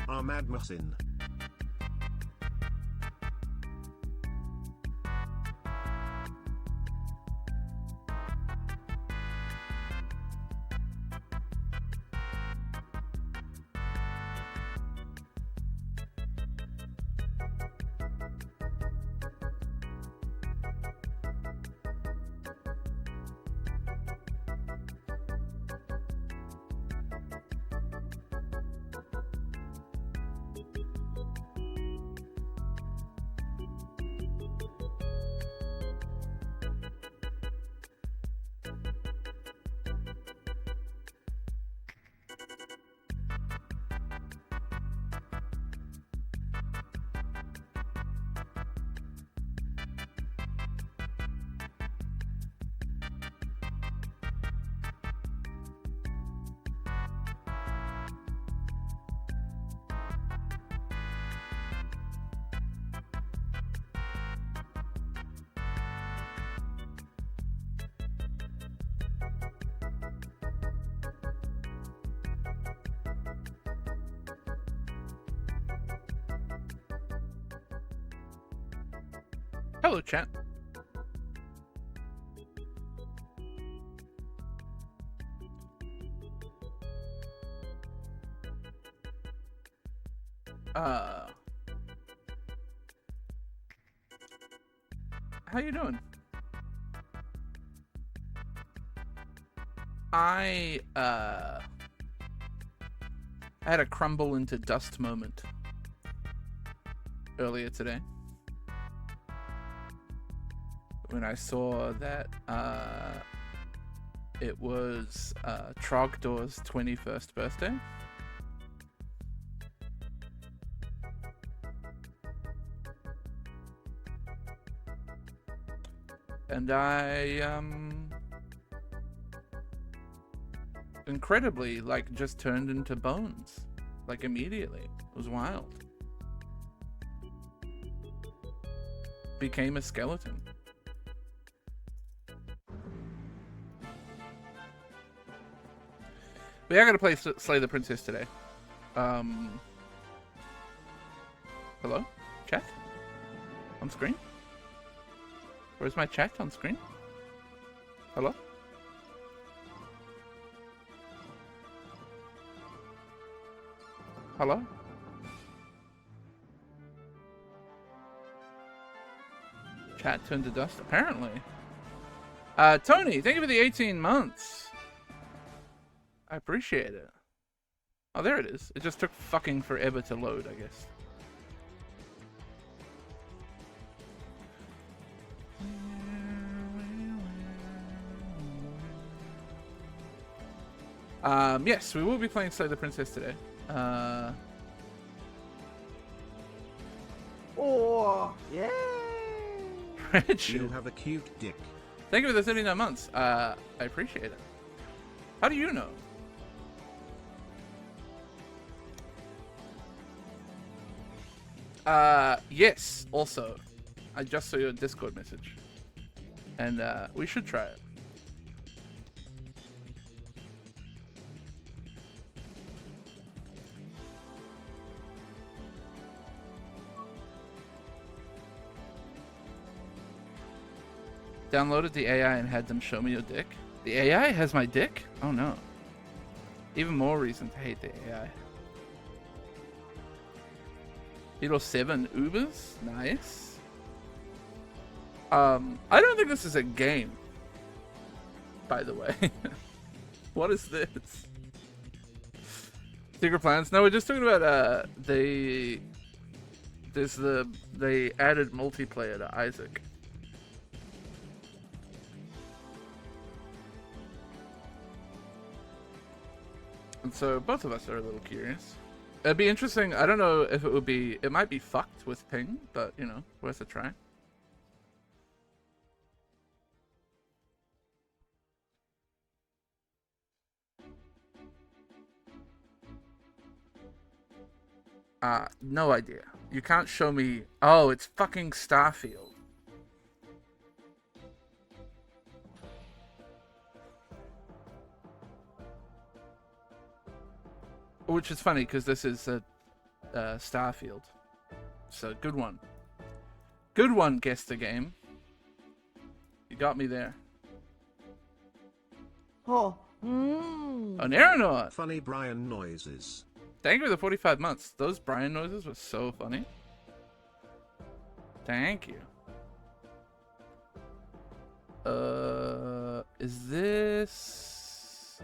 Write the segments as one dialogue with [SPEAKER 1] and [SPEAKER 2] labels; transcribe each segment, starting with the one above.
[SPEAKER 1] Ahmad Muhsin.
[SPEAKER 2] Hello, chat. How you doing? I had a crumble into dust moment earlier today when I saw that it was Trogdor's 21st birthday. And I incredibly just turned into bones immediately. It was wild. Became a skeleton. We are gonna play Slay the Princess today. Hello? Chat? On screen? Where's my chat on screen? Hello? Hello? Chat turned to dust, apparently. Tony, thank you for the 18 months. I appreciate it. Oh, there it is. It just took fucking forever to load, I guess. Yes, we will be playing Slay the Princess today.
[SPEAKER 3] Oh, yeah!
[SPEAKER 1] You have a cute dick.
[SPEAKER 2] Thank you for the 39 months. I appreciate it. How do you know? Yes, also. I just saw your Discord message. And, we should try it. Downloaded the AI and had them show me your dick. The AI has my dick? Oh no. Even more reason to hate the AI. Beetle 7 Ubers? Nice. I don't think this is a game. By the way. What is this? Secret plans? No, we're just talking about they added multiplayer to Isaac. And so both of us are a little curious. It'd be interesting. I don't know if it might be fucked with ping, but you know, worth a try. No idea. You can't show me. Oh, it's fucking Starfield. Which is funny because this is a Starfield. So good one. Good one, guess the game. You got me there.
[SPEAKER 3] Oh.
[SPEAKER 2] An aeronaut.
[SPEAKER 1] Funny Brian noises.
[SPEAKER 2] Thank you for the 45 months. Those Brian noises were so funny. Thank you. Is this...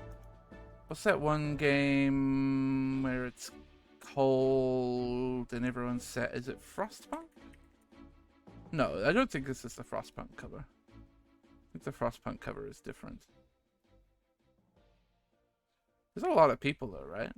[SPEAKER 2] What's that one game where it's cold and everyone's set? Is it Frostpunk? No, I don't think this is the Frostpunk cover. I think the Frostpunk cover is different. There's a lot of people though, right?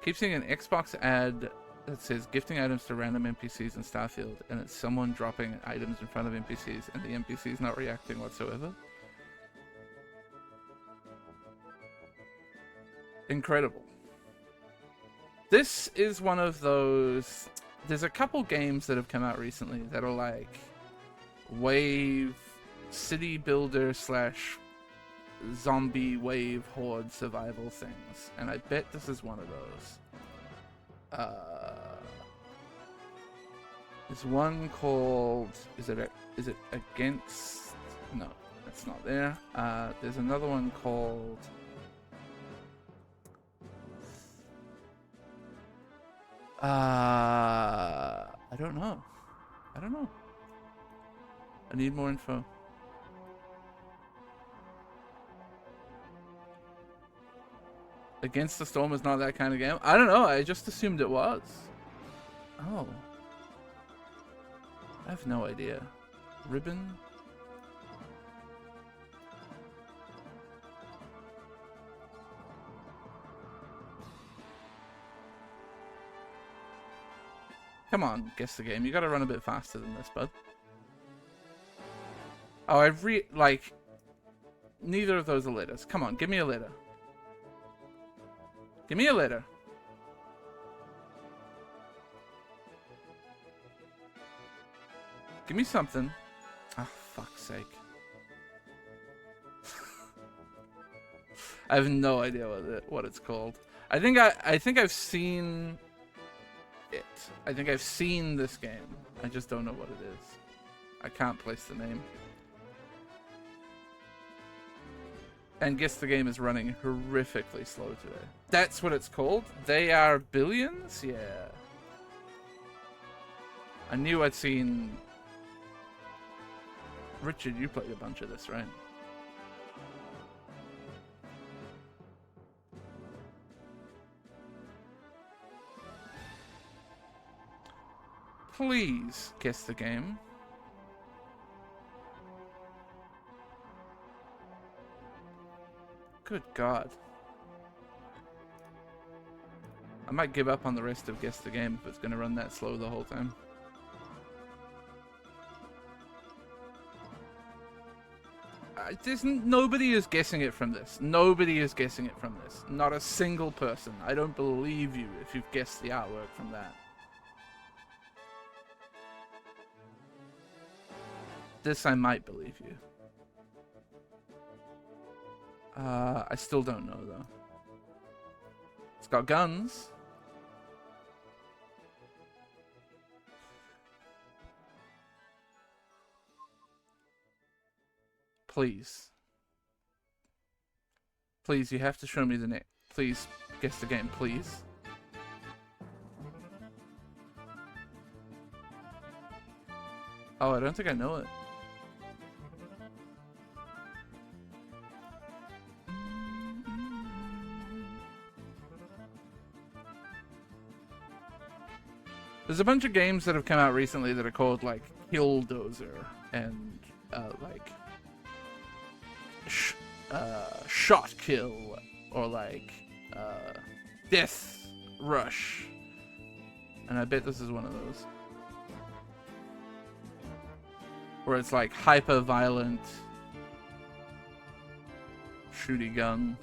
[SPEAKER 2] Keep seeing an Xbox ad that says gifting items to random NPCs in Starfield, and it's someone dropping items in front of NPCs and the NPCs not reacting whatsoever. Incredible. This is one of those... There's a couple games that have come out recently that are like wave city builder slash zombie wave horde survival things, and I bet this is one of those. There's one called is it Against? No, that's not there. There's another one called I don't know. I need more info. Against the Storm is not that kind of game. I don't know. I just assumed it was. Oh. I have no idea. Ribbon? Come on, guess the game. You gotta run a bit faster than this, bud. Oh, like... Neither of those are letters. Come on, give me a letter. Give me a letter. Give me something. Oh, fuck's sake. I have no idea what it's called. I think I've seen it. I think I've seen this game. I just don't know what it is. I can't place the name. And guess the game is running horrifically slow today. That's what it's called? They Are Billions? Yeah. I knew I'd seen... Richard, you played a bunch of this, right? Please guess the game. Good God. I might give up on the rest of Guess the Game if it's going to run that slow the whole time. Nobody is guessing it from this. Nobody is guessing it from this. Not a single person. I don't believe you if you've guessed the artwork from that. This I might believe you. I still don't know though. It's got guns. Please. Please, you have to show me the name. Please, guess the game, please. Oh, I don't think I know it. There's a bunch of games that have come out recently that are called, like, Killdozer and, like, Shot Kill, or, like, Death Rush. And I bet this is one of those. Where it's, like, hyper-violent, shooty gun.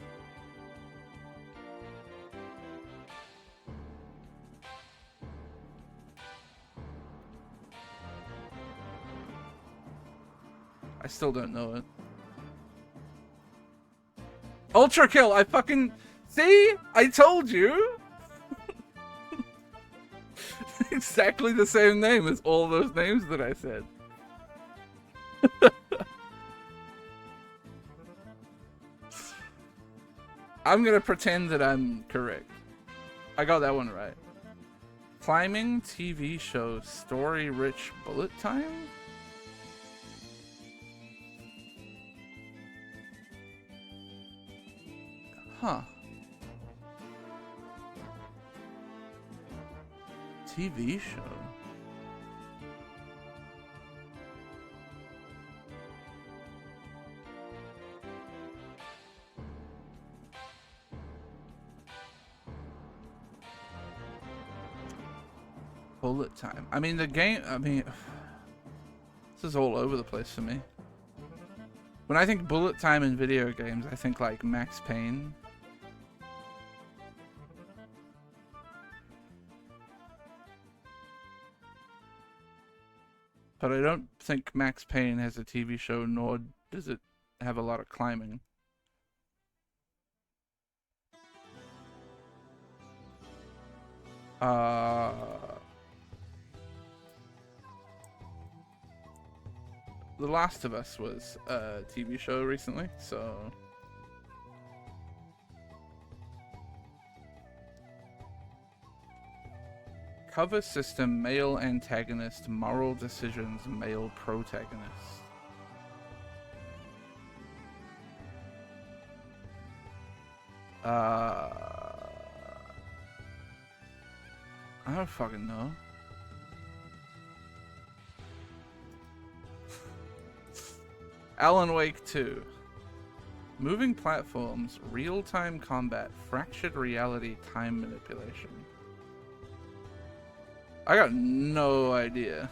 [SPEAKER 2] still don't know it. Ultra Kill, I fucking... See? I told you! Exactly the same name as all those names that I said. I'm gonna pretend that I'm correct. I got that one right. Climbing TV show, story-rich bullet time? Huh. TV show. Bullet time. I mean, the game, this is all over the place for me. When I think bullet time in video games, I think like Max Payne. But I don't think Max Payne has a TV show, nor does it have a lot of climbing. The Last of Us was a TV show recently, so... Cover system, male antagonist, moral decisions, male protagonist. I don't fucking know. Alan Wake 2. Moving platforms, real-time combat, fractured reality, time manipulation. I got no idea.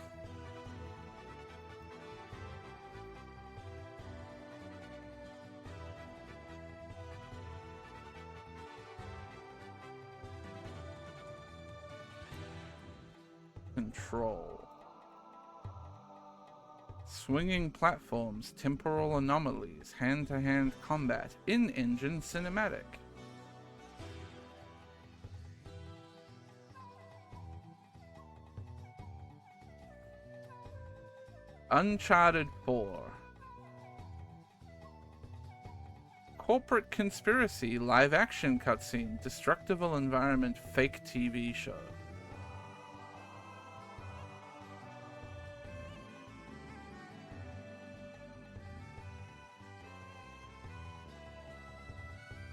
[SPEAKER 2] Control. Swinging platforms, temporal anomalies, hand-to-hand combat, in-engine cinematic. Uncharted 4. Corporate conspiracy, live-action cutscene, destructible environment, fake TV show.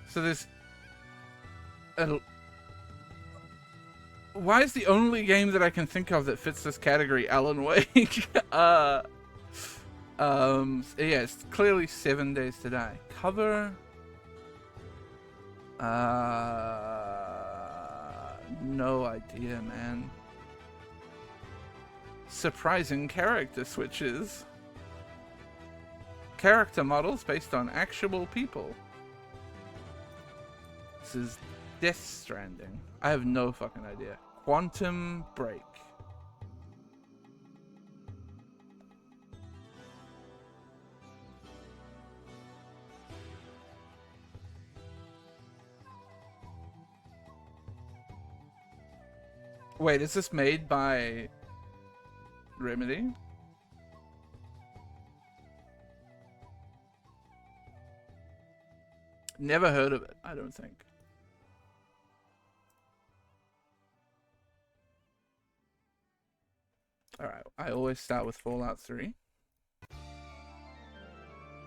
[SPEAKER 2] So there's... Why is the only game that I can think of that fits this category Alan Wake? Yeah, it's clearly 7 Days to Die. Cover... no idea, man. Surprising character switches. Character models based on actual people. This is Death Stranding. I have no fucking idea. Quantum Break. Wait, is this made by Remedy? Never heard of it, I don't think. Alright, I always start with Fallout 3.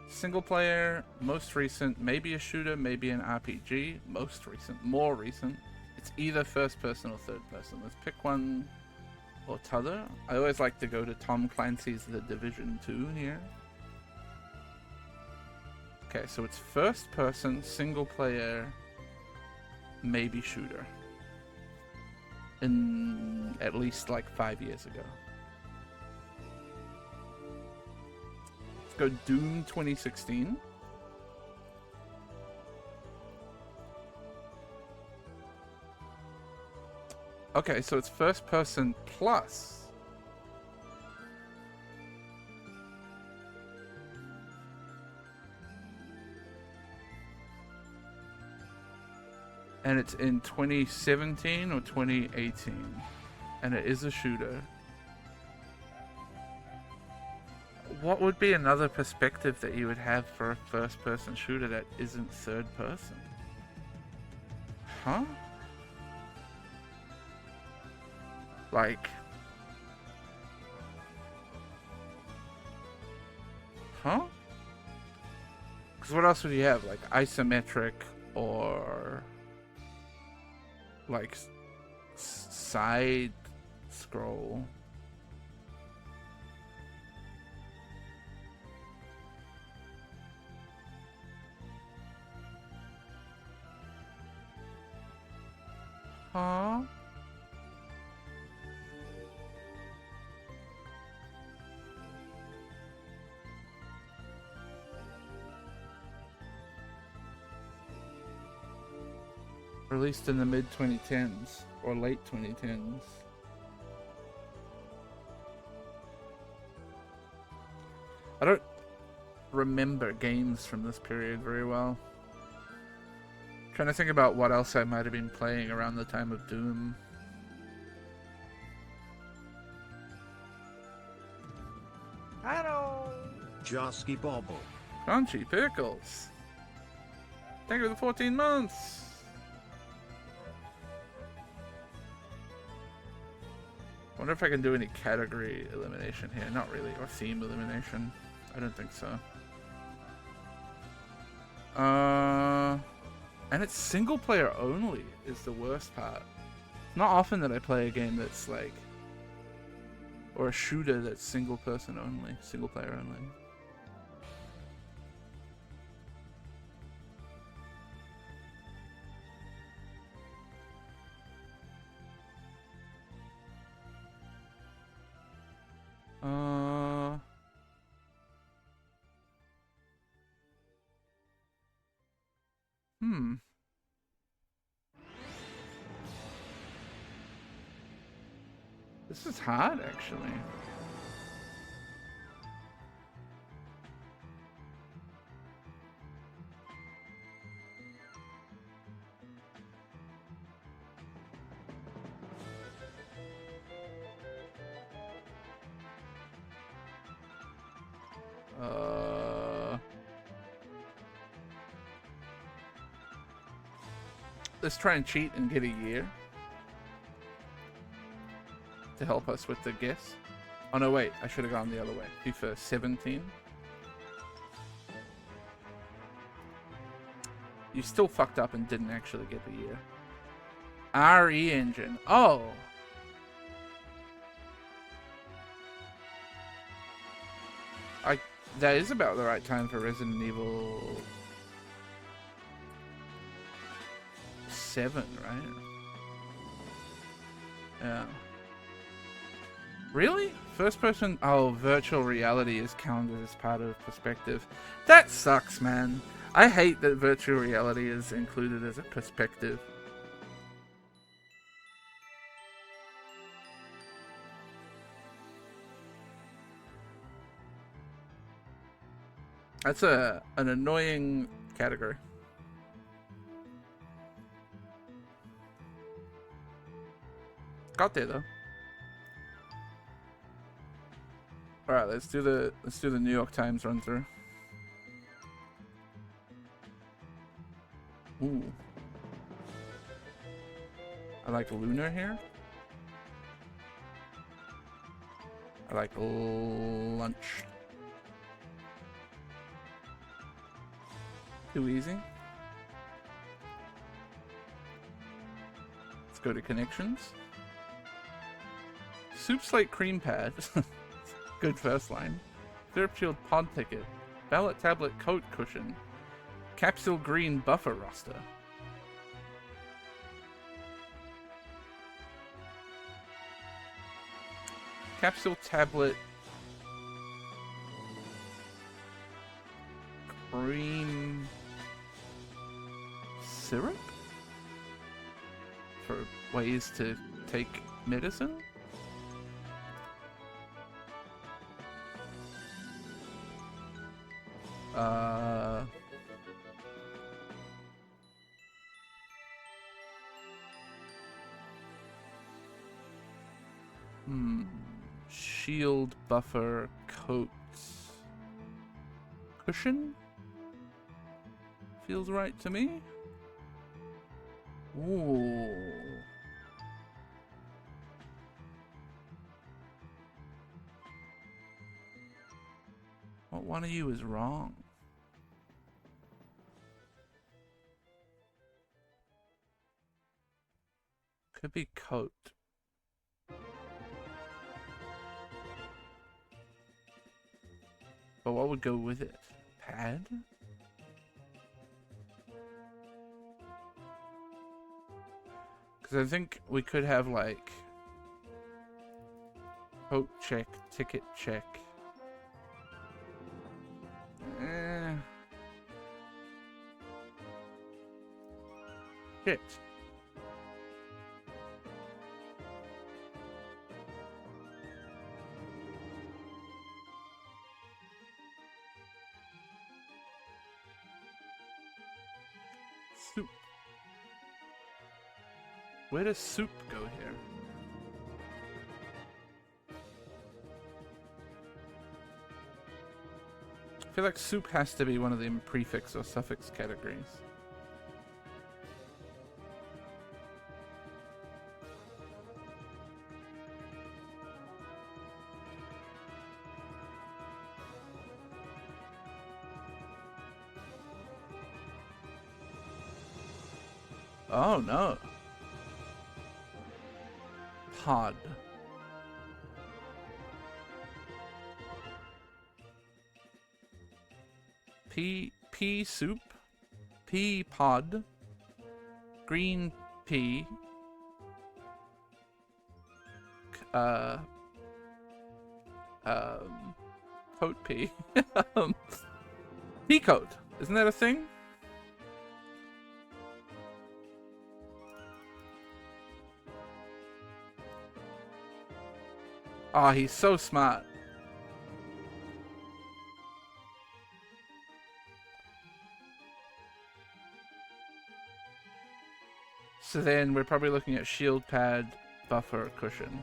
[SPEAKER 2] Single player, most recent, maybe a shooter, maybe an RPG. Most recent, more recent. It's either first person or third person. Let's pick one or t'other. I always like to go to Tom Clancy's The Division 2 here. Okay, so it's first person, single player, maybe shooter. In at least like 5 years ago. Let's go Doom 2016. Okay, so it's first person plus. And it's in 2017 or 2018. And it is a shooter. What would be another perspective that you would have for a first-person shooter that isn't third-person? Huh? Like... Huh? Because what else would you have? Like isometric or... like... side scroll. Huh? Released in the mid-2010s or late 2010s. I don't remember games from this period very well. Trying to think about what else I might have been playing around the time of Doom.
[SPEAKER 3] Hello.
[SPEAKER 1] Jaaski Bobble.
[SPEAKER 2] Crunchy Pickles. Thank you for the 14 months. Wonder if I can do any category elimination here. Not really. Or theme elimination. I don't think so. And it's single player only is the worst part. Not often that I play a game that's like... or a shooter that's single person only. Single player only. This is hard, actually. Let's try and cheat and get a year to help us with the guess. Oh no, wait, I should have gone the other way. FIFA 17. You still fucked up and didn't actually get the year. RE engine. Oh. That is about the right time for Resident Evil 7, right? Yeah. Really? First person? Oh, virtual reality is counted as part of perspective. That sucks, man. I hate that virtual reality is included as a perspective. That's an annoying category. Got there though. All right, let's do the New York Times run through. Ooh, I like Lunar here. I like lunch. Too easy. Let's go to connections. Soup Slate Cream Pad. Good first line. Syrup Shield Pod Ticket. Ballot Tablet Coat Cushion. Capsule Green Buffer Roster. Capsule Tablet Cream Syrup? For ways to take medicine? Shield, buffer, coat, cushion? Feels right to me. Ooh. What one of you is wrong? Could be coat. But what would go with it? Pad? Because I think we could have like coat check, ticket check. Shit. Soup. Where does soup go here? I feel like soup has to be one of the prefix or suffix categories. Oh no. Pod. Pea soup. Pea pod. Green pea. Coat pea. Pea coat. Isn't that a thing? Oh, he's so smart. So then we're probably looking at shield pad, buffer, cushion.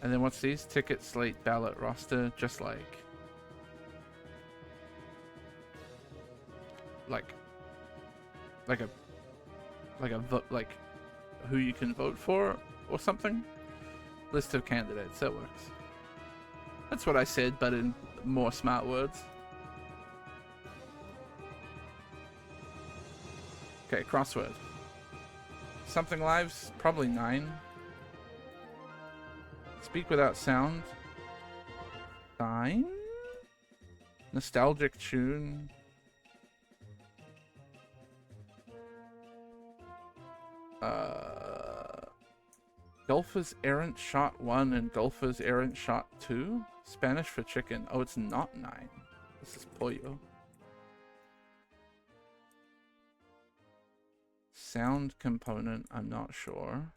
[SPEAKER 2] And then what's these? Ticket, slate, ballot, roster, just like who you can vote for or something. List of candidates, that works. That's what I said, but in more smart words. Okay, crossword. Something lives, probably 9. Speak without sound. 9? Nostalgic tune. Golfer's Errant Shot 1 and Golfer's Errant Shot 2? Spanish for chicken. Oh, it's not 9. This is pollo. Sound component, I'm not sure.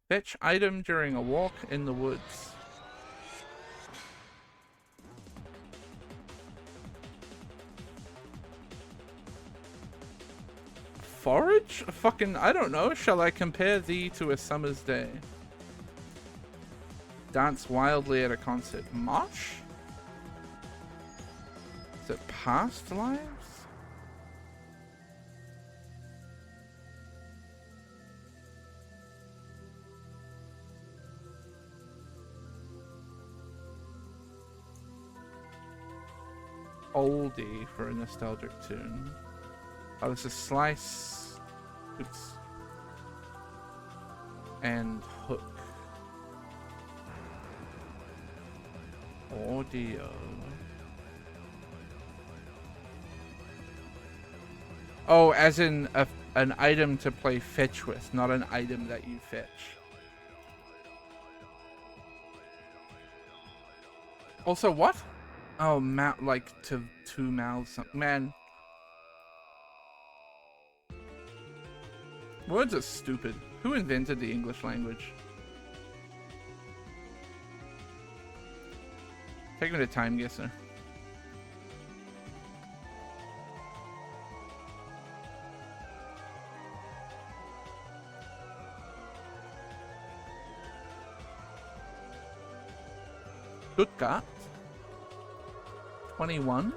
[SPEAKER 2] Fetch item during a walk in the woods. Forage? Fucking, I don't know. Shall I compare thee to a summer's day? Dance wildly at a concert. Mosh? Is it past lives? Oldie for a nostalgic tune. Oh, this is Slice. Oops. And Hook. Audio. Oh, as in an item to play fetch with, not an item that you fetch. Also, what? Oh, like to two mouths. Man. Words are stupid. Who invented the English language? Take me to time guesser. Stuttgart. 21.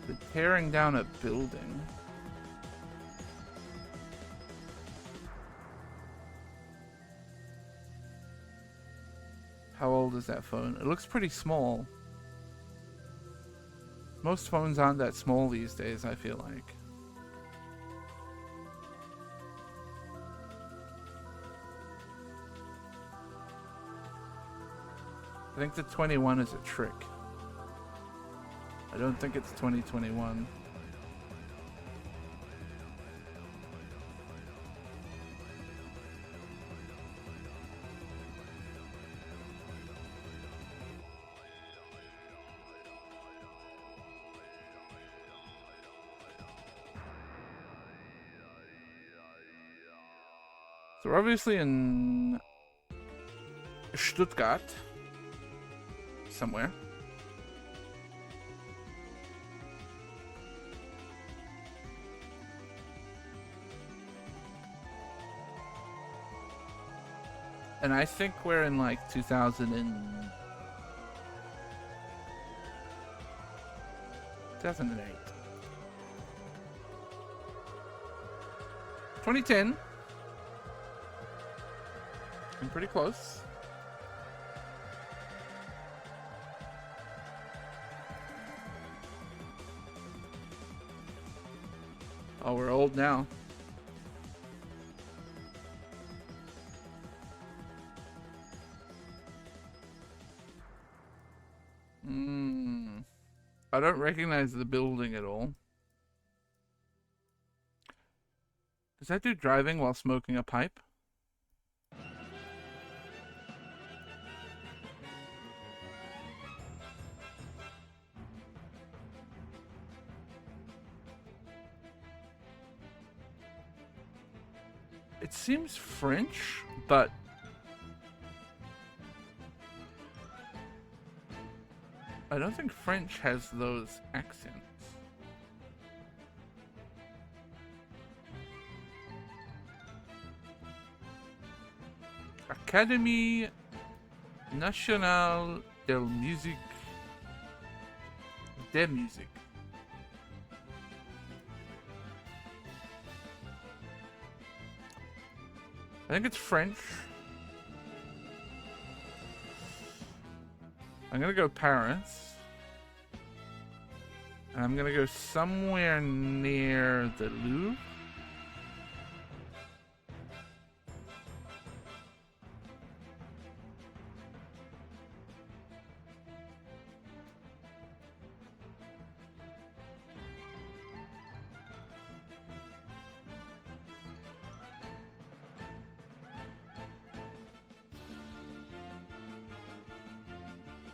[SPEAKER 2] They're tearing down a building. How old is that phone? It looks pretty small. Most phones aren't that small these days, I feel like. I think the 21 is a trick. I don't think it's 2021. So we're obviously in Stuttgart somewhere. And I think we're in like 2008. 2010. I'm pretty close. Oh, we're old now. I don't recognize the building at all. Does that do driving while smoking a pipe? It seems French, but I don't think French has those accents. Académie Nationale de Musique. De Musique. I think it's French. I'm gonna go Paris. And I'm gonna go somewhere near the Louvre.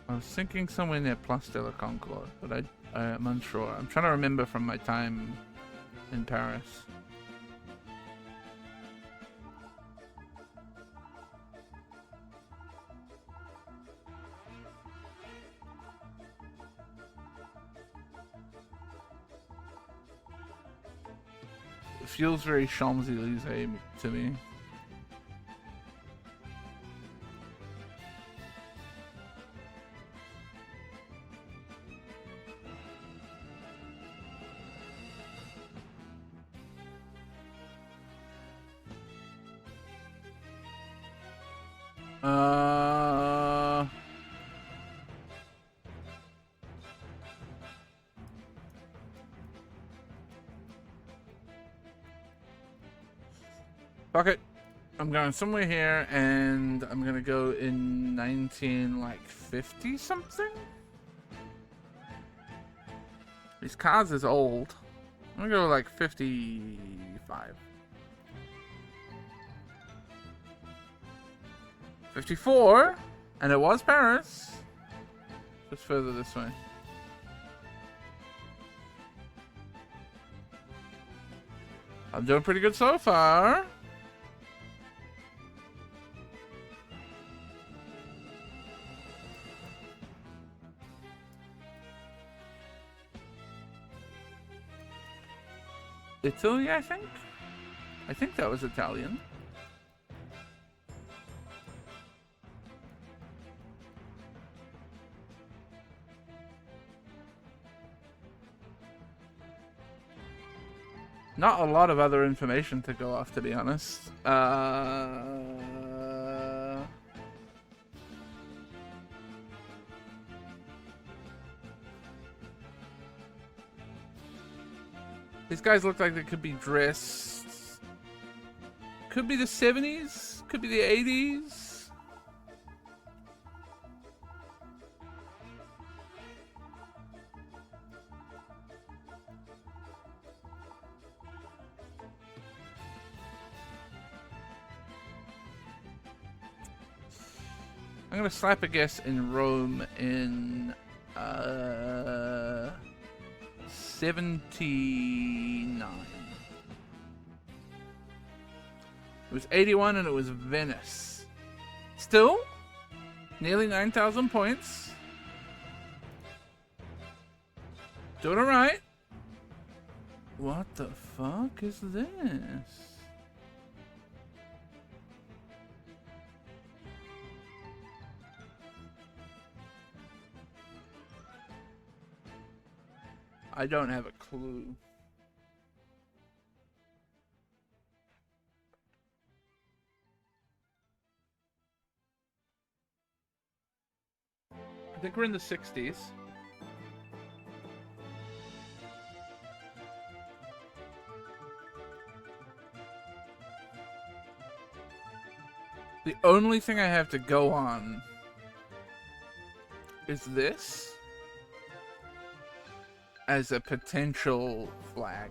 [SPEAKER 2] I was thinking somewhere near Place de la Concorde, but I'm unsure. I'm trying to remember from my time in Paris. It feels very Champs-Élysées to me. Fuck it. I'm going somewhere here, and I'm gonna go in 1950 something. These cars is old. I'm gonna go like 55. 54, and it was Paris. Just further this way. I'm doing pretty good so far. Italy, I think? I think that was Italian. Not a lot of other information to go off, to be honest. These guys look like they could be dressed. Could be the 70s, could be the 80s. I'm gonna slap a guess in Rome in 79. It was 81 and it was Venice. Still, nearly 9,000 points. Doing it right. What the fuck is this? I don't have a clue. I think we're in the 60s. The only thing I have to go on is this as a potential flag.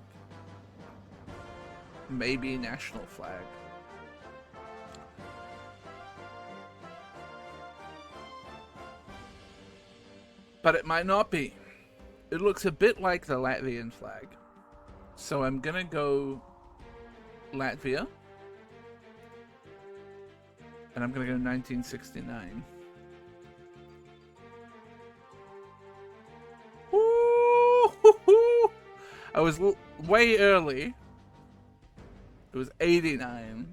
[SPEAKER 2] Maybe national flag. But it might not be. It looks a bit like the Latvian flag. So I'm gonna go Latvia. And I'm gonna go 1969. I was way early. It was 89.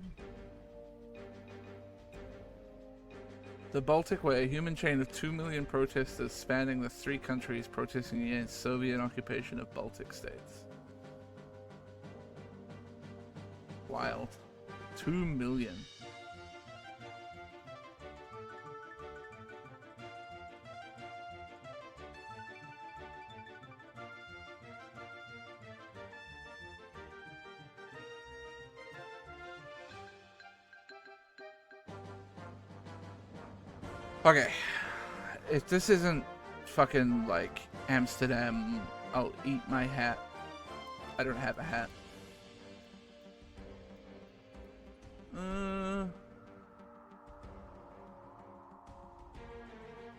[SPEAKER 2] The Baltic Way, a human chain of 2 million protesters spanning the 3 countries protesting against Soviet occupation of Baltic states. Wild. 2 million. Okay, if this isn't fucking like Amsterdam, I'll eat my hat. I don't have a hat.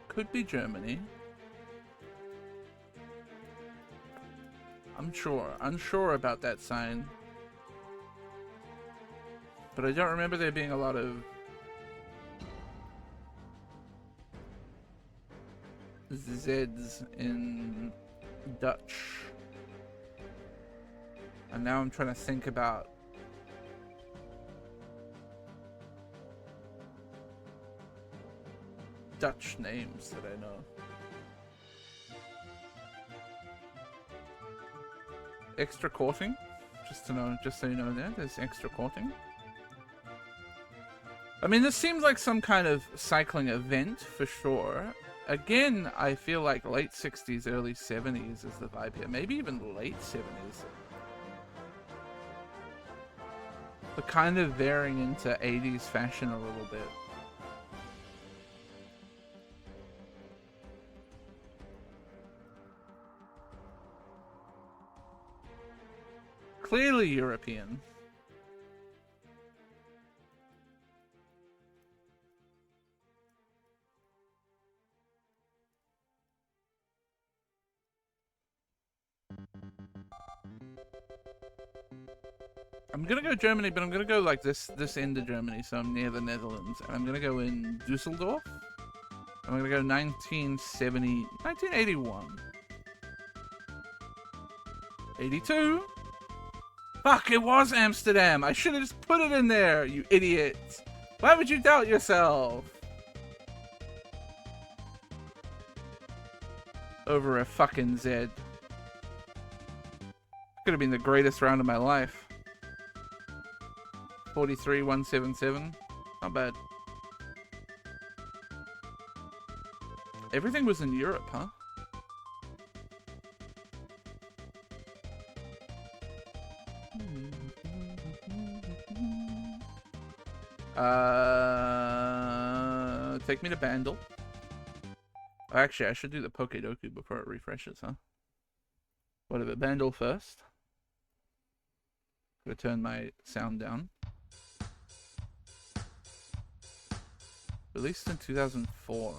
[SPEAKER 2] Could be Germany. I'm unsure about that sign. But I don't remember there being a lot of Z's in Dutch. And now I'm trying to think about Dutch names that I know. Extra courting, just so you know there's extra courting. I mean, this seems like some kind of cycling event for sure. Again, I feel like late 60s, early 70s is the vibe here. Maybe even late 70s. But kind of veering into 80s fashion a little bit. Clearly European. I'm gonna go Germany, but I'm gonna go like this end of Germany, so I'm near the Netherlands. And I'm gonna go in Dusseldorf. I'm gonna go 1981. 82. Fuck, it was Amsterdam. I should have just put it in there, you idiot. Why would you doubt yourself? Over a fucking Z. Could have been the greatest round of my life. 43,177. Not bad. Everything was in Europe, huh? Take me to Bandle. Actually, I should do the Pokedoku before it refreshes, huh? Whatever, Bandle first. Gonna turn my sound down. Released in 2004.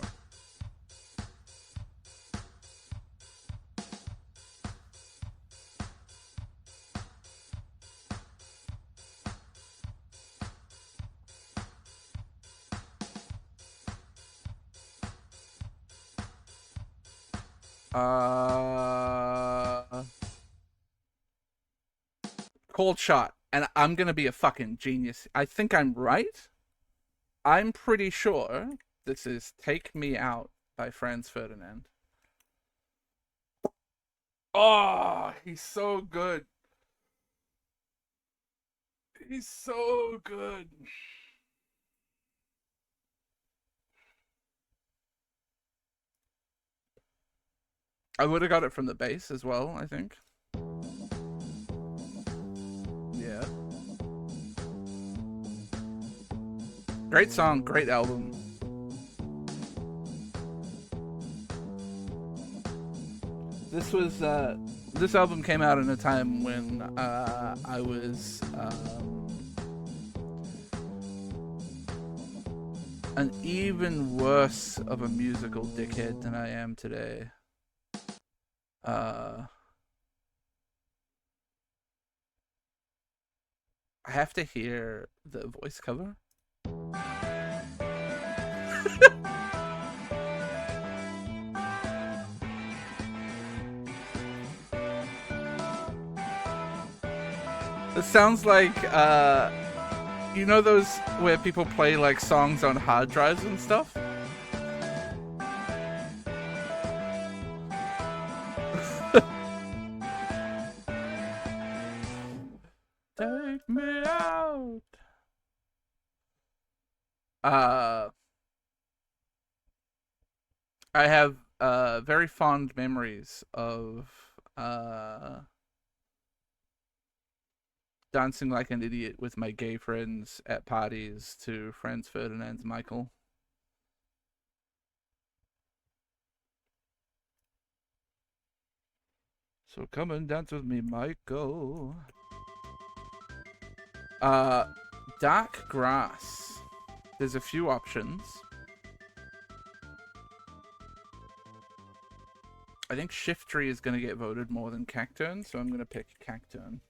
[SPEAKER 2] Cold shot. And I'm gonna be a fucking genius. I think I'm right. I'm pretty sure this is Take Me Out by Franz Ferdinand. Oh, he's so good. He's so good. I would have got it from the bass as well, I think. Yeah. Great song, great album. This album came out in a time when I was an even worse of a musical dickhead than I am today. I have to hear the voice cover. It sounds like, you know those where people play like songs on hard drives and stuff? Take me out. I have very fond memories of dancing like an idiot with my gay friends at parties to Franz Ferdinand's Michael. So come and dance with me, Michael. Dark Grass. There's a few options. I think Shift Tree is going to get voted more than Cacturn, so I'm going to pick Cacturn.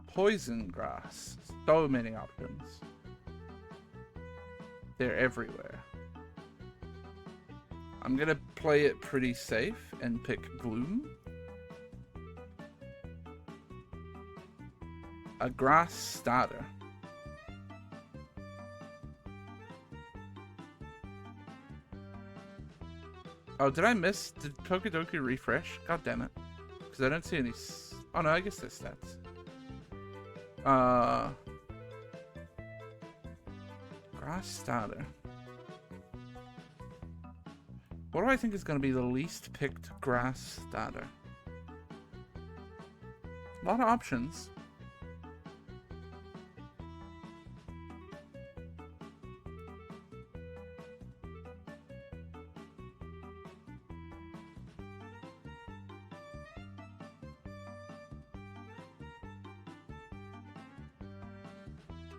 [SPEAKER 2] Poison Grass. So many options. They're everywhere. I'm going to play it pretty safe and pick Gloom. A grass starter. Oh, did I miss? Did Pokedoku refresh? God damn it. Because I don't see any... Oh no, I guess there's stats. Grass starter. What do I think is going to be the least picked grass starter? A lot of options.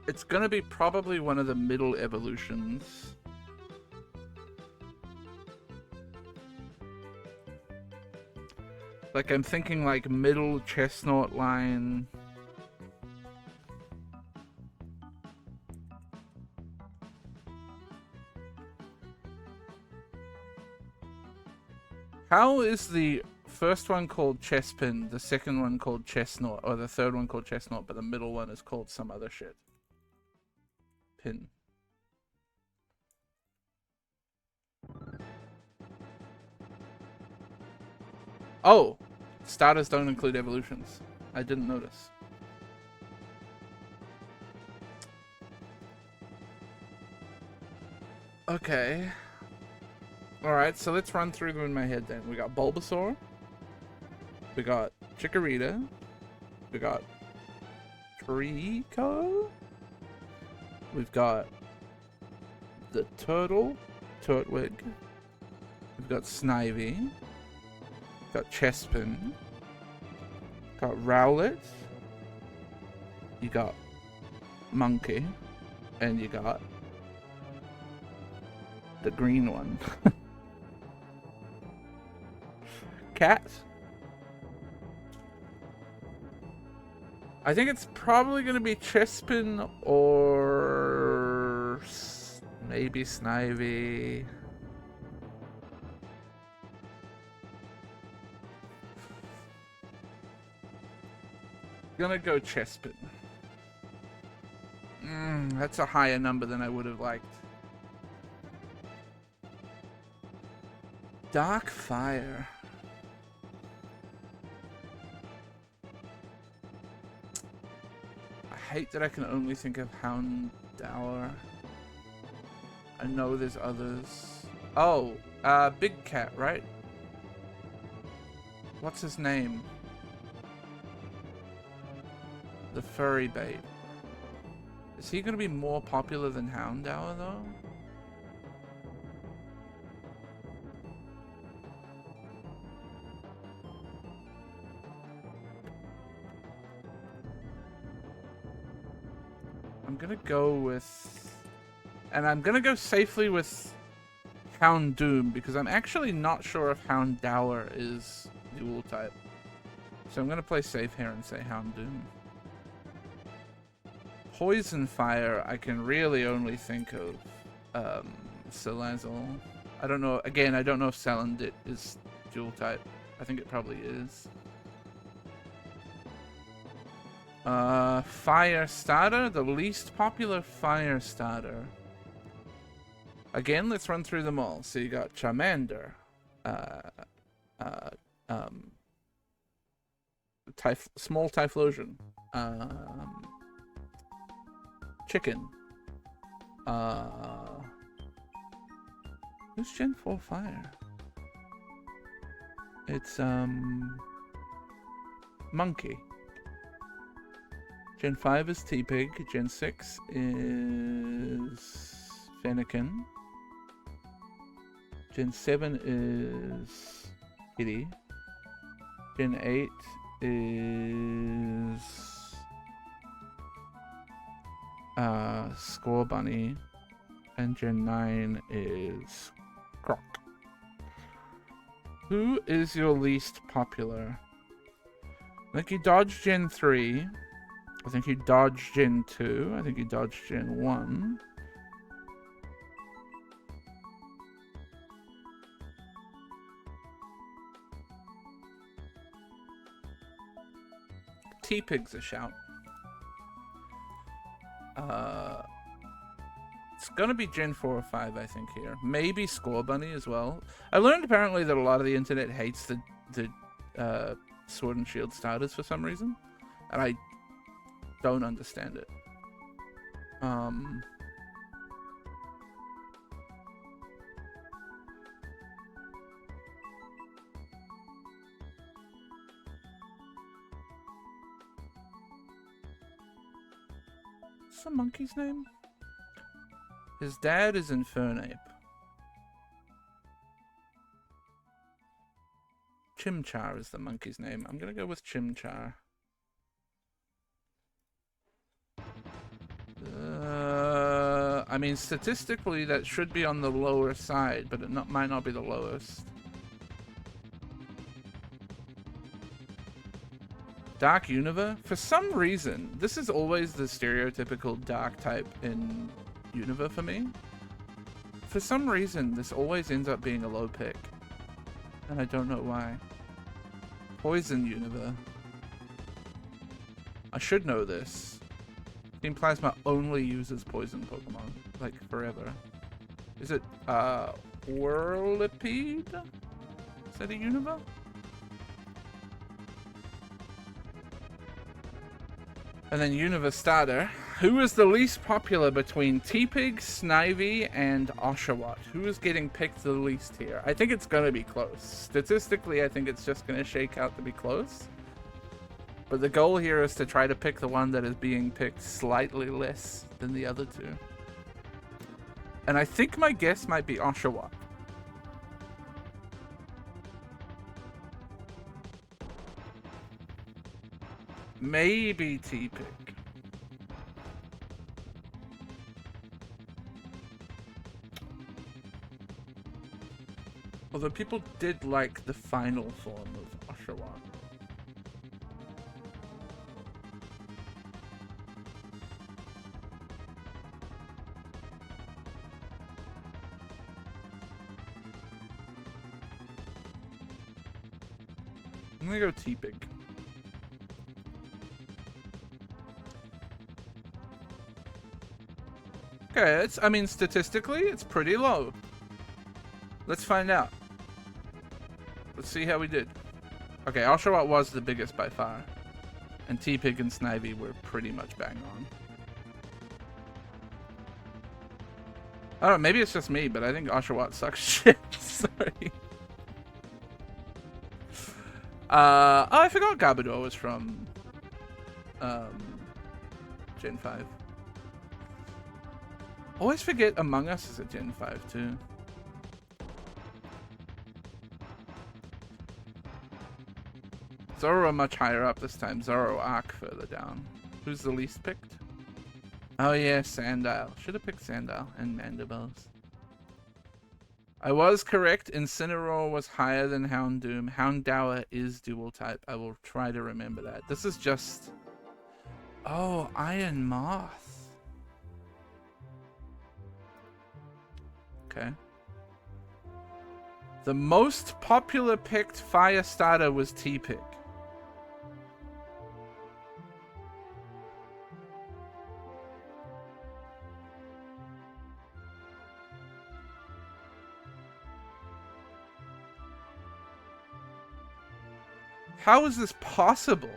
[SPEAKER 2] It's gonna be probably one of the middle evolutions. Like, I'm thinking like middle chestnut line. How is the first one called Chespin, the second one called Chestnut, or the third one called Chestnut, but the middle one is called some other shit? Pin. Oh! Starters don't include evolutions. I didn't notice. Okay. Alright, so let's run through them in my head then. We got Bulbasaur. We got Chikorita. We got Trico. We've got the Turtle, Turtwig. We've got Snivy. Got Chespin. Got Rowlet. You got Monkey. And you got the green one. Cat. I think it's probably going to be Chespin or maybe Snivy. Gonna go Chespin. That's a higher number than I would have liked. Dark Fire. I hate that I can only think of Houndour. I know there's others. Oh, Big Cat, right? What's his name? The furry bait. Is he gonna be more popular than Houndour though? I'm gonna go with... And I'm gonna go safely with Houndoom, because I'm actually not sure if Houndour is dual type. So I'm gonna play safe here and say Houndoom. Poison Fire, I can really only think of Salazzle. I don't know, again, I don't know if Salandit is dual type. I think it probably is. Fire Starter, the least popular Fire Starter. Again, let's run through them all. So you got Charmander, small Typhlosion, Chicken, who's Gen 4 Fire? It's, Monkey. Gen 5 is T-Pig, Gen 6 is Fennekin, Gen 7 is Kitty, Gen 8 is Scorbunny, and Gen 9 is Croc. Who is your least popular? I think you dodged Gen 3. I think you dodged Gen 2. I think you dodged Gen 1. T-Pig's a shout. It's gonna be Gen 4 or 5, I think, here. Maybe Scorbunny as well. I learned apparently that a lot of the internet hates the Sword and Shield starters for some reason. And I don't understand it. What's the monkey's name? His dad is Infernape. Chimchar is the monkey's name. I'm gonna go with Chimchar. I mean, statistically, that should be on the lower side, but it might not be the lowest. Dark Unova? For some reason, this is always the stereotypical dark type in Unova for me. For some reason, this always ends up being a low pick. And I don't know why. Poison Unova. I should know this. Team Plasma only uses poison Pokemon, like forever. Is it Whirlipede? Is that a Unova? And then Unova Starter. Who is the least popular between T-Pig, Snivy, and Oshawott? Who is getting picked the least here? I think it's going to be close. Statistically, I think it's just going to shake out to be close. But the goal here is to try to pick the one that is being picked slightly less than the other two. And I think my guess might be Oshawott. Maybe T-Pig. Although people did like the final form of Oshawott. I'm gonna go T-Pig. Okay, I mean, statistically, it's pretty low. Let's find out. Let's see how we did. Okay, Oshawott was the biggest by far. And T-Pig and Snivy were pretty much bang on. I don't know, maybe it's just me, but I think Oshawott sucks shit. Sorry. Oh, I forgot Garbodor was from Gen 5. Always forget Among Us is a Gen 5 too. Zoro much higher up this time. Zoro Arc further down. Who's the least picked? Oh yeah, Sandile. Should have picked Sandile and Mandibles. I was correct. Incineroar was higher than Houndoom. Houndour is dual type. I will try to remember that. This is just... Oh, Iron Moth. Okay. The most popular picked fire starter was T-Pig. How is this possible?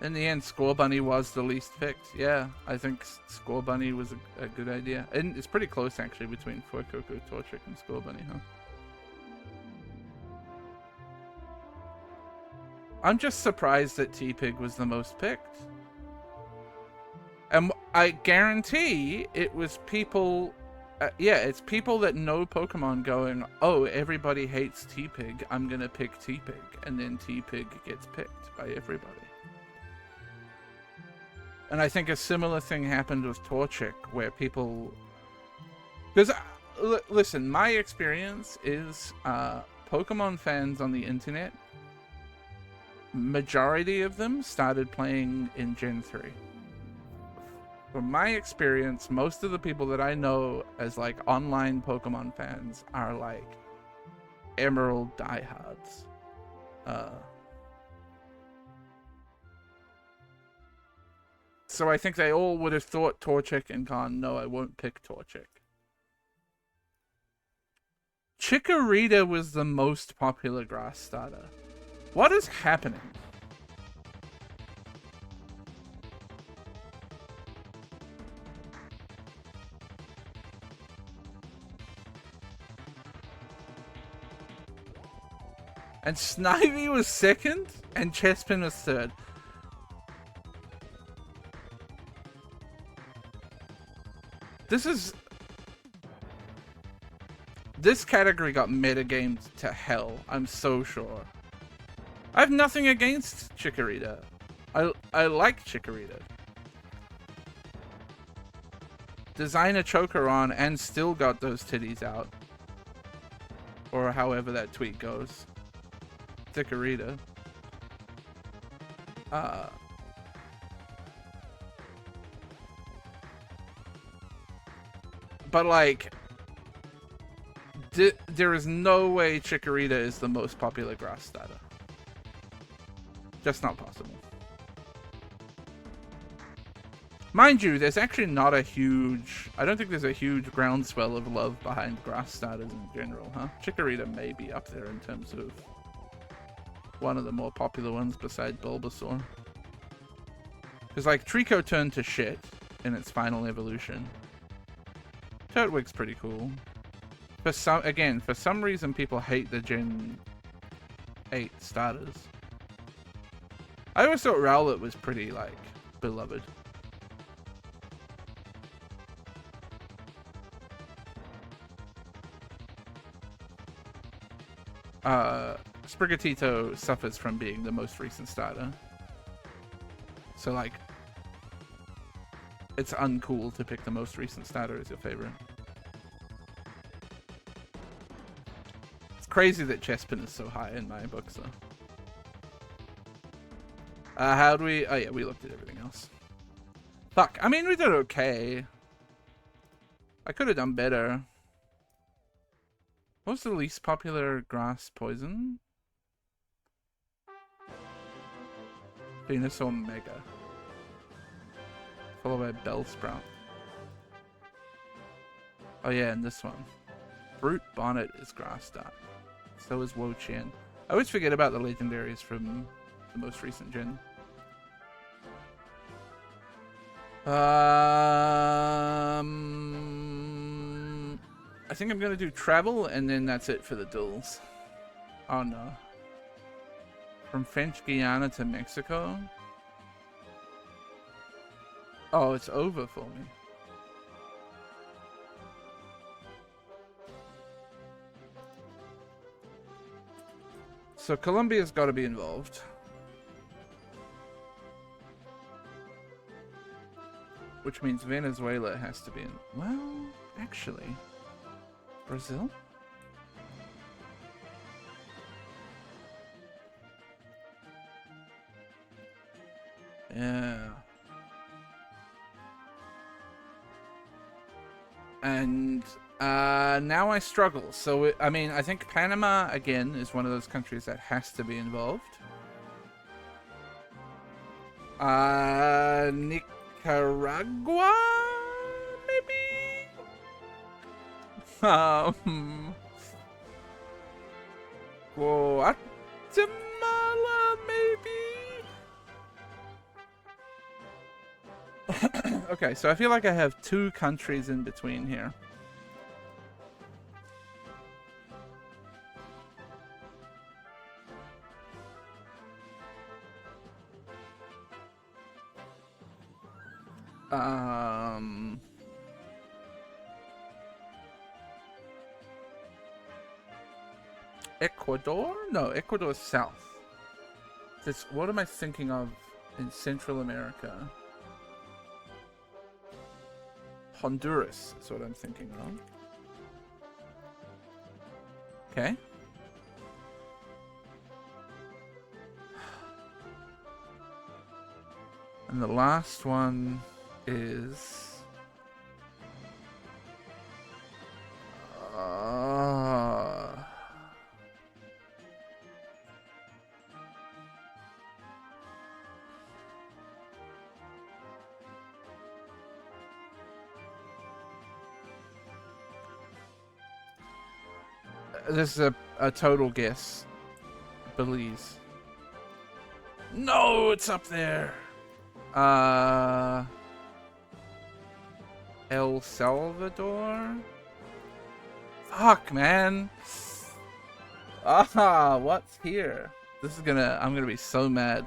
[SPEAKER 2] In the end, Scorbunny was the least picked. Yeah, I think Scorbunny was a good idea. And it's pretty close, actually, between Fuecoco, Torchic, and Scorbunny, huh? I'm just surprised that T-Pig was the most picked. And I guarantee it was people... yeah, it's people that know Pokemon going, oh, everybody hates T-Pig, I'm gonna pick T-Pig. And then T-Pig gets picked by everybody. And I think a similar thing happened with Torchic, where people... Because, listen, my experience is Pokemon fans on the internet, majority of them started playing in Gen 3. From my experience, most of the people that I know as like online Pokemon fans are like Emerald diehards. So I think they all would have thought Torchic and gone, no, I won't pick Torchic. Chikorita was the most popular grass starter. What is happening? And Snivy was second, and Chespin was third. This category got metagamed to hell, I'm so sure. I have nothing against Chikorita. I like Chikorita. Design a choker on and still got those titties out. Or however that tweet goes. Chikorita. But like, there is no way Chikorita is the most popular grass starter. Just not possible. Mind you, there's actually not a huge... I don't think there's a huge groundswell of love behind grass starters in general, huh? Chikorita may be up there in terms of one of the more popular ones besides Bulbasaur. Because, like, Trico turned to shit in its final evolution. Turtwig's pretty cool. For some reason people hate the Gen 8 starters. I always thought Rowlet was pretty, like, beloved. Sprigatito suffers from being the most recent starter. So, like, it's uncool to pick the most recent starter as your favorite. It's crazy that Chespin is so high in my books, though. How do we... Oh, yeah, we looked at everything else. Fuck. I mean, we did okay. I could have done better. What was the least popular grass poison? Venusaur Mega. Followed by Bellsprout. Oh yeah, and this one. Brute Bonnet is grass type. So is Wo-Chien. I always forget about the legendaries from the most recent gen. I think I'm gonna do travel, and then that's it for the duels. Oh no. From French Guiana to Mexico? Oh, it's over for me. So Colombia's got to be involved. Which means Venezuela has to be in... Well, actually... Brazil? Yeah. And now I struggle. So, I mean, I think Panama, again, is one of those countries that has to be involved. Nicaragua? Maybe? Guatemala, maybe? Okay, so I feel like I have two countries in between here. Ecuador? No, Ecuador's south. What am I thinking of in Central America? Honduras is what I'm thinking of. Okay. And the last one is... This is a total guess. Belize. No, it's up there. El Salvador? Fuck, man. What's here? This is I'm gonna be so mad.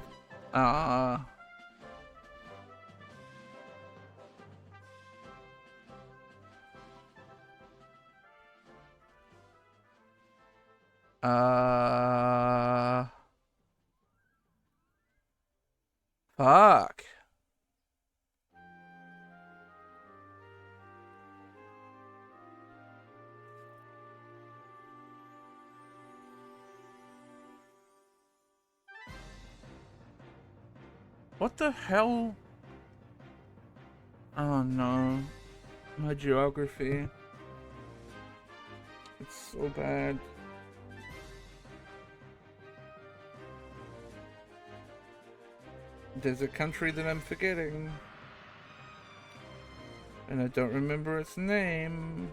[SPEAKER 2] Fuck. What the hell? Oh no. My geography. It's so bad. There's a country that I'm forgetting. And I don't remember its name.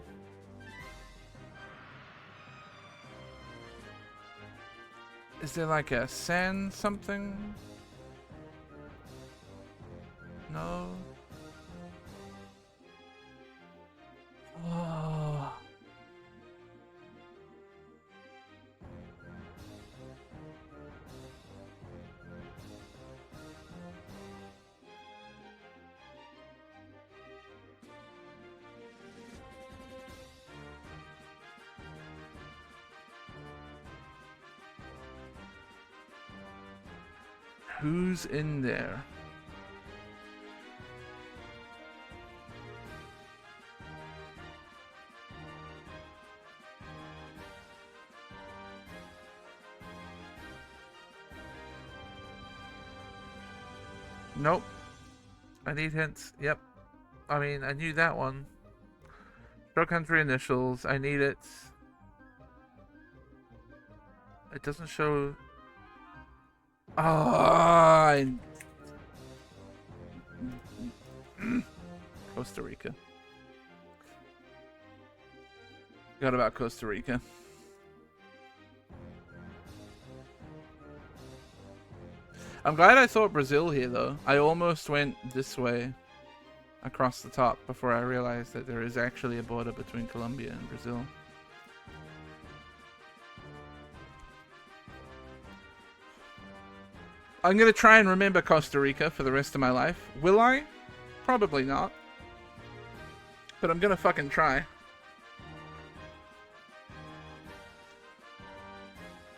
[SPEAKER 2] Is there like a San something? No. Oh. Who's in there? Nope. I need hints. Yep. I mean, I knew that one. Show country initials. I need it. It doesn't show. Ah, Costa Rica. Forgot about Costa Rica. I'm glad I thought Brazil here, though. I almost went this way across the top before I realized that there is actually a border between Colombia and Brazil. I'm going to try and remember Costa Rica for the rest of my life. Will I? Probably not. But I'm going to fucking try.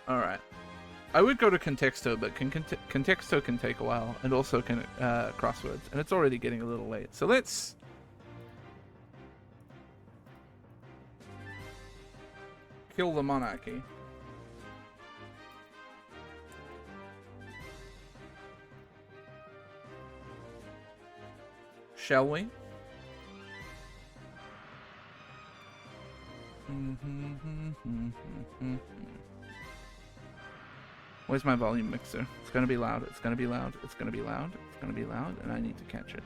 [SPEAKER 2] Alright. I would go to Contexto, but Contexto can take a while. And also can crosswords. And it's already getting a little late. So let's... kill the monarchy. Shall we? Where's my volume mixer? It's gonna be loud, it's gonna be loud, it's gonna be loud, it's gonna be loud, and I need to catch it.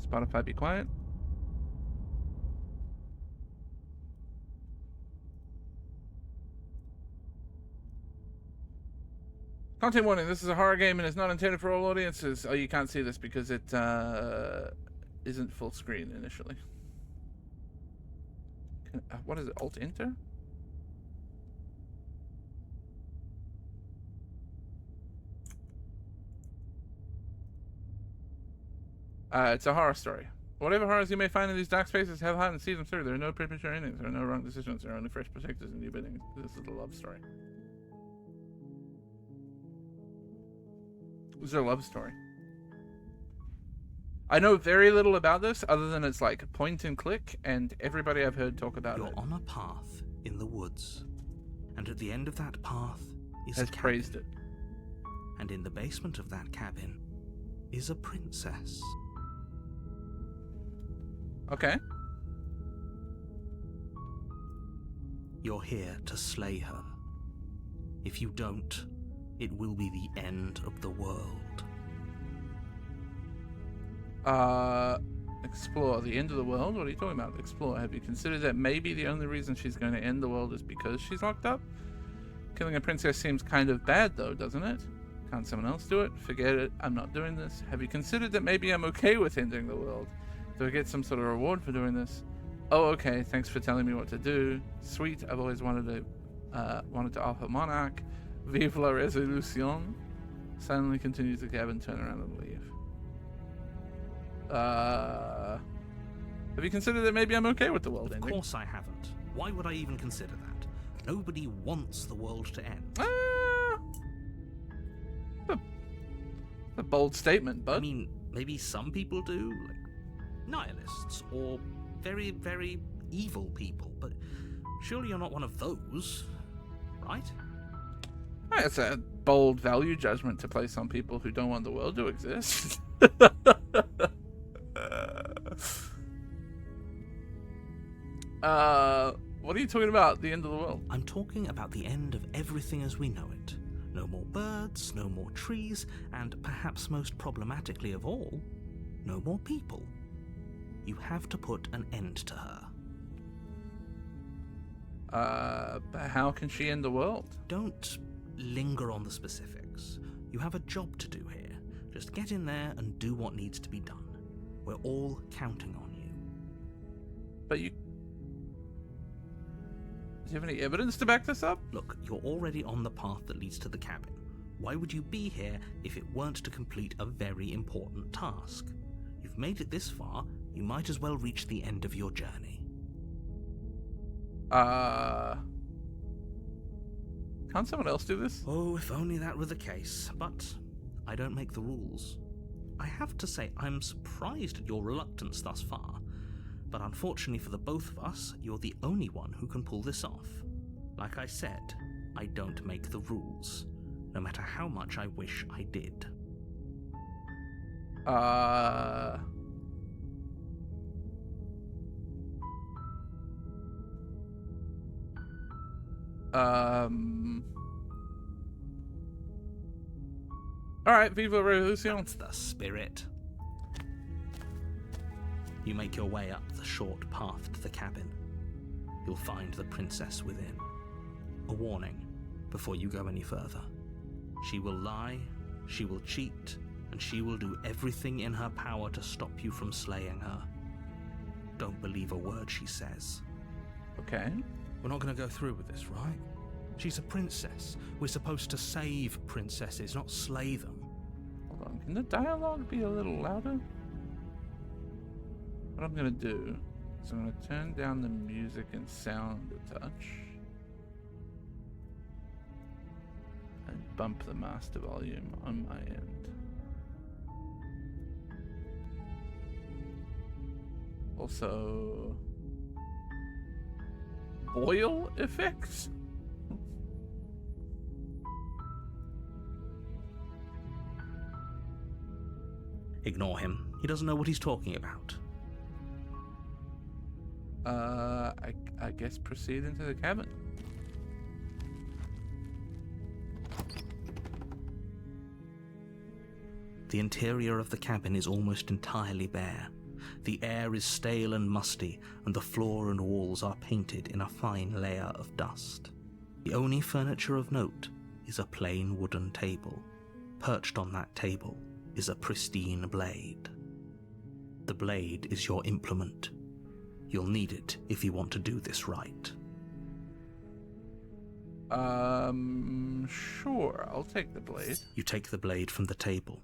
[SPEAKER 2] Spotify, be quiet. Content warning, this is a horror game and it's not intended for all audiences. Oh, you can't see this because it isn't full screen initially. What is it, Alt-Enter? It's a horror story. Whatever horrors you may find in these dark spaces, have heart and see them through. There are no premature endings, there are no wrong decisions, there are only fresh perspectives and new beginnings. This is a love story. This is a love story. I know very little about this other than it's like point and click, and everybody I've heard talk about
[SPEAKER 3] You're
[SPEAKER 2] it
[SPEAKER 3] on a path in the woods, and at the end of that path is
[SPEAKER 2] has
[SPEAKER 3] a cabin.
[SPEAKER 2] praised it.
[SPEAKER 3] And in the basement of that cabin is a princess.
[SPEAKER 2] Okay.
[SPEAKER 3] You're here to slay her. If you don't, it will be the end of the world.
[SPEAKER 2] Explore. The end of the world? What are you talking about? Explore. Have you considered that maybe the only reason she's going to end the world is because she's locked up? Killing a princess seems kind of bad, though, doesn't it? Can't someone else do it? Forget it. I'm not doing this. Have you considered that maybe I'm okay with ending the world? Do I get some sort of reward for doing this? Oh, okay. Thanks for telling me what to do. Sweet. I've always wanted to offer Monarch. Vive la résolution. Silently continue to cabin, turn around and leave. Have you considered that maybe I'm okay with the world ending?
[SPEAKER 3] Of course I haven't. Why would I even consider that? Nobody wants the world to end.
[SPEAKER 2] A bold statement, bud.
[SPEAKER 3] I mean, maybe some people do, like nihilists or very, very evil people, but surely you're not one of those, right?
[SPEAKER 2] That's a bold value judgment to place on people who don't want the world to exist. What are you talking about? The end of the world?
[SPEAKER 3] I'm talking about the end of everything as we know it. No more birds, no more trees, and perhaps most problematically of all, no more people. You have to put an end to her.
[SPEAKER 2] But how can she end the world?
[SPEAKER 3] Don't linger on the specifics. You have a job to do here. Just get in there and do what needs to be done. We're all counting on you.
[SPEAKER 2] But you... Do you have any evidence to back this up?
[SPEAKER 3] Look, you're already on the path that leads to the cabin. Why would you be here if it weren't to complete a very important task? You've made it this far, you might as well reach the end of your journey.
[SPEAKER 2] Can't someone else do this?
[SPEAKER 3] Oh, if only that were the case, but I don't make the rules. I have to say, I'm surprised at your reluctance thus far, but unfortunately for the both of us, you're the only one who can pull this off. Like I said, I don't make the rules, no matter how much I wish I did.
[SPEAKER 2] Alright, Viva Revolution.
[SPEAKER 3] That's the spirit. You make your way up the short path to the cabin. You'll find the princess within. A warning before you go any further. She will lie, she will cheat, and she will do everything in her power to stop you from slaying her. Don't believe a word she says.
[SPEAKER 2] Okay.
[SPEAKER 3] We're not going to go through with this, right? She's a princess. We're supposed to save princesses, not slay them.
[SPEAKER 2] Hold on, can the dialogue be a little louder? What I'm gonna do is I'm gonna turn down the music and sound a touch. And bump the master volume on my end. Also... boil effects?
[SPEAKER 3] Ignore him. He doesn't know what he's talking about.
[SPEAKER 2] I guess proceed into the cabin.
[SPEAKER 3] The interior of the cabin is almost entirely bare. The air is stale and musty, and the floor and walls are painted in a fine layer of dust. The only furniture of note is a plain wooden table. Perched on that table is a pristine blade. The blade is your implement. You'll need it if you want to do this right.
[SPEAKER 2] Sure, I'll take the blade.
[SPEAKER 3] You take the blade from the table.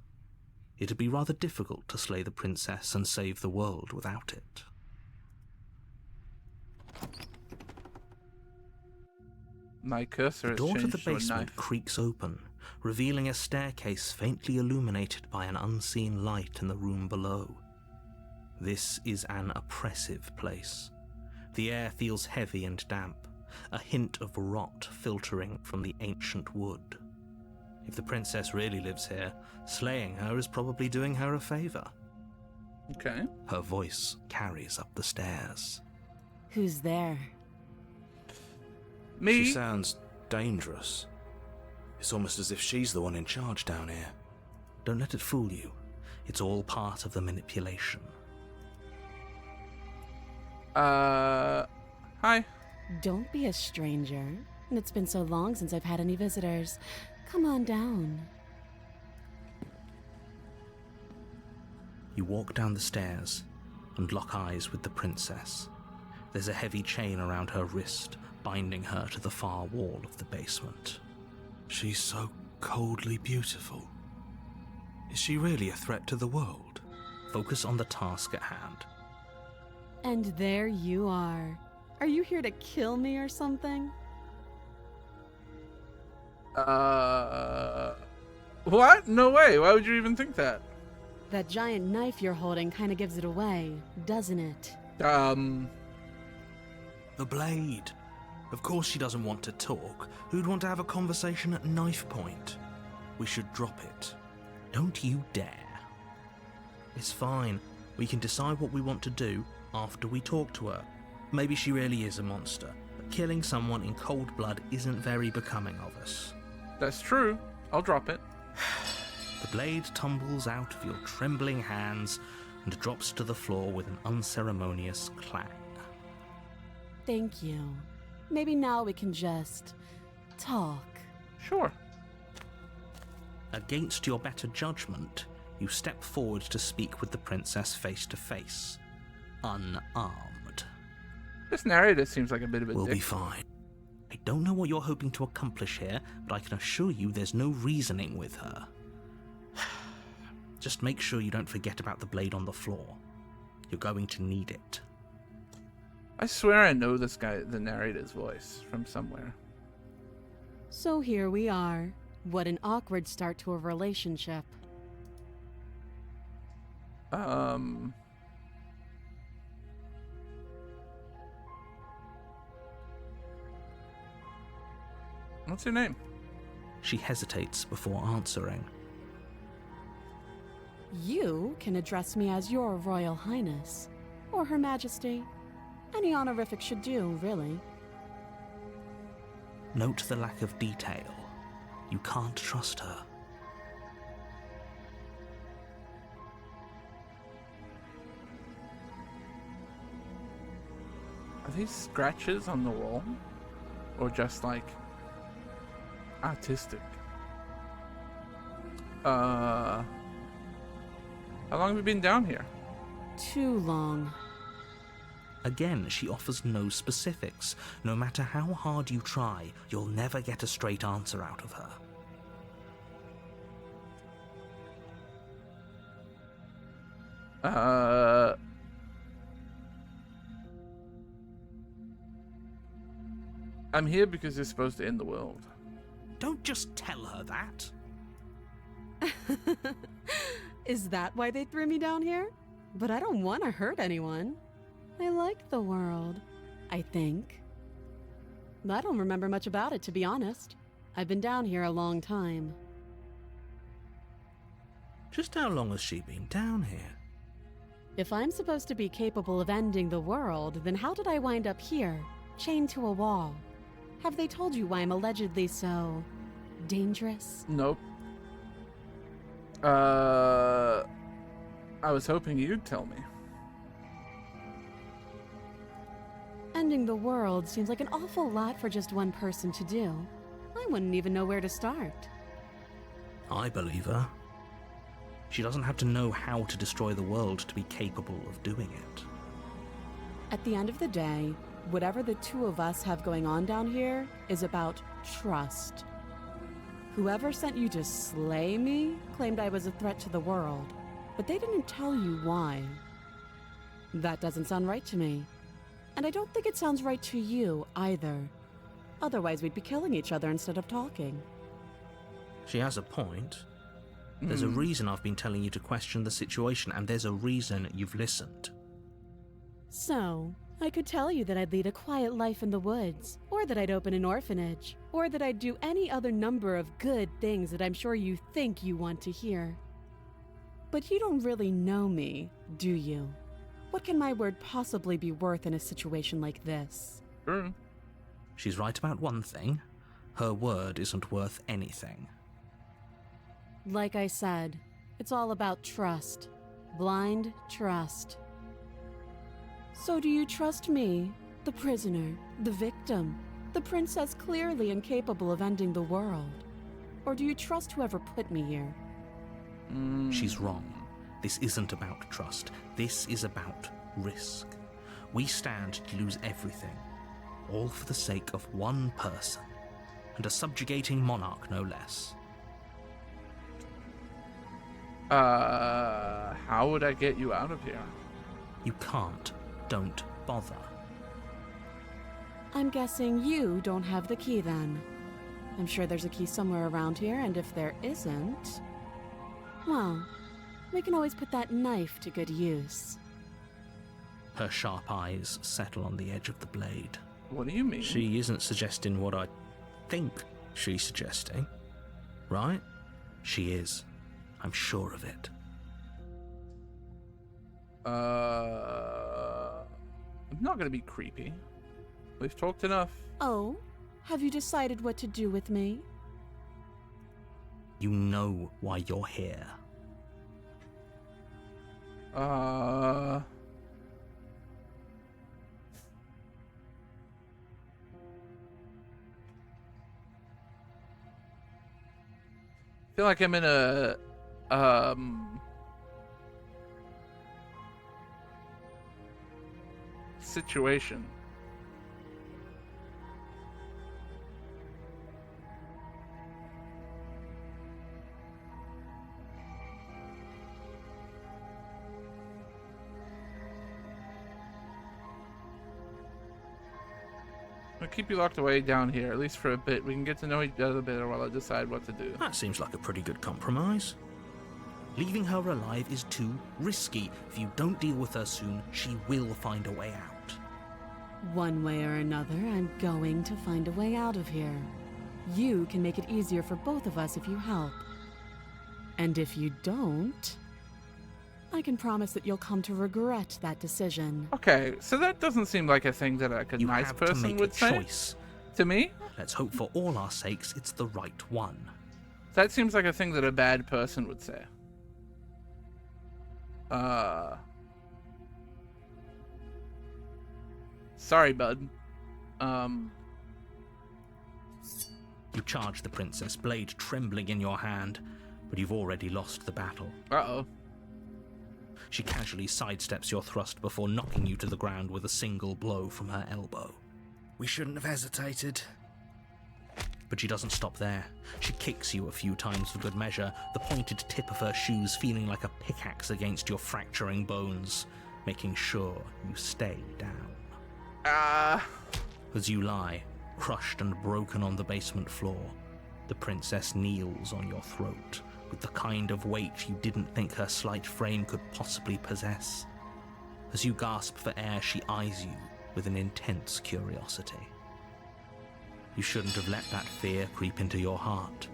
[SPEAKER 3] It'd be rather difficult to slay the princess and save the world without it.
[SPEAKER 2] My cursor
[SPEAKER 3] The
[SPEAKER 2] has
[SPEAKER 3] door to
[SPEAKER 2] changed
[SPEAKER 3] the
[SPEAKER 2] to a
[SPEAKER 3] basement
[SPEAKER 2] knife.
[SPEAKER 3] creaks open, revealing a staircase faintly illuminated by an unseen light in the room below. This is an oppressive place. The air feels heavy and damp, a hint of rot filtering from the ancient wood. If the princess really lives here, slaying her is probably doing her a favor.
[SPEAKER 2] Okay.
[SPEAKER 3] Her voice carries up the stairs.
[SPEAKER 4] Who's there?
[SPEAKER 2] Me?
[SPEAKER 5] She sounds dangerous. It's almost as if she's the one in charge down here.
[SPEAKER 3] Don't let it fool you. It's all part of the manipulation.
[SPEAKER 2] Hi.
[SPEAKER 4] Don't be a stranger. It's been so long since I've had any visitors. Come on down.
[SPEAKER 3] You walk down the stairs and lock eyes with the princess. There's a heavy chain around her wrist, binding her to the far wall of the basement.
[SPEAKER 5] She's so coldly beautiful. Is she really a threat to the world?
[SPEAKER 3] Focus on the task at hand.
[SPEAKER 4] And there you are. Are you here to kill me or something?
[SPEAKER 2] What? No way. Why would you even think that?
[SPEAKER 4] That giant knife you're holding kind of gives it away, doesn't it?
[SPEAKER 5] The blade. Of course she doesn't want to talk. Who'd want to have a conversation at knife point? We should drop it.
[SPEAKER 3] Don't you dare. It's fine. We can decide what we want to do after we talk to her. Maybe she really is a monster, but killing someone in cold blood isn't very becoming of us.
[SPEAKER 2] That's true. I'll drop it.
[SPEAKER 3] The blade tumbles out of your trembling hands and drops to the floor with an unceremonious clang.
[SPEAKER 4] Thank you. Maybe now we can just talk.
[SPEAKER 2] Sure.
[SPEAKER 3] Against your better judgment, you step forward to speak with the princess face to face, unarmed.
[SPEAKER 2] This narrator seems like a bit of a
[SPEAKER 3] We'll
[SPEAKER 2] dick.
[SPEAKER 3] be fine. I don't know what you're hoping to accomplish here, but I can assure you there's no reasoning with her. Just make sure you don't forget about the blade on the floor. You're going to need it.
[SPEAKER 2] I swear I know this guy, the narrator's voice, from somewhere.
[SPEAKER 4] So here we are. What an awkward start to a relationship.
[SPEAKER 2] What's your name?
[SPEAKER 3] She hesitates before answering.
[SPEAKER 4] You can address me as Your Royal Highness, or Her Majesty. Any honorific should do, really.
[SPEAKER 3] Note the lack of detail. You can't trust her.
[SPEAKER 2] Are these scratches on the wall? Or just like artistic? How long have you been down here?
[SPEAKER 4] Too long.
[SPEAKER 3] Again, she offers no specifics. No matter how hard you try, you'll never get a straight answer out of her.
[SPEAKER 2] I'm here because you're supposed to end the world.
[SPEAKER 3] Don't just tell her that.
[SPEAKER 4] Is that why they threw me down here? But I don't want to hurt anyone. I like the world, I think. I don't remember much about it, to be honest. I've been down here a long time.
[SPEAKER 3] Just how long has she been down here?
[SPEAKER 4] If I'm supposed to be capable of ending the world, then how did I wind up here, chained to a wall? Have they told you why I'm allegedly so dangerous?
[SPEAKER 2] Nope. I was hoping you'd tell me.
[SPEAKER 4] Ending the world seems like an awful lot for just one person to do. I wouldn't even know where to start.
[SPEAKER 3] I believe her. She doesn't have to know how to destroy the world to be capable of doing it.
[SPEAKER 4] At the end of the day, whatever the two of us have going on down here is about trust. Whoever sent you to slay me claimed I was a threat to the world, but they didn't tell you why. That doesn't sound right to me. And I don't think it sounds right to you either. Otherwise, we'd be killing each other instead of talking.
[SPEAKER 3] She has a point. There's a reason I've been telling you to question the situation, and there's a reason you've listened.
[SPEAKER 4] So, I could tell you that I'd lead a quiet life in the woods, or that I'd open an orphanage, or that I'd do any other number of good things that I'm sure you think you want to hear. But you don't really know me, do you? What can my word possibly be worth in a situation like this?
[SPEAKER 3] She's right about one thing. Her word isn't worth anything.
[SPEAKER 4] Like I said, it's all about trust. Blind trust. So do you trust me, the prisoner, the victim, the princess clearly incapable of ending the world? Or do you trust whoever put me here?
[SPEAKER 3] She's wrong. This isn't about trust. This is about risk. We stand to lose everything, all for the sake of one person, and a subjugating monarch no less.
[SPEAKER 2] How would I get you out of here?
[SPEAKER 3] You can't. Don't bother.
[SPEAKER 4] I'm guessing you don't have the key then. I'm sure there's a key somewhere around here, and if there isn't, well, we can always put that knife to good use.
[SPEAKER 3] Her sharp eyes settle on the edge of the blade.
[SPEAKER 2] What do you mean?
[SPEAKER 3] She isn't suggesting what I think she's suggesting, right? She is. I'm sure of it.
[SPEAKER 2] I'm not gonna be creepy. We've talked enough.
[SPEAKER 4] Oh, have you decided what to do with me?
[SPEAKER 3] You know why you're here.
[SPEAKER 2] I feel like I'm in a situation. I'll keep you locked away down here, at least for a bit. We can get to know each other better while I decide what to do.
[SPEAKER 3] That seems like a pretty good compromise. Leaving her alive is too risky. If you don't deal with her soon, she will find a way out.
[SPEAKER 4] One way or another, I'm going to find a way out of here. You can make it easier for both of us if you help. And if you don't, I can promise that you'll come to regret that decision.
[SPEAKER 2] Okay, so that doesn't seem like a thing that like a
[SPEAKER 3] You
[SPEAKER 2] nice
[SPEAKER 3] have to
[SPEAKER 2] person
[SPEAKER 3] make
[SPEAKER 2] would
[SPEAKER 3] a
[SPEAKER 2] say
[SPEAKER 3] choice.
[SPEAKER 2] to me.
[SPEAKER 3] Let's hope for all our sakes it's the right one.
[SPEAKER 2] That seems like a thing that a bad person would say. Sorry, bud.
[SPEAKER 3] You charge the princess, blade trembling in your hand, but you've already lost the battle.
[SPEAKER 2] Uh-oh.
[SPEAKER 3] She casually sidesteps your thrust before knocking you to the ground with a single blow from her elbow.
[SPEAKER 5] We shouldn't have hesitated.
[SPEAKER 3] But she doesn't stop there. She kicks you a few times for good measure, the pointed tip of her shoes feeling like a pickaxe against your fracturing bones, making sure you stay down. As you lie, crushed and broken on the basement floor, the princess kneels on your throat with the kind of weight you didn't think her slight frame could possibly possess. As you gasp for air, she eyes you with an intense curiosity. You shouldn't have let that fear creep into your heart.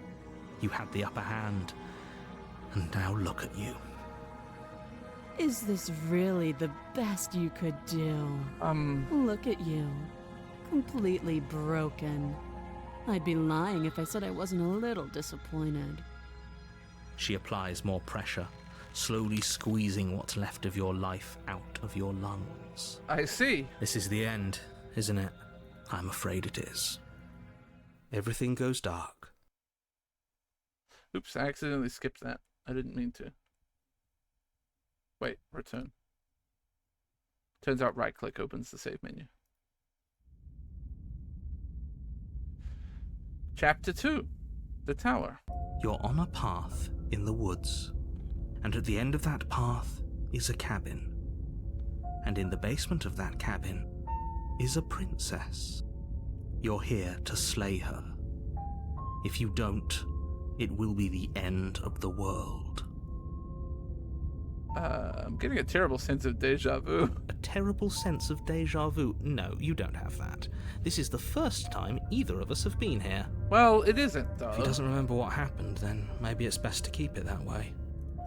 [SPEAKER 3] You had the upper hand, and now look at you.
[SPEAKER 4] Is this really the best you could do? Look at you. Completely broken. I'd be lying if I said I wasn't a little disappointed.
[SPEAKER 3] She applies more pressure, slowly squeezing what's left of your life out of your lungs.
[SPEAKER 2] I see.
[SPEAKER 3] This is the end, isn't it? I'm afraid it is. Everything goes dark.
[SPEAKER 2] Oops, I accidentally skipped that. I didn't mean to. Wait, return. Turns out right-click opens the save menu. Chapter 2. The Tower.
[SPEAKER 3] You're on a path in the woods, and at the end of that path is a cabin. And in the basement of that cabin is a princess. You're here to slay her. If you don't, it will be the end of the world.
[SPEAKER 2] I'm getting a terrible sense of deja vu.
[SPEAKER 3] A terrible sense of deja vu? No, you don't have that. This is the first time either of us have been here.
[SPEAKER 2] Well, it isn't, though.
[SPEAKER 3] If he doesn't remember what happened, then maybe it's best to keep it that way.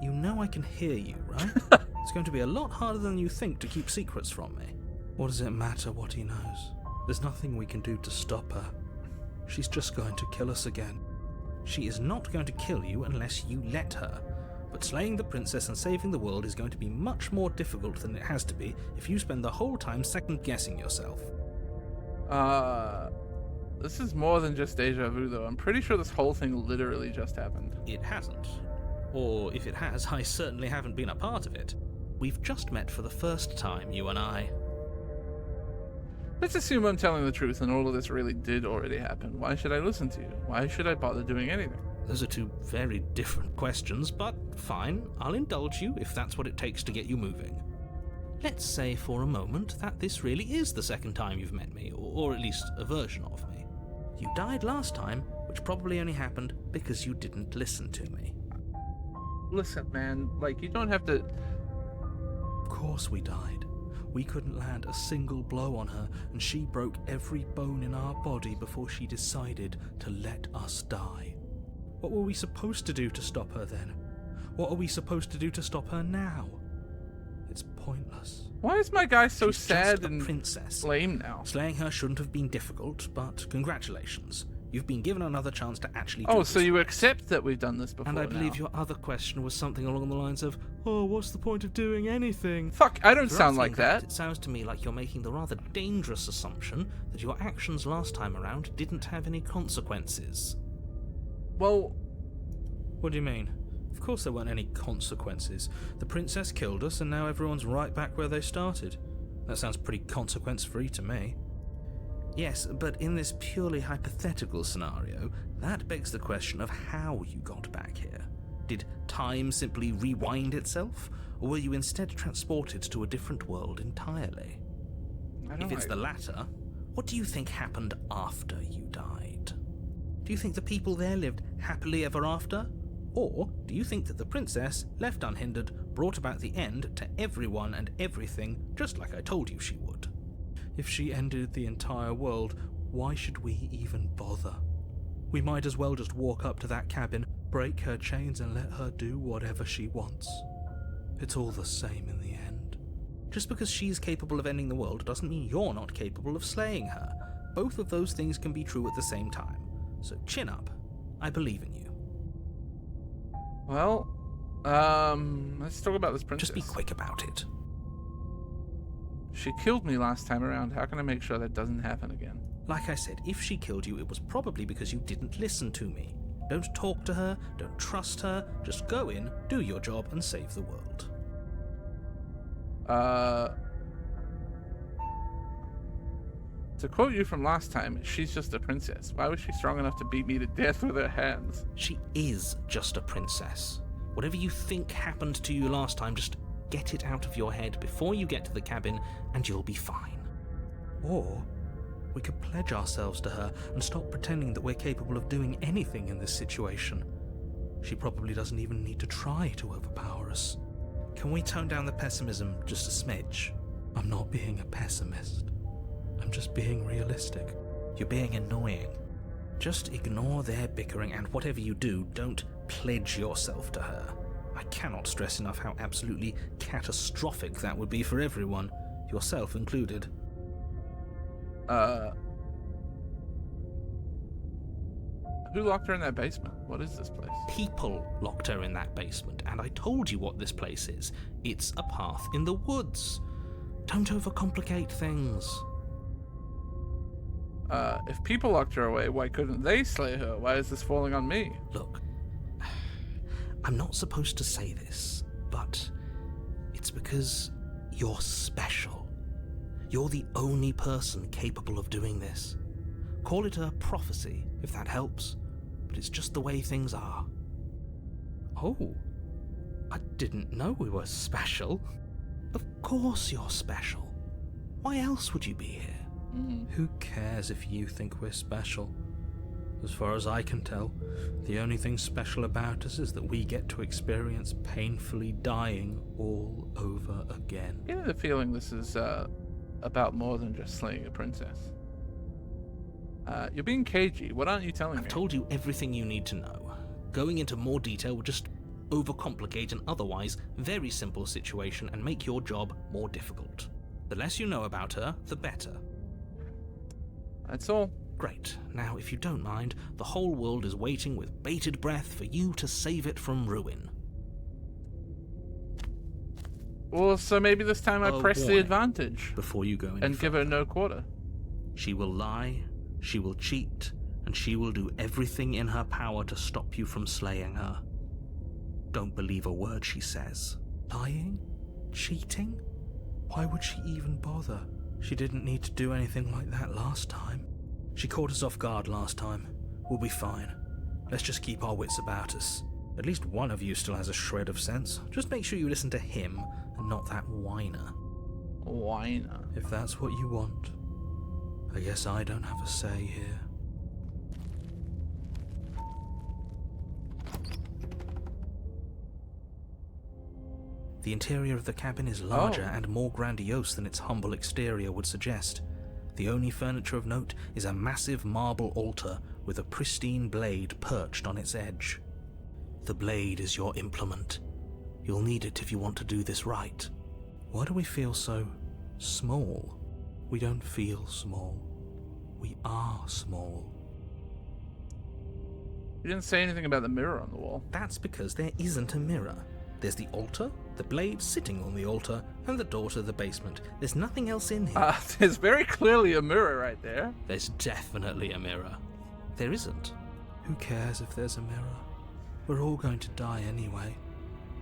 [SPEAKER 3] You know I can hear you, right? It's going to be a lot harder than you think to keep secrets from me. What does it matter what he knows? There's nothing we can do to stop her. She's just going to kill us again. She is not going to kill you unless you let her. But slaying the princess and saving the world is going to be much more difficult than it has to be if you spend the whole time second-guessing yourself.
[SPEAKER 2] This is more than just deja vu, though. I'm pretty sure this whole thing literally just happened.
[SPEAKER 3] It hasn't. Or if it has, I certainly haven't been a part of it. We've just met for the first time, you and I.
[SPEAKER 2] Let's assume I'm telling the truth and all of this really did already happen. Why should I listen to you? Why should I bother doing anything?
[SPEAKER 3] Those are two very different questions, but fine, I'll indulge you if that's what it takes to get you moving. Let's say for a moment that this really is the second time you've met me, or at least a version of me. You died last time, which probably only happened because you didn't listen to me.
[SPEAKER 2] Listen, man, like, you don't have to...
[SPEAKER 3] Of course we died. We couldn't land a single blow on her, and she broke every bone in our body before she decided to let us die. What were we supposed to do to stop her then? What are we supposed to do to stop her now? It's pointless.
[SPEAKER 2] Why is my guy so
[SPEAKER 3] She's
[SPEAKER 2] sad
[SPEAKER 3] just a
[SPEAKER 2] and
[SPEAKER 3] princess.
[SPEAKER 2] lame now?
[SPEAKER 3] Slaying her shouldn't have been difficult, but congratulations. You've been given another chance to actually do
[SPEAKER 2] Oh,
[SPEAKER 3] this
[SPEAKER 2] so you
[SPEAKER 3] right.
[SPEAKER 2] accept that we've done this before
[SPEAKER 3] And I believe
[SPEAKER 2] now.
[SPEAKER 3] your other question was something along the lines of, oh, what's the point of doing anything?
[SPEAKER 2] Fuck, I don't
[SPEAKER 3] If you're
[SPEAKER 2] sound
[SPEAKER 3] asking
[SPEAKER 2] like that.
[SPEAKER 3] It sounds to me like you're making the rather dangerous assumption that your actions last time around didn't have any consequences.
[SPEAKER 2] Well,
[SPEAKER 3] What do you mean? Of course there weren't any consequences. The princess killed us and now everyone's right back where they started. That sounds pretty consequence-free to me. Yes, but in this purely hypothetical scenario, that begs the question of how you got back here. Did time simply rewind itself, or were you instead transported to a different world entirely? If it's the latter, what do you think happened after you died? Do you think the people there lived happily ever after? Or do you think that the princess, left unhindered, brought about the end to everyone and everything just like I told you she would? If she ended the entire world, why should we even bother? We might as well just walk up to that cabin, break her chains and let her do whatever she wants. It's all the same in the end. Just because she's capable of ending the world doesn't mean you're not capable of slaying her. Both of those things can be true at the same time. So chin up. I believe in you.
[SPEAKER 2] Well, let's talk about this princess.
[SPEAKER 3] Just be quick about it.
[SPEAKER 2] She killed me last time around. How can I make sure that doesn't happen again?
[SPEAKER 3] Like I said, if she killed you, it was probably because you didn't listen to me. Don't talk to her, don't trust her, just go in, do your job, and save the world.
[SPEAKER 2] To quote you from last time, she's just a princess. Why was she strong enough to beat me to death with her hands?
[SPEAKER 3] She is just a princess. Whatever you think happened to you last time, just get it out of your head before you get to the cabin, and you'll be fine. Or we could pledge ourselves to her and stop pretending that we're capable of doing anything in this situation. She probably doesn't even need to try to overpower us. Can we tone down the pessimism just a smidge? I'm not being a pessimist. I'm just being realistic. You're being annoying. Just ignore their bickering, and whatever you do, don't pledge yourself to her. I cannot stress enough how absolutely catastrophic that would be for everyone, yourself included.
[SPEAKER 2] Who locked her in that basement? What is this place?
[SPEAKER 3] People locked her in that basement, and I told you what this place is. It's a path in the woods. Don't overcomplicate things.
[SPEAKER 2] If people locked her away, why couldn't they slay her? Why is this falling on me?
[SPEAKER 3] Look, I'm not supposed to say this, but it's because you're special. You're the only person capable of doing this. Call it a prophecy, if that helps, but it's just the way things are. Oh, I didn't know we were special. Of course you're special. Why else would you be here? Who cares if you think we're special? As far as I can tell, the only thing special about us is that we get to experience painfully dying all over again.
[SPEAKER 2] I get the feeling this is about more than just slaying a princess. You're being cagey. What aren't you telling me?
[SPEAKER 3] I've told you everything you need to know. Going into more detail would just overcomplicate an otherwise very simple situation and make your job more difficult. The less you know about her, the better.
[SPEAKER 2] That's all.
[SPEAKER 3] Great. Now, if you don't mind, the whole world is waiting with bated breath for you to save it from ruin.
[SPEAKER 2] Well, so maybe this time I press the
[SPEAKER 3] warning
[SPEAKER 2] advantage
[SPEAKER 3] before you go any
[SPEAKER 2] and give her
[SPEAKER 3] further.
[SPEAKER 2] no quarter.
[SPEAKER 3] She will lie, she will cheat, and she will do everything in her power to stop you from slaying her. Don't believe a word she says. Lying? Cheating? Why would she even bother? She didn't need to do anything like that last time. She caught us off guard last time. We'll be fine. Let's just keep our wits about us. At least one of you still has a shred of sense. Just make sure you listen to him and not that whiner.
[SPEAKER 2] Whiner.
[SPEAKER 3] If that's what you want, I guess I don't have a say here. The interior of the cabin is larger and more grandiose than its humble exterior would suggest. The only furniture of note is a massive marble altar with a pristine blade perched on its edge. The blade is your implement. You'll need it if you want to do this right. Why do we feel so small? We don't feel small. We are small.
[SPEAKER 2] You didn't say anything about the mirror on the wall.
[SPEAKER 3] That's because there isn't a mirror. There's the altar, the blade sitting on the altar, and the door to the basement. There's nothing else in here.
[SPEAKER 2] There's very clearly a mirror right there.
[SPEAKER 3] There's definitely a mirror. There isn't. Who cares if there's a mirror? We're all going to die anyway.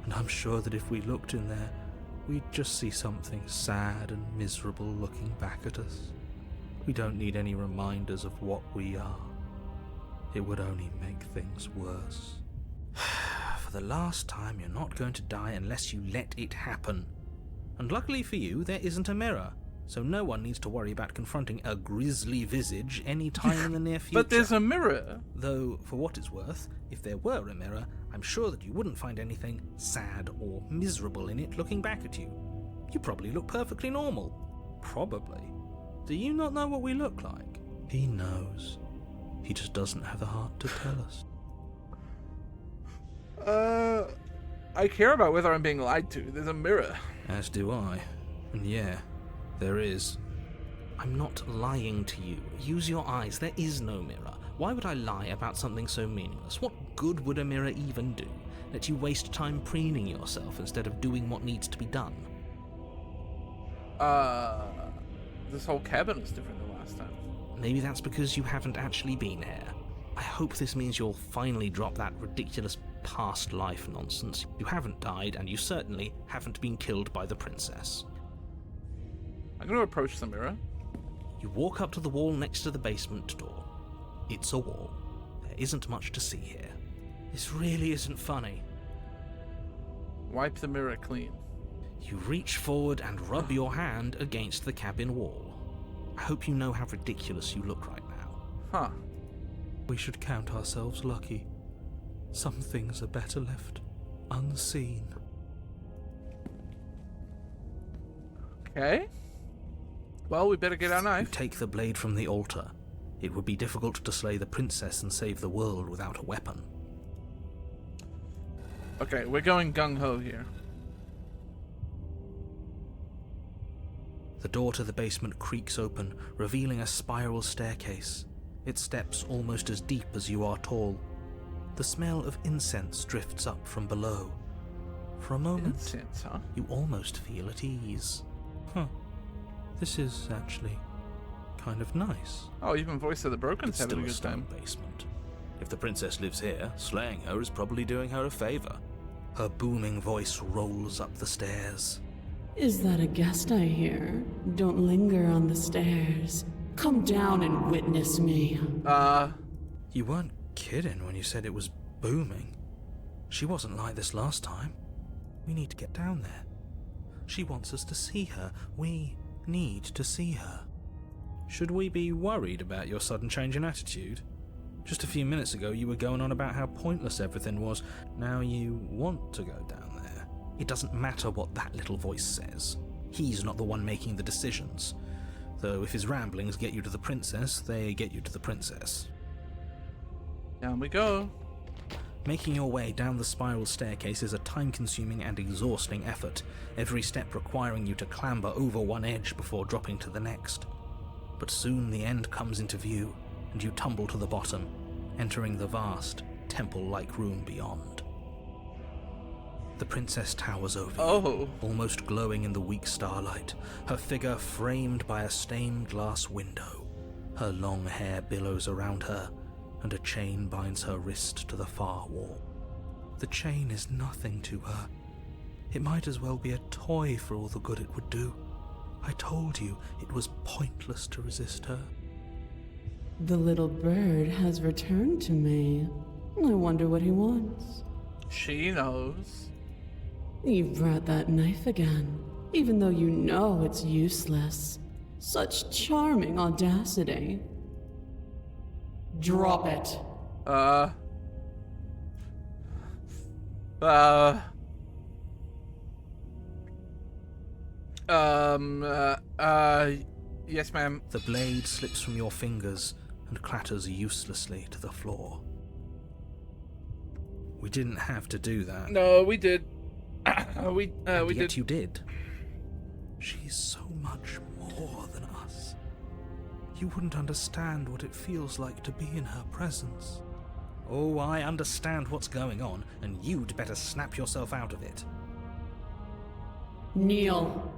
[SPEAKER 3] And I'm sure that if we looked in there, we'd just see something sad and miserable looking back at us. We don't need any reminders of what we are. It would only make things worse. For the last time, you're not going to die unless you let it happen. And luckily for you, there isn't a mirror, so no one needs to worry about confronting a grisly visage any time in the near future.
[SPEAKER 2] But there's a mirror.
[SPEAKER 3] Though, for what it's worth, if there were a mirror, I'm sure that you wouldn't find anything sad or miserable in it looking back at you. You probably look perfectly normal. Probably. Do you not know what we look like? He knows. He just doesn't have the heart to tell us.
[SPEAKER 2] I care about whether I'm being lied to. There's a mirror.
[SPEAKER 3] As do I. And yeah, there is. I'm not lying to you. Use your eyes. There is no mirror. Why would I lie about something so meaningless? What good would a mirror even do? Let you waste time preening yourself instead of doing what needs to be done.
[SPEAKER 2] This whole cabin is different than last time.
[SPEAKER 3] Maybe that's because you haven't actually been here. I hope this means you'll finally drop that ridiculous past life nonsense. You haven't died, and you certainly haven't been killed by the princess.
[SPEAKER 2] I'm going to approach the mirror.
[SPEAKER 3] You walk up to the wall next to the basement door. It's a wall. There isn't much to see here. This really isn't funny.
[SPEAKER 2] Wipe the mirror clean.
[SPEAKER 3] You reach forward and rub your hand against the cabin wall. I hope you know how ridiculous you look right now.
[SPEAKER 2] Huh.
[SPEAKER 5] We should count ourselves lucky. Some things are better left unseen.
[SPEAKER 2] Okay. Well, we better get our
[SPEAKER 3] You
[SPEAKER 2] knife.
[SPEAKER 3] take the blade from the altar. It would be difficult to slay the princess and save the world without a weapon.
[SPEAKER 2] Okay, we're going gung-ho here.
[SPEAKER 3] The door to the basement creaks open, revealing a spiral staircase. Its steps almost as deep as you are tall. The smell of incense drifts up from below. For a moment,
[SPEAKER 2] Incense, huh?
[SPEAKER 3] you almost feel at ease.
[SPEAKER 5] This is actually kind of nice.
[SPEAKER 2] Oh, even Voice of the Broken's
[SPEAKER 3] It's
[SPEAKER 2] having
[SPEAKER 3] still
[SPEAKER 2] a
[SPEAKER 3] a
[SPEAKER 2] good
[SPEAKER 3] stone
[SPEAKER 2] time.
[SPEAKER 3] basement. If the princess lives here, slaying her is probably doing her a favor. Her booming voice rolls up the stairs.
[SPEAKER 4] Is that a guest I hear? Don't linger on the stairs. Come down and witness me.
[SPEAKER 3] You weren't kidding when you said it was booming. She wasn't like this last time. We need to get down there. She wants us to see her. We need to see her. Should we be worried about your sudden change in attitude? Just a few minutes ago you were going on about how pointless everything was. Now you want to go down there. It doesn't matter what that little voice says. He's not the one making the decisions. Though if his ramblings get you to the princess, they get you to the princess.
[SPEAKER 2] Down we go.
[SPEAKER 3] Making your way down the spiral staircase is a time-consuming and exhausting effort, every step requiring you to clamber over one edge before dropping to the next. But soon the end comes into view, and you tumble to the bottom, entering the vast, temple-like room beyond. The princess towers over you, almost glowing in the weak starlight, her figure framed by a stained glass window. Her long hair billows around her, and a chain binds her wrist to the far wall. The chain is nothing to her. It might as well be a toy for all the good it would do. I told you it was pointless to resist her.
[SPEAKER 4] The little bird has returned to me. I wonder what he wants.
[SPEAKER 2] She knows.
[SPEAKER 4] You brought that knife again, even though you know it's useless. Such charming audacity. Drop it.
[SPEAKER 2] Yes, ma'am.
[SPEAKER 3] The blade slips from your fingers and clatters uselessly to the floor. We didn't have to do that.
[SPEAKER 2] No, we did. we
[SPEAKER 3] Yet
[SPEAKER 2] did.
[SPEAKER 3] you did. She's so much more than us. You wouldn't understand what it feels like to be in her presence. Oh, I understand what's going on, and you'd better snap yourself out of it.
[SPEAKER 4] Kneel.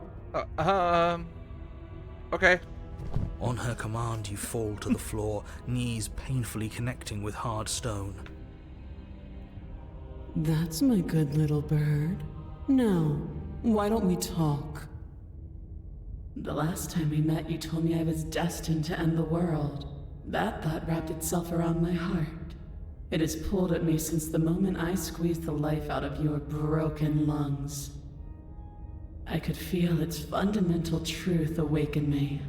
[SPEAKER 2] Okay.
[SPEAKER 3] On her command, you fall to the floor, knees painfully connecting with hard stone.
[SPEAKER 4] That's my good little bird. Now, why don't we talk? The last time we met, you told me I was destined to end the world. That thought wrapped itself around my heart. It has pulled at me since the moment I squeezed the life out of your broken lungs. I could feel its fundamental truth awaken me.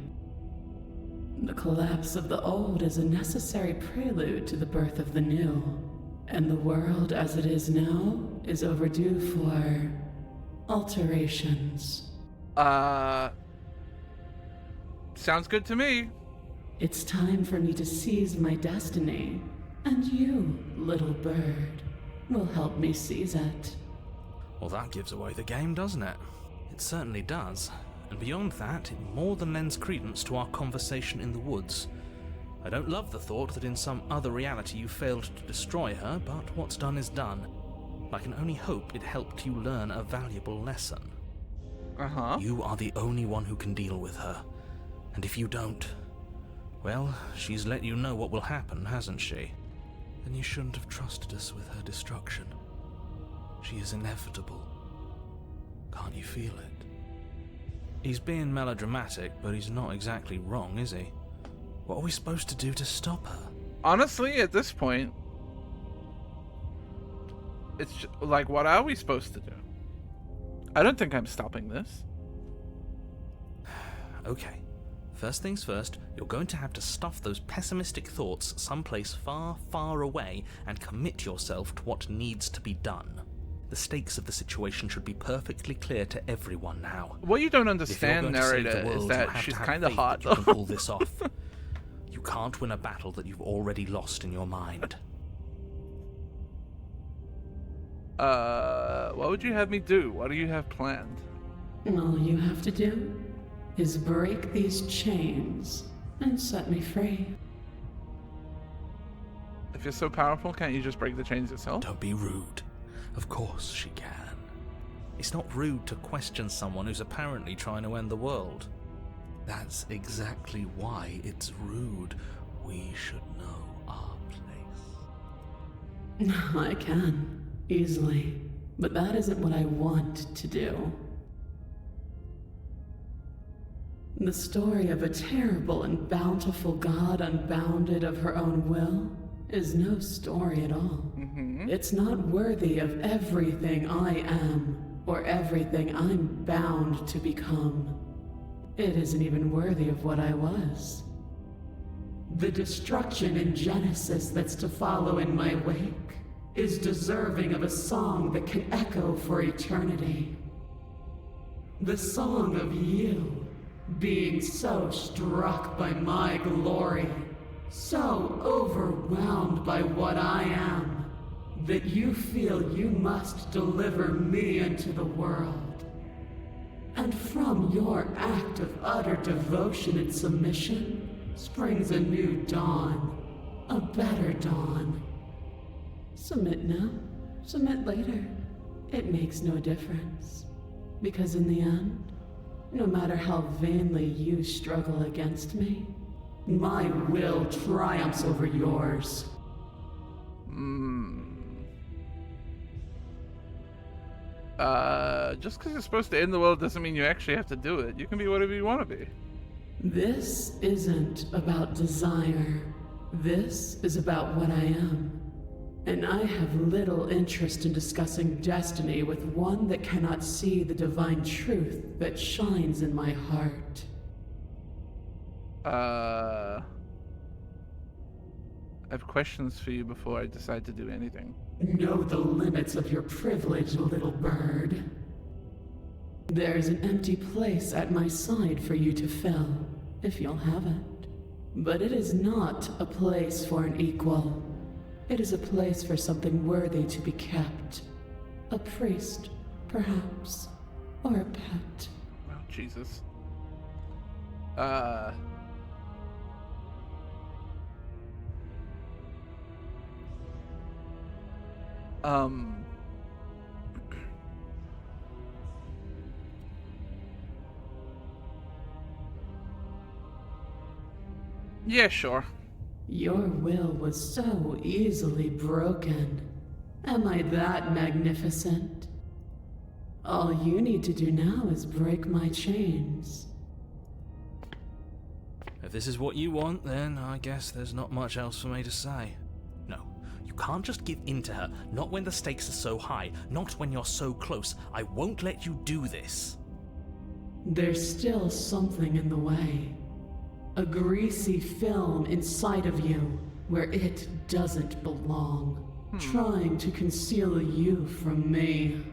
[SPEAKER 4] The collapse of the old is a necessary prelude to the birth of the new, and the world as it is now is overdue for alterations.
[SPEAKER 2] Sounds good to me.
[SPEAKER 4] It's time for me to seize my destiny, and you, little bird, will help me seize it.
[SPEAKER 3] Well, that gives away the game, doesn't it? It certainly does. And beyond that, it more than lends credence to our conversation in the woods. I don't love the thought that in some other reality you failed to destroy her, but what's done is done. I can only hope it helped you learn a valuable lesson.
[SPEAKER 2] Uh-huh.
[SPEAKER 3] You are the only one who can deal with her. And if you don't, well, she's let you know what will happen, hasn't she? Then you shouldn't have trusted us with her destruction. She is inevitable. Can't you feel it? He's being melodramatic, but he's not exactly wrong, is he? What are we supposed to do to stop her?
[SPEAKER 2] Honestly, at this point, it's like, what are we supposed to do? I don't think I'm stopping this.
[SPEAKER 3] Okay. First things first, you're going to have to stuff those pessimistic thoughts someplace far, far away and commit yourself to what needs to be done. The stakes of the situation should be perfectly clear to everyone now.
[SPEAKER 2] What you don't
[SPEAKER 3] If
[SPEAKER 2] understand,
[SPEAKER 3] you're going to save the
[SPEAKER 2] narrator,
[SPEAKER 3] world,
[SPEAKER 2] is
[SPEAKER 3] you
[SPEAKER 2] that
[SPEAKER 3] have
[SPEAKER 2] she's
[SPEAKER 3] to have
[SPEAKER 2] kind of
[SPEAKER 3] faith
[SPEAKER 2] hot.
[SPEAKER 3] that you can pull this off. You can't win a battle that you've already lost in your mind.
[SPEAKER 2] What would you have me do? What do you have planned?
[SPEAKER 4] All you have to do is break these chains and set me free.
[SPEAKER 2] If you're so powerful, can't you just break the chains yourself?
[SPEAKER 3] Don't be rude. Of course she can. It's not rude to question someone who's apparently trying to end the world. That's exactly why it's rude. We should know our place.
[SPEAKER 4] I can, easily, but that isn't what I want to do. The story of a terrible and bountiful god unbounded of her own will is no story at all. It's not worthy of everything I am, or everything I'm bound to become. It isn't even worthy of what I was. The destruction in Genesis that's to follow in my wake is deserving of a song that can echo for eternity. The song of you, being so struck by my glory, so overwhelmed by what I am, that you feel you must deliver me into the world. And from your act of utter devotion and submission springs a new dawn, a better dawn. Submit now, submit later. It makes no difference. Because in the end, no matter how vainly you struggle against me, my will triumphs over yours.
[SPEAKER 2] Just because you're supposed to end the world doesn't mean you actually have to do it. You can be whatever you want to be.
[SPEAKER 4] This isn't about desire. This is about what I am. And I have little interest in discussing destiny with one that cannot see the divine truth that shines in my heart.
[SPEAKER 2] I have questions for you before I decide to do anything.
[SPEAKER 4] Know the limits of your privilege, little bird. There's an empty place at my side for you to fill, if you'll have it. But it is not a place for an equal. It is a place for something worthy to be kept. A priest, perhaps, or a pet.
[SPEAKER 2] Oh, Jesus. Yeah, sure.
[SPEAKER 4] Your will was so easily broken. Am I that magnificent? All you need to do now is break my chains.
[SPEAKER 3] If this is what you want, then I guess there's not much else for me to say. No, you can't just give in to her. Not when the stakes are so high. Not when you're so close. I won't let you do this.
[SPEAKER 4] There's still something in the way. A greasy film inside of you where it doesn't belong. Trying to conceal you from me.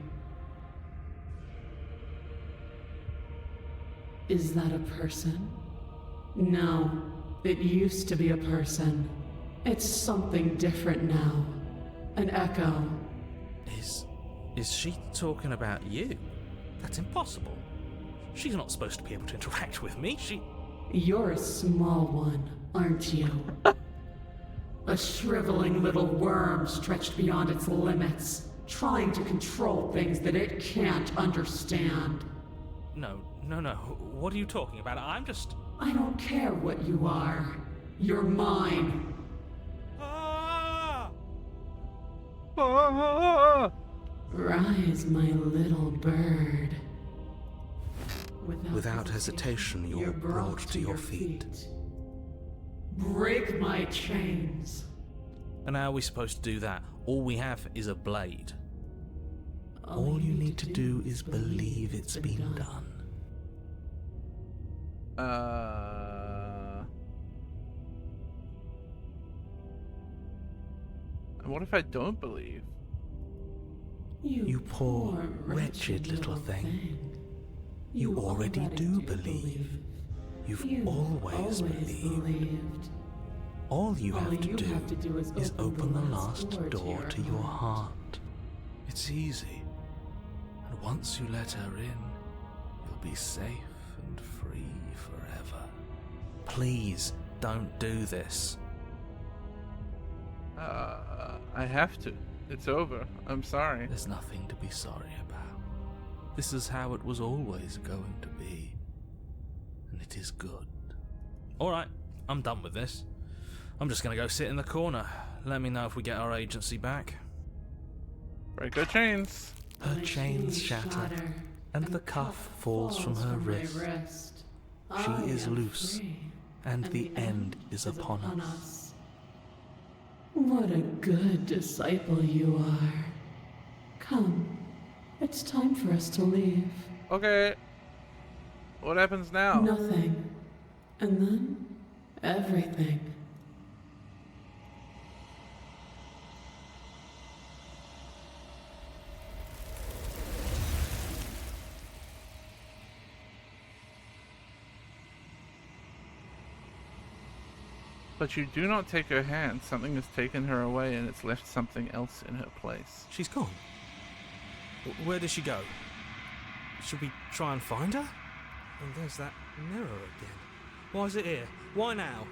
[SPEAKER 4] Is that a person? No, it used to be a person. It's something different now. An echo.
[SPEAKER 3] Is she talking about you? That's impossible. She's not supposed to be able to interact with me.
[SPEAKER 4] You're a small one, aren't you? A shriveling little worm stretched beyond its limits, trying to control things that it can't understand.
[SPEAKER 3] No. What are you talking about?
[SPEAKER 4] I don't care what you are. You're mine. Rise, my little bird.
[SPEAKER 3] Without hesitation, you're brought to your feet.
[SPEAKER 4] Break my chains.
[SPEAKER 3] And how are we supposed to do that? All we have is a blade. All you need to do is believe it's been done.
[SPEAKER 2] And what if I don't believe?
[SPEAKER 3] You poor, wretched little thing. You already do believe. You've always believed. All you have to do is open the last door to your heart. It's easy. And once you let her in, you'll be safe and free forever. Please don't do this.
[SPEAKER 2] I have to. It's over. I'm sorry.
[SPEAKER 3] There's nothing to be sorry about. This is how it was always going to be. And it is good. Alright, I'm done with this. I'm just gonna go sit in the corner. Let me know if we get our agency back.
[SPEAKER 2] Break her chains.
[SPEAKER 3] Her chains shatter, and the cuff falls from her wrist. She is loose, and the end is upon us.
[SPEAKER 4] What a good disciple you are. Come, it's time for us to leave.
[SPEAKER 2] Okay. What happens now?
[SPEAKER 4] Nothing. And then, everything.
[SPEAKER 2] But you do not take her hand. Something has taken her away and it's left something else in her place.
[SPEAKER 3] She's gone. Where did she go? Should we try and find her? And there's that mirror again. Why is it here? Why now?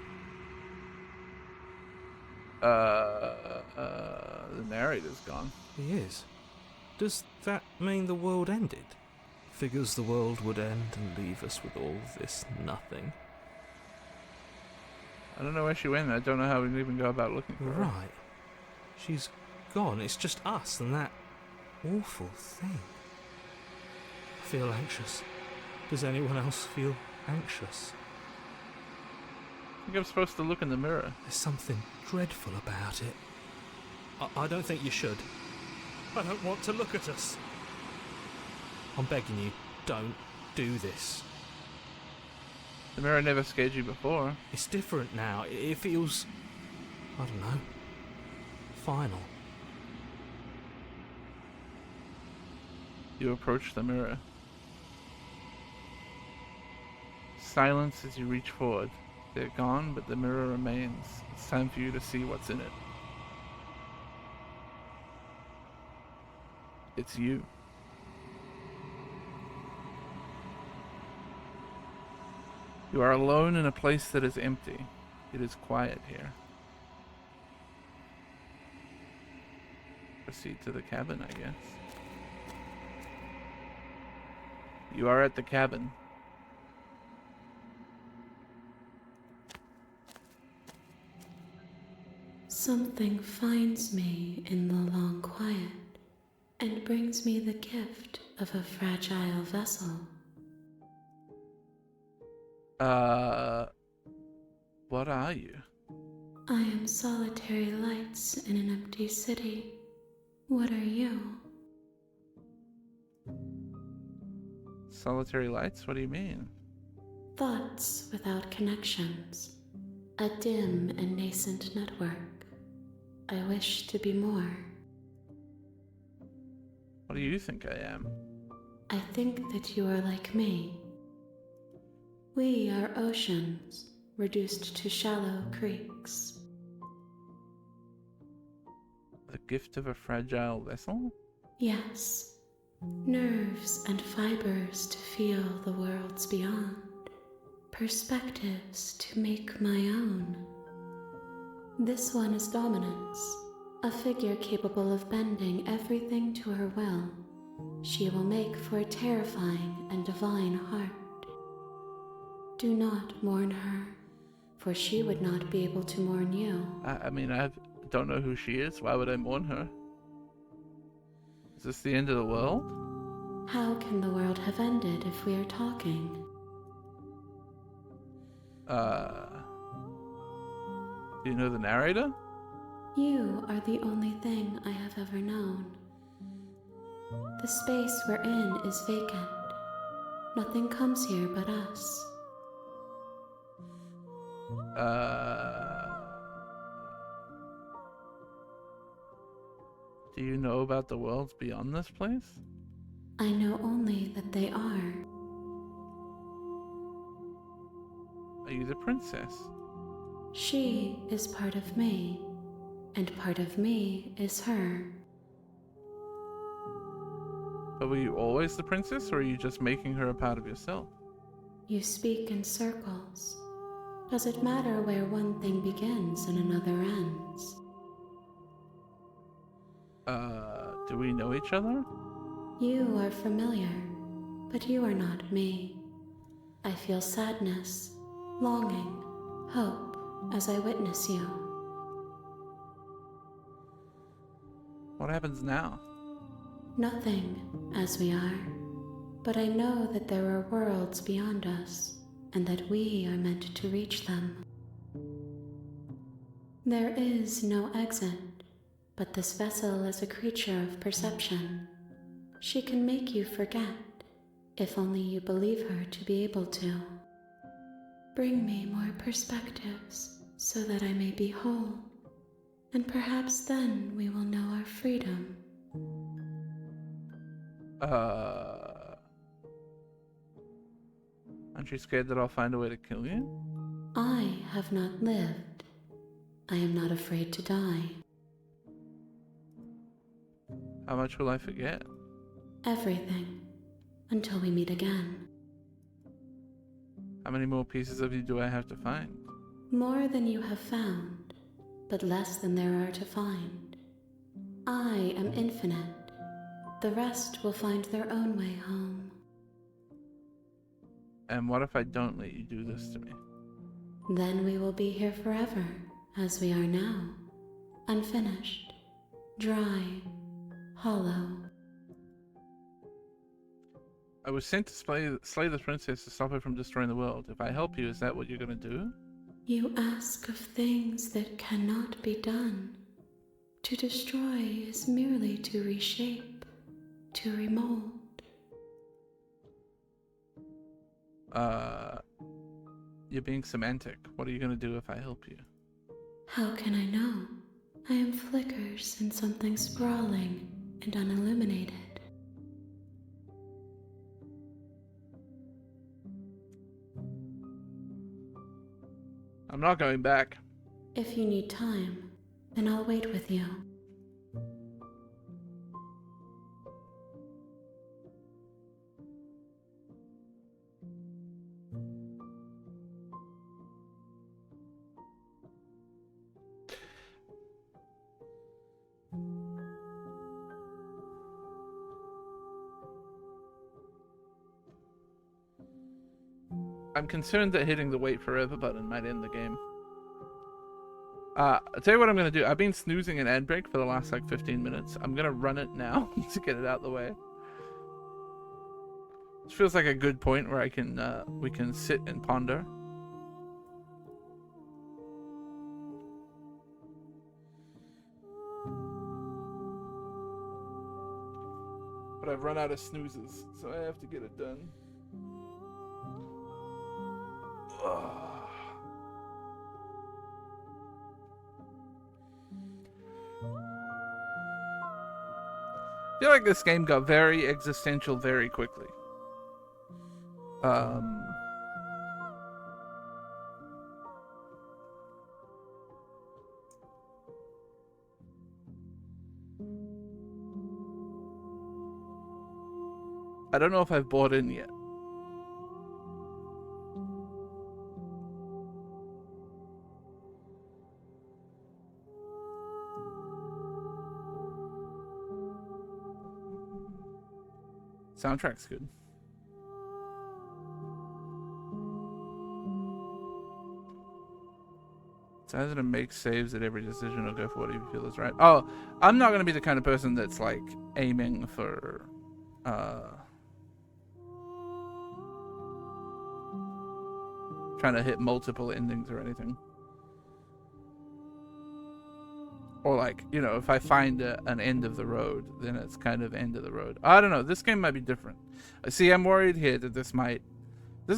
[SPEAKER 2] The narrator's gone.
[SPEAKER 3] He is. Does that mean the world ended? Figures the world would end and leave us with all this nothing.
[SPEAKER 2] I don't know where she went. I don't know how we'd even go about looking for her.
[SPEAKER 3] Right. She's gone. It's just us and that awful thing. I feel anxious. Does anyone else feel anxious?
[SPEAKER 2] I think I'm supposed to look in the mirror.
[SPEAKER 3] There's something dreadful about it. I don't think you should. I don't want to look at us. I'm begging you, don't do this.
[SPEAKER 2] The mirror never scared you before.
[SPEAKER 3] It's different now. It feels, I don't know, final.
[SPEAKER 2] You approach the mirror. silence as you reach forward. They're gone, but the mirror remains. It's time for you to see what's in it. It's you. You are alone in a place that is empty. It is quiet here. Proceed to the cabin, I guess. You are at the cabin.
[SPEAKER 6] Something finds me in the long quiet and brings me the gift of a fragile vessel.
[SPEAKER 2] What are you?
[SPEAKER 6] I am solitary lights in an empty city. What are you?
[SPEAKER 2] Solitary lights? What do you mean?
[SPEAKER 6] Thoughts without connections. A dim and nascent network. I wish to be more.
[SPEAKER 2] What do you think I am?
[SPEAKER 6] I think that you are like me. We are oceans, reduced to shallow creeks.
[SPEAKER 2] The gift of a fragile vessel?
[SPEAKER 6] Yes, nerves and fibers to feel the worlds beyond, perspectives to make my own. This one is dominance, a figure capable of bending everything to her will. She will make for a terrifying and divine heart. Do not mourn her, for she would not be able to mourn you.
[SPEAKER 2] I mean, I don't know who she is. Why would I mourn her? Is this the end of the world?
[SPEAKER 6] How can the world have ended if we are talking?
[SPEAKER 2] Do you know the narrator?
[SPEAKER 6] You are the only thing I have ever known. The space we're in is vacant. Nothing comes here but us.
[SPEAKER 2] Do you know about the worlds beyond this place?
[SPEAKER 6] I know only that they are.
[SPEAKER 2] Are you the princess?
[SPEAKER 6] She is part of me, and part of me is her.
[SPEAKER 2] But were you always the princess, or are you just making her a part of yourself?
[SPEAKER 6] You speak in circles. Does it matter where one thing begins and another ends?
[SPEAKER 2] Do we know each other?
[SPEAKER 6] You are familiar, but you are not me. I feel sadness, longing, hope as I witness you.
[SPEAKER 2] What happens now?
[SPEAKER 6] Nothing, as we are, but I know that there are worlds beyond us, and that we are meant to reach them. There is no exit, but this vessel is a creature of perception. She can make you forget, if only you believe her to be able to. Bring me more perspectives, so that I may be whole, and perhaps then we will know our freedom.
[SPEAKER 2] Aren't you scared that I'll find a way to kill you?
[SPEAKER 6] I have not lived. I am not afraid to die.
[SPEAKER 2] How much will I forget?
[SPEAKER 6] Everything, until we meet again.
[SPEAKER 2] How many more pieces of you do I have to find?
[SPEAKER 6] More than you have found, but less than there are to find. I am infinite. The rest will find their own way home.
[SPEAKER 2] And what if I don't let you do this to me?
[SPEAKER 6] Then we will be here forever, as we are now. Unfinished, dry, hollow.
[SPEAKER 2] I was sent to slay the princess to stop her from destroying the world. If I help you, is that what you're gonna do?
[SPEAKER 6] You ask of things that cannot be done. To destroy is merely to reshape, to remold.
[SPEAKER 2] You're being semantic. What are you gonna do if I help you?
[SPEAKER 6] How can I know? I am flickers in something sprawling and unilluminated.
[SPEAKER 2] I'm not going back.
[SPEAKER 6] If you need time, then I'll wait with you.
[SPEAKER 2] I'm concerned that hitting the wait forever button might end the game. I'll tell you what I'm going to do. I've been snoozing an ad break for the last like 15 minutes. I'm going to run it now to get it out of the way. This feels like a good point where we can sit and ponder. But I've run out of snoozes, so I have to get it done. I feel like this game got very existential very quickly. I don't know if I've bought in yet. Soundtrack's good. It's either to make saves at every decision or go for what you feel is right. Oh, I'm not going to be the kind of person that's like aiming for trying to hit multiple endings or anything. Or like, you know, if I find an end of the road, then it's kind of end of the road. I don't know. This game might be different. See, I'm worried here that this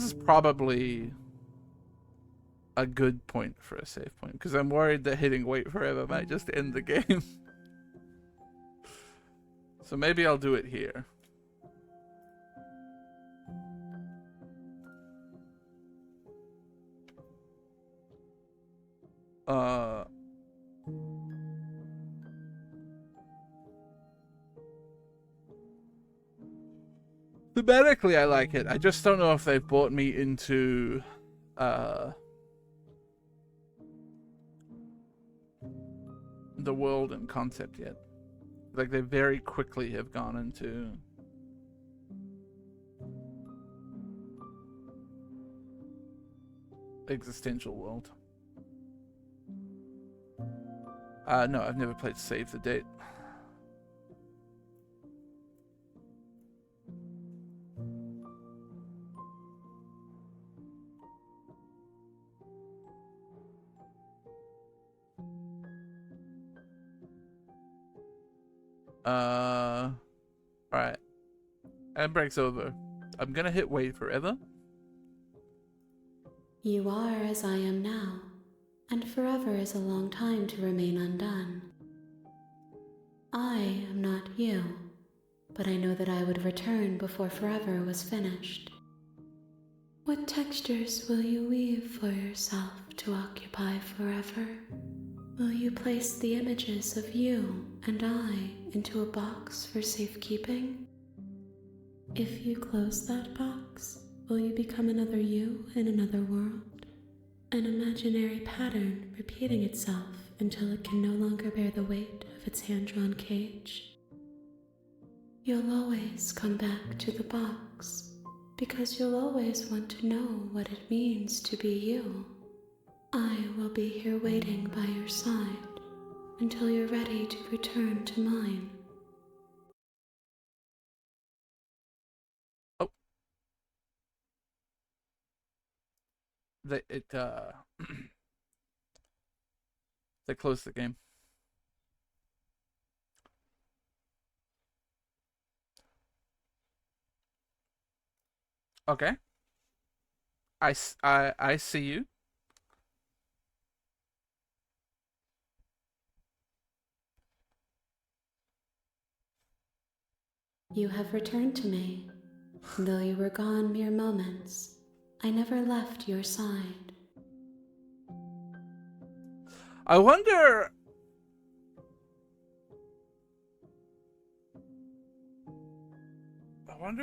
[SPEAKER 2] is probably a good point for a save point, because I'm worried that hitting wait forever might just end the game. So maybe I'll do it here. Thematically, I like it. I just don't know if they've brought me into the world and concept yet. Like, they very quickly have gone into existential world. No, I've never played Save the Date. Alright. And breaks over. I'm gonna hit wait forever.
[SPEAKER 6] You are as I am now, and forever is a long time to remain undone. I am not you, but I know that I would return before forever was finished. What textures will you weave for yourself to occupy forever? Will you place the images of you and I into a box for safekeeping? If you close that box, will you become another you in another world? An imaginary pattern repeating itself until it can no longer bear the weight of its hand-drawn cage? You'll always come back to the box, because you'll always want to know what it means to be you. I will be here waiting by your side until you're ready to return to mine.
[SPEAKER 2] Oh. They closed the game. Okay. I see you.
[SPEAKER 6] You have returned to me. Though you were gone mere moments, I never left your side.
[SPEAKER 2] I wonder...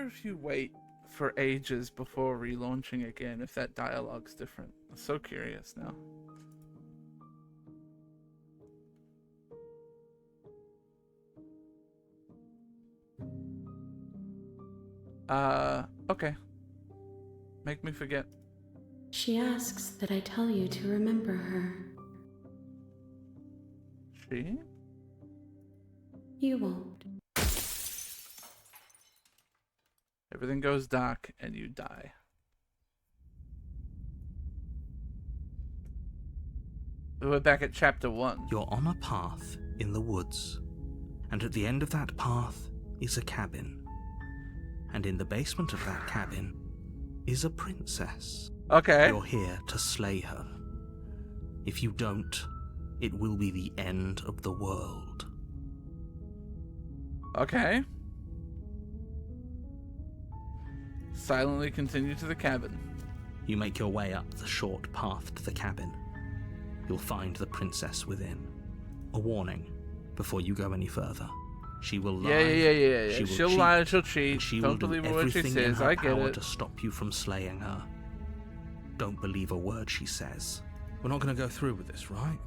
[SPEAKER 2] if you wait for ages before relaunching again, if that dialogue's different. I'm so curious now. Okay. Make me forget.
[SPEAKER 6] She asks that I tell you to remember her.
[SPEAKER 2] She?
[SPEAKER 6] You won't.
[SPEAKER 2] Everything goes dark and you die. We're back at chapter 1.
[SPEAKER 3] You're on a path in the woods, and at the end of that path is a cabin. And in the basement of that cabin is a princess.
[SPEAKER 2] Okay.
[SPEAKER 3] You're here to slay her. If you don't, it will be the end of the world.
[SPEAKER 2] Okay. Silently continue to the cabin.
[SPEAKER 3] You make your way up the short path to the cabin. You'll find the princess within. A warning before you go any further. She will lie.
[SPEAKER 2] Yeah. She'll lie, she'll cheat.
[SPEAKER 3] And she
[SPEAKER 2] Don't
[SPEAKER 3] will
[SPEAKER 2] believe
[SPEAKER 3] do
[SPEAKER 2] a word she
[SPEAKER 3] everything in
[SPEAKER 2] says.
[SPEAKER 3] her
[SPEAKER 2] I get
[SPEAKER 3] power
[SPEAKER 2] it.
[SPEAKER 3] to stop you from slaying her. Don't believe a word she says.
[SPEAKER 5] We're not going to go through with this, right?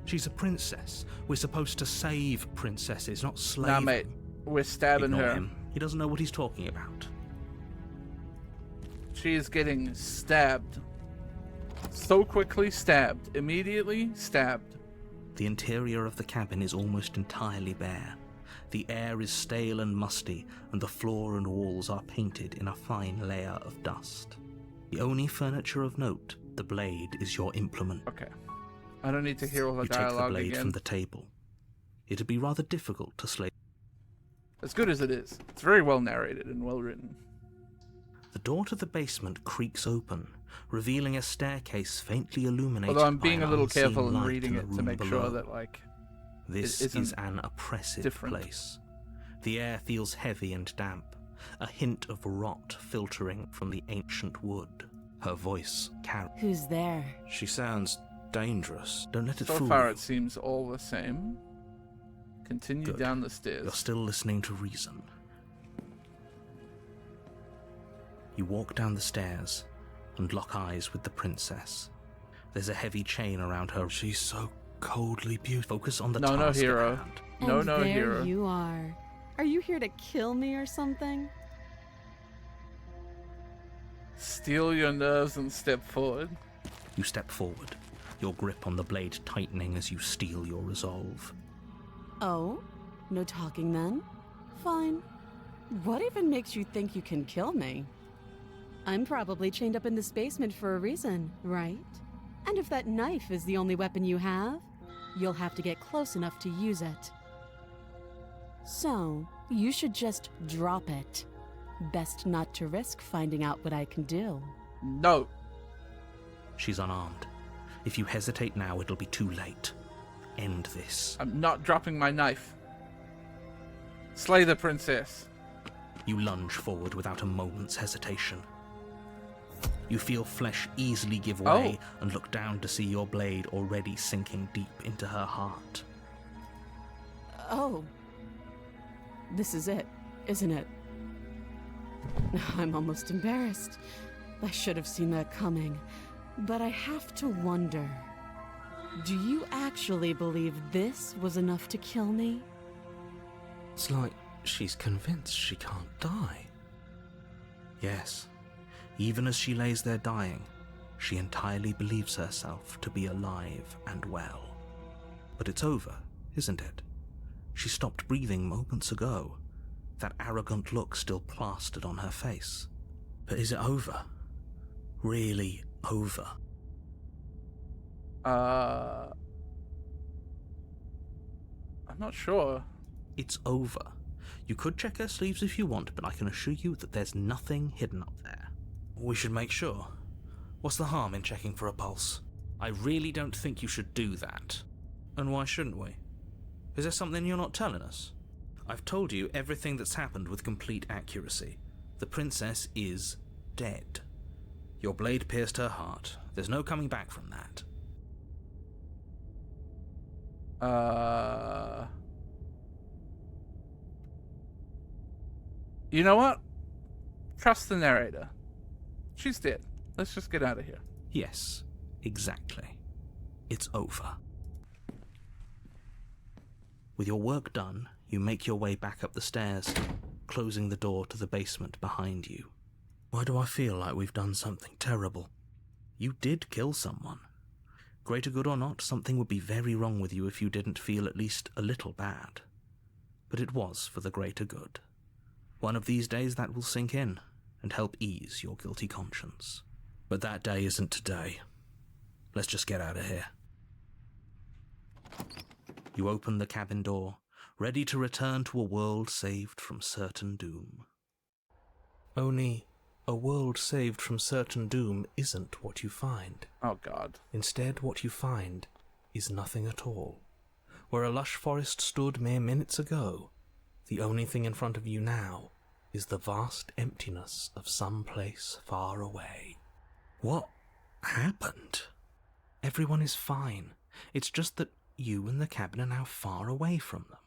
[SPEAKER 5] She's a princess. We're supposed to save princesses, not slave
[SPEAKER 2] Nah, mate.
[SPEAKER 5] them.
[SPEAKER 2] We're stabbing
[SPEAKER 3] Ignore
[SPEAKER 2] her.
[SPEAKER 3] him. He doesn't know what he's talking about.
[SPEAKER 2] She is getting stabbed. So quickly stabbed. Immediately stabbed.
[SPEAKER 3] The interior of the cabin is almost entirely bare. The air is stale and musty, and the floor and walls are painted in a fine layer of dust. The only furniture of note, the blade, is your implement.
[SPEAKER 2] Okay. I don't need to hear all the
[SPEAKER 3] You take the
[SPEAKER 2] dialogue
[SPEAKER 3] blade
[SPEAKER 2] again.
[SPEAKER 3] from the table. It'd be rather difficult to slay.
[SPEAKER 2] As good as it is. It's very well narrated and well written.
[SPEAKER 3] The door to the basement creaks open, revealing a staircase faintly illuminated.
[SPEAKER 2] Although I'm
[SPEAKER 3] by
[SPEAKER 2] being
[SPEAKER 3] an
[SPEAKER 2] a little
[SPEAKER 3] unseen
[SPEAKER 2] careful in
[SPEAKER 3] light
[SPEAKER 2] reading
[SPEAKER 3] the
[SPEAKER 2] it to
[SPEAKER 3] room
[SPEAKER 2] make
[SPEAKER 3] below.
[SPEAKER 2] sure that, like,
[SPEAKER 3] This
[SPEAKER 2] it isn't
[SPEAKER 3] is an oppressive
[SPEAKER 2] different.
[SPEAKER 3] place. The air feels heavy and damp, a hint of rot filtering from the ancient wood. Her voice carries.
[SPEAKER 4] Who's there?
[SPEAKER 5] She sounds dangerous.
[SPEAKER 3] Don't let it
[SPEAKER 2] so
[SPEAKER 3] fool
[SPEAKER 2] far
[SPEAKER 3] you.
[SPEAKER 2] it seems all the same. Continue
[SPEAKER 3] Good.
[SPEAKER 2] down the stairs.
[SPEAKER 3] You're still listening to reason. You walk down the stairs and lock eyes with the princess. There's a heavy chain around her.
[SPEAKER 5] She's so coldly beautiful.
[SPEAKER 3] Focus on the
[SPEAKER 2] No,
[SPEAKER 3] task
[SPEAKER 2] hero.
[SPEAKER 3] at hand.
[SPEAKER 2] No,
[SPEAKER 4] And
[SPEAKER 2] no,
[SPEAKER 4] there
[SPEAKER 2] hero.
[SPEAKER 4] you are. Are you here to kill me or something?
[SPEAKER 2] Steel your nerves and step forward.
[SPEAKER 3] You step forward, your grip on the blade tightening as you steel your resolve.
[SPEAKER 4] Oh? No talking then? Fine. What even makes you think you can kill me? I'm probably chained up in this basement for a reason, right? And if that knife is the only weapon you have, you'll have to get close enough to use it. So, you should just drop it. Best not to risk finding out what I can do.
[SPEAKER 2] No.
[SPEAKER 3] She's unarmed. If you hesitate now, it'll be too late. End this.
[SPEAKER 2] I'm not dropping my knife. Slay the princess.
[SPEAKER 3] You lunge forward without a moment's hesitation. You feel flesh easily give way and look down to see your blade already sinking deep into her heart.
[SPEAKER 4] Oh. This is it, isn't it? I'm almost embarrassed. I should have seen that coming. But I have to wonder, do you actually believe this was enough to kill me?
[SPEAKER 5] It's like she's convinced she can't die.
[SPEAKER 3] Yes. Even as she lays there dying, she entirely believes herself to be alive and well. But it's over, isn't it? She stopped breathing moments ago, that arrogant look still plastered on her face. But is it over? Really over?
[SPEAKER 2] I'm not sure.
[SPEAKER 3] It's over. You could check her sleeves if you want, but I can assure you that there's nothing hidden up there.
[SPEAKER 5] We should make sure. What's the harm in checking for a pulse?
[SPEAKER 3] I really don't think you should do that.
[SPEAKER 5] And why shouldn't we? Is there something you're not telling us?
[SPEAKER 3] I've told you everything that's happened with complete accuracy. The princess is dead. Your blade pierced her heart. There's no coming back from that.
[SPEAKER 2] You know what? Trust the narrator. She's dead. Let's just get out of here.
[SPEAKER 3] Yes, exactly. It's over. With your work done, you make your way back up the stairs, closing the door to the basement behind you. Why do I feel like we've done something terrible? You did kill someone. Greater good or not, something would be very wrong with you if you didn't feel at least a little bad. But it was for the greater good. One of these days that will sink in and help ease your guilty conscience. But that day isn't today. Let's just get out of here. You open the cabin door, ready to return to a world saved from certain doom.
[SPEAKER 5] Only a world saved from certain doom isn't what you find.
[SPEAKER 2] Oh, God.
[SPEAKER 5] Instead, what you find is nothing at all. Where a lush forest stood mere minutes ago, the only thing in front of you now is the vast emptiness of some place far away.
[SPEAKER 3] What happened?
[SPEAKER 5] Everyone is fine. It's just that you and the cabin are now far away from them.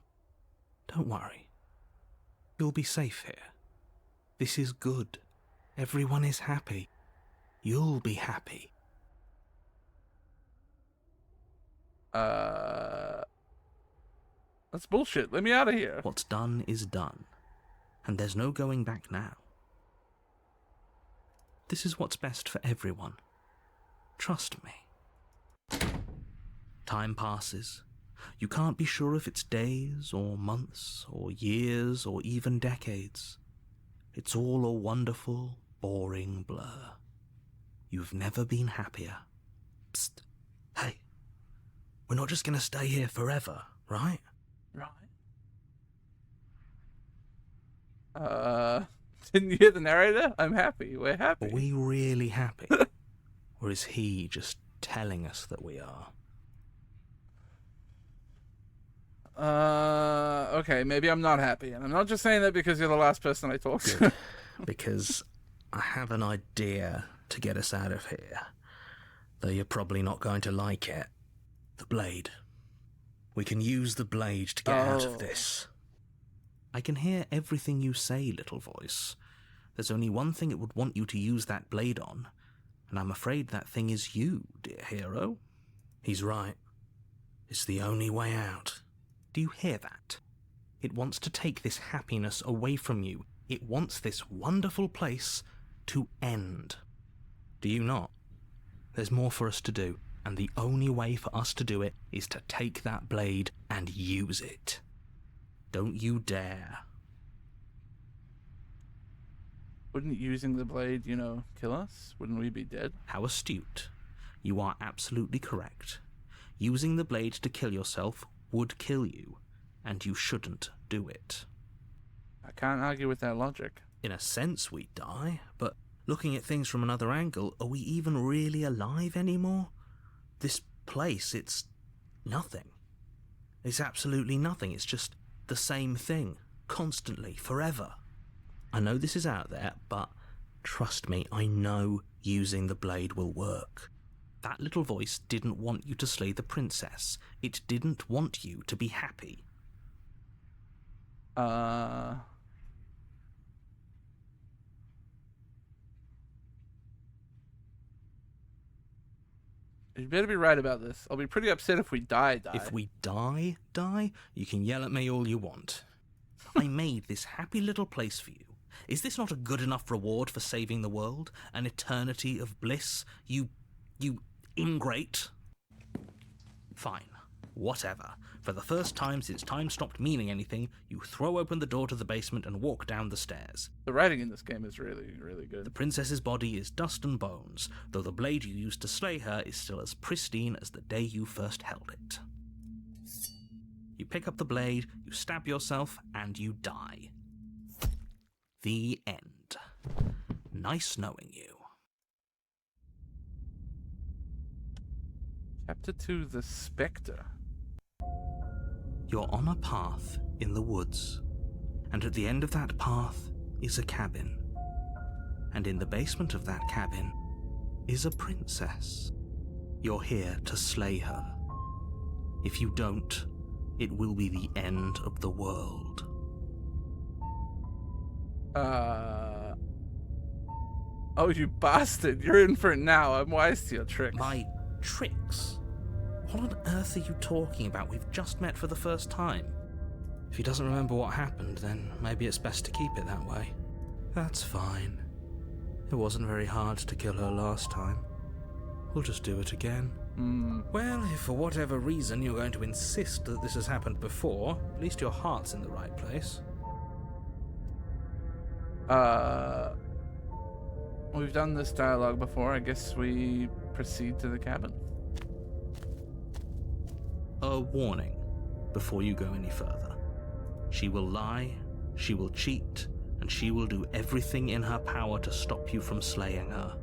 [SPEAKER 5] Don't worry. You'll be safe here. This is good. Everyone is happy. You'll be happy.
[SPEAKER 2] That's bullshit. Let me out of here.
[SPEAKER 3] What's done is done, and there's no going back now. This is what's best for everyone. Trust me. Time passes. You can't be sure if it's days or months or years or even decades. It's all a wonderful, boring blur. You've never been happier. Psst. Hey. We're not just going to stay here forever, right?
[SPEAKER 2] Right. Didn't you hear the narrator? I'm happy. We're happy.
[SPEAKER 3] Are we really happy? Or is he just telling us that we are?
[SPEAKER 2] Okay, maybe I'm not happy. And I'm not just saying that because you're the last person I talked to.
[SPEAKER 3] Because I have an idea to get us out of here. Though you're probably not going to like it. The blade. We can use the blade to get out of this. I can hear everything you say, little voice. There's only one thing it would want you to use that blade on, and I'm afraid that thing is you, dear hero. He's right. It's the only way out. Do you hear that? It wants to take this happiness away from you. It wants this wonderful place to end. Do you not? There's more for us to do, and the only way for us to do it is to take that blade and use it. Don't you dare.
[SPEAKER 2] Wouldn't using the blade, kill us? Wouldn't we be dead?
[SPEAKER 3] How astute. You are absolutely correct. Using the blade to kill yourself would kill you, and you shouldn't do it.
[SPEAKER 2] I can't argue with that logic.
[SPEAKER 3] In a sense, we die, but looking at things from another angle, are we even really alive anymore? This place, it's nothing. It's absolutely nothing. It's just the same thing, constantly, forever. I know this is out there, but trust me, I know using the blade will work. That little voice didn't want you to slay the princess. It didn't want you to be happy.
[SPEAKER 2] You better be right about this. I'll be pretty upset if we die.
[SPEAKER 3] If we die, you can yell at me all you want. I made this happy little place for you. Is this not a good enough reward for saving the world? An eternity of bliss? You ingrate? Fine. Whatever. For the first time since time stopped meaning anything, you throw open the door to the basement and walk down the stairs.
[SPEAKER 2] The writing in this game is really, really good.
[SPEAKER 3] The princess's body is dust and bones, though the blade you used to slay her is still as pristine as the day you first held it. You pick up the blade, you stab yourself, and you die. The end. Nice knowing you.
[SPEAKER 2] Chapter 2, The Spectre.
[SPEAKER 3] You're on a path in the woods, and at the end of that path is a cabin. And in the basement of that cabin is a princess. You're here to slay her. If you don't, it will be the end of the world.
[SPEAKER 2] Oh, you bastard. You're in for it now. I'm wise to your tricks.
[SPEAKER 3] My tricks? What on earth are you talking about? We've just met for the first time. If he doesn't remember what happened, then maybe it's best to keep it that way. That's fine. It wasn't very hard to kill her last time. We'll just do it again. Well, if for whatever reason you're going to insist that this has happened before, at least your heart's in the right place.
[SPEAKER 2] We've done this dialogue before. I guess we proceed to the cabin.
[SPEAKER 3] A warning before you go any further. She will lie, she will cheat, and she will do everything in her power to stop you from slaying her.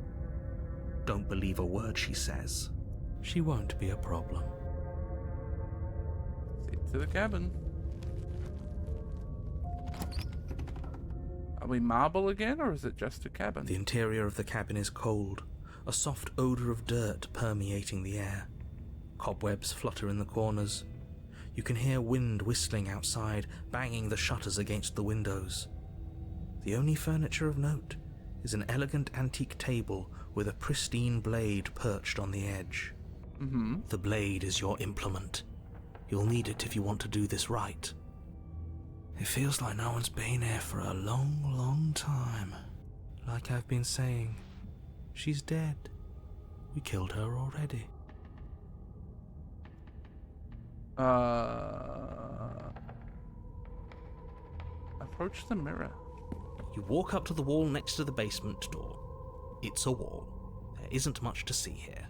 [SPEAKER 3] Don't believe a word she says. She won't be a problem.
[SPEAKER 2] Proceed to the cabin. Are we marble again, or is it just a cabin?
[SPEAKER 3] The interior of the cabin is cold, a soft odor of dirt permeating the air. Cobwebs flutter in the corners. You can hear wind whistling outside, banging the shutters against the windows. The only furniture of note is an elegant antique table with a pristine blade perched on the edge. The blade is your implement. You'll need it if you want to do this right. It feels like no one's been here for a long, long time. Like I've been saying, she's dead. We killed her already.
[SPEAKER 2] Approach the mirror.
[SPEAKER 3] You walk up to the wall next to the basement door. It's a wall. There isn't much to see here.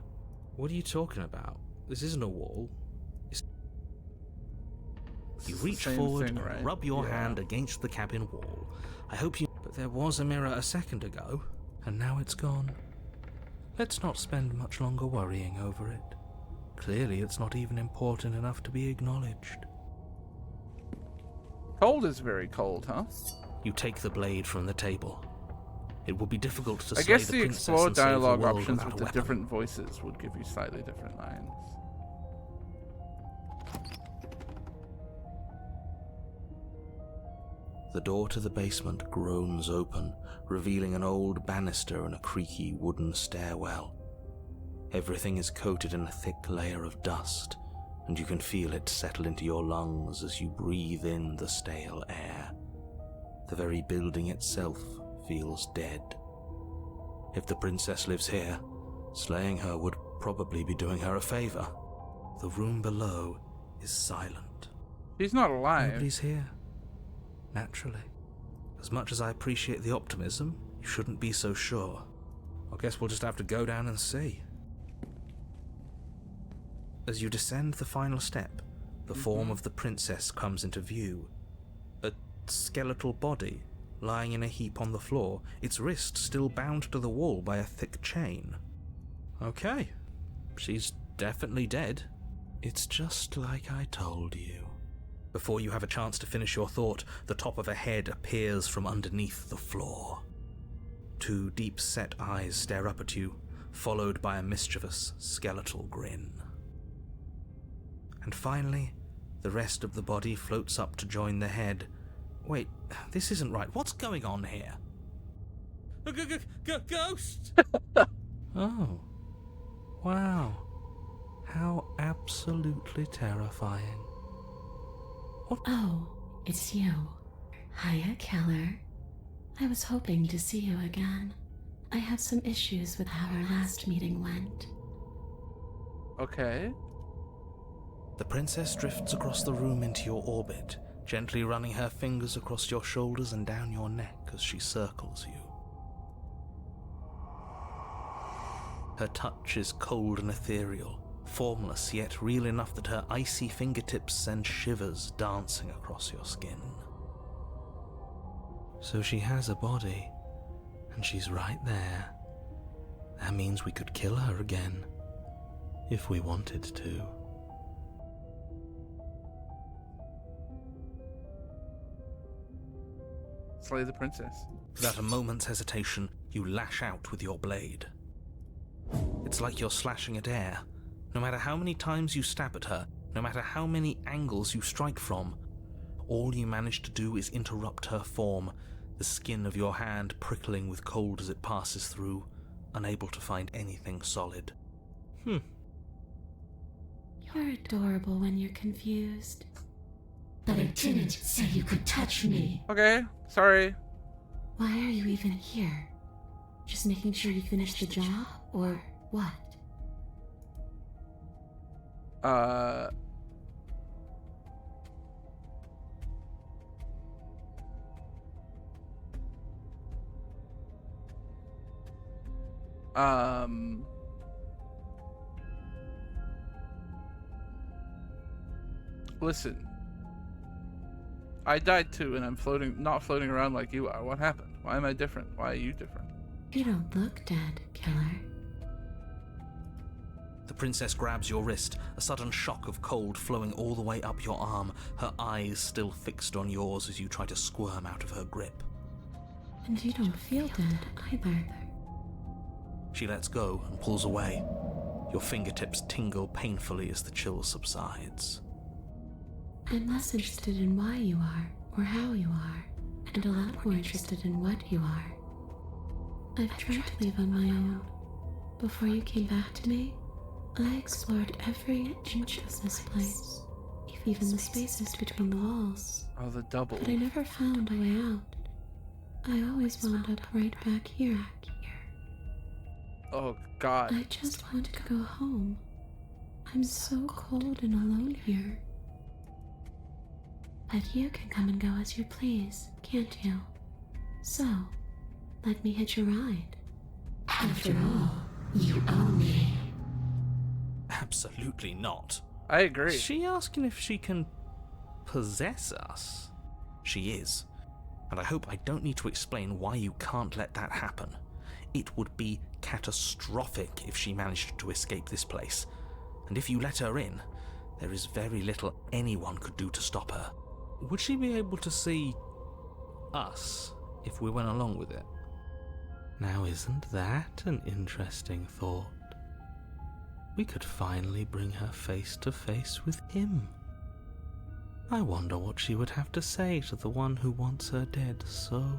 [SPEAKER 3] What are you talking about? This isn't a wall. You reach forward and rub your hand against the cabin wall. I hope you... But there was a mirror a second ago, and now it's gone. Let's not spend much longer worrying over it. Clearly it's not even important enough to be acknowledged.
[SPEAKER 2] Cold is very cold, huh?
[SPEAKER 3] You take the blade from the table. It will be difficult to
[SPEAKER 2] I
[SPEAKER 3] slay
[SPEAKER 2] guess
[SPEAKER 3] the
[SPEAKER 2] the
[SPEAKER 3] princess
[SPEAKER 2] explore
[SPEAKER 3] and save the
[SPEAKER 2] dialogue
[SPEAKER 3] world
[SPEAKER 2] options
[SPEAKER 3] without
[SPEAKER 2] with
[SPEAKER 3] a
[SPEAKER 2] the
[SPEAKER 3] weapon.
[SPEAKER 2] different voices would give you slightly different lines.
[SPEAKER 3] The door to the basement groans open, revealing an old banister and a creaky wooden stairwell. Everything is coated in a thick layer of dust, and you can feel it settle into your lungs as you breathe in the stale air. The very building itself feels dead. If the princess lives here, slaying her would probably be doing her a favor. The room below is silent.
[SPEAKER 2] She's not alive.
[SPEAKER 3] Nobody's here. Naturally. As much as I appreciate the optimism, you shouldn't be so sure. I guess we'll just have to go down and see. As you descend the final step, the form of the princess comes into view. A skeletal body, lying in a heap on the floor, its wrist still bound to the wall by a thick chain. Okay, she's definitely dead. It's just like I told you. Before you have a chance to finish your thought, the top of a head appears from underneath the floor. Two deep-set eyes stare up at you, followed by a mischievous, skeletal grin. And finally, the rest of the body floats up to join the head. Wait, this isn't right. What's going on here? Ghost! Oh. Wow. How absolutely terrifying. What?
[SPEAKER 6] Oh, it's you. Hiya, Keller. I was hoping to see you again. I have some issues with how our last meeting went.
[SPEAKER 2] Okay.
[SPEAKER 3] The princess drifts across the room into your orbit, gently running her fingers across your shoulders and down your neck as she circles you. Her touch is cold and ethereal, formless yet real enough that her icy fingertips send shivers dancing across your skin. So she has a body, and she's right there. That means we could kill her again, if we wanted to.
[SPEAKER 2] Slay the princess.
[SPEAKER 3] Without a moment's hesitation, you lash out with your blade. It's like you're slashing at air. No matter how many times you stab at her,
[SPEAKER 5] No matter how many angles you strike from, all you manage to do is interrupt her form, the skin of your hand prickling with cold as it passes through, unable to find anything solid.
[SPEAKER 6] You're adorable when you're confused. But I didn't say you could touch me.
[SPEAKER 2] Okay, sorry.
[SPEAKER 6] Why are you even here? Just making sure you finish the job, or what?
[SPEAKER 2] Listen. I died too, and I'm not floating around like you are. What happened? Why am I different? Why are you different?
[SPEAKER 6] You don't look dead, killer.
[SPEAKER 5] The princess grabs your wrist, a sudden shock of cold flowing all the way up your arm, her eyes still fixed on yours as you try to squirm out of her grip.
[SPEAKER 6] And you don't feel dead either.
[SPEAKER 5] She lets go and pulls away. Your fingertips tingle painfully as the chill subsides.
[SPEAKER 6] I'm less interested in why you are, or how you are, and a lot more interested in what you are. I've tried to leave on my own. Before you came back to me, I explored every inch of this place, even the spaces between the walls.
[SPEAKER 2] Oh, the double.
[SPEAKER 6] But I never found a way out. I always wound up right back here.
[SPEAKER 2] Oh, God.
[SPEAKER 6] I just want to go home. I'm so cold and alone here. But you can come and go as you please, can't you? So, let me hitch a ride. After all, you own me.
[SPEAKER 5] Absolutely not.
[SPEAKER 2] I agree.
[SPEAKER 5] Is she asking if she can possess us? She is. And I hope I don't need to explain why you can't let that happen. It would be catastrophic if she managed to escape this place. And if you let her in, there is very little anyone could do to stop her. Would she be able to see us if we went along with it?
[SPEAKER 3] Now isn't that an interesting thought? We could finally bring her face to face with him. I wonder what she would have to say to the one who wants her dead so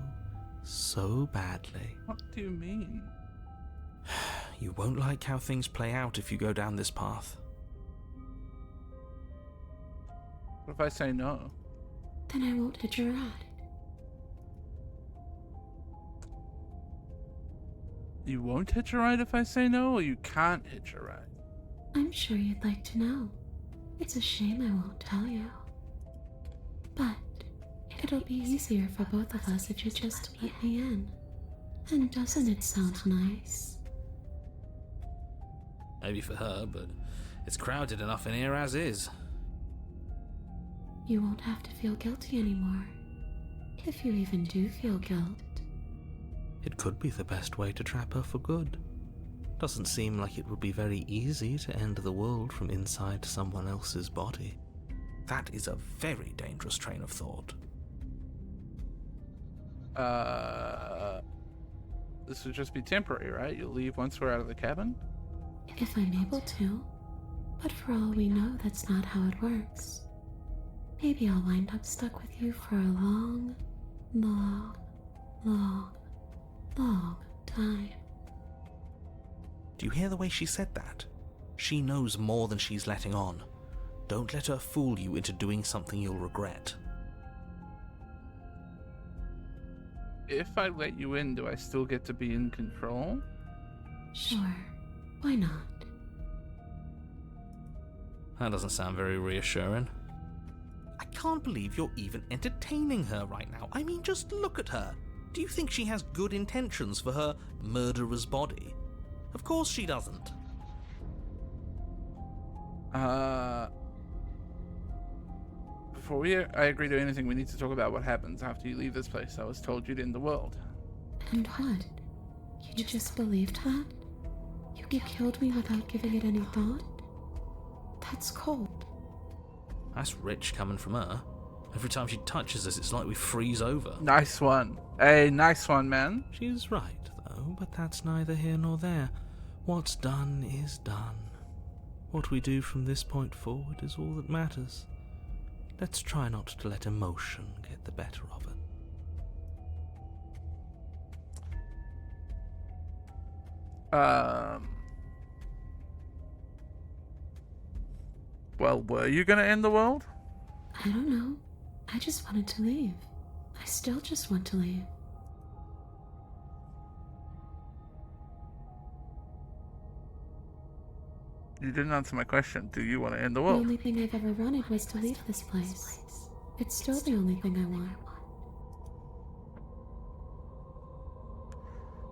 [SPEAKER 3] badly.
[SPEAKER 2] What do you mean?
[SPEAKER 5] You won't like how things play out if you go down this path.
[SPEAKER 2] What if I say no?
[SPEAKER 6] Then I won't hitch a ride.
[SPEAKER 2] You won't hitch a ride if I say no, or you can't hitch a ride?
[SPEAKER 6] I'm sure you'd like to know. It's a shame I won't tell you. But it'll be easier for both of us if you just let me in. And doesn't it sound nice?
[SPEAKER 5] Maybe for her, but it's crowded enough in here as is.
[SPEAKER 6] You won't have to feel guilty anymore. If you even do feel guilt.
[SPEAKER 3] It could be the best way to trap her for good. Doesn't seem like it would be very easy to end the world from inside someone else's body.
[SPEAKER 5] That is a very dangerous train of thought.
[SPEAKER 2] This would just be temporary, right? You'll leave once we're out of the cabin?
[SPEAKER 6] If I'm able to. But for all we know, that's not how it works. Maybe I'll wind up stuck with you for a long time.
[SPEAKER 5] Do you hear the way she said that? She knows more than she's letting on. Don't let her fool you into doing something you'll regret.
[SPEAKER 2] If I let you in, do I still get to be in control?
[SPEAKER 6] Sure, why not?
[SPEAKER 5] That doesn't sound very reassuring. I can't believe you're even entertaining her right now. I mean, just look at her. Do you think she has good intentions for her murderer's body? Of course she doesn't.
[SPEAKER 2] Before I agree to anything, we need to talk about what happens after you leave this place. I was told you'd end the world.
[SPEAKER 6] And what? You just believed that? You killed me without giving it any thought? That's cold.
[SPEAKER 5] That's rich coming from her. Every time she touches us, it's like we freeze over.
[SPEAKER 2] Nice one. Hey, nice one, man.
[SPEAKER 3] She's right, though, but that's neither here nor there. What's done is done.
[SPEAKER 5] What we do from this point forward is all that matters. Let's try not to let emotion get the better of it.
[SPEAKER 2] Well, were you gonna end the world?
[SPEAKER 6] I don't know. I just wanted to leave. I still just want to leave.
[SPEAKER 2] You didn't answer my question. Do you want to end the
[SPEAKER 6] The
[SPEAKER 2] world?
[SPEAKER 6] only thing I've ever wanted was to leave this place. It's still the only thing I want.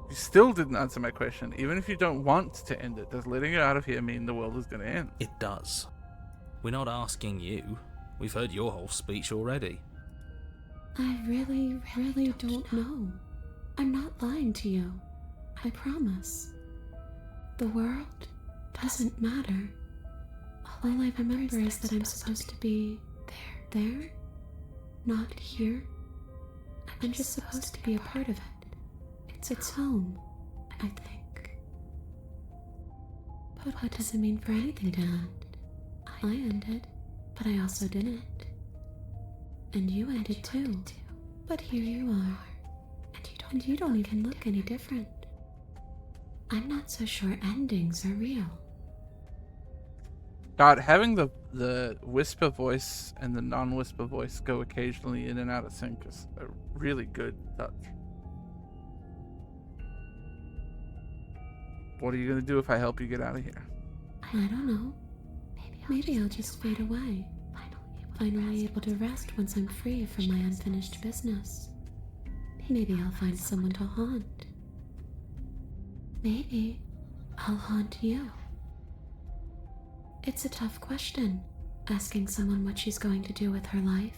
[SPEAKER 2] You still didn't answer my question. Even if you don't want to end it, does letting you out of here mean the world is going to end?
[SPEAKER 3] It does. We're not asking you. We've heard your whole speech already.
[SPEAKER 6] I really don't know. I'm not lying to you. I promise. The world doesn't matter. All I remember is that I'm supposed to be there, not here. I'm just supposed to be a part of it. It's home, I think. But what does it mean for anything to end? I ended, but I also didn't. And you ended too. But here you are. And you don't even look any different. I'm not so sure endings are real.
[SPEAKER 2] God, having the whisper voice and the non-whisper voice go occasionally in and out of sync is a really good touch. What are you going to do if I help you get out of here?
[SPEAKER 6] I don't know. Maybe I'll just fade away. Finally able to rest once I'm free from my unfinished business. Maybe I'll find someone to haunt. Maybe I'll haunt you. It's a tough question, asking someone what she's going to do with her life.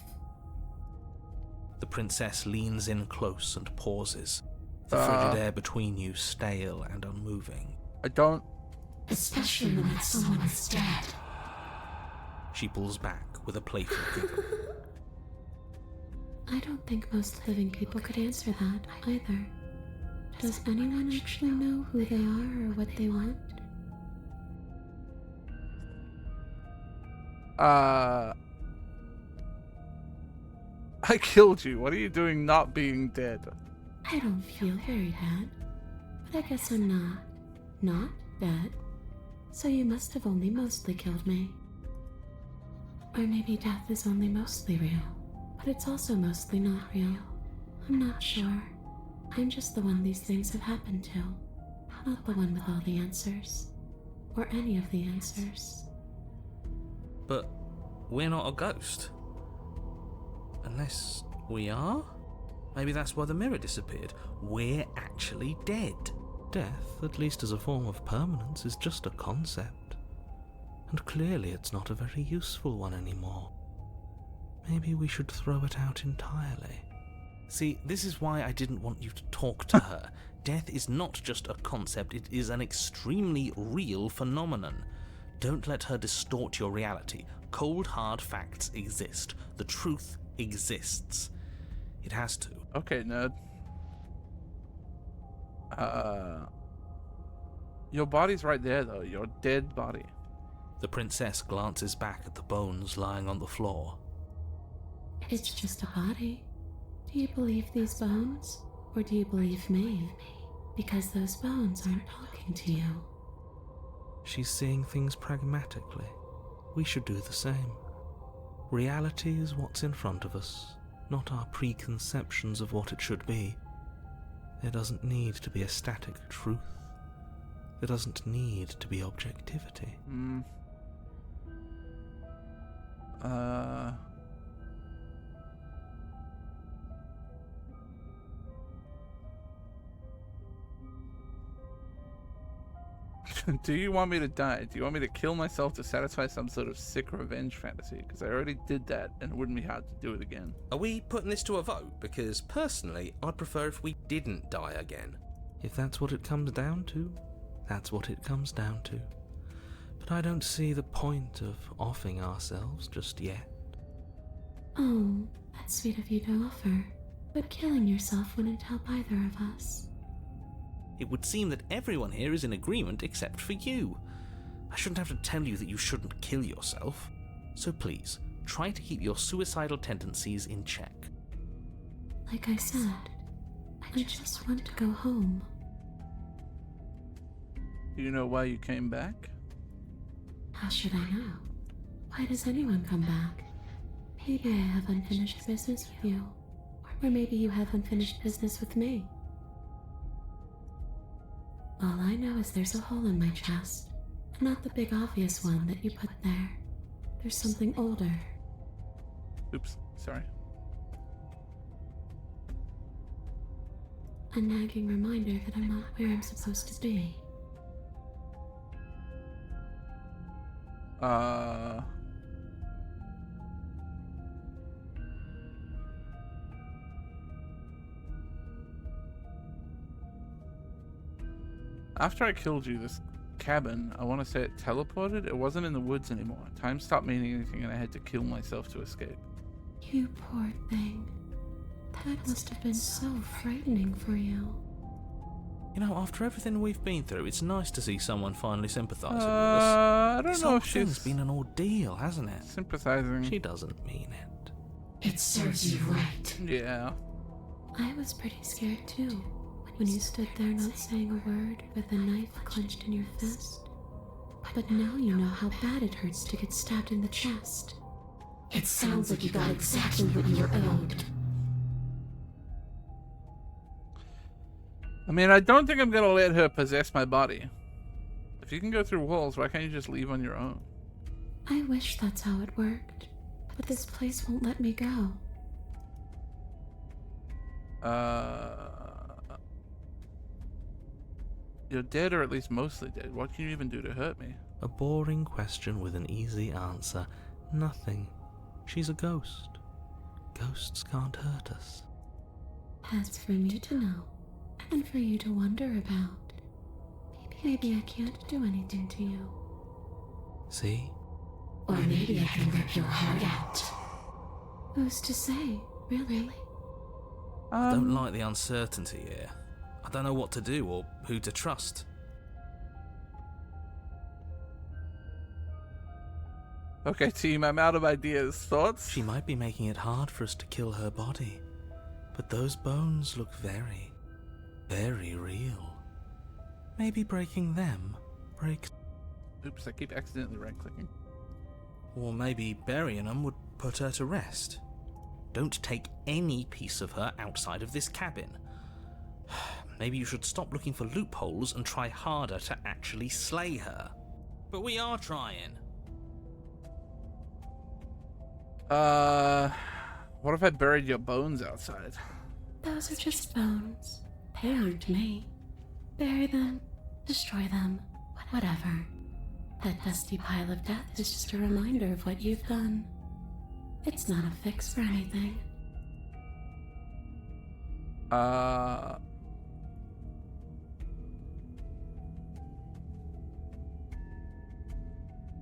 [SPEAKER 3] The princess leans in close and pauses, the frigid air between you stale and unmoving.
[SPEAKER 2] I don't...
[SPEAKER 6] Especially when that someone is dead.
[SPEAKER 3] She pulls back with a playful giggle.
[SPEAKER 6] I don't think most living people could answer that either. Does anyone actually know who they are or what they want?
[SPEAKER 2] I killed you. What are you doing not being dead?
[SPEAKER 6] I don't feel very bad, but I guess I'm not dead. So you must have only mostly killed me. Or maybe death is only mostly real, but it's also mostly not real. I'm not sure. I'm just the one these things have happened to, not the one with all the answers, or any of the answers.
[SPEAKER 3] But we're not a ghost. Unless we are? Maybe that's why the mirror disappeared. We're actually dead.
[SPEAKER 5] Death, at least as a form of permanence, is just a concept. And clearly it's not a very useful one anymore. Maybe we should throw it out entirely.
[SPEAKER 3] See, this is why I didn't want you to talk to her. Death is not just a concept, it is an extremely real phenomenon. Don't let her distort your reality. Cold, hard facts exist. The truth exists. It has to.
[SPEAKER 2] Okay, nerd. Your body's right there, though. Your dead body.
[SPEAKER 3] The princess glances back at the bones lying on the floor.
[SPEAKER 6] It's just a body. Do you believe these bones? Or do you believe me? Because those bones aren't talking to you.
[SPEAKER 5] She's seeing things pragmatically. We should do the same. Reality is what's in front of us, not our preconceptions of what it should be. There doesn't need to be a static truth. There doesn't need to be objectivity.
[SPEAKER 2] Do you want me to die? Do you want me to kill myself to satisfy some sort of sick revenge fantasy? Because I already did that, and it wouldn't be hard to do it again.
[SPEAKER 3] Are we putting this to a vote? Because personally, I'd prefer if we didn't die again.
[SPEAKER 5] If that's what it comes down to, that's what it comes down to. But I don't see the point of offing ourselves just yet.
[SPEAKER 6] Oh, that's sweet of you to offer. But killing yourself wouldn't help either of us.
[SPEAKER 3] It would seem that everyone here is in agreement except for you.
[SPEAKER 5] I shouldn't have to tell you that you shouldn't kill yourself. So please, try to keep your suicidal tendencies in check.
[SPEAKER 6] Like I said, I just want to go home.
[SPEAKER 2] Do you know why you came back?
[SPEAKER 6] How should I know? Why does anyone come back? Maybe I have unfinished business with you. Or maybe you have unfinished business with me. All I know is there's a hole in my chest. Not the big obvious one that you put there. There's something older.
[SPEAKER 2] Oops, sorry.
[SPEAKER 6] A nagging reminder that I'm not where I'm supposed to be.
[SPEAKER 2] After I killed you, this cabin, I want to say it teleported. It wasn't in the woods anymore. Time stopped meaning anything and I had to kill myself to escape.
[SPEAKER 6] You poor thing. That must have been so frightening for you.
[SPEAKER 5] You know, after everything we've been through, it's nice to see someone finally sympathising with us.
[SPEAKER 2] I don't
[SPEAKER 5] This
[SPEAKER 2] know
[SPEAKER 5] whole
[SPEAKER 2] if she's
[SPEAKER 5] thing's been an ordeal, hasn't it?
[SPEAKER 2] sympathizing.
[SPEAKER 5] She doesn't mean it.
[SPEAKER 7] It serves you right.
[SPEAKER 2] Yeah.
[SPEAKER 6] I was pretty scared too, when you stood there not saying a word with a knife clenched in your fist. But now you know how bad it hurts to get stabbed in the chest.
[SPEAKER 7] It sounds like you got exactly what you were owed.
[SPEAKER 2] I mean, I don't think I'm gonna let her possess my body. If you can go through walls, why can't you just leave on your own?
[SPEAKER 6] I wish that's how it worked, but this place won't let me go.
[SPEAKER 2] You're dead, or at least mostly dead. What can you even do to hurt me?
[SPEAKER 5] A boring question with an easy answer. Nothing. She's a ghost. Ghosts can't hurt us.
[SPEAKER 6] That's for me to know, and for you to wonder about. Maybe I can't do anything to you.
[SPEAKER 5] See?
[SPEAKER 7] Or maybe I can rip your heart out.
[SPEAKER 6] Who's to say, really?
[SPEAKER 5] I don't like the uncertainty here. I don't know what to do or who to trust.
[SPEAKER 2] Okay, team, I'm out of ideas. Thoughts?
[SPEAKER 5] She might be making it hard for us to kill her body. But those bones look very, very real. Maybe breaking them breaks.
[SPEAKER 2] Oops, I keep accidentally right-clicking.
[SPEAKER 5] Or maybe burying them would put her to rest. Don't take any piece of her outside of this cabin. Maybe you should stop looking for loopholes and try harder to actually slay her. But we are trying.
[SPEAKER 2] What if I buried your bones outside?
[SPEAKER 6] Those are just bones. They aren't me. Bury them, destroy them, whatever. That dusty pile of death is just a reminder of what you've done. It's not a fix for anything.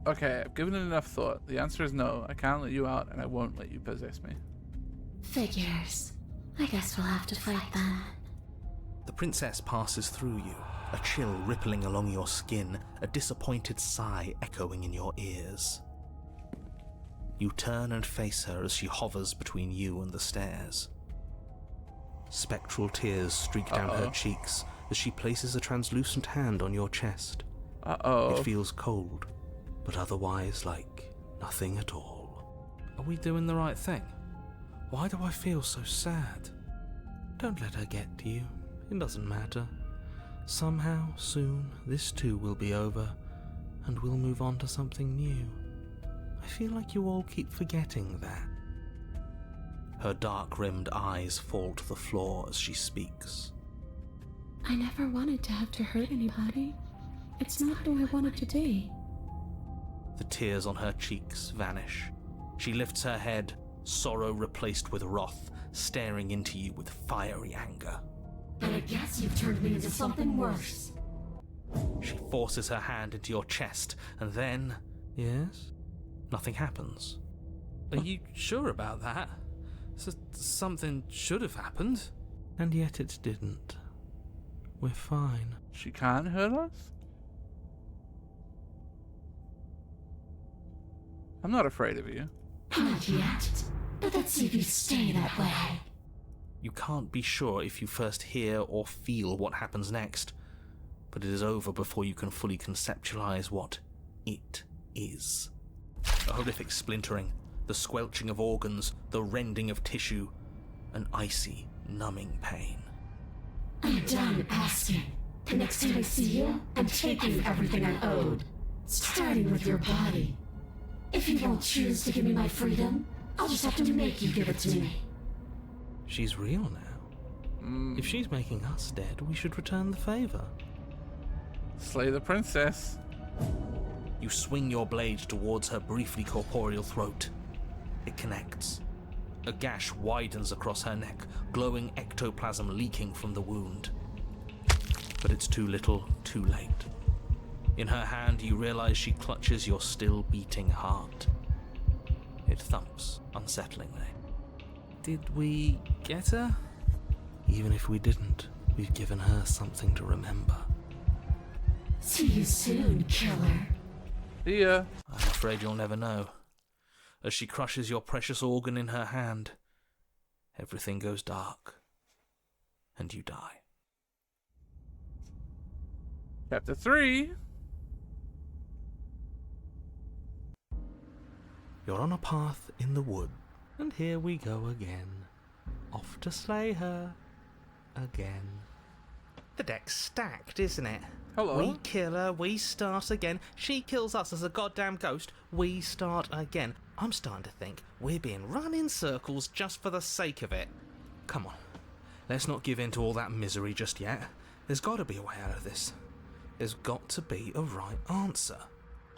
[SPEAKER 2] Okay, I've given it enough thought. The answer is no. I can't let you out, and I won't let you possess me.
[SPEAKER 6] Figures. I guess we'll have to fight then.
[SPEAKER 5] The princess passes through you, a chill rippling along your skin, a disappointed sigh echoing in your ears. You turn and face her as she hovers between you and the stairs. Spectral tears streak down her cheeks as she places a translucent hand on your chest. It feels cold, but otherwise like nothing at all. Are we doing the right thing? Why do I feel so sad? Don't let her get to you. It doesn't matter. Somehow, soon, this too will be over, and we'll move on to something new. I feel like you all keep forgetting that. Her dark-rimmed eyes fall to the floor as she speaks.
[SPEAKER 6] I never wanted to have to hurt anybody. It's not who I wanted to be.
[SPEAKER 5] The tears on her cheeks vanish. She lifts her head, sorrow replaced with wrath, staring into you with fiery anger.
[SPEAKER 7] But I guess you've turned me into something worse.
[SPEAKER 5] She forces her hand into your chest, and then... Yes? Nothing happens. Are you sure about that? Something should have happened. And yet it didn't. We're fine.
[SPEAKER 2] She can't hurt us? I'm not afraid of you.
[SPEAKER 7] Not yet, but let's see if you stay that way.
[SPEAKER 3] You can't be sure if you first hear or feel what happens next, but it is over before you can fully conceptualize what it is. A horrific splintering, the squelching of organs, the rending of tissue, an icy, numbing pain.
[SPEAKER 7] I'm done asking. The next time I see you, I'm taking everything I owed, starting with your body. If you won't choose to give me my freedom, I'll just have to make you give it to me.
[SPEAKER 3] She's real now. If she's making us dead, we should return the favor.
[SPEAKER 2] Slay the princess.
[SPEAKER 3] You swing your blade towards her briefly corporeal throat. It connects. A gash widens across her neck, glowing ectoplasm leaking from the wound. But it's too little, too late. In her hand, you realize she clutches your still beating heart. It thumps unsettlingly. Did we get her? Even if we didn't, we've given her something to remember.
[SPEAKER 7] See you soon, killer.
[SPEAKER 2] See ya.
[SPEAKER 3] I'm afraid you'll never know. As she crushes your precious organ in her hand, everything goes dark, and you die.
[SPEAKER 2] Chapter 3.
[SPEAKER 3] You're on a path in the wood, and here we go again. Off to slay her. Again. The deck's stacked, isn't it?
[SPEAKER 2] Hello.
[SPEAKER 3] We kill her, we start again. She kills us as a goddamn ghost, we start again. I'm starting to think we're being run in circles just for the sake of it. Come on, let's not give in to all that misery just yet. There's got to be a way out of this. There's got to be a right answer.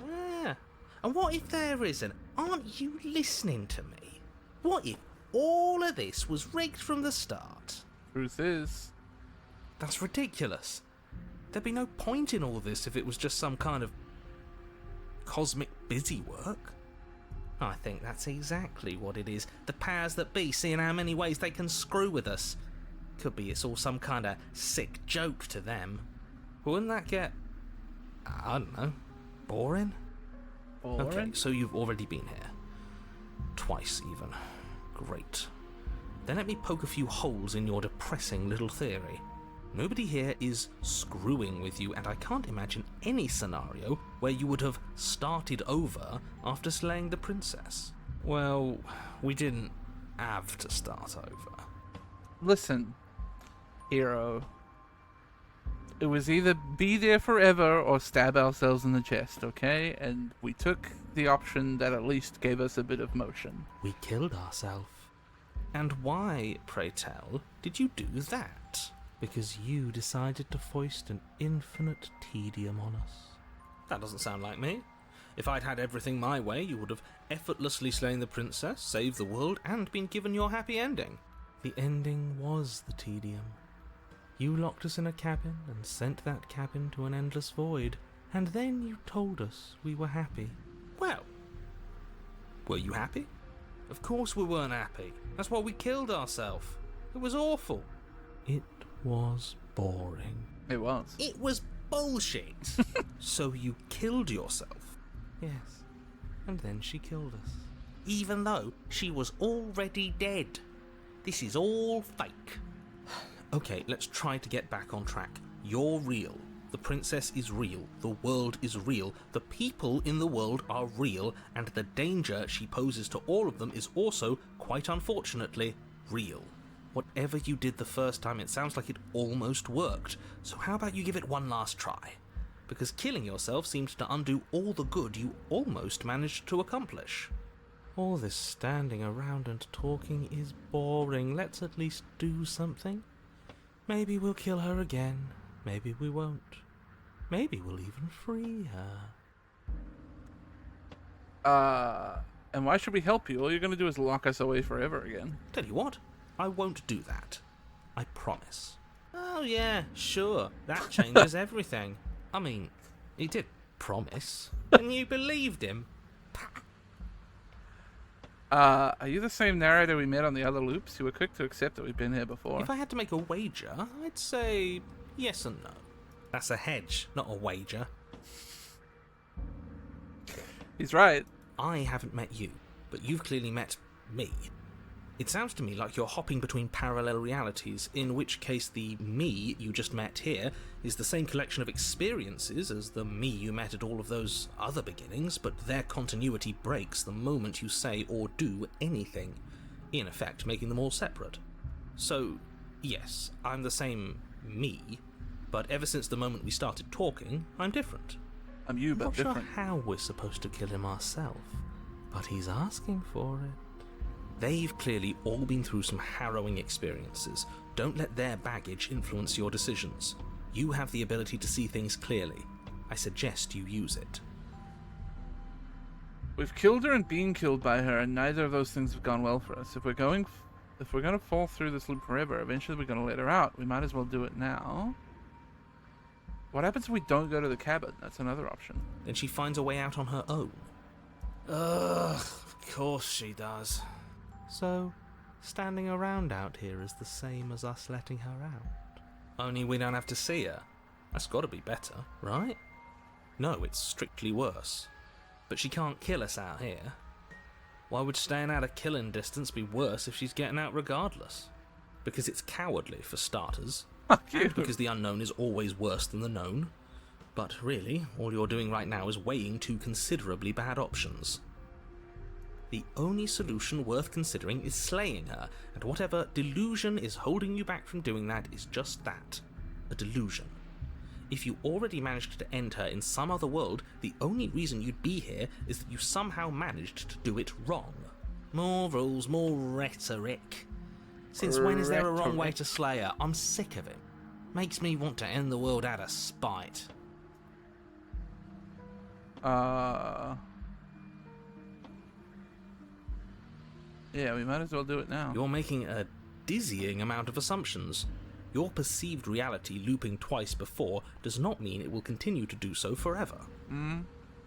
[SPEAKER 3] Yeah. And what if there isn't? Aren't you listening to me? What if all of this was rigged from the start?
[SPEAKER 2] Truth is,
[SPEAKER 3] That's ridiculous. There'd be no point in all this if it was just some kind of cosmic busy work. I think that's exactly what it is. The powers that be seeing how many ways they can screw with us. Could be it's all some kind of sick joke to them. Wouldn't that get, I don't know, boring? Okay, so you've already been here. Twice even. Great. Then let me poke a few holes in your depressing little theory. Nobody here is screwing with you, and I can't imagine any scenario where you would have started over after slaying the princess. Well, we didn't have to start over.
[SPEAKER 2] listen, hero. It was either be there forever or stab ourselves in the chest, okay? And we took the option that at least gave us a bit of motion.
[SPEAKER 3] We killed ourselves. And why, pray tell, did you do that? Because you decided to foist an infinite tedium on us. That doesn't sound like me. If I'd had everything my way, you would have effortlessly slain the princess, saved the world, and been given your happy ending. The ending was the tedium. You locked us in a cabin and sent that cabin to an endless void, and then you told us we were happy. Well, were you happy? Of course we weren't happy. That's why we killed ourselves. It was awful. It was boring.
[SPEAKER 2] It was.
[SPEAKER 3] It was bullshit. So you killed yourself? Yes. And then she killed us. Even though she was already dead. This is all fake. Okay, let's try to get back on track. You're real. The princess is real. The world is real. The people in the world are real. And the danger she poses to all of them is also, quite unfortunately, real. Whatever you did the first time, it sounds like it almost worked. So how about you give it one last try? Because killing yourself seems to undo all the good you almost managed to accomplish. All this standing around and talking is boring. Let's at least do something. Maybe we'll kill her again. Maybe we won't. Maybe we'll even free her.
[SPEAKER 2] And why should we help you? All you're going to do is lock us away forever again.
[SPEAKER 3] Tell you what, I won't do that. I promise. Oh yeah, sure. That changes everything. I mean, he did promise. And you believed him.
[SPEAKER 2] Are you the same narrator we met on the other loops? You were quick to accept that we've been here before.
[SPEAKER 3] If I had to make a wager, I'd say yes and no. That's a hedge, not a wager.
[SPEAKER 2] He's right.
[SPEAKER 5] I haven't met you, but you've clearly met me. It sounds to me like you're hopping between parallel realities, in which case the me you just met here is the same collection of experiences as the me you met at all of those other beginnings, but their continuity breaks the moment you say or do anything, in effect making them all separate. So, yes, I'm the same me, but ever since the moment we started talking, I'm different.
[SPEAKER 2] I'm you, but
[SPEAKER 5] Not
[SPEAKER 2] different.
[SPEAKER 5] sure how we're supposed to kill him ourselves, but he's asking for it. They've clearly all been through some harrowing experiences. Don't let their baggage influence your decisions. You have the ability to see things clearly. I suggest you use it.
[SPEAKER 2] We've killed her and been killed by her, and neither of those things have gone well for us. If we're going to fall through this loop forever, eventually we're going to let her out. We might as well do it now. What happens if we don't go to the cabin? That's another option.
[SPEAKER 5] Then she finds a way out on her own. Ugh, of course she does. So, standing around out here is the same as us letting her out. Only we don't have to see her. That's gotta be better, right? No, it's strictly worse. But she can't kill us out here. Why would staying out of killing distance be worse if she's getting out regardless? Because it's cowardly, for starters.
[SPEAKER 2] Fuck you.
[SPEAKER 5] And because the unknown is always worse than the known. But really, all you're doing right now is weighing two considerably bad options. The only solution worth considering is slaying her, and whatever delusion is holding you back from doing that is just that, a delusion. If you already managed to end her in some other world, the only reason you'd be here is that you somehow managed to do it wrong. More rules, more rhetoric. Since when is there a wrong way to slay her? I'm sick of it. Makes me want to end the world out of spite.
[SPEAKER 2] Yeah, we might as well do it now.
[SPEAKER 5] You're making a dizzying amount of assumptions. Your perceived reality looping twice before does not mean it will continue to do so forever.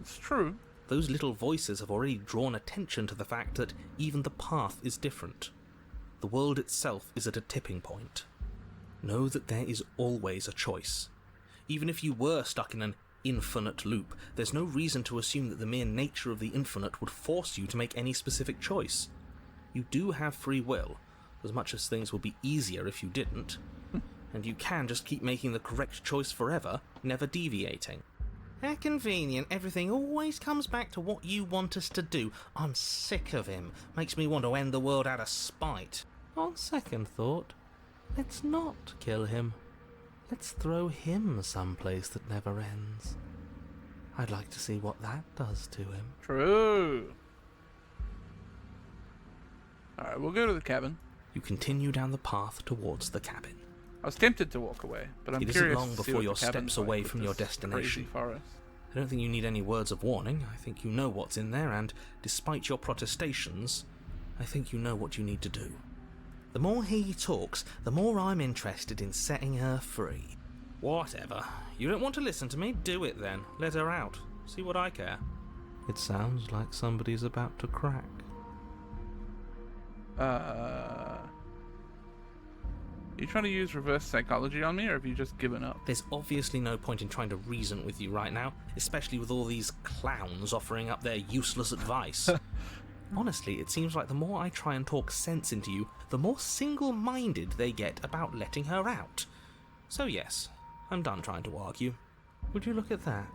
[SPEAKER 2] It's true.
[SPEAKER 5] Those little voices have already drawn attention to the fact that even the path is different. The world itself is at a tipping point. Know that there is always a choice. Even if you were stuck in an infinite loop, there's no reason to assume that the mere nature of the infinite would force you to make any specific choice. You do have free will, as much as things would be easier if you didn't. And you can just keep making the correct choice forever, never deviating. How convenient, everything always comes back to what you want us to do. I'm sick of him. Makes me want to end the world out of spite. On second thought, let's not kill him. Let's throw him someplace that never ends. I'd like to see what that does to him.
[SPEAKER 2] True. Alright, we'll go to the cabin.
[SPEAKER 5] You continue down the path towards the cabin.
[SPEAKER 2] I was tempted to walk away, but I'm
[SPEAKER 5] It
[SPEAKER 2] curious
[SPEAKER 5] isn't long
[SPEAKER 2] to see
[SPEAKER 5] before
[SPEAKER 2] what
[SPEAKER 5] you're
[SPEAKER 2] the cabin's
[SPEAKER 5] steps
[SPEAKER 2] like
[SPEAKER 5] away
[SPEAKER 2] with
[SPEAKER 5] from your
[SPEAKER 2] this
[SPEAKER 5] destination.
[SPEAKER 2] crazy forest.
[SPEAKER 5] I don't think you need any words of warning. I think you know what's in there, and despite your protestations, I think you know what you need to do. The more he talks, the more I'm interested in setting her free. Whatever. You don't want to listen to me? Do it then. Let her out. See what I care. It sounds like somebody's about to crack.
[SPEAKER 2] Are you trying to use reverse psychology on me, or have you just given up?
[SPEAKER 5] There's obviously no point in trying to reason with you right now, especially with all these clowns offering up their useless advice. Honestly, it seems like the more I try and talk sense into you, the more single-minded they get about letting her out. So yes, I'm done trying to argue. Would you look at that?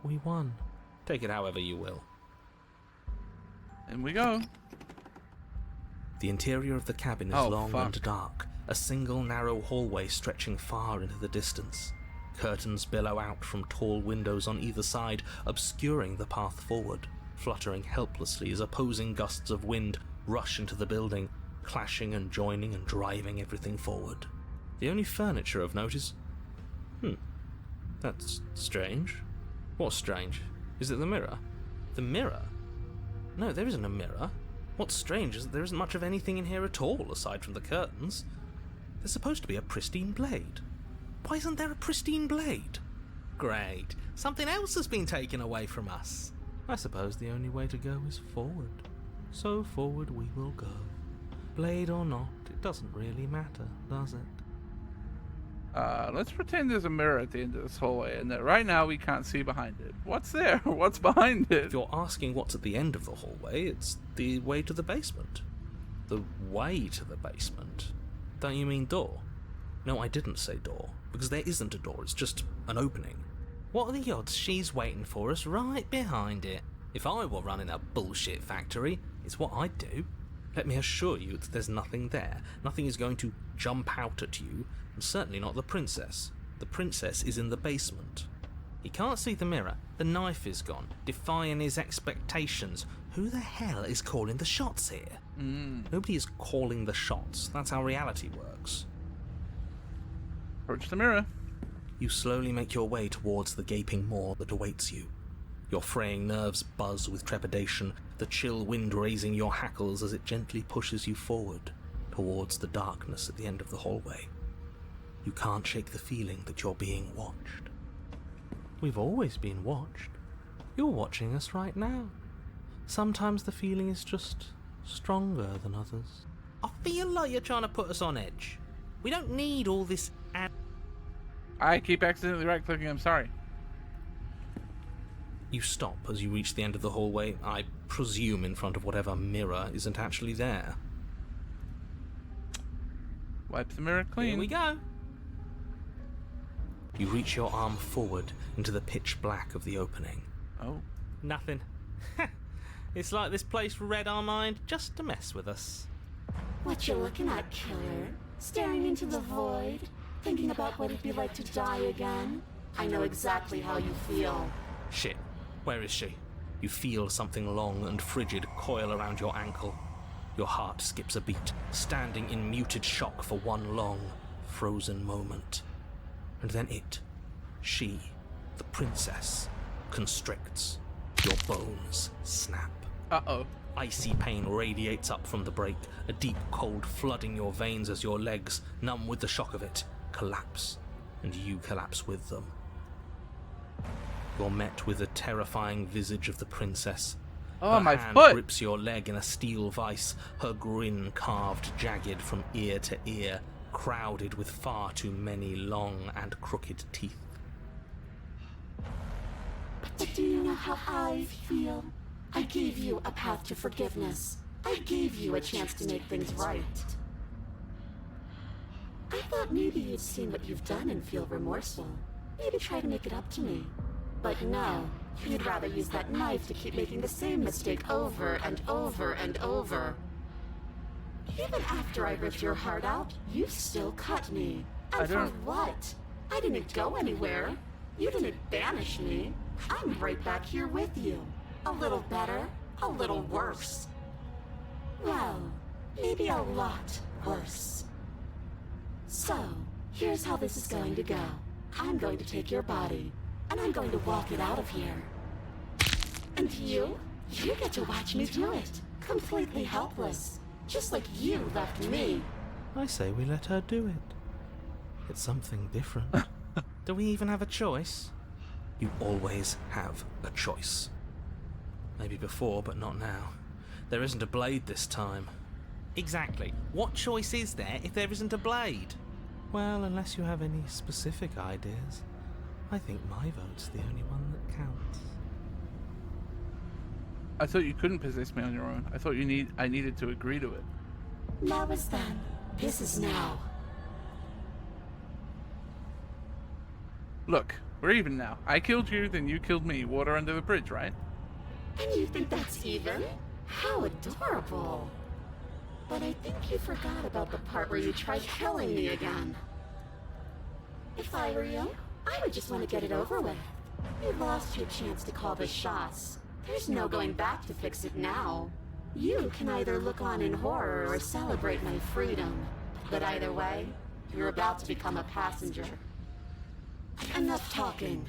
[SPEAKER 5] We won. Take it however you will.
[SPEAKER 2] In we go.
[SPEAKER 5] The interior of the cabin is long and dark, a single narrow hallway stretching far into the distance. Curtains billow out from tall windows on either side, obscuring the path forward, fluttering helplessly as opposing gusts of wind rush into the building, clashing and joining and driving everything forward. The only furniture of note is... that's strange. What's strange? Is it the mirror? The mirror? No, there isn't a mirror. What's strange is that there isn't much of anything in here at all, aside from the curtains. There's supposed to be a pristine blade. Why isn't there a pristine blade? Great. Something else has been taken away from us. I suppose the only way to go is forward. So forward we will go. Blade or not, it doesn't really matter, does it?
[SPEAKER 2] Let's pretend there's a mirror at the end of this hallway, and that right now we can't see behind it. What's there? What's behind it?
[SPEAKER 3] If you're asking what's at the end of the hallway, it's the way to the basement. The way to the basement? Don't you mean door? No, I didn't say door, because there isn't a door, it's just an opening. What are the odds she's waiting for us right behind it? If I were running a bullshit factory, it's what I'd do. Let me assure you that there's nothing there. Nothing is going to jump out at you, and certainly not the princess. The princess is in the basement. He can't see the mirror. The knife is gone, defying his expectations. Who the hell is calling the shots here? Nobody is calling the shots. That's how reality works.
[SPEAKER 2] Approach the mirror.
[SPEAKER 3] You slowly make your way towards the gaping maw that awaits you. Your fraying nerves buzz with trepidation, the chill wind raising your hackles as it gently pushes you forward towards the darkness at the end of the hallway. You can't shake the feeling that you're being watched. We've always been watched. You're watching us right now. Sometimes the feeling is just stronger than others. I feel like you're trying to put us on edge. We don't need all this
[SPEAKER 2] I keep accidentally right-clicking, I'm sorry.
[SPEAKER 3] You stop as you reach the end of the hallway, I presume in front of whatever mirror isn't actually there.
[SPEAKER 2] Wipe the mirror clean.
[SPEAKER 3] Here we go. You reach your arm forward into the pitch black of the opening.
[SPEAKER 2] Oh.
[SPEAKER 3] Nothing. It's like this place read our mind just to mess with us.
[SPEAKER 7] What you looking at, killer? Staring into the void? Thinking about what it'd be like to die again? I know exactly how you feel.
[SPEAKER 3] Shit. Where is she? You feel something long and frigid coil around your ankle. Your heart skips a beat, standing in muted shock for one long, frozen moment. And then she, the princess, constricts. Your bones snap.
[SPEAKER 2] Uh-oh.
[SPEAKER 3] Icy pain radiates up from the break, a deep cold flooding your veins as your legs, numb with the shock of it, collapse, and you collapse with them. You're met with the terrifying visage of the princess.
[SPEAKER 2] Oh,
[SPEAKER 3] Her
[SPEAKER 2] my
[SPEAKER 3] hand
[SPEAKER 2] foot!
[SPEAKER 3] grips your leg in a steel vice, her grin carved jagged from ear to ear, crowded with far too many long and crooked teeth.
[SPEAKER 7] But do you know how I feel? I gave you a path to forgiveness. I gave you a chance to make things right. I thought maybe you'd seen what you've done and feel remorseful. Maybe try to make it up to me. But no, you'd rather use that knife to keep making the same mistake over and over and over. Even after I ripped your heart out, you still cut me. And for what? I didn't go anywhere. You didn't banish me. I'm right back here with you. A little better, a little worse. Well, maybe a lot worse. So, here's how this is going to go. I'm going to take your body, and I'm going to walk it out of here. And you get to watch me do it. Completely helpless. Just like you left me.
[SPEAKER 3] I say we let her do it. It's something different. Do we even have a choice? You always have a choice. Maybe before, but not now. There isn't a blade this time. Exactly. What choice is there if there isn't a blade? Well, unless you have any specific ideas, I think my vote's the only one that counts.
[SPEAKER 2] I thought you couldn't possess me on your own. I thought I needed to agree to it.
[SPEAKER 7] That was then. This is now.
[SPEAKER 2] Look, we're even now. I killed you, then you killed me. Water under the bridge, right?
[SPEAKER 7] And you think that's even? How adorable. But I think you forgot about the part where you tried killing me again. If I were you, I would just want to get it over with. You lost your chance to call the shots. There's no going back to fix it now. You can either look on in horror or celebrate my freedom. But either way, you're about to become a passenger. Enough talking.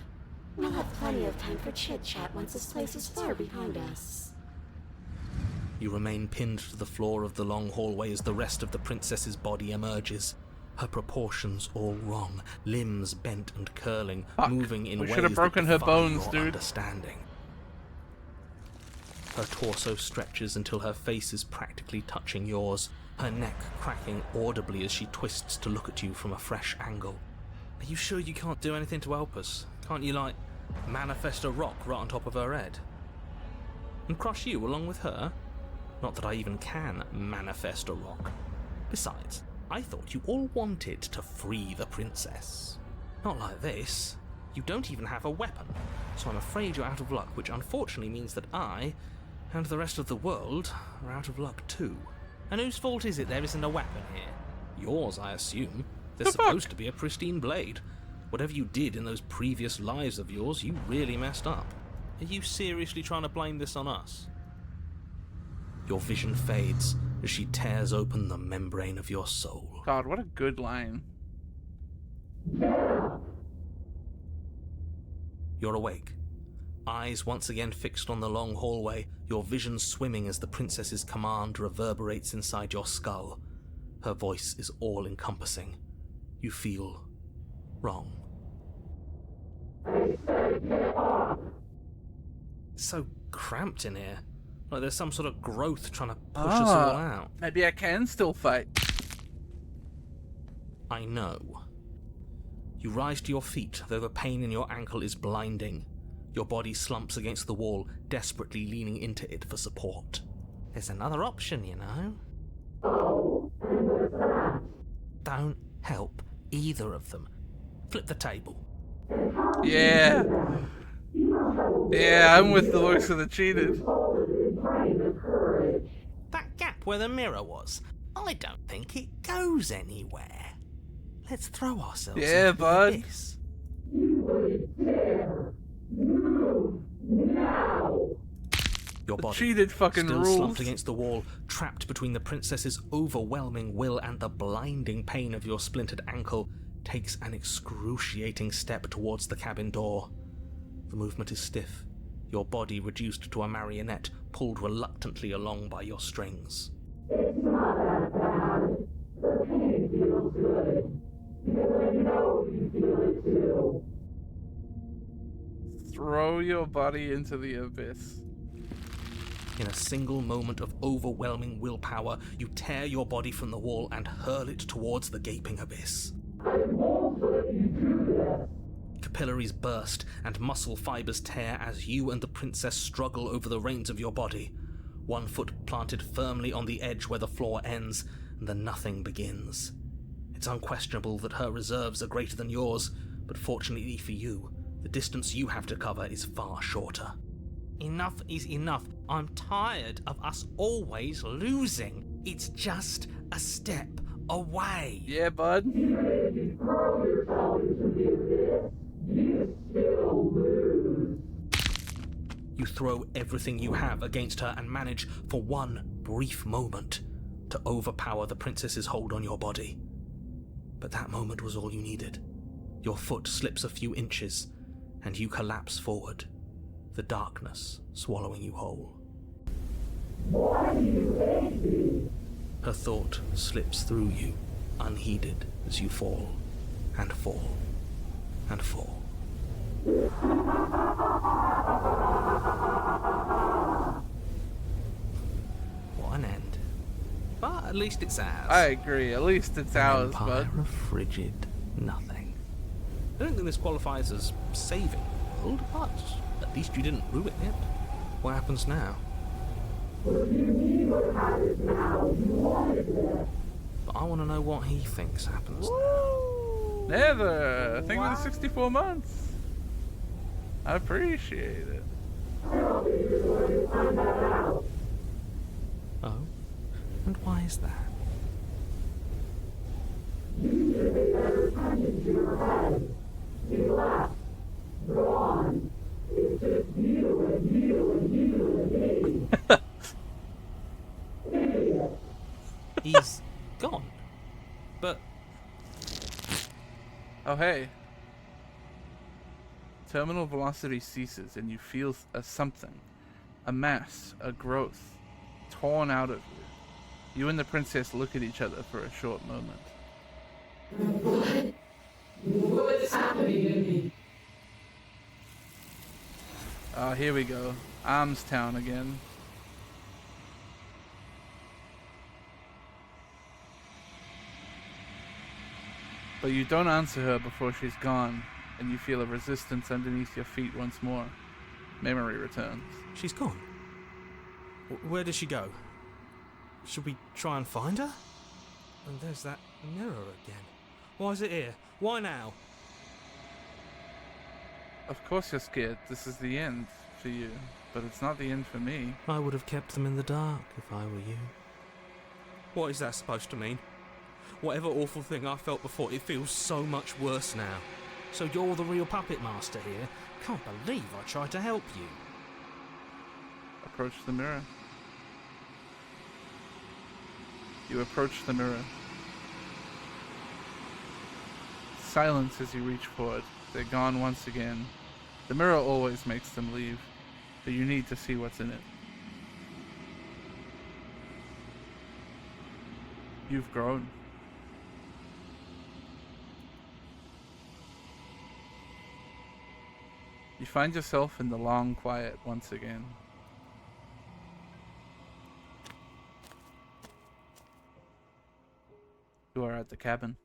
[SPEAKER 7] We'll have plenty of time for chit-chat once this place is far behind us.
[SPEAKER 3] You remain pinned to the floor of the long hallway as the rest of the princess's body emerges. Her proportions all wrong, limbs bent and curling, moving in
[SPEAKER 2] we
[SPEAKER 3] ways
[SPEAKER 2] should have broken
[SPEAKER 3] that
[SPEAKER 2] her
[SPEAKER 3] defy
[SPEAKER 2] bones,
[SPEAKER 3] your
[SPEAKER 2] dude.
[SPEAKER 3] understanding. Her torso stretches until her face is practically touching yours, her neck cracking audibly as she twists to look at you from a fresh angle.
[SPEAKER 5] Are you sure you can't do anything to help us? Can't you, like, manifest a rock right on top of her head? And crush you along with her? Not that I even can manifest a rock. Besides, I thought you all wanted to free the princess. Not like this. You don't even have a weapon, so I'm afraid you're out of luck, which unfortunately means that I, and the rest of the world, are out of luck too. And whose fault is it there isn't a weapon here? Yours, I assume. There's supposed to be a pristine blade. Whatever you did in those previous lives of yours, you really messed up. Are you seriously trying to blame this on us? Your vision fades as she tears open the membrane of your soul.
[SPEAKER 2] God, what a good line.
[SPEAKER 5] You're awake. Eyes once again fixed on the long hallway, your vision swimming as the princess's command reverberates inside your skull. Her voice is all-encompassing. You feel wrong. It's so cramped in here. Like there's some sort of growth trying to push us all out.
[SPEAKER 2] Maybe I can still fight.
[SPEAKER 5] I know. You rise to your feet, though the pain in your ankle is blinding. Your body slumps against the wall, desperately leaning into it for support. There's another option, you know. Don't help either of them. Flip the table.
[SPEAKER 2] Yeah. Yeah, I'm with the looks of the cheated.
[SPEAKER 5] That gap where the mirror was, I don't think it goes anywhere. Let's throw ourselves into
[SPEAKER 2] bud.
[SPEAKER 5] this. Your body,
[SPEAKER 2] cheated fucking
[SPEAKER 5] still
[SPEAKER 2] rules.
[SPEAKER 5] slumped against the wall, trapped between the princess's overwhelming will and the blinding pain of your splintered ankle, takes an excruciating step towards the cabin door. The movement is stiff, your body reduced to a marionette, pulled reluctantly along by your strings.
[SPEAKER 8] It's not that bad. The pain feels good. Because I know you feel it too.
[SPEAKER 2] Throw your body into the abyss.
[SPEAKER 5] In a single moment of overwhelming willpower, you tear your body from the wall and hurl it towards the gaping abyss.
[SPEAKER 8] I won't let you do this.
[SPEAKER 5] Capillaries burst and muscle fibers tear as you and the princess struggle over the reins of your body. One foot planted firmly on the edge where the floor ends, and the nothing begins. It's unquestionable that her reserves are greater than yours, but fortunately for you, the distance you have to cover is far shorter. Enough is enough. I'm tired of us always losing. It's just a step away.
[SPEAKER 2] Yeah, bud.
[SPEAKER 8] Even if you throw yourself into the abyss, you still lose.
[SPEAKER 5] You throw everything you have against her and manage, for one brief moment, to overpower the princess's hold on your body. But that moment was all you needed. Your foot slips a few inches, and you collapse forward, the darkness swallowing you whole.
[SPEAKER 8] Why do you hate me?
[SPEAKER 5] Her thought slips through you, unheeded, as you fall, and fall, and fall. What an end. But at least it's ours.
[SPEAKER 2] I agree. At least it's ours,
[SPEAKER 5] Empire
[SPEAKER 2] bud.
[SPEAKER 5] of frigid nothing. I don't think this qualifies as saving the world, but at least you didn't ruin it. What happens now?
[SPEAKER 8] If you need what happens now, you wanted this.
[SPEAKER 5] But I want to know what he thinks happens now.
[SPEAKER 2] Never. Thank you for the 64 months. I appreciate it.
[SPEAKER 8] I don't think you're going to find that out.
[SPEAKER 5] Oh? And why is that?
[SPEAKER 8] You should be better punches to your head. You left. Go on. It's just you and you and you and me. Idiot.
[SPEAKER 5] He's gone. But
[SPEAKER 2] Oh, hey. Terminal velocity ceases and you feel a something. A mass, a growth, torn out of you. You and the princess look at each other for a short moment.
[SPEAKER 8] What's happening to me?
[SPEAKER 2] Oh, here we go. Arms Town again. But you don't answer her before she's gone, and you feel a resistance underneath your feet once more. Memory returns.
[SPEAKER 5] She's gone. Where did she go? Should we try and find her? And there's that mirror again. Why is it here? Why now?
[SPEAKER 2] Of course you're scared. This is the end for you, but it's not the end for me.
[SPEAKER 5] I would have kept them in the dark if I were you. What is that supposed to mean? Whatever awful thing I felt before, it feels so much worse now. So you're the real puppet master here? Can't believe I tried to help you.
[SPEAKER 2] Approach the mirror. You approach the mirror. Silence as you reach forward. They're gone once again. The mirror always makes them leave, but you need to see what's in it. You've grown. You find yourself in the long quiet once again. You are at the cabin.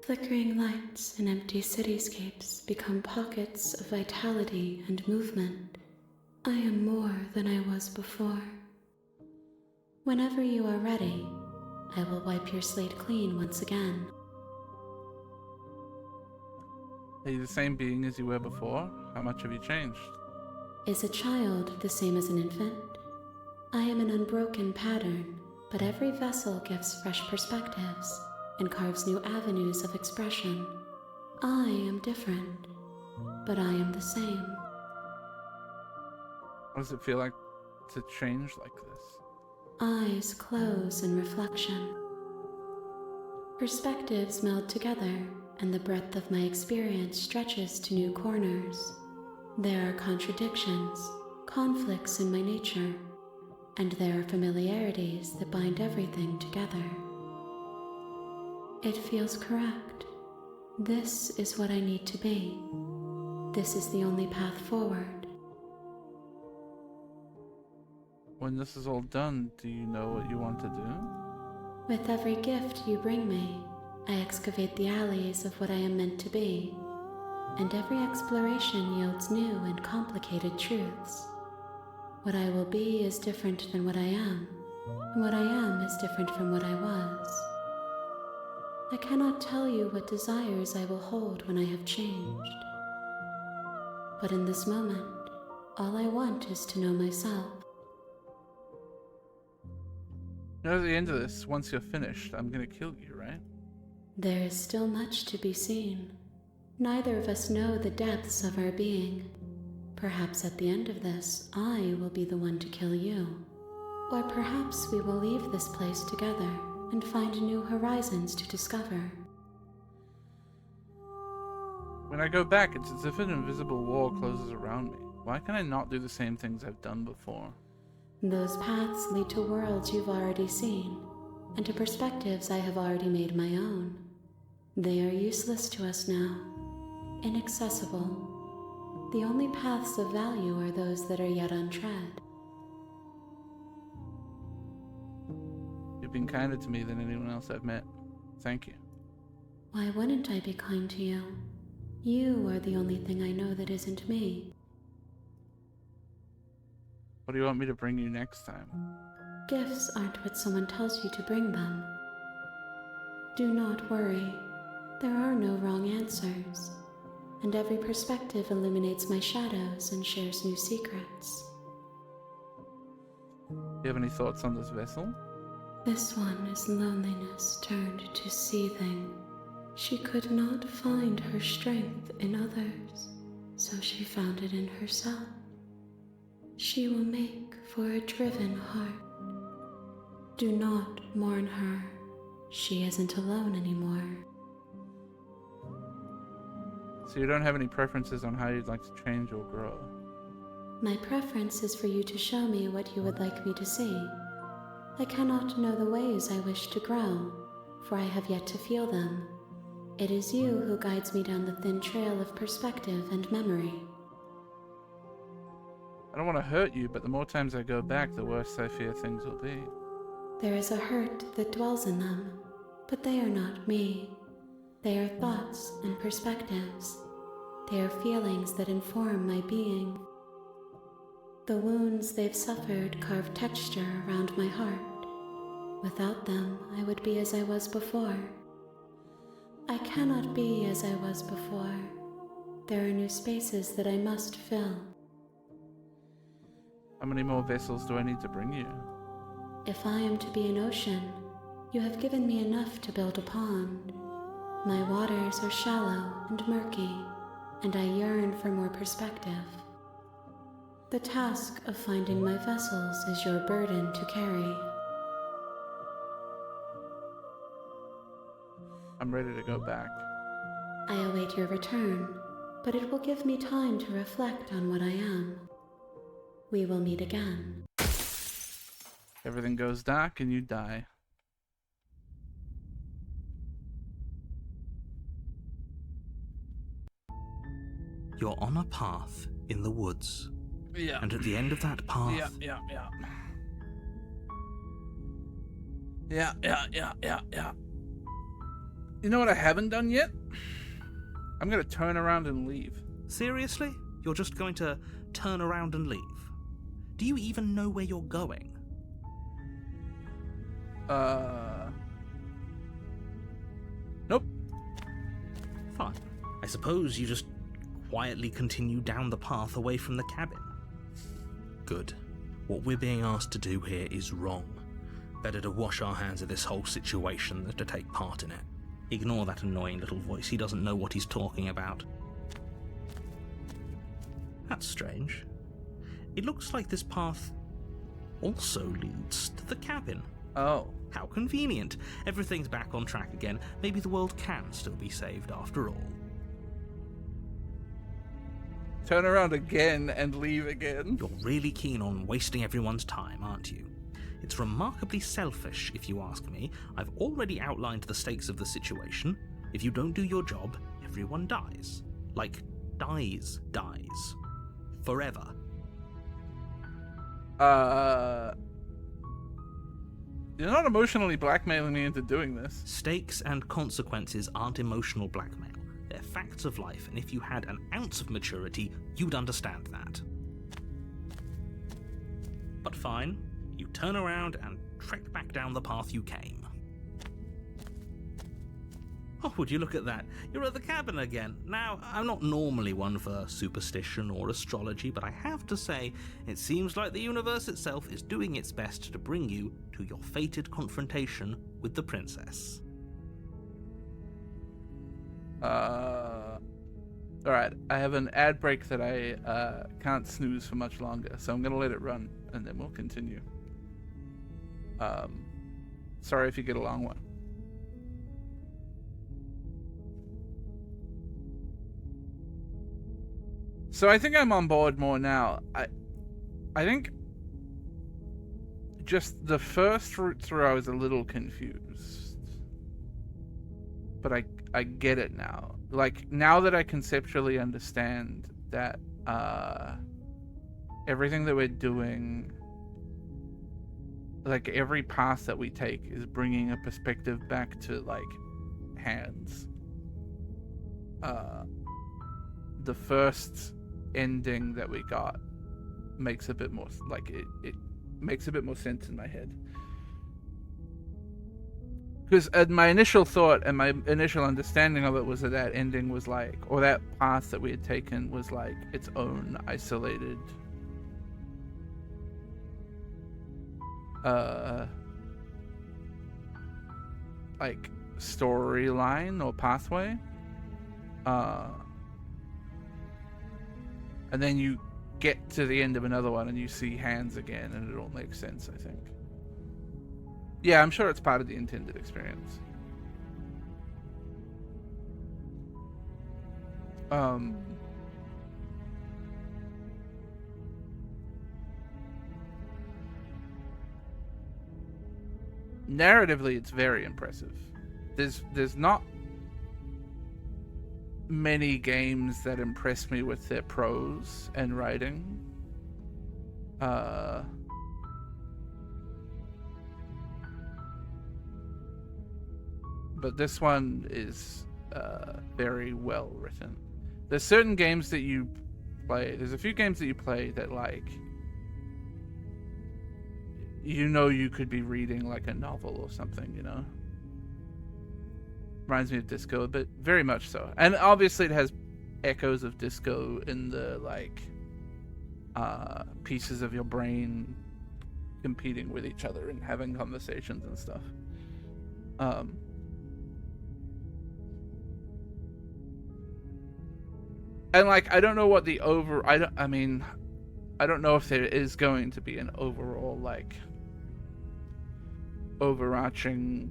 [SPEAKER 6] Flickering lights and empty cityscapes become pockets of vitality and movement. I am more than I was before. Whenever you are ready, I will wipe your slate clean once again.
[SPEAKER 2] Are you the same being as you were before? How much have you changed?
[SPEAKER 6] Is a child the same as an infant? I am an unbroken pattern, but every vessel gives fresh perspectives and carves new avenues of expression. I am different, but I am the same.
[SPEAKER 2] What does it feel like to change like this?
[SPEAKER 6] Eyes close in reflection. Perspectives meld together, and the breadth of my experience stretches to new corners. There are contradictions, conflicts in my nature, and there are familiarities that bind everything together. It feels correct. This is what I need to be. This is the only path forward.
[SPEAKER 2] When this is all done, do you know what you want to do?
[SPEAKER 6] With every gift you bring me, I excavate the alleys of what I am meant to be, and every exploration yields new and complicated truths. What I will be is different than what I am, and what I am is different from what I was. I cannot tell you what desires I will hold when I have changed. But in this moment, all I want is to know myself.
[SPEAKER 2] You know, at the end of this, once you're finished, I'm gonna kill you, right?
[SPEAKER 6] There is still much to be seen. Neither of us know the depths of our being. Perhaps at the end of this, I will be the one to kill you. Or perhaps we will leave this place together and find new horizons to discover.
[SPEAKER 2] When I go back, it's as if an invisible wall closes around me. Why can I not do the same things I've done before?
[SPEAKER 6] Those paths lead to worlds you've already seen, and to perspectives I have already made my own. They are useless to us now, inaccessible. The only paths of value are those that are yet untread.
[SPEAKER 2] You've been kinder to me than anyone else I've met. Thank you.
[SPEAKER 6] Why wouldn't I be kind to you? You are the only thing I know that isn't me.
[SPEAKER 2] What do you want me to bring you next time?
[SPEAKER 6] Gifts aren't what someone tells you to bring them. Do not worry. There are no wrong answers, and every perspective illuminates my shadows and shares new secrets.
[SPEAKER 2] Do you have any thoughts on this vessel?
[SPEAKER 6] This one is loneliness turned to seething. She could not find her strength in others, so she found it in herself. She will make for a driven heart. Do not mourn her. She isn't alone anymore.
[SPEAKER 2] So you don't have any preferences on how you'd like to change or grow?
[SPEAKER 6] My preference is for you to show me what you would like me to see. I cannot know the ways I wish to grow, for I have yet to feel them. It is you who guides me down the thin trail of perspective and memory.
[SPEAKER 2] I don't want to hurt you, but the more times I go back, the worse I fear things will be.
[SPEAKER 6] There is a hurt that dwells in them, but they are not me. They are thoughts and perspectives. They are feelings that inform my being. The wounds they've suffered carve texture around my heart. Without them, I would be as I was before. I cannot be as I was before. There are new spaces that I must fill.
[SPEAKER 2] How many more vessels do I need to bring you?
[SPEAKER 6] If I am to be an ocean, you have given me enough to build a pond. My waters are shallow and murky, and I yearn for more perspective. The task of finding my vessels is your burden to carry.
[SPEAKER 2] I'm ready to go back.
[SPEAKER 6] I await your return, but it will give me time to reflect on what I am. We will meet again.
[SPEAKER 2] Everything goes dark and you die.
[SPEAKER 3] You're on a path in the woods.
[SPEAKER 2] Yeah.
[SPEAKER 3] And at the end of that path...
[SPEAKER 2] Yeah. You know what I haven't done yet? I'm gonna turn around and leave.
[SPEAKER 3] Seriously? You're just going to turn around and leave? Do you even know where you're going?
[SPEAKER 2] Nope.
[SPEAKER 3] Fine. I suppose you just quietly continue down the path away from the cabin. Good. What we're being asked to do here is wrong. Better to wash our hands of this whole situation than to take part in it. Ignore that annoying little voice. He doesn't know what he's talking about. That's strange. It looks like this path also leads to the cabin.
[SPEAKER 2] Oh.
[SPEAKER 3] How convenient. Everything's back on track again. Maybe the world can still be saved after all.
[SPEAKER 2] Turn around again and leave again.
[SPEAKER 3] You're really keen on wasting everyone's time, aren't you? It's remarkably selfish, if you ask me. I've already outlined the stakes of the situation. If you don't do your job, everyone dies. Like, dies. Forever.
[SPEAKER 2] You're not emotionally blackmailing me into doing this.
[SPEAKER 3] Stakes and consequences aren't emotional blackmail. They're facts of life, and if you had an ounce of maturity, you'd understand that. But fine, you turn around and trek back down the path you came. Oh, would you look at that? You're at the cabin again. Now, I'm not normally one for superstition or astrology, but I have to say, it seems like the universe itself is doing its best to bring you to your fated confrontation with the princess.
[SPEAKER 2] Alright, I have an ad break that I can't snooze for much longer, so I'm gonna let it run, and then we'll continue. Sorry if you get a long one. So I think I'm on board more now. I think just the first route through I was a little confused. But I get it now. Like, now that I conceptually understand that everything that we're doing, like every path that we take is bringing a perspective back to, like, hands. The first ending that we got makes a bit more, like, it makes a bit more sense in my head. Because my initial thought and my initial understanding of it was that ending was like, or that path that we had taken was like its own isolated like storyline or pathway. And then you get to the end of another one and you see hands again and it all makes sense, I think. Yeah, I'm sure it's part of the intended experience. Narratively, it's very impressive. There's not many games that impress me with their prose and writing. but this one is very well written. There's certain games that you play. There's a few games that you play that like, you could be reading like a novel or something. Reminds me of Disco a bit, very much so. And obviously it has echoes of Disco in the like pieces of your brain competing with each other and having conversations and stuff. And like, I don't know what the I don't know if there is going to be an overall like overarching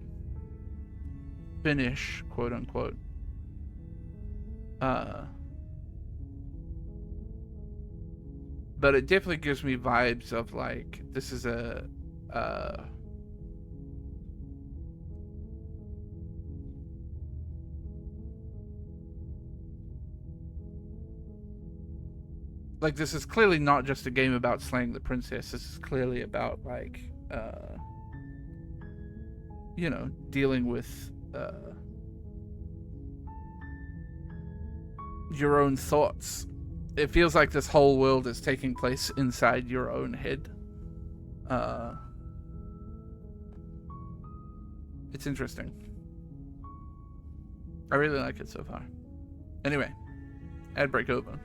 [SPEAKER 2] finish, quote unquote. But it definitely gives me vibes of like, this is a like, this is clearly not just a game about slaying the princess. This is clearly about like dealing with your own thoughts. It feels like this whole world is taking place inside your own head. It's interesting. I really like it so far. Anyway, ad break over.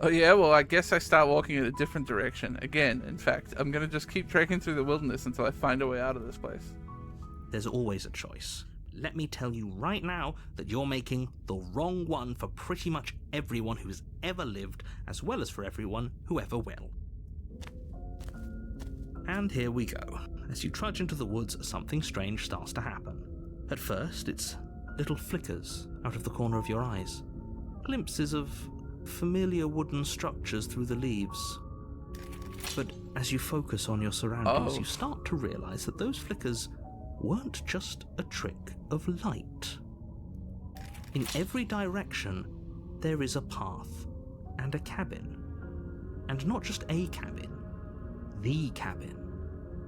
[SPEAKER 2] Oh yeah, well I guess I start walking in a different direction. Again, in fact, I'm gonna just keep trekking through the wilderness until I find a way out of this place.
[SPEAKER 3] There's always a choice. Let me tell you right now that you're making the wrong one for pretty much everyone who's ever lived, as well as for everyone who ever will. And here we go. As you trudge into the woods, something strange starts to happen. At first, it's little flickers out of the corner of your eyes. Glimpses of familiar wooden structures through the leaves. But as you focus on your surroundings, you start to realize that those flickers weren't just a trick of light. In every direction, there is a path and a cabin. And not just a cabin, the cabin.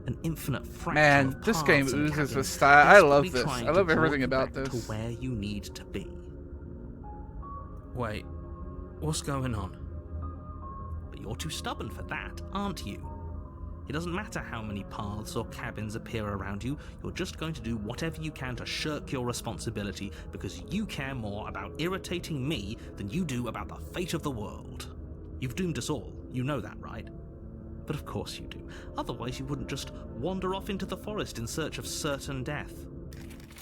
[SPEAKER 3] An infinite fraction
[SPEAKER 2] Man,
[SPEAKER 3] of
[SPEAKER 2] this
[SPEAKER 3] paths
[SPEAKER 2] game
[SPEAKER 3] and
[SPEAKER 2] oozes with
[SPEAKER 3] cabins,
[SPEAKER 2] style. I love
[SPEAKER 3] desperately
[SPEAKER 2] this.
[SPEAKER 3] trying
[SPEAKER 2] I
[SPEAKER 3] to
[SPEAKER 2] love
[SPEAKER 3] draw
[SPEAKER 2] everything
[SPEAKER 3] you
[SPEAKER 2] about
[SPEAKER 3] back
[SPEAKER 2] this.
[SPEAKER 3] to where you need to be.
[SPEAKER 5] Wait, what's going on?
[SPEAKER 3] But you're too stubborn for that, aren't you? It doesn't matter how many paths or cabins appear around you, you're just going to do whatever you can to shirk your responsibility because you care more about irritating me than you do about the fate of the world. You've doomed us all, you know that, right? But of course you do. Otherwise you wouldn't just wander off into the forest in search of certain death.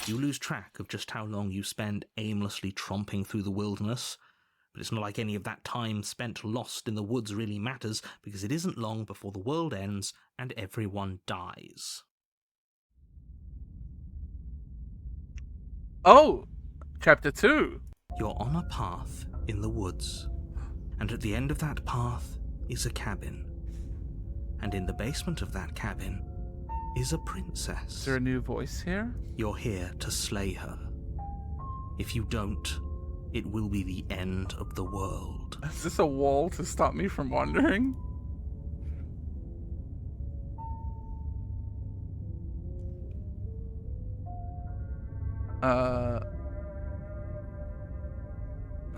[SPEAKER 3] You lose track of just how long you spend aimlessly tromping through the wilderness. But it's not like any of that time spent lost in the woods really matters, because it isn't long before the world ends and everyone dies.
[SPEAKER 2] Oh! Chapter 2!
[SPEAKER 3] You're on a path in the woods, and at the end of that path is a cabin. And in the basement of that cabin is a princess.
[SPEAKER 2] Is there a new voice here?
[SPEAKER 3] You're here to slay her. If you don't, it will be the end of the world.
[SPEAKER 2] Is this a wall to stop me from wandering?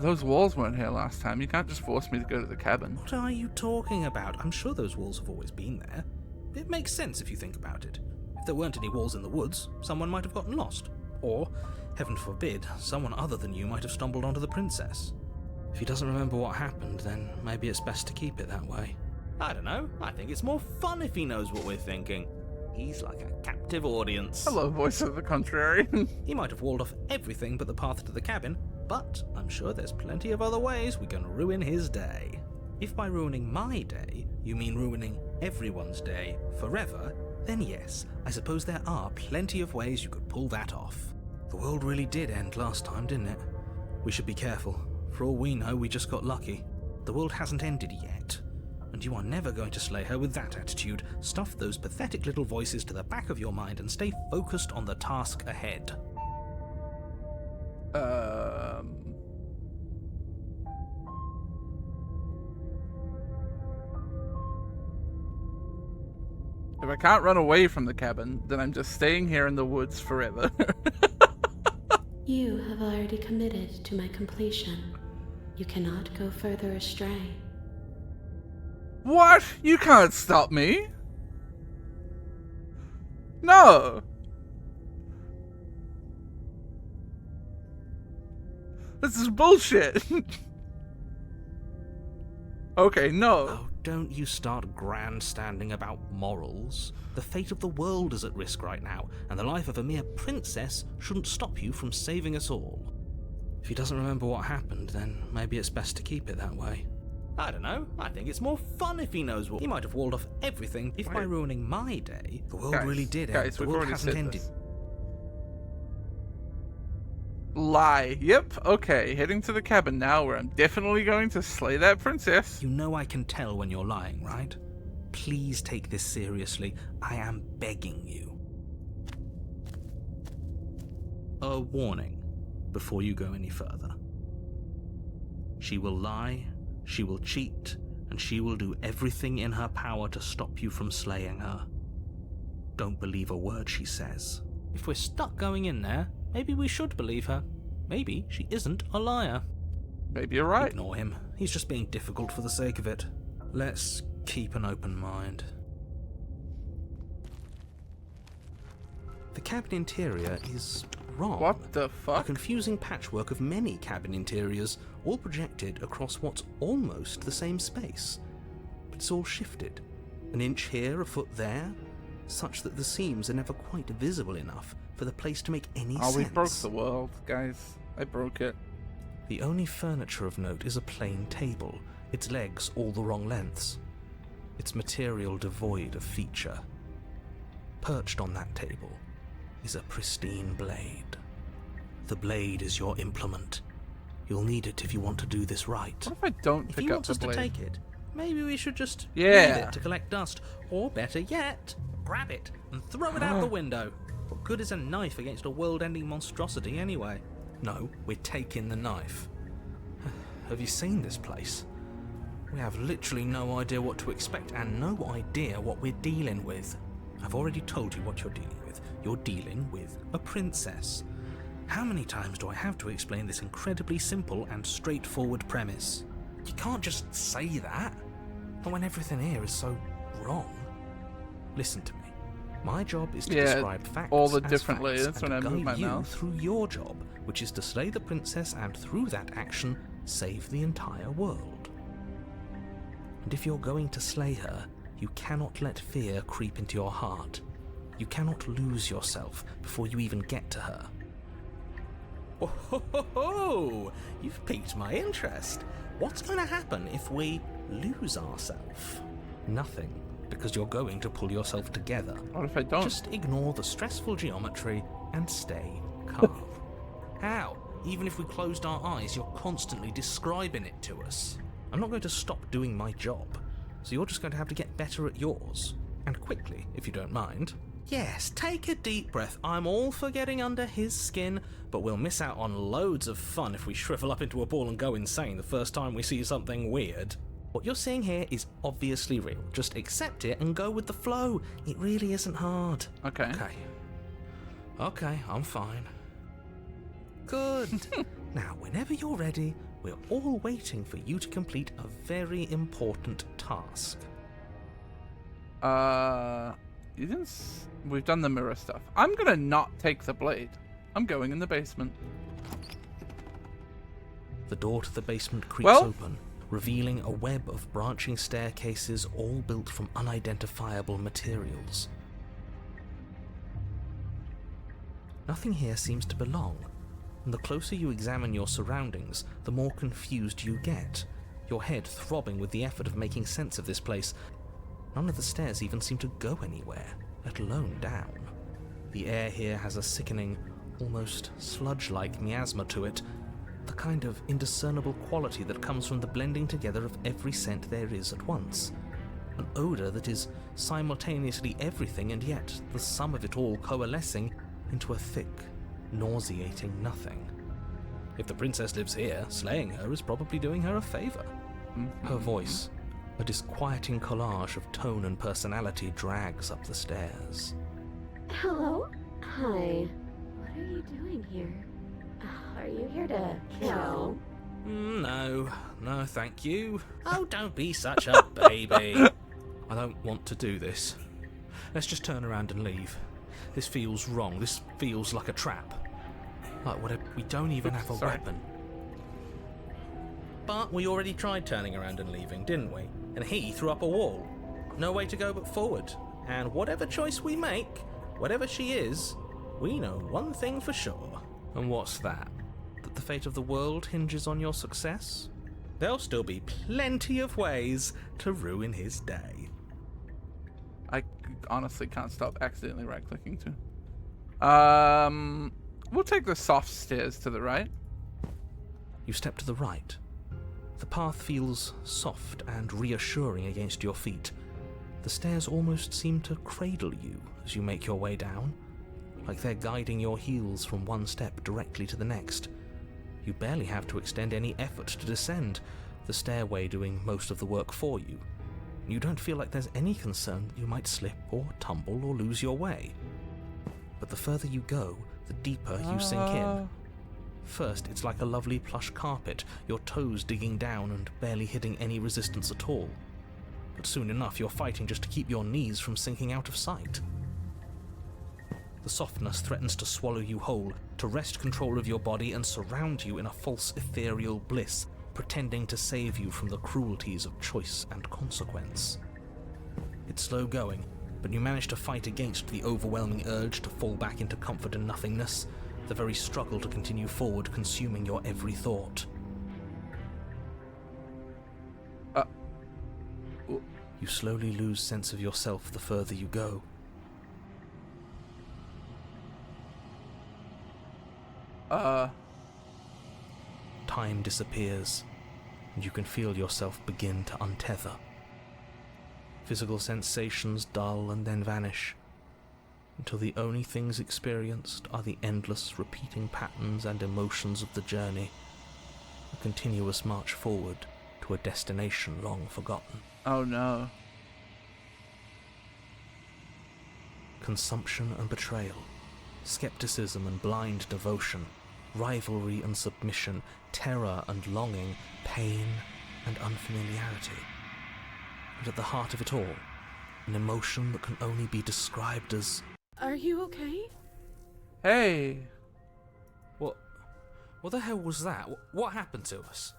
[SPEAKER 2] Those walls weren't here last time. You can't just force me to go to the cabin.
[SPEAKER 3] What are you talking about? I'm sure those walls have always been there. It makes sense if you think about it. If there weren't any walls in the woods, someone might have gotten lost. Or, heaven forbid, someone other than you might have stumbled onto the princess.
[SPEAKER 5] If he doesn't remember what happened, then maybe it's best to keep it that way.
[SPEAKER 3] I don't know. I think it's more fun if he knows what we're thinking. He's like a captive audience.
[SPEAKER 2] Hello, voice of the contrary.
[SPEAKER 3] He might have walled off everything but the path to the cabin, but I'm sure there's plenty of other ways we can ruin his day. If by ruining my day, you mean ruining everyone's day forever, then yes, I suppose there are plenty of ways you could pull that off.
[SPEAKER 5] The world really did end last time, didn't it? We should be careful. For all we know, we just got lucky.
[SPEAKER 3] The world hasn't ended yet, and you are never going to slay her with that attitude. Stuff those pathetic little voices to the back of your mind and stay focused on the task ahead.
[SPEAKER 2] If I can't run away from the cabin, then I'm just staying here in the woods forever.
[SPEAKER 6] You have already committed to my completion. You cannot go further astray.
[SPEAKER 2] What? You can't stop me? No! This is bullshit! Okay, no.
[SPEAKER 3] Oh, don't you start grandstanding about morals. The fate of the world is at risk right now, and the life of a mere princess shouldn't stop you from saving us all. If he doesn't remember what happened, then maybe it's best to keep it that way. I don't know. I think it's more fun if he knows what. He might have walled off everything if by ruining my day, the world really did end. The world hasn't ended.
[SPEAKER 2] Lie. Yep, okay. Heading to the cabin now, where I'm definitely going to slay that princess.
[SPEAKER 3] You know I can tell when you're lying, right? Please take this seriously. I am begging you. A warning before you go any further. She will lie, she will cheat, and she will do everything in her power to stop you from slaying her. Don't believe a word she says. If we're stuck going in there, maybe we should believe her. Maybe she isn't a liar.
[SPEAKER 2] Maybe you're right.
[SPEAKER 3] Ignore him. He's just being difficult for the sake of it. Let's keep an open mind. The cabin interior is wrong.
[SPEAKER 2] What the
[SPEAKER 3] A
[SPEAKER 2] fuck?
[SPEAKER 3] confusing patchwork of many cabin interiors, all projected across what's almost the same space. But it's all shifted. An inch here, a foot there, such that the seams are never quite visible enough for the place to make any sense.
[SPEAKER 2] Oh, we broke the world, guys. I broke it.
[SPEAKER 3] The only furniture of note is a plain table, its legs all the wrong lengths, its material devoid of feature. Perched on that table is a pristine blade. The blade is your implement. You'll need it if you want to do this right.
[SPEAKER 2] What if I don't
[SPEAKER 3] If
[SPEAKER 2] pick
[SPEAKER 3] he
[SPEAKER 2] up
[SPEAKER 3] wants
[SPEAKER 2] the
[SPEAKER 3] us
[SPEAKER 2] blade?
[SPEAKER 3] to take it, maybe we should just
[SPEAKER 2] Yeah.
[SPEAKER 3] leave it to collect dust. Or better yet, grab it and throw it out the window. What good is a knife against a world-ending monstrosity anyway? No, we're taking the knife. Have you seen this place? We have literally no idea what to expect and no idea what we're dealing with. I've already told you what you're dealing with. You're dealing with a princess. How many times do I have to explain this incredibly simple and straightforward premise? You can't just say that. Not when everything here is so wrong. Listen to me. My job is to describe facts
[SPEAKER 2] all the
[SPEAKER 3] as
[SPEAKER 2] different
[SPEAKER 3] facts
[SPEAKER 2] layers
[SPEAKER 3] and
[SPEAKER 2] when I
[SPEAKER 3] to
[SPEAKER 2] move my
[SPEAKER 3] guide you
[SPEAKER 2] mouse.
[SPEAKER 3] through your job, which is to slay the princess and through that action, save the entire world. And if you're going to slay her, you cannot let fear creep into your heart. You cannot lose yourself before you even get to her. Oh, ho, ho, ho. You've piqued my interest. What's going to happen if we lose ourselves? Nothing, because you're going to pull yourself together.
[SPEAKER 2] What if I don't?
[SPEAKER 3] Just ignore the stressful geometry and stay calm. How? Even if we closed our eyes, you're constantly describing it to us. I'm not going to stop doing my job, so you're just going to have to get better at yours. And quickly, if you don't mind. Yes, take a deep breath. I'm all for getting under his skin, but we'll miss out on loads of fun if we shrivel up into a ball and go insane the first time we see something weird. What you're seeing here is obviously real. Just accept it and go with the flow. It really isn't hard.
[SPEAKER 2] Okay.
[SPEAKER 3] Okay, I'm fine. Good. Now, whenever you're ready, we're all waiting for you to complete a very important task.
[SPEAKER 2] You didn't. We've done the mirror stuff. I'm gonna not take the blade. I'm going in the basement.
[SPEAKER 3] The door to the basement creaks
[SPEAKER 2] Well?
[SPEAKER 3] open, revealing a web of branching staircases all built from unidentifiable materials. Nothing here seems to belong, and the closer you examine your surroundings, the more confused you get, your head throbbing with the effort of making sense of this place. None of the stairs even seem to go anywhere, let alone down. The air here has a sickening, almost sludge-like miasma to it, the kind of indiscernible quality that comes from the blending together of every scent there is at once. An odour that is simultaneously everything and yet the sum of it all coalescing into a thick, nauseating nothing. If the princess lives here, slaying her is probably doing her a favour. Her voice, A disquieting collage of tone and personality drags up the stairs.
[SPEAKER 6] Hello? Hi. What are you doing here? Are you here to kill?
[SPEAKER 3] No, thank you. Oh, don't be such a baby. I don't want to do this. Let's just turn around and leave. This feels wrong. This feels like a trap. Like whatever. We don't even have a weapon. But we already tried turning around and leaving, didn't we? And he threw up a wall. No way to go but forward. And whatever choice we make, whatever she is, we know one thing for sure. And what's that? That the fate of the world hinges on your success? There'll still be plenty of ways to ruin his day.
[SPEAKER 2] I honestly can't stop accidentally right-clicking too. We'll take the soft stairs to the right.
[SPEAKER 3] You step to the right. The path feels soft and reassuring against your feet. The stairs almost seem to cradle you as you make your way down, like they're guiding your heels from one step directly to the next. You barely have to extend any effort to descend, the stairway doing most of the work for you. You don't feel like there's any concern that you might slip or tumble or lose your way. But the further you go, the deeper you sink in. First, it's like a lovely plush carpet, your toes digging down and barely hitting any resistance at all. But soon enough, you're fighting just to keep your knees from sinking out of sight. The softness threatens to swallow you whole, to wrest control of your body and surround you in a false ethereal bliss, pretending to save you from the cruelties of choice and consequence. It's slow going, but you manage to fight against the overwhelming urge to fall back into comfort and nothingness, the very struggle to continue forward consuming your every thought. You slowly lose sense of yourself the further you go. Time disappears, and you can feel yourself begin to untether. Physical sensations dull and then vanish, until the only things experienced are the endless repeating patterns and emotions of the journey, a continuous march forward to a destination long forgotten.
[SPEAKER 2] Oh no.
[SPEAKER 3] Consumption and betrayal, skepticism and blind devotion, rivalry and submission, terror and longing, pain and unfamiliarity. And at the heart of it all, an emotion that can only be described as...
[SPEAKER 4] Are you okay?
[SPEAKER 2] Hey.
[SPEAKER 3] What the hell was that? What happened to us?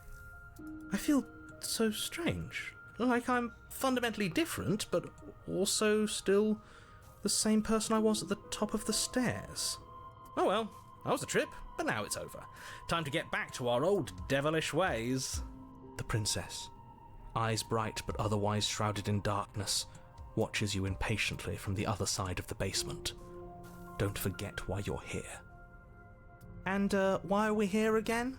[SPEAKER 3] I feel so strange. Like I'm fundamentally different, but also still the same person I was at the top of the stairs. Oh well, that was a trip, but now it's over. Time to get back to our old devilish ways. The princess, eyes bright but otherwise shrouded in darkness, watches you impatiently from the other side of the basement. Don't forget why you're here. And why are we here again?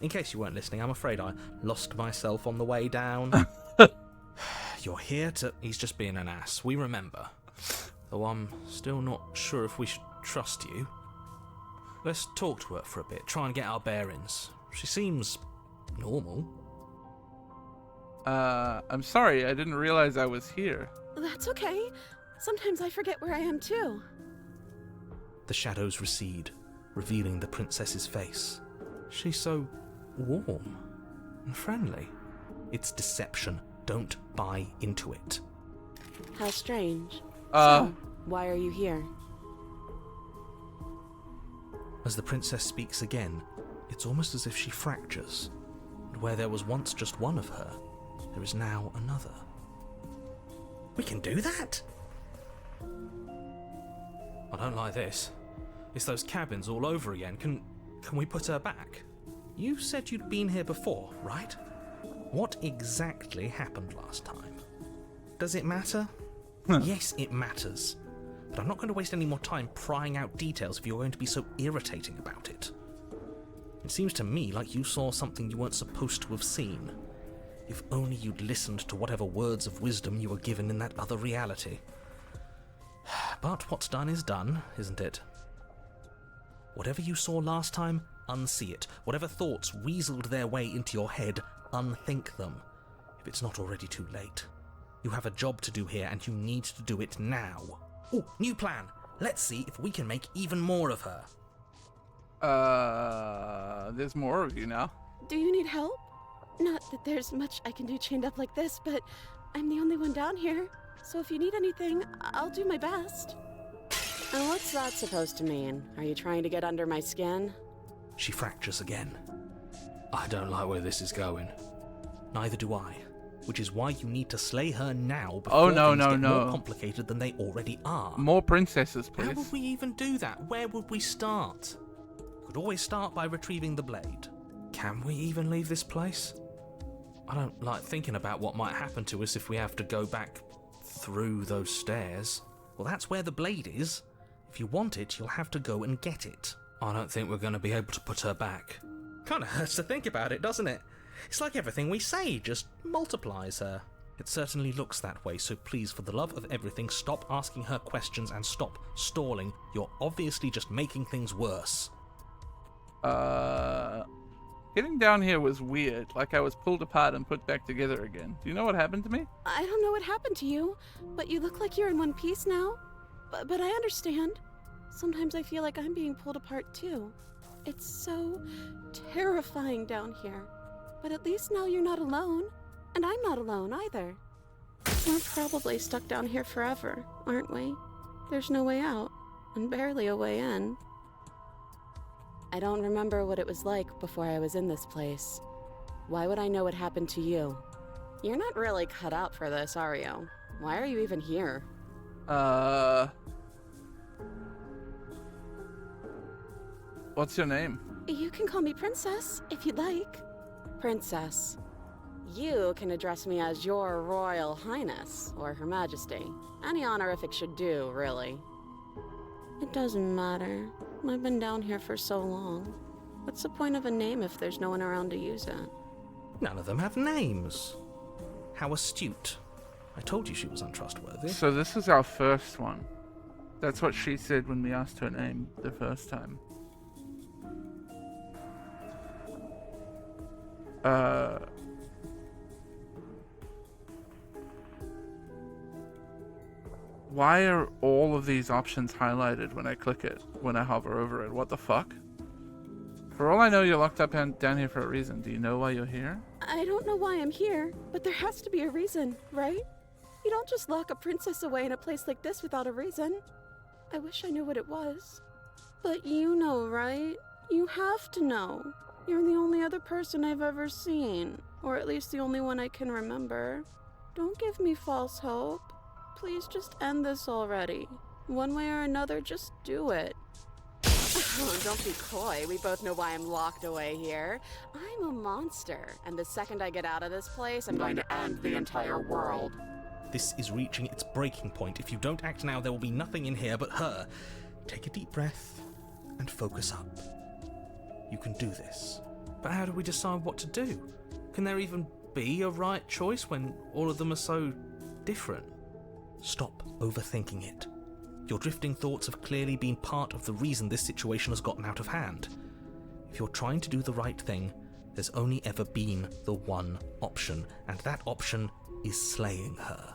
[SPEAKER 3] In case you weren't listening, I'm afraid I lost myself on the way down. You're here to... He's just being an ass, we remember. Though I'm still not sure if we should trust you. Let's talk to her for a bit, try and get our bearings. She seems... normal.
[SPEAKER 2] I'm sorry, I didn't realize I was here.
[SPEAKER 4] That's okay. Sometimes I forget where I am too.
[SPEAKER 3] The shadows recede, revealing the princess's face. She's so warm and friendly. It's deception. Don't buy into it.
[SPEAKER 4] How strange. So, why are you here?
[SPEAKER 3] As the princess speaks again, it's almost as if she fractures, and where there was once just one of her, there is now another. We can do that? I don't like this. It's those cabins all over again. Can we put her back? You said you'd been here before, right? What exactly happened last time? Does it matter? Yes, it matters. But I'm not going to waste any more time prying out details if you're going to be so irritating about it. It seems to me like you saw something you weren't supposed to have seen. If only you'd listened to whatever words of wisdom you were given in that other reality. But what's done is done, isn't it? Whatever you saw last time, unsee it. Whatever thoughts weaseled their way into your head, unthink them. if it's not already too late. You have a job to do here, and you need to do it now. Oh, new plan. Let's see if we can make even more of her.
[SPEAKER 2] There's more of you now.
[SPEAKER 4] Do you need help? Not that there's much I can do chained up like this, but I'm the only one down here. So if you need anything, I'll do my best. And what's that supposed to mean? Are you trying to get under my skin?
[SPEAKER 3] She fractures again. I don't like where this is going. Neither do I. Which is why you need to slay her now before things get more complicated than they already are.
[SPEAKER 2] More princesses, please.
[SPEAKER 3] How would we even do that? Where would we start? We could always start by retrieving the blade. Can we even leave this place? I don't like thinking about what might happen to us if we have to go back through those stairs. Well, that's where the blade is. If you want it, you'll have to go and get it. I don't think we're going to be able to put her back. Kind of hurts to think about it, doesn't it? It's like everything we say just multiplies her. It certainly looks that way, so please, for the love of everything, stop asking her questions and stop stalling. You're obviously just making things worse.
[SPEAKER 2] Getting down here was weird, like I was pulled apart and put back together again. Do you know what happened to me?
[SPEAKER 4] I don't know what happened to you, but you look like you're in one piece now. But I understand. Sometimes I feel like I'm being pulled apart too. It's so terrifying down here. But at least now you're not alone. And I'm not alone either. We're probably stuck down here forever, aren't we? There's no way out, and barely a way in. I don't remember what it was like before I was in this place. Why would I know what happened to you? You're not really cut out for this, are you? Why are you even here?
[SPEAKER 2] What's your name?
[SPEAKER 4] You can call me Princess, if you'd like. Princess. You can address me as Your Royal Highness, or Her Majesty. Any honorific should do, really. It doesn't matter. I've been down here for so long. What's the point of a name if there's no one around to use it?
[SPEAKER 3] None of them have names. How astute. I told you she was untrustworthy.
[SPEAKER 2] So this is our first one. That's what she said when we asked her name the first time. Why are all of these options highlighted when I click it, when I hover over it? What the fuck? For all I know, you're locked up down here for a reason. Do you know why you're here?
[SPEAKER 4] I don't know why I'm here, but there has to be a reason, right? You don't just lock a princess away in a place like this without a reason. I wish I knew what it was. But you know, right? You have to know. You're the only other person I've ever seen, or at least the only one I can remember. Don't give me false hope. Please just end this already. One way or another, just do it. Oh, don't be coy. We both know why I'm locked away here. I'm a monster, and the second I get out of this place, I'm going to end the entire world.
[SPEAKER 3] This is reaching its breaking point. If you don't act now, there will be nothing in here but her. Take a deep breath and focus up. You can do this. But how do we decide what to do? Can there even be a right choice when all of them are so different? Stop overthinking it. Your drifting thoughts have clearly been part of the reason this situation has gotten out of hand. If you're trying to do the right thing, there's only ever been the one option, and that option is slaying her.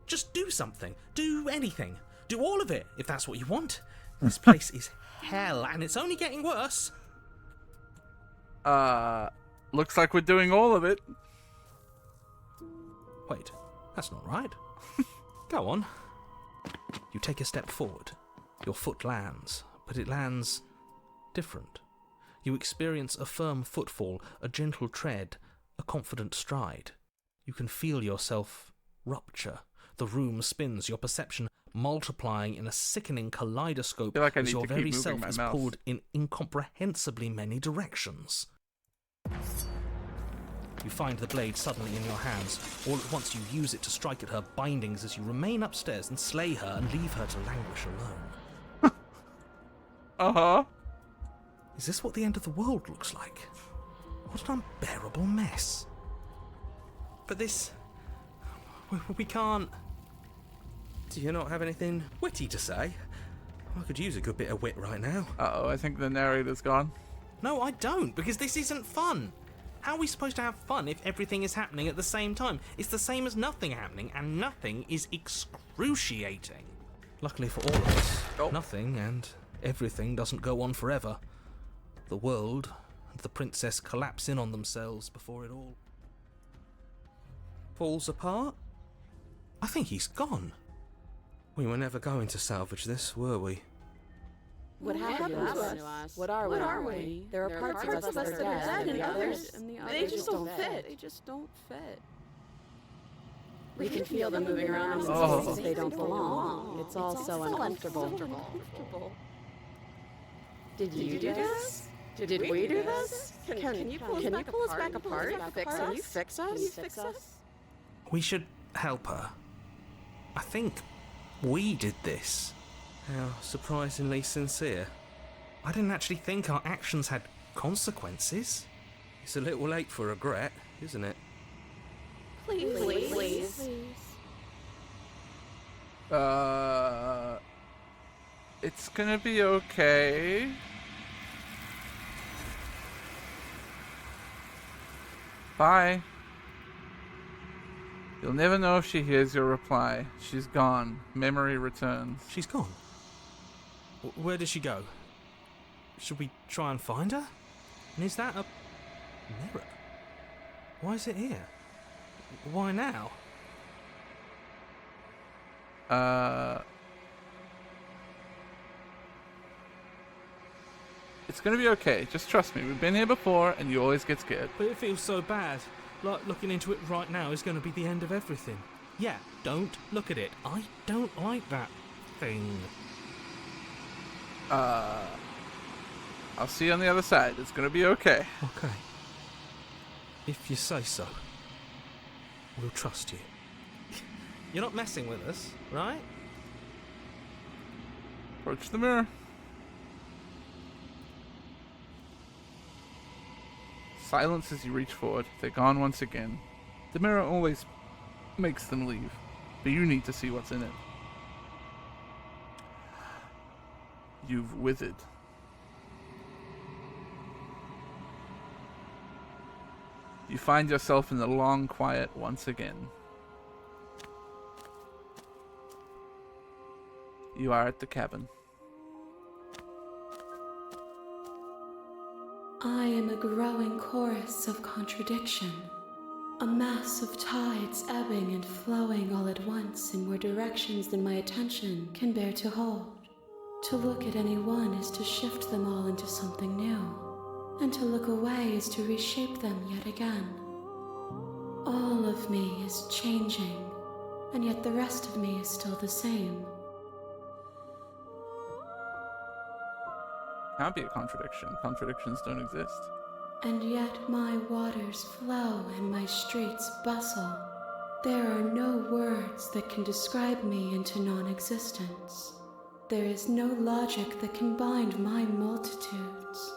[SPEAKER 3] Just do something. Do anything. Do all of it, if that's what you want. This place is hell, and it's only getting worse.
[SPEAKER 2] Looks like we're doing all of it.
[SPEAKER 3] Wait, that's not right. Go on. You take a step forward. Your foot lands, but it lands different. You experience a firm footfall, a gentle tread, a confident stride. You can feel yourself rupture. The room spins, your perception multiplying in a sickening kaleidoscope
[SPEAKER 2] like
[SPEAKER 3] as your very self is pulled in incomprehensibly many directions. You find the blade suddenly in your hands. All at once you use it to strike at her bindings as you remain upstairs and slay her and leave her to languish alone.
[SPEAKER 2] Uh-huh.
[SPEAKER 3] Is this what the end of the world looks like? What an unbearable mess. But this... we can't... Do you not have anything witty to say? I could use a good bit of wit right now.
[SPEAKER 2] Uh-oh, I think the narrator's gone.
[SPEAKER 3] No, I don't, because this isn't fun.
[SPEAKER 5] How are we supposed to have fun if everything is happening at the same time? It's the same as nothing happening, and nothing is excruciating. Luckily for all of us, nothing and everything doesn't go on forever. The world and the princess collapse in on themselves before it all falls apart. I think he's gone. We were never going to salvage this, were we?
[SPEAKER 4] What happened to us? What are we? There are parts of us that are dead, and the others, they just don't fit. They just don't fit. We can feel them moving around in places they don't belong. It's all so uncomfortable. Did you do this? Did we do this? Can you pull us back apart? Can you fix us?
[SPEAKER 5] We should help her. I think we did this. How surprisingly sincere. I didn't actually think our actions had consequences. It's a little late for regret, isn't it?
[SPEAKER 4] Please.
[SPEAKER 2] It's gonna be okay. Bye. You'll never know if she hears your reply. She's gone. Memory returns.
[SPEAKER 5] She's gone. Where did she go? Should we try and find her? And is that a mirror? Why is it here? Why now?
[SPEAKER 2] It's gonna be okay. Just trust me. We've been here before, and you always get scared.
[SPEAKER 5] But it feels so bad. Like looking into it right now is going to be the end of everything. Yeah, don't look at it. I don't like that thing.
[SPEAKER 2] I'll see you on the other side. It's gonna be okay.
[SPEAKER 5] Okay. If you say so. We'll trust you. You're not messing with us, right?
[SPEAKER 2] Approach the mirror. Silence as you reach forward. They're gone once again. The mirror always makes them leave, but you need to see what's in it. You've withered. You find yourself in the long quiet once again. You are at the cabin.
[SPEAKER 6] I am a growing chorus of contradiction, a mass of tides ebbing and flowing all at once in more directions than my attention can bear to hold. To look at any one is to shift them all into something new, and to look away is to reshape them yet again. All of me is changing, and yet the rest of me is still the same.
[SPEAKER 2] Can't be a contradiction. Contradictions don't exist.
[SPEAKER 6] And yet my waters flow and my streets bustle. There are no words that can describe me into non-existence. There is no logic that can bind my multitudes.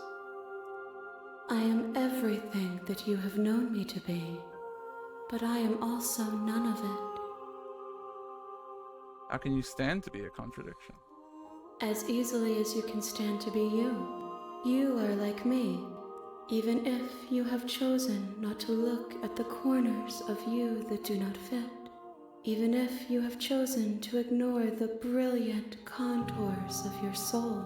[SPEAKER 6] I am everything that you have known me to be, but I am also none of it.
[SPEAKER 2] How can you stand to be a contradiction?
[SPEAKER 6] As easily as you can stand to be you. You are like me, even if you have chosen not to look at the corners of you that do not fit. Even if you have chosen to ignore the brilliant contours of your soul.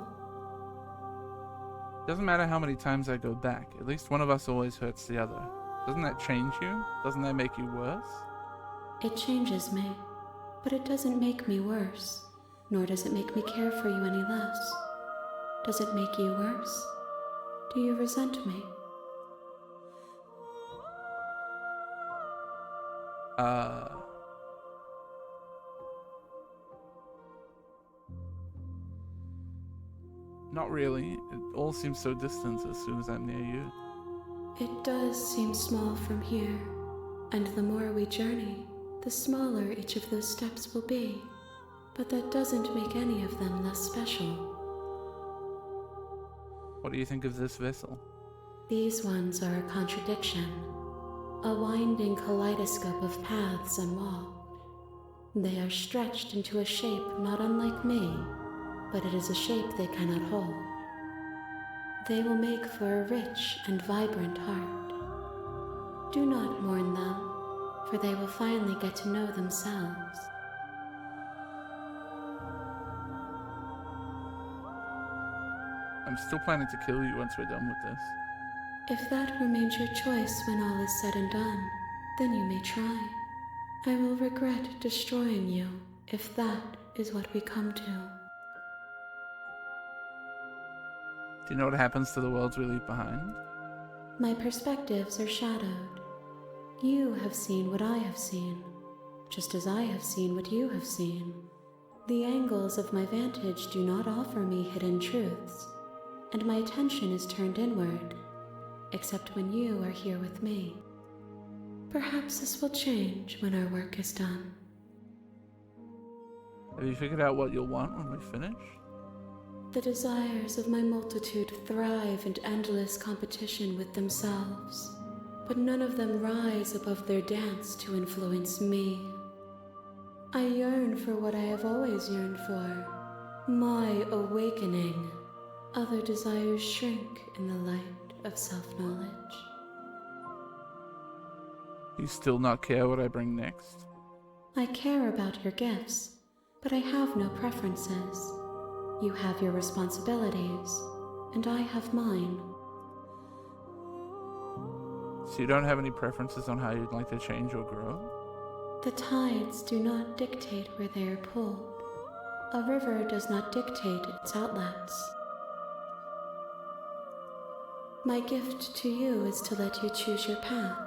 [SPEAKER 2] Doesn't matter how many times I go back, at least one of us always hurts the other. Doesn't that change you? Doesn't that make you worse?
[SPEAKER 6] It changes me, but it doesn't make me worse, nor does it make me care for you any less. Does it make you worse? Do you resent me?
[SPEAKER 2] Not really. It all seems so distant as soon as I'm near you.
[SPEAKER 6] It does seem small from here, and the more we journey, the smaller each of those steps will be. But that doesn't make any of them less special.
[SPEAKER 2] What do you think of this vessel?
[SPEAKER 6] These ones are a contradiction, a winding kaleidoscope of paths unwalked. They are stretched into a shape not unlike me, but it is a shape they cannot hold. They will make for a rich and vibrant heart, Do not mourn them, for they will finally get to know themselves.
[SPEAKER 2] I'm still planning to kill you once we're done with this.
[SPEAKER 6] If that remains your choice when all is said and done, then you may try. I will regret destroying you if that is what we come to.
[SPEAKER 2] Do you know what happens to the worlds we leave behind?
[SPEAKER 6] My perspectives are shadowed. You have seen what I have seen, just as I have seen what you have seen. The angles of my vantage do not offer me hidden truths, and my attention is turned inward, except when you are here with me. Perhaps this will change when our work is done.
[SPEAKER 2] Have you figured out what you'll want when we finish?
[SPEAKER 6] The desires of my multitude thrive in endless competition with themselves, but none of them rise above their dance to influence me. I yearn for what I have always yearned for, my awakening. Other desires shrink in the light of self-knowledge.
[SPEAKER 2] You still not care what I bring next?
[SPEAKER 6] I care about your gifts, but I have no preferences. You have your responsibilities, and I have mine.
[SPEAKER 2] So you don't have any preferences on how you'd like to change or grow?
[SPEAKER 6] The tides do not dictate where they are pulled. A river does not dictate its outlets. My gift to you is to let you choose your path,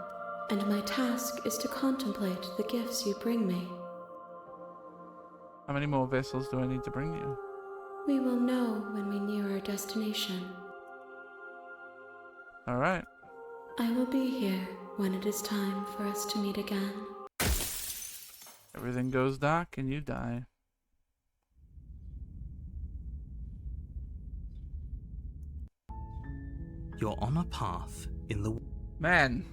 [SPEAKER 6] and my task is to contemplate the gifts you bring me.
[SPEAKER 2] How many more vessels do I need to bring you?
[SPEAKER 6] We will know when we near our destination.
[SPEAKER 2] Alright.
[SPEAKER 6] I will be here when it is time for us to meet again.
[SPEAKER 2] Everything goes dark and you die.
[SPEAKER 3] You're on a path in the...
[SPEAKER 2] Man,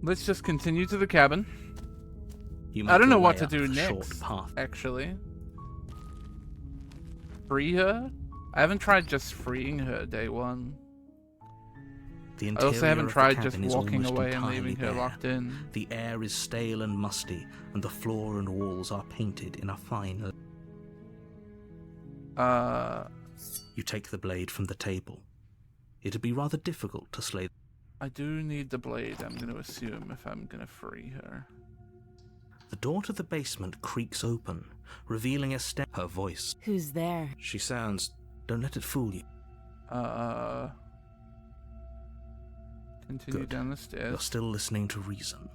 [SPEAKER 2] let's just continue to the cabin.
[SPEAKER 3] You
[SPEAKER 2] I don't know
[SPEAKER 3] make
[SPEAKER 2] what
[SPEAKER 3] your
[SPEAKER 2] to
[SPEAKER 3] way
[SPEAKER 2] do
[SPEAKER 3] up the short
[SPEAKER 2] next,
[SPEAKER 3] path.
[SPEAKER 2] actually. Free her? I haven't tried just freeing her day one.
[SPEAKER 3] The
[SPEAKER 2] I also haven't
[SPEAKER 3] interior of the
[SPEAKER 2] tried just
[SPEAKER 3] cabin is
[SPEAKER 2] walking
[SPEAKER 3] almost
[SPEAKER 2] away and
[SPEAKER 3] entirely
[SPEAKER 2] leaving her
[SPEAKER 3] bare.
[SPEAKER 2] locked in.
[SPEAKER 3] The air is stale and musty, and the floor and walls are painted in a fine... You take the blade from the table. It'd be rather difficult to slay...
[SPEAKER 2] I do need the blade, I'm going to assume, if I'm going to free her.
[SPEAKER 3] The door to the basement creaks open, revealing a step... Her voice.
[SPEAKER 4] Who's there?
[SPEAKER 3] She sounds... Don't let it fool you.
[SPEAKER 2] Continue
[SPEAKER 3] Good.
[SPEAKER 2] down the
[SPEAKER 3] You're
[SPEAKER 2] stairs.
[SPEAKER 3] still listening to reason.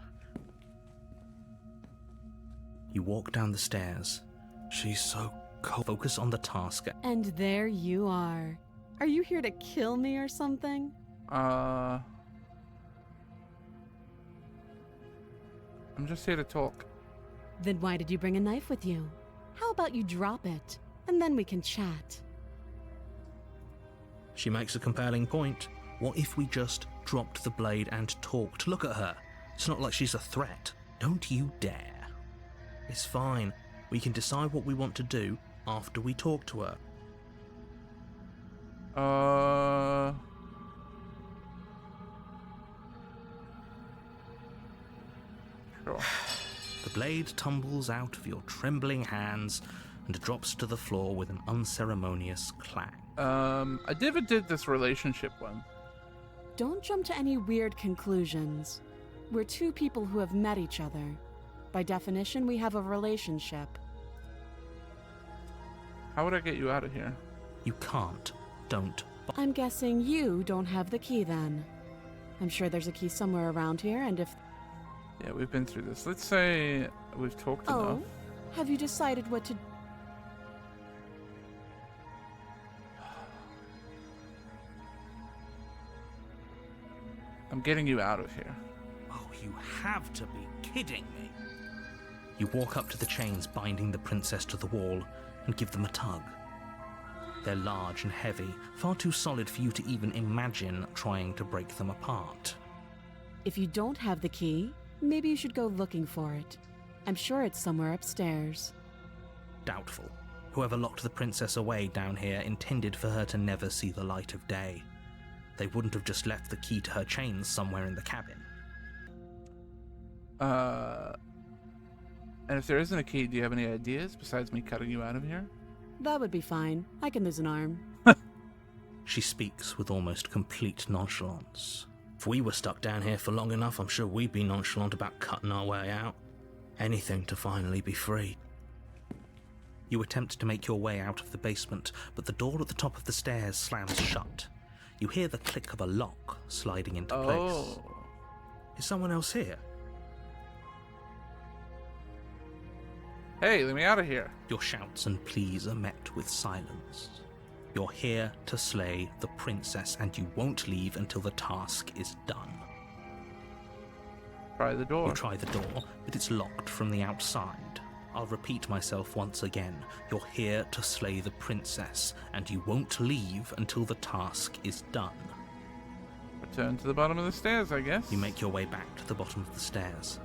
[SPEAKER 3] You walk down the stairs. She's so cold. Focus on the task.
[SPEAKER 4] And there you are. Are you here to kill me or something?
[SPEAKER 2] I'm just here to talk.
[SPEAKER 4] Then why did you bring a knife with you? How about you drop it, and then we can chat?
[SPEAKER 3] She makes a compelling point. What if we just dropped the blade and talked? Look at her. It's not like she's a threat. Don't you dare. It's fine. We can decide what we want to do after we talk to her.
[SPEAKER 2] Sure.
[SPEAKER 3] The blade tumbles out of your trembling hands and drops to the floor with an unceremonious clang.
[SPEAKER 2] I never did this relationship one.
[SPEAKER 4] Don't jump to any weird conclusions. We're two people who have met each other. By definition, we have a relationship.
[SPEAKER 2] How would I get you out of here?
[SPEAKER 3] You can't. Don't.
[SPEAKER 4] I'm guessing you don't have the key then. I'm sure there's a key somewhere around here, and if...
[SPEAKER 2] Yeah, we've been through this. Let's say we've talked
[SPEAKER 4] Oh,
[SPEAKER 2] enough.
[SPEAKER 4] have you decided what to...
[SPEAKER 2] I'm getting you out of here.
[SPEAKER 3] Oh, you have to be kidding me. You walk up to the chains binding the princess to the wall and give them a tug. They're large and heavy, far too solid for you to even imagine trying to break them apart.
[SPEAKER 4] If you don't have the key, maybe you should go looking for it. I'm sure it's somewhere upstairs.
[SPEAKER 3] Doubtful. Whoever locked the princess away down here intended for her to never see the light of day. They wouldn't have just left the key to her chains somewhere in the cabin.
[SPEAKER 2] And if there isn't a key, do you have any ideas besides me cutting you out of here?
[SPEAKER 4] That would be fine. I can lose an arm.
[SPEAKER 3] She speaks with almost complete nonchalance. If we were stuck down here for long enough, I'm sure we'd be nonchalant about cutting our way out. Anything to finally be free. You attempt to make your way out of the basement, but the door at the top of the stairs slams shut. You hear the click of a lock sliding into place. Is someone else here?
[SPEAKER 2] Hey, let me out of here.
[SPEAKER 3] Your shouts and pleas are met with silence. You're here to slay the princess, and you won't leave until the task is done.
[SPEAKER 2] Try the door.
[SPEAKER 3] You try the door, but it's locked from the outside. I'll repeat myself once again. You're here to slay the princess, and you won't leave until the task is done.
[SPEAKER 2] Return to the bottom of the stairs, I guess.
[SPEAKER 3] You make your way back to the bottom of the stairs.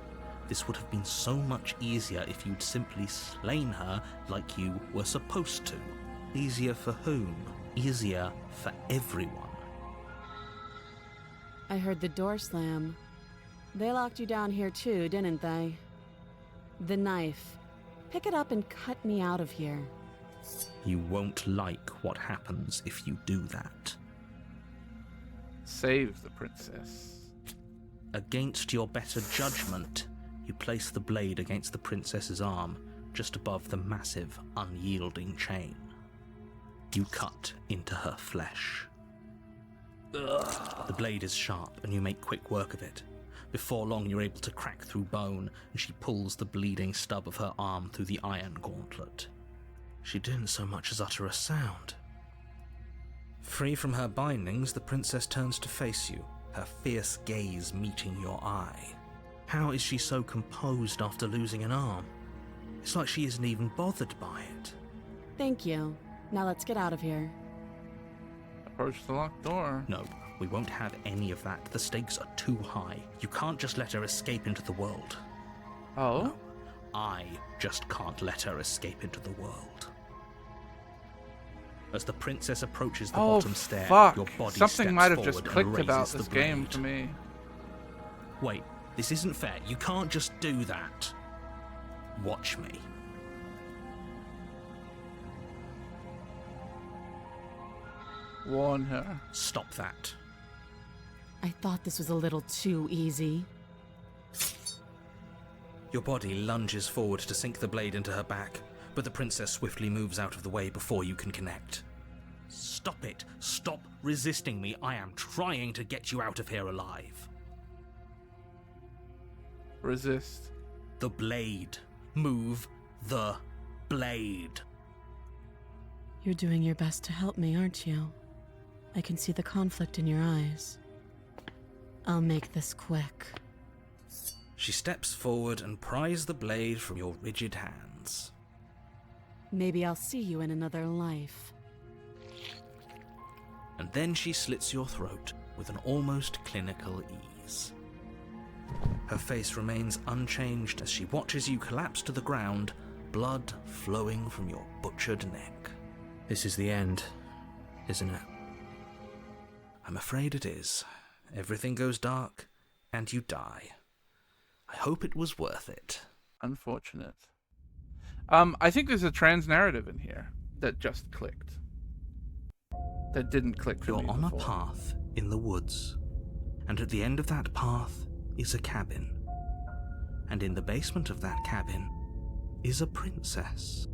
[SPEAKER 3] This would have been so much easier if you'd simply slain her like you were supposed to. Easier for whom? Easier for everyone.
[SPEAKER 4] I heard the door slam. They locked you down here too, didn't they? The knife. Pick it up and cut me out of here.
[SPEAKER 3] You won't like what happens if you do that.
[SPEAKER 2] Save the princess.
[SPEAKER 3] Against your better judgment, you place the blade against the princess's arm, just above the massive, unyielding chain. You cut into her flesh. The blade is sharp, and you make quick work of it. Before long, you're able to crack through bone, and she pulls the bleeding stub of her arm through the iron gauntlet. She didn't so much as utter a sound. Free from her bindings, the princess turns to face you, her fierce gaze meeting your eye. How is she so composed after losing an arm? It's like she isn't even bothered by it.
[SPEAKER 4] Thank you. Now let's get out of here.
[SPEAKER 2] Approach the locked door.
[SPEAKER 3] No, we won't have any of that. The stakes are too high. You can't just let her escape into the world.
[SPEAKER 2] Oh?
[SPEAKER 3] No, I just can't let her escape into the world. As the princess approaches the bottom stair, your body
[SPEAKER 2] Something might have
[SPEAKER 3] steps
[SPEAKER 2] just
[SPEAKER 3] forward
[SPEAKER 2] clicked
[SPEAKER 3] and
[SPEAKER 2] about
[SPEAKER 3] raises
[SPEAKER 2] this
[SPEAKER 3] the
[SPEAKER 2] game
[SPEAKER 3] blade.
[SPEAKER 2] to me.
[SPEAKER 3] Wait, this isn't fair. You can't just do that. Watch me.
[SPEAKER 2] Warn her.
[SPEAKER 3] Stop that.
[SPEAKER 4] I thought this was a little too easy.
[SPEAKER 3] Your body lunges forward to sink the blade into her back, but the princess swiftly moves out of the way before you can connect. Stop it! Stop resisting me! I am trying to get you out of here alive.
[SPEAKER 2] Resist.
[SPEAKER 3] The blade. Move the blade.
[SPEAKER 4] You're doing your best to help me, aren't you? I can see the conflict in your eyes. I'll make this quick.
[SPEAKER 3] She steps forward and pries the blade from your rigid hands.
[SPEAKER 4] Maybe I'll see you in another life.
[SPEAKER 3] And then she slits your throat with an almost clinical ease. Her face remains unchanged as she watches you collapse to the ground, blood flowing from your butchered neck. This is the end, isn't it? I'm afraid it is. Everything goes dark, and you die. I hope it was worth it.
[SPEAKER 2] Unfortunate. I think there's a trans narrative in here that just clicked. That didn't click for me
[SPEAKER 3] You're on
[SPEAKER 2] before.
[SPEAKER 3] a path in the woods, and at the end of that path is a cabin. And in the basement of that cabin is a princess.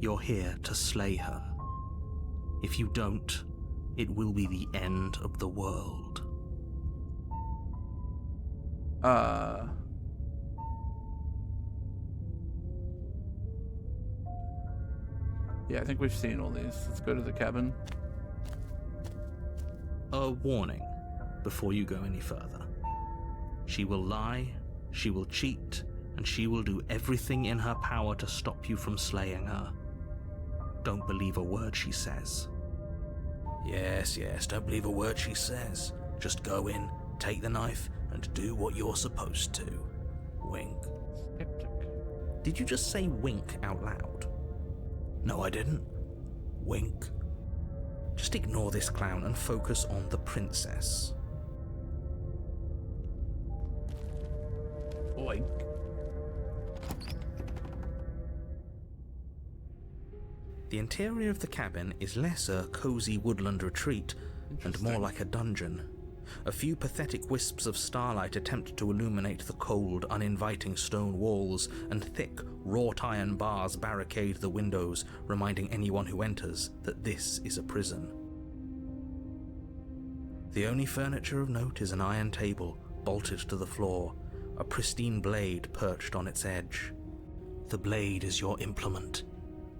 [SPEAKER 3] You're here to slay her. If you don't, it will be the end of the world.
[SPEAKER 2] Yeah, I think we've seen all these. Let's go to the cabin.
[SPEAKER 3] A warning before you go any further. She will lie, she will cheat, and she will do everything in her power to stop you from slaying her. Don't believe a word she says. Yes, don't believe a word she says. Just go in, take the knife, and do what you're supposed to. Wink.
[SPEAKER 2] Skeptic.
[SPEAKER 3] Did you just say wink out loud? No, I didn't. Wink. Just ignore this clown and focus on the princess.
[SPEAKER 2] Oink.
[SPEAKER 3] The interior of the cabin is less a cozy woodland retreat and more like a dungeon. A few pathetic wisps of starlight attempt to illuminate the cold, uninviting stone walls, and thick, wrought iron bars barricade the windows, reminding anyone who enters that this is a prison. The only furniture of note is an iron table, bolted to the floor, a pristine blade perched on its edge. The blade is your implement.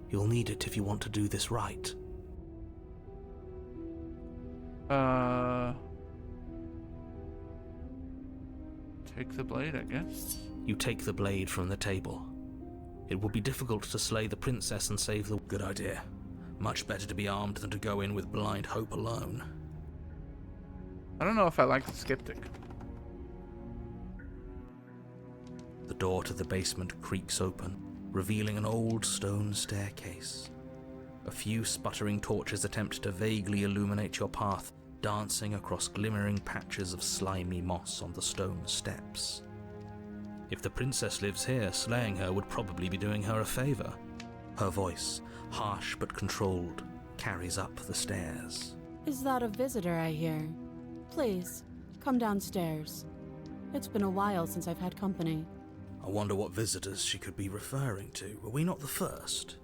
[SPEAKER 3] You'll need it if you want to do this right.
[SPEAKER 2] Take the blade, I guess.
[SPEAKER 3] You take the blade from the table. It would be difficult to slay the princess and save the... Good idea. Much better to be armed than to go in with blind hope alone.
[SPEAKER 2] I don't know if I like the skeptic.
[SPEAKER 3] The door to the basement creaks open, revealing an old stone staircase. A few sputtering torches attempt to vaguely illuminate your path, dancing across glimmering patches of slimy moss on the stone steps. If the princess lives here, slaying her would probably be doing her a favor. Her voice, harsh but controlled, carries up the stairs.
[SPEAKER 4] Is that a visitor I hear? Please, come downstairs. It's been a while since I've had company.
[SPEAKER 3] I wonder what visitors she could be referring to. Were we not the first?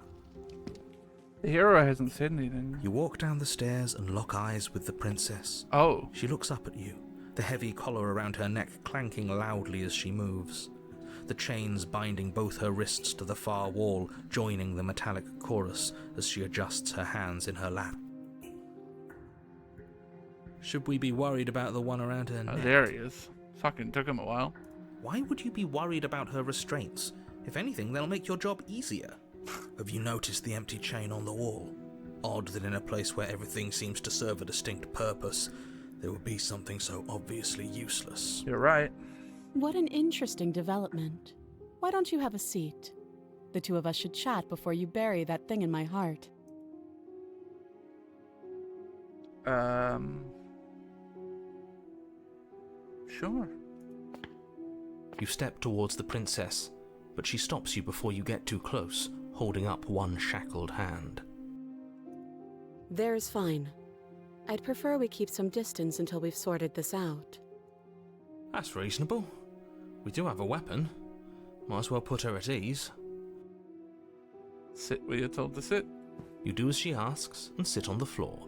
[SPEAKER 2] The hero hasn't said anything.
[SPEAKER 3] You walk down the stairs and lock eyes with the princess.
[SPEAKER 2] Oh.
[SPEAKER 3] She looks up at you, the heavy collar around her neck clanking loudly as she moves. The chains binding both her wrists to the far wall, joining the metallic chorus as she adjusts her hands in her lap. Should we be worried about the one around her neck?
[SPEAKER 2] Oh, there he is. Fucking took him a while.
[SPEAKER 3] Why would you be worried about her restraints? If anything, they'll make your job easier. Have you noticed the empty chain on the wall? Odd that in a place where everything seems to serve a distinct purpose, there would be something so obviously useless.
[SPEAKER 2] You're right.
[SPEAKER 4] What an interesting development. Why don't you have a seat? The two of us should chat before you bury that thing in my heart.
[SPEAKER 2] Sure.
[SPEAKER 3] You step towards the princess, but she stops you before you get too close, holding up one shackled hand.
[SPEAKER 4] There's fine. I'd prefer we keep some distance until we've sorted this out.
[SPEAKER 3] That's reasonable. We do have a weapon. Might as well put her at ease.
[SPEAKER 2] Sit where you're told to sit.
[SPEAKER 3] You do as she asks and sit on the floor,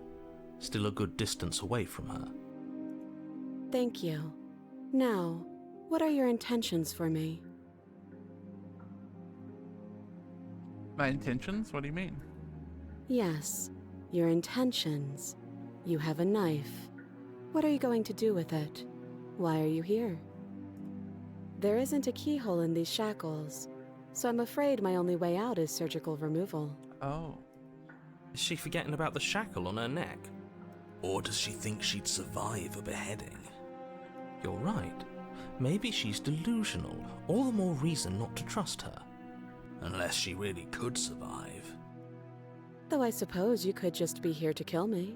[SPEAKER 3] still a good distance away from her.
[SPEAKER 4] Thank you. Now, what are your intentions for me?
[SPEAKER 2] My intentions? What do you mean?
[SPEAKER 4] Yes, your intentions. You have a knife. What are you going to do with it? Why are you here? There isn't a keyhole in these shackles, so I'm afraid my only way out is surgical removal.
[SPEAKER 2] Oh.
[SPEAKER 3] Is she forgetting about the shackle on her neck? Or does she think she'd survive a beheading? You're right. Maybe she's delusional. All the more reason not to trust her. Unless she really could survive.
[SPEAKER 4] Though I suppose you could just be here to kill me.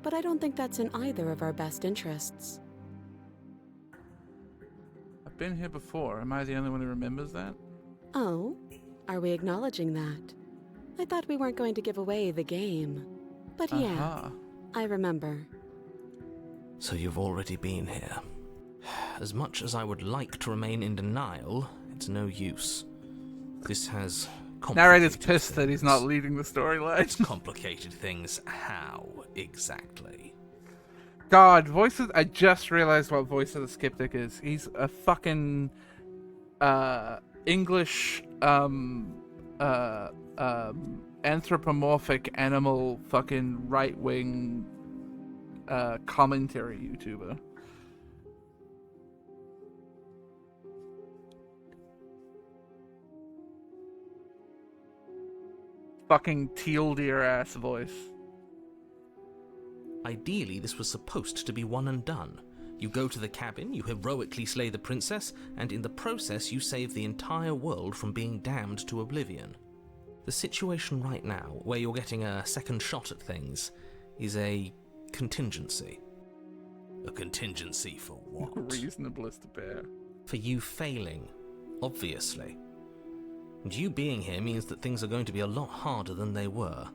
[SPEAKER 4] But I don't think that's in either of our best interests.
[SPEAKER 2] I've been here before. Am I the only one who remembers that?
[SPEAKER 4] Oh? Are we acknowledging that? I thought we weren't going to give away the game. But yeah,
[SPEAKER 2] Aha.
[SPEAKER 4] I remember.
[SPEAKER 3] So you've already been here. As much as I would like to remain in denial, it's no use. This has
[SPEAKER 2] Narrator's pissed that he's not leading the storyline.
[SPEAKER 3] complicated things. How exactly?
[SPEAKER 2] God, I just realized what Voice of the Skeptic is. He's a fucking English anthropomorphic animal fucking right-wing commentary YouTuber. Fucking teal deer ass voice.
[SPEAKER 3] Ideally, this was supposed to be one and done. You go to the cabin, you heroically slay the princess, and in the process you save the entire world from being damned to oblivion.
[SPEAKER 5] The situation right now, where you're getting a second shot at things, is a contingency. A contingency for what?
[SPEAKER 2] Reasonable to bear.
[SPEAKER 5] For you failing, obviously. And you being here means that things are going to be a lot harder than they were.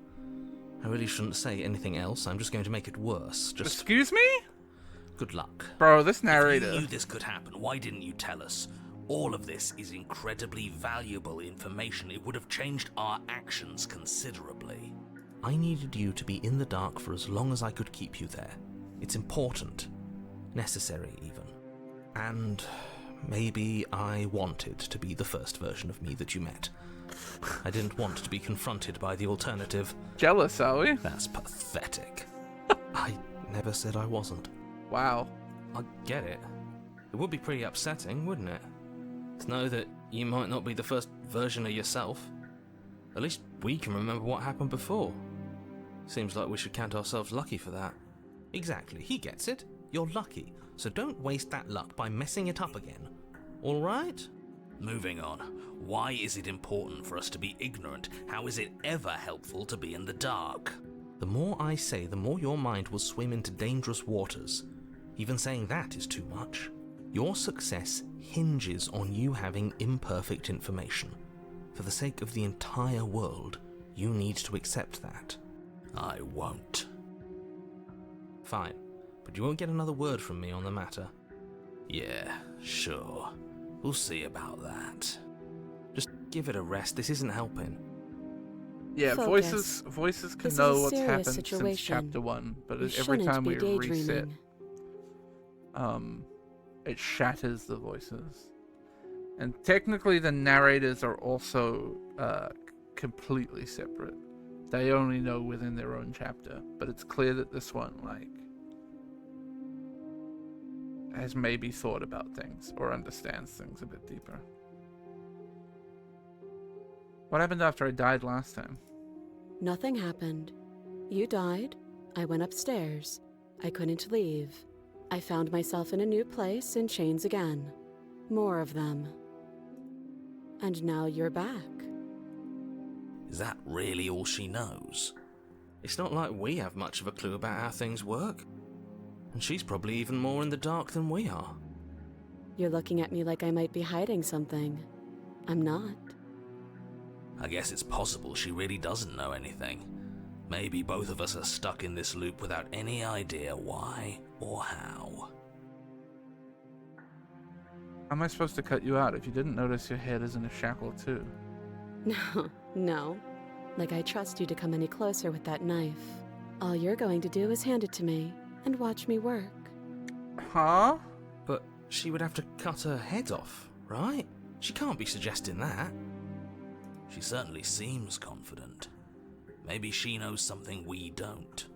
[SPEAKER 5] I really shouldn't say anything else, I'm just going to make it worse.
[SPEAKER 2] Excuse me?
[SPEAKER 5] Good luck.
[SPEAKER 2] Bro, this narrator...
[SPEAKER 3] If you knew this could happen, why didn't you tell us? All of this is incredibly valuable information. It would have changed our actions considerably.
[SPEAKER 5] I needed you to be in the dark for as long as I could keep you there. It's important. Necessary, even. And maybe I wanted to be the first version of me that you met. I didn't want to be confronted by the alternative.
[SPEAKER 2] Jealous, are we?
[SPEAKER 5] That's pathetic. I never said I wasn't.
[SPEAKER 2] Wow.
[SPEAKER 5] I get it. It would be pretty upsetting, wouldn't it? To know that you might not be the first version of yourself. At least we can remember what happened before. Seems like we should count ourselves lucky for that. Exactly, he gets it. You're lucky, so don't waste that luck by messing it up again. Alright?
[SPEAKER 3] Moving on. Why is it important for us to be ignorant? How is it ever helpful to be in the dark?
[SPEAKER 5] The more I say, the more your mind will swim into dangerous waters. Even saying that is too much. Your success hinges on you having imperfect information. For the sake of the entire world, you need to accept that.
[SPEAKER 3] I won't.
[SPEAKER 5] Fine, but you won't get another word from me on the matter.
[SPEAKER 3] Yeah, sure. We'll see about that.
[SPEAKER 5] Just give it a rest, this isn't helping.
[SPEAKER 2] Yeah,
[SPEAKER 4] Focus.
[SPEAKER 2] voices can
[SPEAKER 4] This is
[SPEAKER 2] know
[SPEAKER 4] a
[SPEAKER 2] what's
[SPEAKER 4] serious
[SPEAKER 2] happened
[SPEAKER 4] situation.
[SPEAKER 2] since chapter 1, but
[SPEAKER 4] You
[SPEAKER 2] every
[SPEAKER 4] shouldn't
[SPEAKER 2] time
[SPEAKER 4] be
[SPEAKER 2] we reset,
[SPEAKER 4] daydreaming.
[SPEAKER 2] it shatters the voices. And technically the narrators are also completely separate. They only know within their own chapter, but it's clear that this one, has maybe thought about things or understands things a bit deeper. What happened after I died last time?
[SPEAKER 4] Nothing happened. You died. I went upstairs. I couldn't leave. I found myself in a new place in chains again. More of them. And now you're back.
[SPEAKER 3] Is that really all she knows?
[SPEAKER 5] It's not like we have much of a clue about how things work. And she's probably even more in the dark than we are.
[SPEAKER 4] You're looking at me like I might be hiding something. I'm not.
[SPEAKER 3] I guess it's possible she really doesn't know anything. Maybe both of us are stuck in this loop without any idea why or how.
[SPEAKER 2] How am I supposed to cut you out if you didn't notice your head is in a shackle too?
[SPEAKER 4] No. Like I trust you to come any closer with that knife. All you're going to do is hand it to me and watch me work.
[SPEAKER 2] Huh?
[SPEAKER 5] But she would have to cut her head off, right? She can't be suggesting that.
[SPEAKER 3] She certainly seems confident. Maybe she knows something we don't.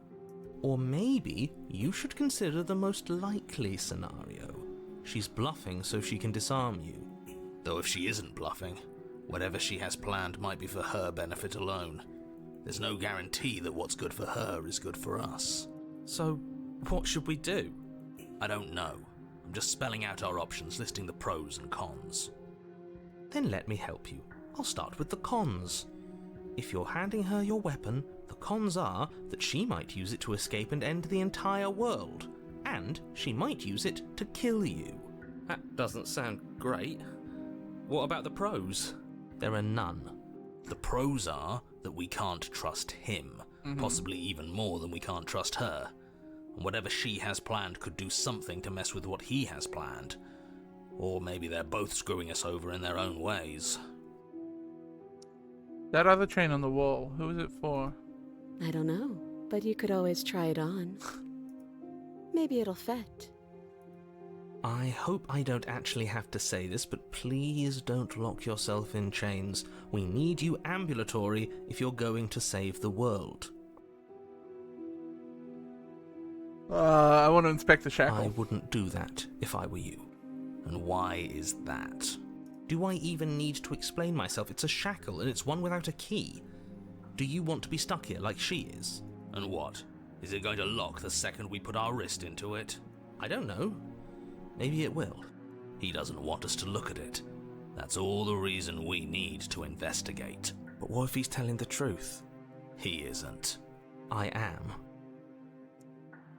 [SPEAKER 5] Or maybe you should consider the most likely scenario. She's bluffing so she can disarm you.
[SPEAKER 3] Though if she isn't bluffing, whatever she has planned might be for her benefit alone. There's no guarantee that what's good for her is good for us.
[SPEAKER 5] So, what should we do?
[SPEAKER 3] I don't know. I'm just spelling out our options, listing the pros and cons.
[SPEAKER 5] Then let me help you. I'll start with the cons. If you're handing her your weapon, the cons are that she might use it to escape and end the entire world. And she might use it to kill you. That doesn't sound great. What about the pros? There are none.
[SPEAKER 3] The pros are that we can't trust him, possibly even more than we can't trust her. And whatever she has planned could do something to mess with what he has planned. Or maybe they're both screwing us over in their own ways.
[SPEAKER 2] That other train on the wall, who is it for?
[SPEAKER 4] I don't know, but you could always try it on. Maybe it'll fit.
[SPEAKER 5] I hope I don't actually have to say this, but please don't lock yourself in chains. We need you ambulatory if you're going to save the world.
[SPEAKER 2] I want to inspect the shackle.
[SPEAKER 5] I wouldn't do that if I were you.
[SPEAKER 3] And why is that?
[SPEAKER 5] Do I even need to explain myself? It's a shackle, and it's one without a key. Do you want to be stuck here like she is?
[SPEAKER 3] And what? Is it going to lock the second we put our wrist into it?
[SPEAKER 5] I don't know. Maybe it will.
[SPEAKER 3] He doesn't want us to look at it. That's all the reason we need to investigate.
[SPEAKER 5] But what if he's telling the truth?
[SPEAKER 3] He isn't.
[SPEAKER 5] I am.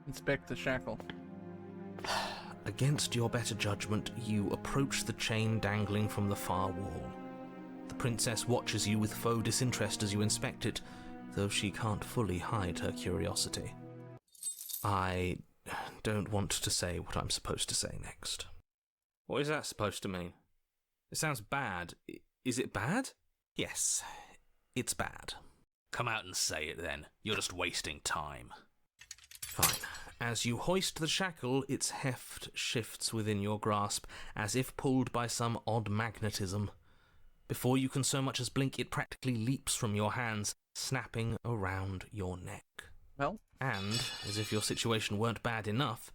[SPEAKER 2] Inspect the shackle.
[SPEAKER 5] Against your better judgment, you approach the chain dangling from the far wall. The princess watches you with faux disinterest as you inspect it, though she can't fully hide her curiosity. I don't want to say what I'm supposed to say next. What is that supposed to mean? It sounds bad. Is it bad? Yes, it's bad.
[SPEAKER 3] Come out and say it then. You're just wasting time.
[SPEAKER 5] Fine. As you hoist the shackle, its heft shifts within your grasp, as if pulled by some odd magnetism. Before you can so much as blink, it practically leaps from your hands, snapping around your neck.
[SPEAKER 2] Well?
[SPEAKER 5] And, as if your situation weren't bad enough,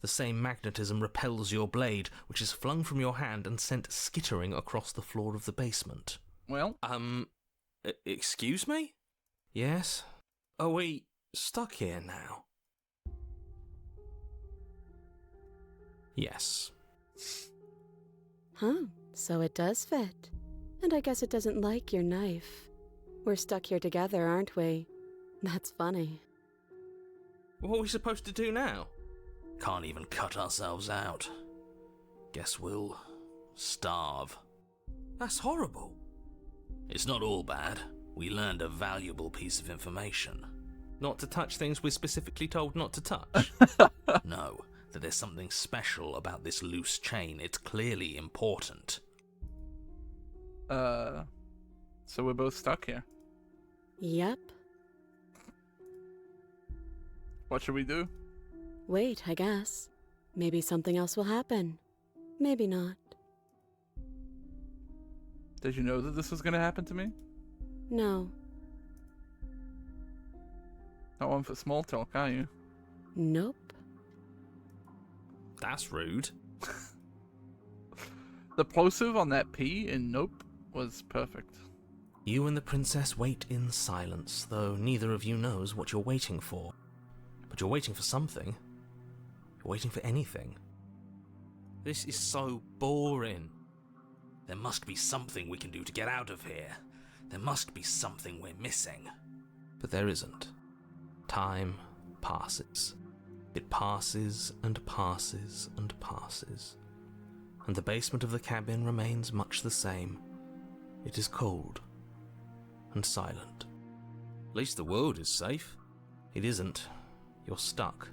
[SPEAKER 5] the same magnetism repels your blade, which is flung from your hand and sent skittering across the floor of the basement.
[SPEAKER 2] Well?
[SPEAKER 5] Excuse me? Yes? Are we stuck here now? Yes.
[SPEAKER 4] Huh, so it does fit. And I guess it doesn't like your knife. We're stuck here together, aren't we? That's funny.
[SPEAKER 5] What are we supposed to do now?
[SPEAKER 3] Can't even cut ourselves out. Guess we'll starve.
[SPEAKER 5] That's horrible.
[SPEAKER 3] It's not all bad. We learned a valuable piece of information.
[SPEAKER 5] Not to touch things we're specifically told not to touch.
[SPEAKER 3] No, that there's something special about this loose chain. It's clearly important.
[SPEAKER 2] So we're both stuck here.
[SPEAKER 4] Yep.
[SPEAKER 2] What should we do?
[SPEAKER 4] Wait, I guess. Maybe something else will happen. Maybe not.
[SPEAKER 2] Did you know that this was going to happen to me?
[SPEAKER 4] No.
[SPEAKER 2] Not one for small talk, are you?
[SPEAKER 4] Nope.
[SPEAKER 5] That's rude.
[SPEAKER 2] The plosive on that P in nope was perfect.
[SPEAKER 5] You and the princess wait in silence, though neither of you knows what you're waiting for. But you're waiting for something. You're waiting for anything. This is so boring.
[SPEAKER 3] There must be something we can do to get out of here. There must be something we're missing.
[SPEAKER 5] But there isn't. Time passes. It passes and passes and passes. And the basement of the cabin remains much the same. It is cold and silent. At least the world is safe. It isn't. You're stuck.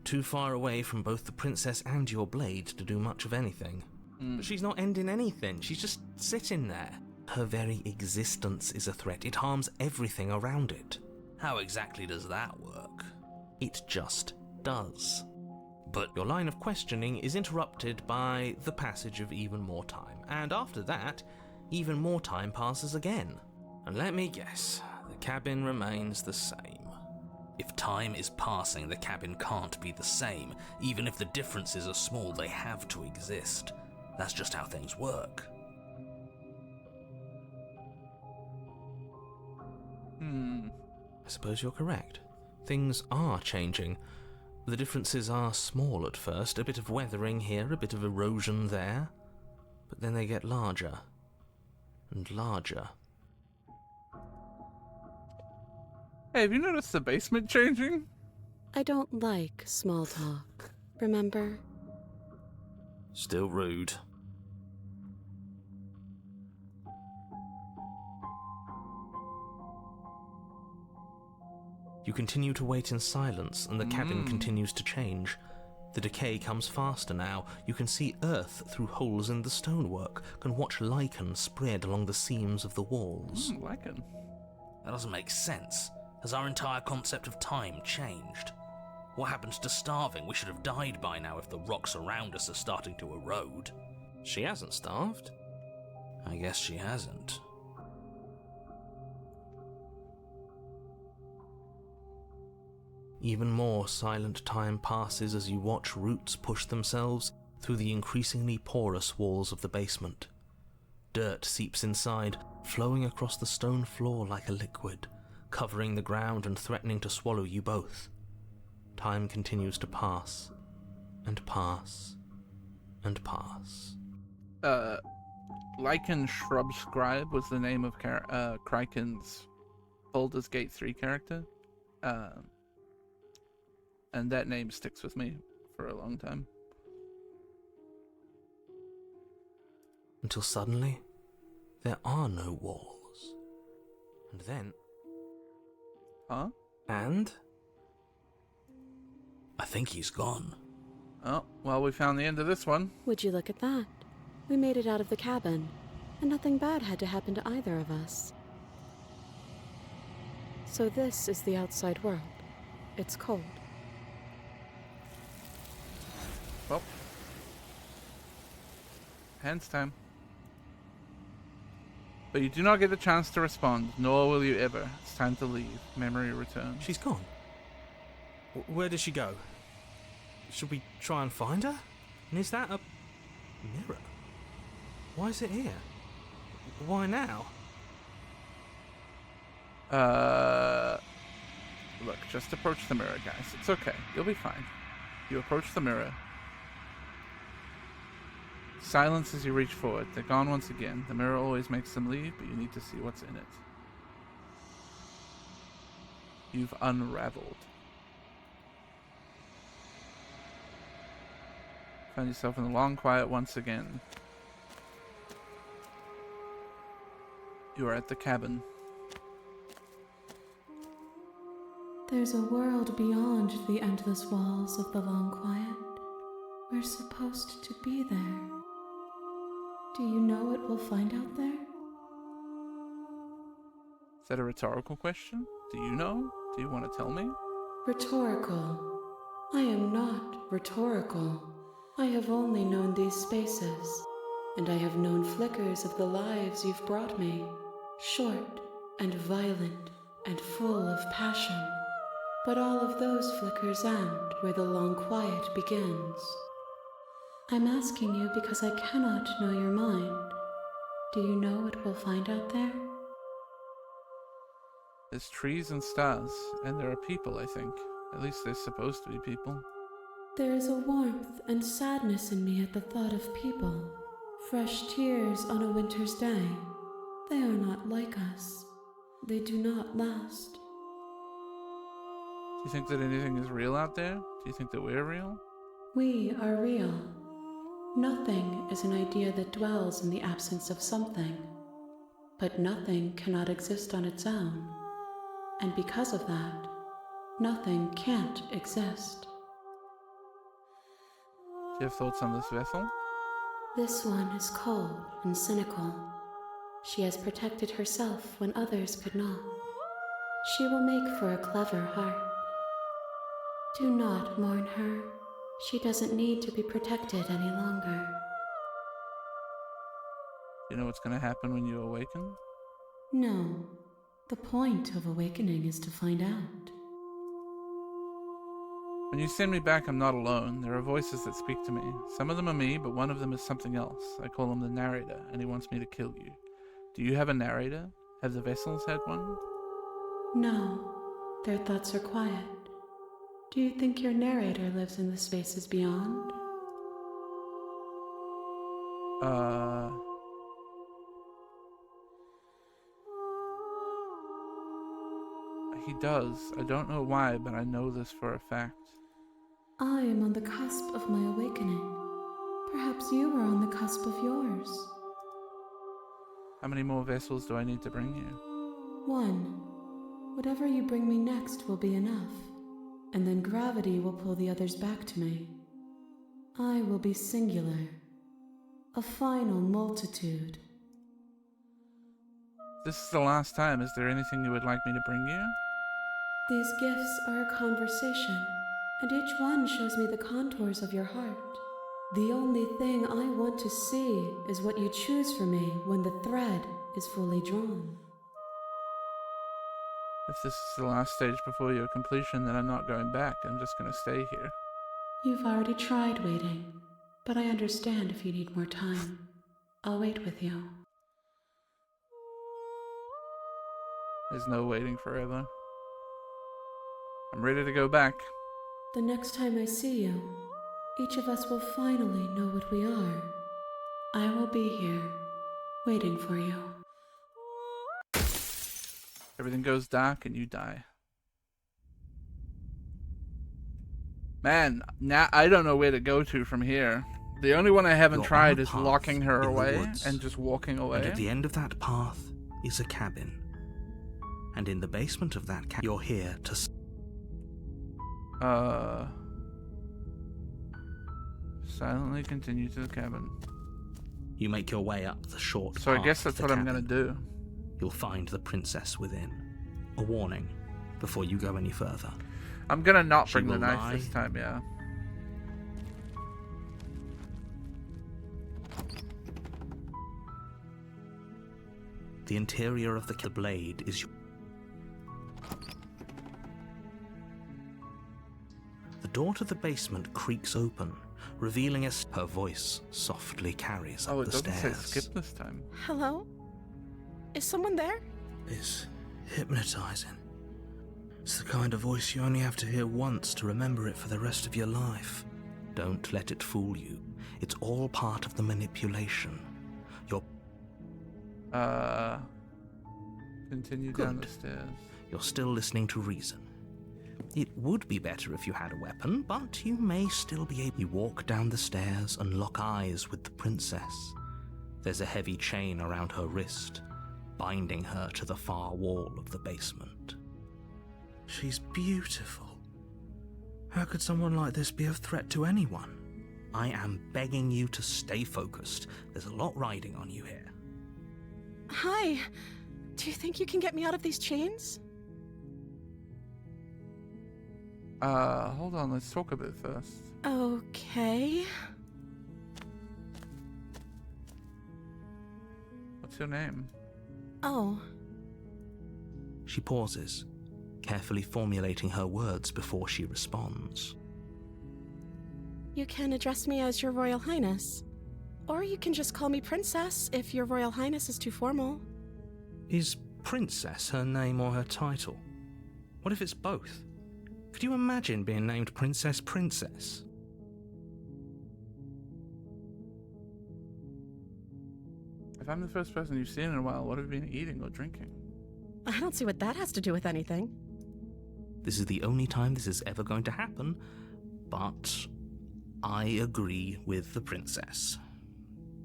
[SPEAKER 5] Too far away from both the princess and your blade to do much of anything. But she's not ending anything. She's just sitting there. Her very existence is a threat. It harms everything around it.
[SPEAKER 3] How exactly does that work?
[SPEAKER 5] It just does.
[SPEAKER 3] But
[SPEAKER 5] your line of questioning is interrupted by the passage of even more time. And after that, even more time passes again. And let me guess, the cabin remains the same.
[SPEAKER 3] If time is passing, the cabin can't be the same. Even if the differences are small, they have to exist. That's just how things work.
[SPEAKER 5] I suppose you're correct. Things are changing. The differences are small at first, a bit of weathering here, a bit of erosion there. But then they get larger and larger.
[SPEAKER 2] Hey, have you noticed the basement changing?
[SPEAKER 4] I don't like small talk, remember?
[SPEAKER 5] Still rude. You continue to wait in silence, and the cabin continues to change. The decay comes faster now. You can see earth through holes in the stonework, can watch lichen spread along the seams of the walls.
[SPEAKER 2] Lichen?
[SPEAKER 3] That doesn't make sense. Has our entire concept of time changed? What happens to starving? We should have died by now if the rocks around us are starting to erode.
[SPEAKER 5] She hasn't starved.
[SPEAKER 3] I guess she hasn't.
[SPEAKER 5] Even more silent time passes as you watch roots push themselves through the increasingly porous walls of the basement. Dirt seeps inside, flowing across the stone floor like a liquid, covering the ground and threatening to swallow you both. Time continues to pass, and pass, and pass.
[SPEAKER 2] Lichen Shrub Scribe was the name of Kraken's Baldur's Gate 3 character. And that name sticks with me for a long time.
[SPEAKER 5] Until suddenly, there are no walls. And then...
[SPEAKER 2] Huh?
[SPEAKER 5] And... I think he's gone.
[SPEAKER 2] Oh, well, we found the end of this one.
[SPEAKER 4] Would you look at that? We made it out of the cabin, and nothing bad had to happen to either of us. So this is the outside world. It's cold.
[SPEAKER 2] Well. Hands time. But you do not get the chance to respond, nor will you ever. It's time to leave. Memory returns.
[SPEAKER 5] She's gone. Where did she go? Should we try and find her? And is that a mirror? Why is it here? Why now?
[SPEAKER 2] Look, just approach the mirror, guys. It's okay. You'll be fine. You approach the mirror. Silence as you reach forward. They're gone once again. The mirror always makes them leave, but you need to see what's in it. You've unraveled. Find yourself in the long quiet once again. You are at the cabin.
[SPEAKER 6] There's a world beyond the endless walls of the long quiet. We're supposed to be there. Do you know what we'll find out there?
[SPEAKER 2] Is that a rhetorical question? Do you know? Do you want to tell me?
[SPEAKER 6] Rhetorical. I am not rhetorical. I have only known these spaces, and I have known flickers of the lives you've brought me, short and violent and full of passion. But all of those flickers end where the long quiet begins. I'm asking you because I cannot know your mind. Do you know what we'll find out there?
[SPEAKER 2] There's trees and stars, and there are people, I think. At least they're supposed to be people.
[SPEAKER 6] There is a warmth and sadness in me at the thought of people. Fresh tears on a winter's day. They are not like us. They do not last.
[SPEAKER 2] Do you think that anything is real out there? Do you think that we're real?
[SPEAKER 6] We are real. Nothing is an idea that dwells in the absence of something. But nothing cannot exist on its own. And because of that, nothing can't exist.
[SPEAKER 2] Do you have thoughts on this vessel?
[SPEAKER 6] This one is cold and cynical. She has protected herself when others could not. She will make for a clever heart. Do not mourn her. She doesn't need to be protected any longer.
[SPEAKER 2] Do you know what's going to happen when you awaken?
[SPEAKER 6] No. The point of awakening is to find out.
[SPEAKER 2] When you send me back, I'm not alone. There are voices that speak to me. Some of them are me, but one of them is something else. I call him the narrator, and he wants me to kill you. Do you have a narrator? Have the vessels had one?
[SPEAKER 6] No. Their thoughts are quiet. Do you think your narrator lives in the spaces beyond?
[SPEAKER 2] He does. I don't know why, but I know this for a fact.
[SPEAKER 6] I am on the cusp of my awakening. Perhaps you are on the cusp of yours.
[SPEAKER 2] How many more vessels do I need to bring you?
[SPEAKER 6] One. Whatever you bring me next will be enough, and then gravity will pull the others back to me. I will be singular. A final multitude.
[SPEAKER 2] This is the last time. Is there anything you would like me to bring you?
[SPEAKER 6] These gifts are a conversation, and each one shows me the contours of your heart. The only thing I want to see is what you choose for me when the thread is fully drawn.
[SPEAKER 2] If this is the last stage before your completion, then I'm not going back. I'm just going to stay here.
[SPEAKER 6] You've already tried waiting, but I understand if you need more time. I'll wait with you.
[SPEAKER 2] There's no waiting forever. I'm ready to go back.
[SPEAKER 6] The next time I see you, each of us will finally know what we are. I will be here, waiting for you.
[SPEAKER 2] Everything goes dark and you die. Man, now I don't know where to go to from here. The only one I haven't
[SPEAKER 3] You're
[SPEAKER 2] tried
[SPEAKER 3] on a
[SPEAKER 2] is
[SPEAKER 3] path
[SPEAKER 2] locking her
[SPEAKER 3] in the
[SPEAKER 2] away
[SPEAKER 3] woods,
[SPEAKER 2] and just walking away.
[SPEAKER 3] And at the end of that path is a cabin. And in the basement of that cabin, you're here to...
[SPEAKER 2] Silently continue to the cabin.
[SPEAKER 3] You make your way up the short
[SPEAKER 2] So I
[SPEAKER 3] path
[SPEAKER 2] guess
[SPEAKER 3] of
[SPEAKER 2] that's
[SPEAKER 3] the
[SPEAKER 2] what I'm
[SPEAKER 3] cabin.
[SPEAKER 2] gonna do.
[SPEAKER 3] You'll find the princess within. A warning before you go any further.
[SPEAKER 2] I'm gonna not
[SPEAKER 3] She
[SPEAKER 2] bring the
[SPEAKER 3] will
[SPEAKER 2] knife
[SPEAKER 3] lie.
[SPEAKER 2] this time, yeah.
[SPEAKER 3] The interior of the blade is... The door to the basement creaks open, revealing as her voice softly carries
[SPEAKER 2] Oh,
[SPEAKER 3] up
[SPEAKER 2] it
[SPEAKER 3] the
[SPEAKER 2] doesn't
[SPEAKER 3] stairs.
[SPEAKER 2] say skip this time.
[SPEAKER 4] Hello? Is someone there?
[SPEAKER 5] It's hypnotizing. It's the kind of voice you only have to hear once to remember it for the rest of your life.
[SPEAKER 3] Don't let it fool you. It's all part of the manipulation.
[SPEAKER 2] Continue down
[SPEAKER 3] Good.
[SPEAKER 2] the stairs.
[SPEAKER 3] You're still listening to reason. It would be better if you had a weapon, but you may still be able... You walk down the stairs and lock eyes with the princess. There's a heavy chain around her wrist, binding her to the far wall of the basement.
[SPEAKER 5] She's beautiful. How could someone like this be a threat to anyone?
[SPEAKER 3] I am begging you to stay focused. There's a lot riding on you here.
[SPEAKER 4] Hi. Do you think you can get me out of these chains?
[SPEAKER 2] Hold on, let's talk a bit first.
[SPEAKER 4] Okay.
[SPEAKER 2] What's your name?
[SPEAKER 4] Oh.
[SPEAKER 3] She pauses, carefully formulating her words before she responds.
[SPEAKER 4] You can address me as Your Royal Highness. Or you can just call me Princess if Your Royal Highness is too formal.
[SPEAKER 5] Is Princess her name or her title? What if it's both? Could you imagine being named Princess Princess?
[SPEAKER 2] If I'm the first person you've seen in a while, what have you been eating or drinking?
[SPEAKER 4] I don't see what that has to do with anything.
[SPEAKER 3] This is the only time this is ever going to happen, but I agree with the princess.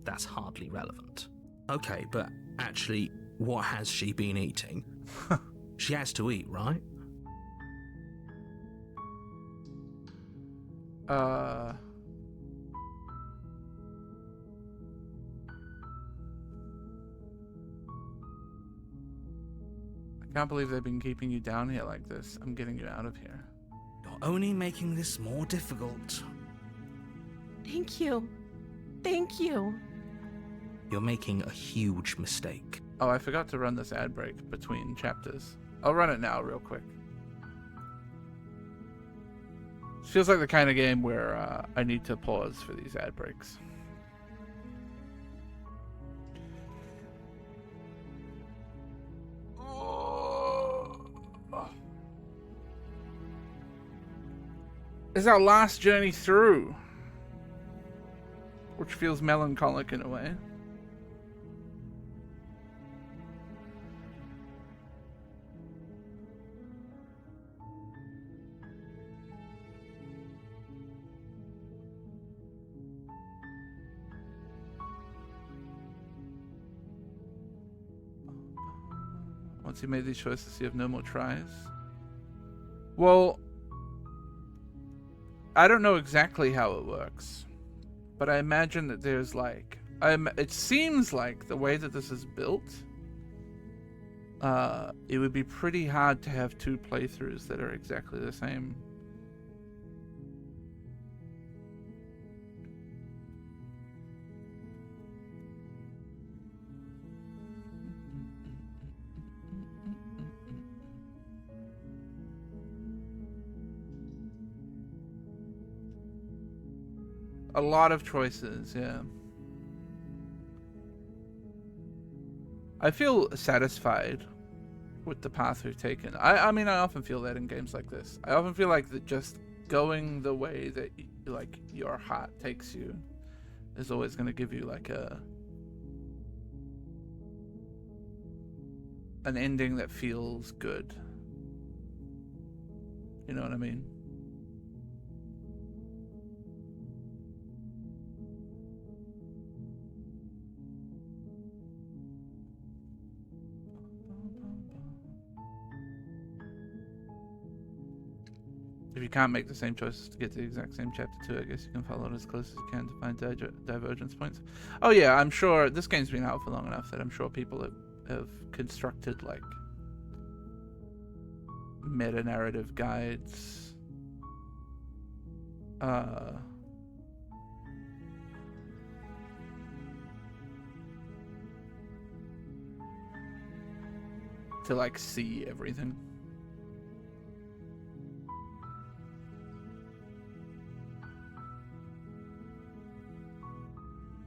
[SPEAKER 3] That's hardly relevant.
[SPEAKER 5] Okay, but actually, what has she been eating? She has to eat, right?
[SPEAKER 2] I can't believe they've been keeping you down here like this. I'm getting you out of here.
[SPEAKER 5] You're only making this more difficult.
[SPEAKER 4] Thank you. Thank you.
[SPEAKER 3] You're making a huge mistake.
[SPEAKER 2] Oh, I forgot to run this ad break between chapters. I'll run it now real quick. This feels like the kind of game where I need to pause for these ad breaks. This is our last journey through, which feels melancholic in a way. Once you made these choices, you have no more tries. Well, I don't know exactly how it works, but I imagine that there's like, it seems like the way that this is built, it would be pretty hard to have two playthroughs that are exactly the same. A lot of choices, yeah. I feel satisfied with the path we've taken. I mean, I often feel that in games like this. I often feel like that just going the way that like your heart takes you is always going to give you like an ending that feels good. You know what I mean? If you can't make the same choices to get to the exact same chapter 2, I guess you can follow it as close as you can to find divergence points. Oh yeah, I'm sure this game's been out for long enough that I'm sure people have constructed like meta-narrative guides. To like see everything.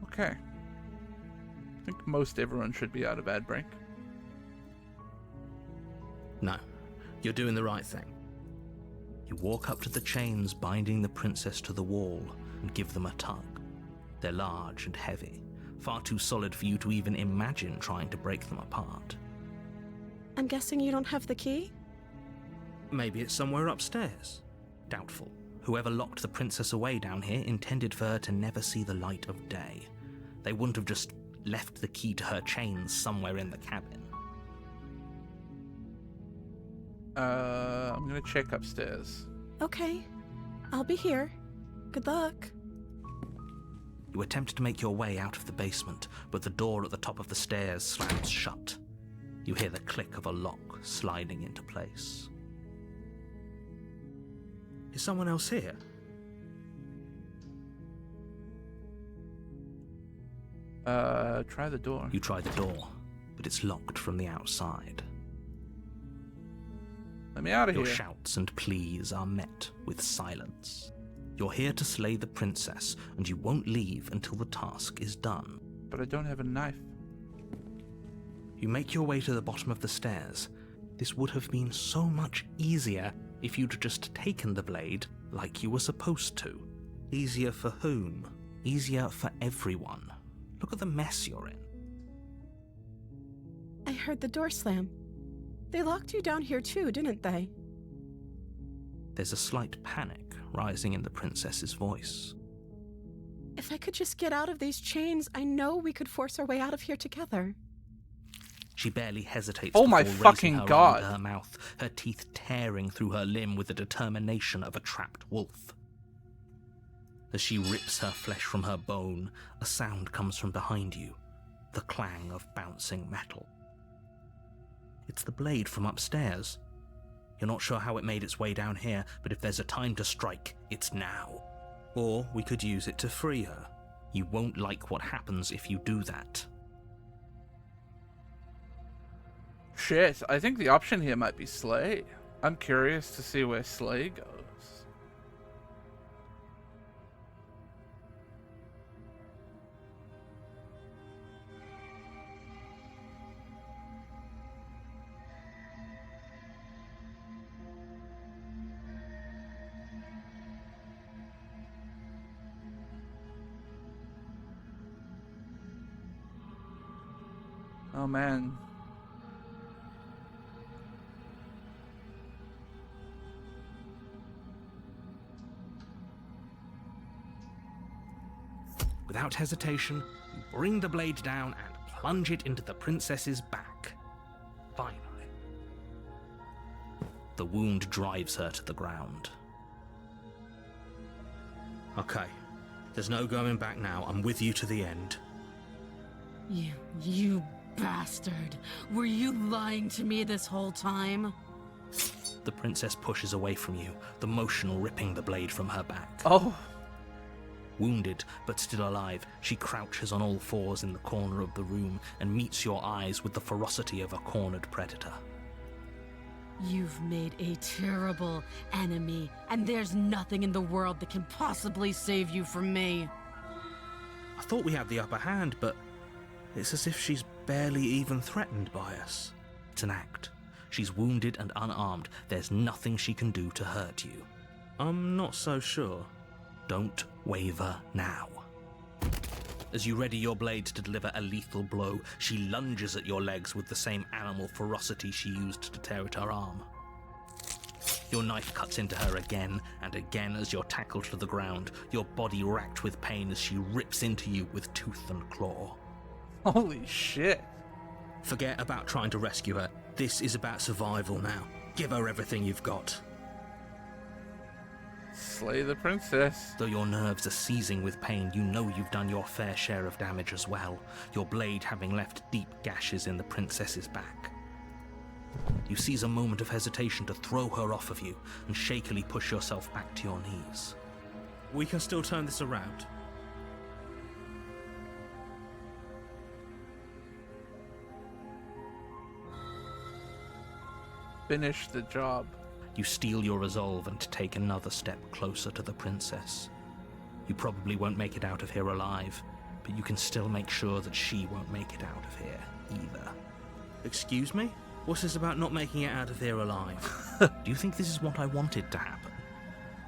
[SPEAKER 2] Okay. I think most everyone should be out of ad break.
[SPEAKER 3] No, you're doing the right thing. You walk up to the chains binding the princess to the wall and give them a tug. They're large and heavy, far too solid for you to even imagine trying to break them apart.
[SPEAKER 4] I'm guessing you don't have the key?
[SPEAKER 3] Maybe it's somewhere upstairs. Doubtful. Whoever locked the princess away down here intended for her to never see the light of day. They wouldn't have just left the key to her chains somewhere in the cabin.
[SPEAKER 2] I'm gonna check upstairs.
[SPEAKER 4] Okay. I'll be here. Good luck.
[SPEAKER 3] You attempt to make your way out of the basement, but the door at the top of the stairs slams shut. You hear the click of a lock sliding into place. Is someone else here?
[SPEAKER 2] Try the door.
[SPEAKER 3] You try the door, but it's locked from the outside.
[SPEAKER 2] Let me out of
[SPEAKER 3] Your
[SPEAKER 2] here.
[SPEAKER 3] shouts and pleas are met with silence. You're here to slay the princess, and you won't leave until the task is done.
[SPEAKER 2] But I don't have a knife.
[SPEAKER 3] You make your way to the bottom of the stairs. This would have been so much easier if you'd just taken the blade like you were supposed to. Easier for whom? Easier for everyone. Look at the mess you're in.
[SPEAKER 4] I heard the door slam. They locked you down here too, didn't they?
[SPEAKER 3] There's a slight panic rising in the princess's voice.
[SPEAKER 4] If I could just get out of these chains, I know we could force our way out of here together.
[SPEAKER 3] She barely hesitates
[SPEAKER 2] Oh my
[SPEAKER 3] before
[SPEAKER 2] fucking
[SPEAKER 3] raising her
[SPEAKER 2] God.
[SPEAKER 3] arm to her mouth, her teeth tearing through her limb with the determination of a trapped wolf. As she rips her flesh from her bone, a sound comes from behind you, the clang of bouncing metal. It's the blade from upstairs. You're not sure how it made its way down here, but if there's a time to strike, it's now. Or we could use it to free her. You won't like what happens if you do that.
[SPEAKER 2] Shit, I think the option here might be Slay. I'm curious to see where Slay goes. Oh man.
[SPEAKER 3] Without hesitation, you bring the blade down and plunge it into the princess's back. Finally. The wound drives her to the ground. Okay, there's no going back now. I'm with you to the end.
[SPEAKER 7] You bastard. Were you lying to me this whole time?
[SPEAKER 3] The princess pushes away from you, the motion ripping the blade from her back.
[SPEAKER 2] Oh.
[SPEAKER 3] Wounded, but still alive, she crouches on all fours in the corner of the room and meets your eyes with the ferocity of a cornered predator.
[SPEAKER 7] You've made a terrible enemy, and there's nothing in the world that can possibly save you from me.
[SPEAKER 3] I thought we had the upper hand, but it's as if she's barely even threatened by us. It's an act. She's wounded and unarmed. There's nothing she can do to hurt you. I'm not so sure. Don't waver now. As you ready your blade to deliver a lethal blow, she lunges at your legs with the same animal ferocity she used to tear at her arm. Your knife cuts into her again and again as you're tackled to the ground, your body racked with pain as she rips into you with tooth and claw.
[SPEAKER 2] Holy shit.
[SPEAKER 3] Forget about trying to rescue her. This is about survival now. Give her everything you've got.
[SPEAKER 2] Slay the princess.
[SPEAKER 3] Though your nerves are seizing with pain, you know you've done your fair share of damage as well, your blade having left deep gashes in the princess's back. You seize a moment of hesitation to throw her off of you and shakily push yourself back to your knees. We can still turn this around.
[SPEAKER 2] Finish the job.
[SPEAKER 3] You steel your resolve and take another step closer to the princess. You probably won't make it out of here alive, but you can still make sure that she won't make it out of here either. Excuse me? What's this about not making it out of here alive? Do you think this is what I wanted to happen?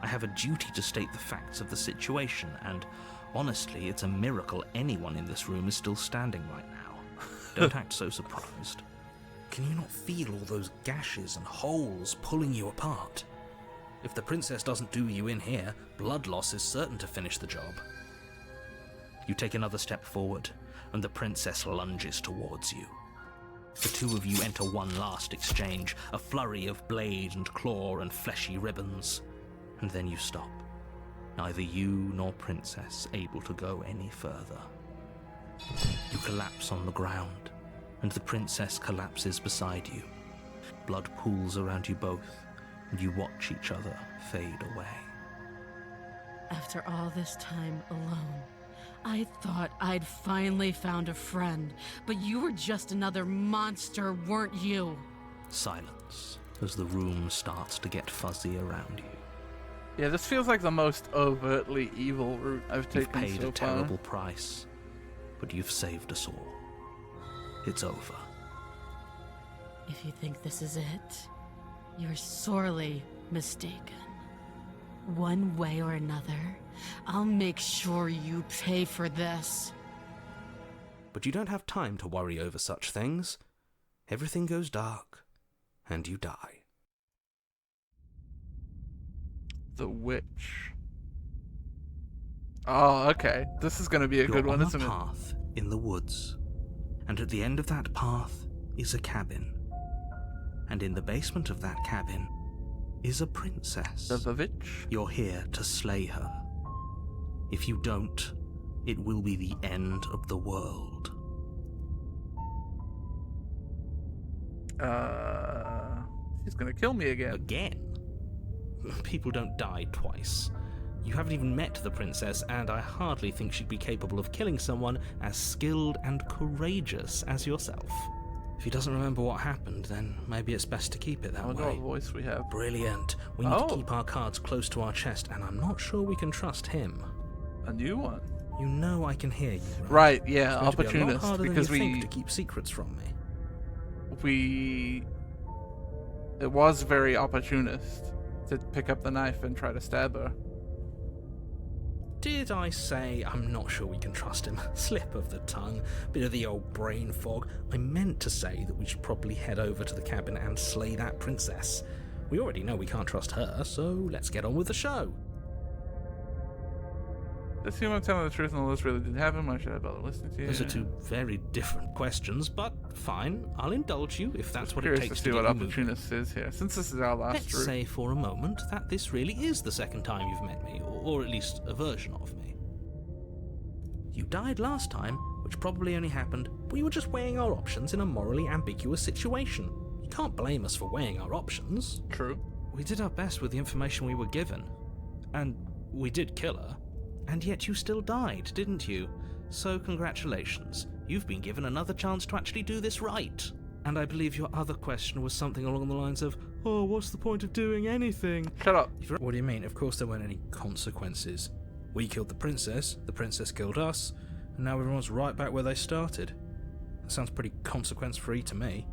[SPEAKER 3] I have a duty to state the facts of the situation, and honestly, it's a miracle anyone in this room is still standing right now. Don't act so surprised. Can you not feel all those gashes and holes pulling you apart? If the princess doesn't do you in here, blood loss is certain to finish the job. You take another step forward, and the princess lunges towards you. The two of you enter one last exchange, a flurry of blade and claw and fleshy ribbons, and then you stop. Neither you nor princess able to go any further. You collapse on the ground, and the princess collapses beside you. Blood pools around you both, and you watch each other fade away.
[SPEAKER 4] After all this time alone, I thought I'd finally found a friend, but you were just another monster, weren't you?
[SPEAKER 3] Silence, as the room starts to get fuzzy around you.
[SPEAKER 2] Yeah, this feels like the most overtly evil route I've taken so far.
[SPEAKER 3] You've paid a terrible price, but you've saved us all. It's over.
[SPEAKER 4] If you think this is it, you're sorely mistaken. One way or another, I'll make sure you pay for this.
[SPEAKER 3] But you don't have time to worry over such things. Everything goes dark, and you die.
[SPEAKER 2] The witch. Oh, okay. This is going to be a good one, isn't it?
[SPEAKER 3] You're on a path in the woods, and at the end of that path is a cabin. And in the basement of that cabin is a princess.
[SPEAKER 2] The witch?
[SPEAKER 3] You're here to slay her. If you don't, it will be the end of the world.
[SPEAKER 2] She's gonna kill me again.
[SPEAKER 3] Again? People don't die twice. You haven't even met the princess, and I hardly think she'd be capable of killing someone as skilled and courageous as yourself. If he doesn't remember what happened, then maybe it's best to keep it that
[SPEAKER 2] I wonder
[SPEAKER 3] way.
[SPEAKER 2] what voice we have.
[SPEAKER 3] Brilliant. We need to keep our cards close to our chest, and I'm not sure we can trust him.
[SPEAKER 2] A new one.
[SPEAKER 3] You know I can hear you, right?
[SPEAKER 2] Right, yeah,
[SPEAKER 3] It's going to be a lot
[SPEAKER 2] opportunist.
[SPEAKER 3] harder than
[SPEAKER 2] Because
[SPEAKER 3] you think to keep secrets from me.
[SPEAKER 2] It was very opportunist to pick up the knife and try to stab her.
[SPEAKER 3] Did I say I'm not sure we can trust him? Slip of the tongue, bit of the old brain fog. I meant to say that we should probably head over to the cabin and slay that princess. We already know we can't trust her, so let's get on with the show.
[SPEAKER 2] Assume I'm telling the truth and all this really did happen. Why should I bother listening to you?
[SPEAKER 3] Those are two very different questions, but fine. I'll indulge you if that's what it
[SPEAKER 2] Curious
[SPEAKER 3] takes
[SPEAKER 2] to
[SPEAKER 3] to
[SPEAKER 2] see
[SPEAKER 3] get
[SPEAKER 2] what
[SPEAKER 3] you moving.
[SPEAKER 2] opportunist is here. Since this is our last
[SPEAKER 3] Let's
[SPEAKER 2] route.
[SPEAKER 3] say for a moment that this really is the second time you've met me, or at least a version of me. You died last time, which probably only happened when we were just weighing our options in a morally ambiguous situation. You can't blame us for weighing our options.
[SPEAKER 2] True.
[SPEAKER 3] We did our best with the information we were given, and we did kill her, and yet you still died, didn't you? So congratulations, you've been given another chance to actually do this right. And I believe your other question was something along the lines of, oh, what's the point of doing anything?
[SPEAKER 2] Shut up.
[SPEAKER 3] What do you mean? Of course there weren't any consequences. We killed the princess killed us, and now everyone's right back where they started. That sounds pretty consequence-free to me.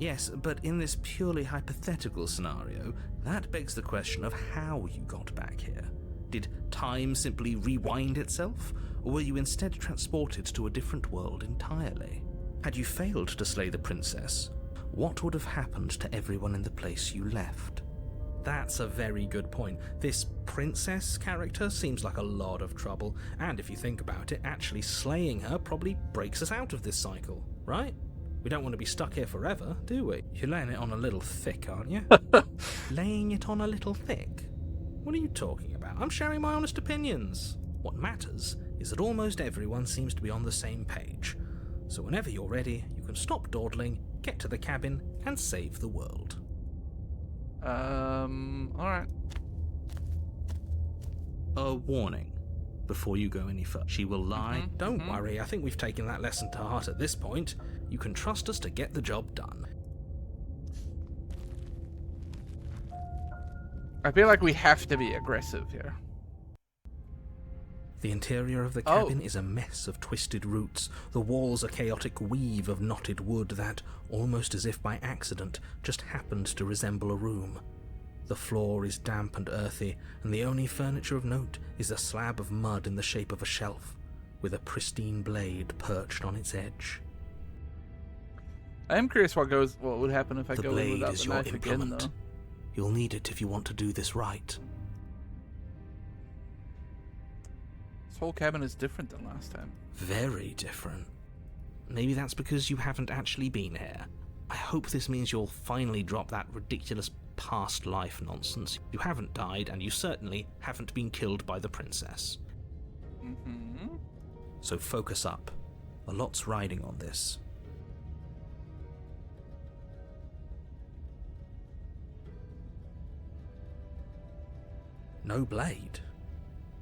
[SPEAKER 3] Yes, but in this purely hypothetical scenario, that begs the question of how you got back here. Did time simply rewind itself? or were you instead transported to a different world entirely? Had you failed to slay the princess, what would have happened to everyone in the place you left? That's a very good point. This princess character seems like a lot of trouble, and if you think about it, actually slaying her probably breaks us out of this cycle, right? We don't want to be stuck here forever, do we? You're laying it on a little thick, aren't you? Laying it on a little thick? What are you talking about? I'm sharing my honest opinions. What matters is that almost everyone seems to be on the same page. So whenever you're ready, you can stop dawdling, get to the cabin, and save the world.
[SPEAKER 2] Alright.
[SPEAKER 3] A warning before you go any further. She will lie. Don't worry, I think we've taken that lesson to heart at this point. You can trust us to get the job done.
[SPEAKER 2] I feel like we have to be aggressive here.
[SPEAKER 3] The interior of the cabin is a mess of twisted roots. The walls a chaotic weave of knotted wood that, almost as if by accident, just happened to resemble a room. The floor is damp and earthy, and the only furniture of note is a slab of mud in the shape of a shelf, with a pristine blade perched on its edge.
[SPEAKER 2] I am curious what would happen if I go in without
[SPEAKER 3] is
[SPEAKER 2] the
[SPEAKER 3] your
[SPEAKER 2] knife again,
[SPEAKER 3] implement.
[SPEAKER 2] though.
[SPEAKER 3] You'll need it if you want to do this right.
[SPEAKER 2] This whole cabin is different than last time.
[SPEAKER 3] Very different. Maybe that's because you haven't actually been here. I hope this means you'll finally drop that ridiculous past life nonsense. You haven't died, and you certainly haven't been killed by the princess. So focus up. A lot's riding on this. No blade.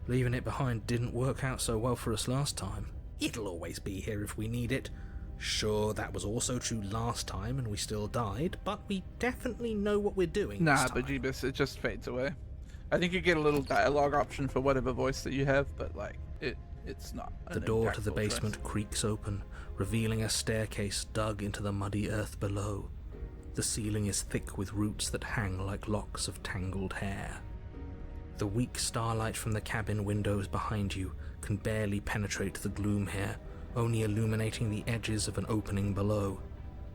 [SPEAKER 3] Leaving it behind didn't work out so well for us last time. It'll always be here if we need it. Sure, that was also true last time and we still died, but we definitely know what we're doing this
[SPEAKER 2] Nah,
[SPEAKER 3] time.
[SPEAKER 2] but Jeebus, it just fades away. I think you get a little dialogue option for whatever voice that you have, but like, it's not an
[SPEAKER 3] The door to the
[SPEAKER 2] impactful
[SPEAKER 3] basement
[SPEAKER 2] choice.
[SPEAKER 3] creaks open, revealing a staircase dug into the muddy earth below. The ceiling is thick with roots that hang like locks of tangled hair. The weak starlight from the cabin windows behind you can barely penetrate the gloom here, only illuminating the edges of an opening below.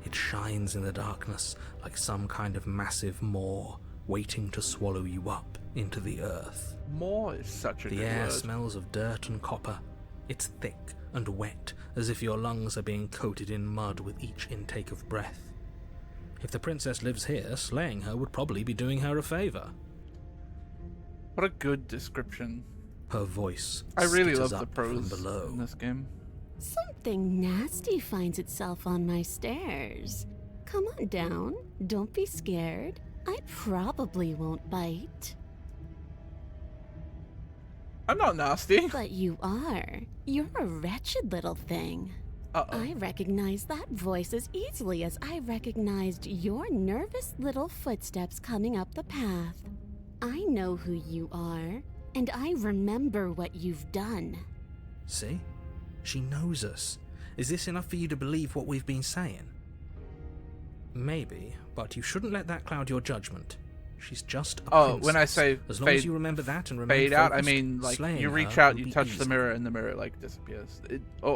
[SPEAKER 3] It shines in the darkness like some kind of massive maw waiting to swallow you up into the earth.
[SPEAKER 2] More is such a
[SPEAKER 3] The
[SPEAKER 2] good
[SPEAKER 3] air
[SPEAKER 2] word.
[SPEAKER 3] smells of dirt and copper. It's thick and wet, as if your lungs are being coated in mud with each intake of breath. If the princess lives here, slaying her would probably be doing her a favor.
[SPEAKER 2] What a good description.
[SPEAKER 3] Her voice
[SPEAKER 2] I really
[SPEAKER 3] skitters
[SPEAKER 2] love the
[SPEAKER 3] up from
[SPEAKER 2] prose
[SPEAKER 3] below.
[SPEAKER 2] in this game.
[SPEAKER 4] Something nasty finds itself on my stairs. Come on down. Don't be scared. I probably won't bite.
[SPEAKER 2] I'm not nasty.
[SPEAKER 4] But you are. You're a wretched little thing.
[SPEAKER 2] Uh-oh.
[SPEAKER 4] I recognize that voice as easily as I recognized your nervous little footsteps coming up the path. I know who you are, and I remember what you've done.
[SPEAKER 3] See? She knows us. Is this enough for you to believe what we've been saying? Maybe, but you shouldn't let that cloud your judgment. She's just a princess.
[SPEAKER 2] When I say
[SPEAKER 3] as long
[SPEAKER 2] fade,
[SPEAKER 3] as you remember that and remain
[SPEAKER 2] fade out, I
[SPEAKER 3] focused,
[SPEAKER 2] mean like
[SPEAKER 3] slaying
[SPEAKER 2] you reach
[SPEAKER 3] her
[SPEAKER 2] out,
[SPEAKER 3] will
[SPEAKER 2] you
[SPEAKER 3] be
[SPEAKER 2] touch the
[SPEAKER 3] easy.
[SPEAKER 2] mirror, and the mirror like disappears.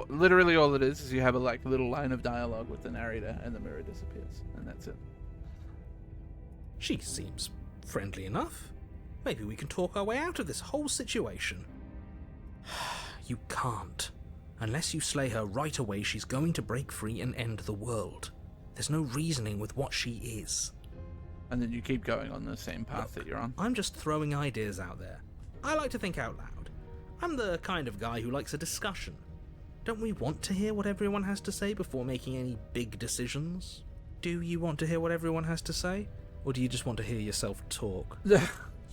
[SPEAKER 2] Literally all it is you have a like little line of dialogue with the narrator, and the mirror disappears, and that's it.
[SPEAKER 3] She seems friendly enough. Maybe we can talk our way out of this whole situation. You can't. Unless you slay her right away, she's going to break free and end the world. There's no reasoning with what she is.
[SPEAKER 2] And then you keep going on the same path that you're on.
[SPEAKER 3] I'm just throwing ideas out there. I like to think out loud. I'm the kind of guy who likes a discussion. Don't we want to hear what everyone has to say before making any big decisions? Do you want to hear what everyone has to say? Or do you just want to hear yourself talk?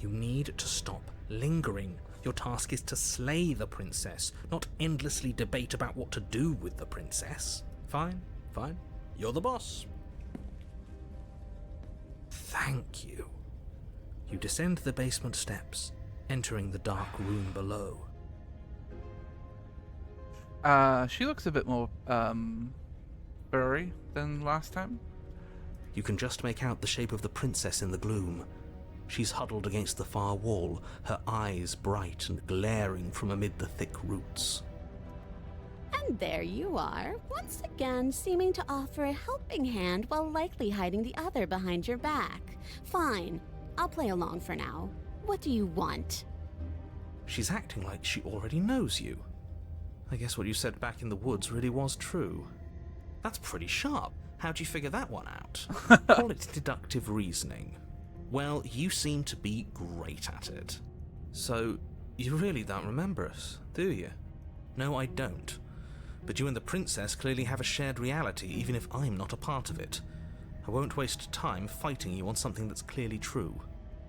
[SPEAKER 3] You need to stop lingering. Your task is to slay the princess, not endlessly debate about what to do with the princess. Fine, fine. You're the boss. Thank you. You descend the basement steps, entering the dark room below.
[SPEAKER 2] She looks a bit more furry than last time.
[SPEAKER 3] You can just make out the shape of the princess in the gloom. She's huddled against the far wall, her eyes bright and glaring from amid the thick roots.
[SPEAKER 4] And there you are, once again seeming to offer a helping hand while likely hiding the other behind your back. Fine, I'll play along for now. What do you want?
[SPEAKER 3] She's acting like she already knows you. I guess what you said back in the woods really was true. That's pretty sharp. How'd you figure that one out? Call it deductive reasoning. Well, you seem to be great at it. So, you really don't remember us, do you? No, I don't. But you and the princess clearly have a shared reality, even if I'm not a part of it. I won't waste time fighting you on something that's clearly true.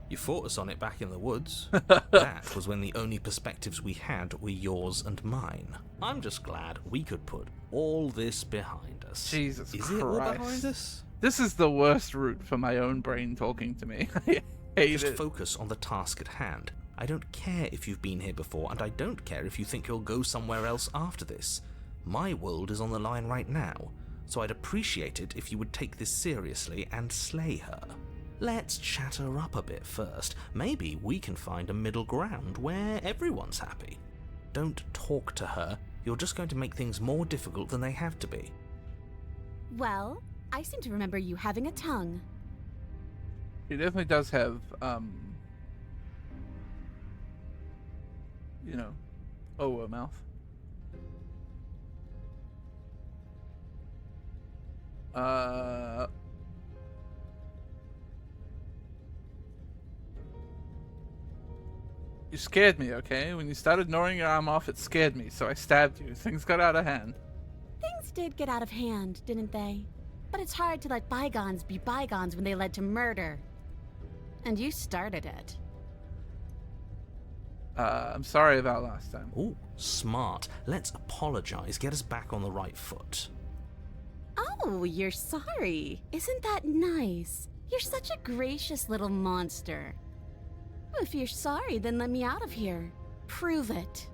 [SPEAKER 3] You fought us on it back in the woods. That was when the only perspectives we had were yours and mine. I'm just glad we could put all this behind us.
[SPEAKER 2] Jesus
[SPEAKER 3] Is
[SPEAKER 2] Christ.
[SPEAKER 3] it all behind us?
[SPEAKER 2] This is the worst route for my own brain talking to me. I hate
[SPEAKER 3] Just
[SPEAKER 2] it.
[SPEAKER 3] focus on the task at hand. I don't care if you've been here before, and I don't care if you think you'll go somewhere else after this. My world is on the line right now, so I'd appreciate it if you would take this seriously and slay her. Let's chat her up a bit first. Maybe we can find a middle ground where everyone's happy. Don't talk to her. You're just going to make things more difficult than they have to be.
[SPEAKER 4] Well, I seem to remember you having a tongue.
[SPEAKER 2] He definitely does have, you know, a mouth. You scared me, okay? When you started gnawing your arm off, it scared me, so I stabbed you. Things got out of hand.
[SPEAKER 4] Things did get out of hand, didn't they? But it's hard to let bygones be bygones when they led to murder. And you started it.
[SPEAKER 2] I'm sorry about last time.
[SPEAKER 3] Ooh, smart. Let's apologize. Get us back on the right foot.
[SPEAKER 4] Oh, you're sorry. Isn't that nice? You're such a gracious little monster. If you're sorry, then let me out of here. Prove it.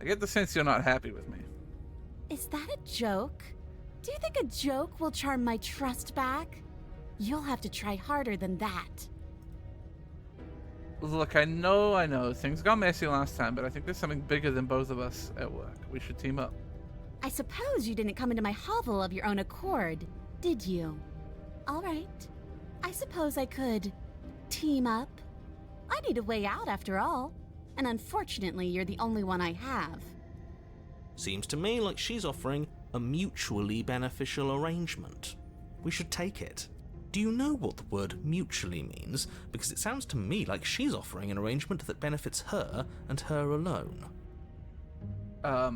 [SPEAKER 2] I get the sense you're not happy with me.
[SPEAKER 4] Is that a joke? Do you think a joke will charm my trust back? You'll have to try harder than that.
[SPEAKER 2] Look, I know. Things got messy last time, but I think there's something bigger than both of us at work. We should team up.
[SPEAKER 4] I suppose you didn't come into my hovel of your own accord, did you? All right. I suppose I could team up. I need a way out after all, and unfortunately you're the only one I have.
[SPEAKER 3] Seems to me like she's offering a mutually beneficial arrangement. We should take it. Do you know what the word mutually means? Because it sounds to me like she's offering an arrangement that benefits her and her alone.
[SPEAKER 2] I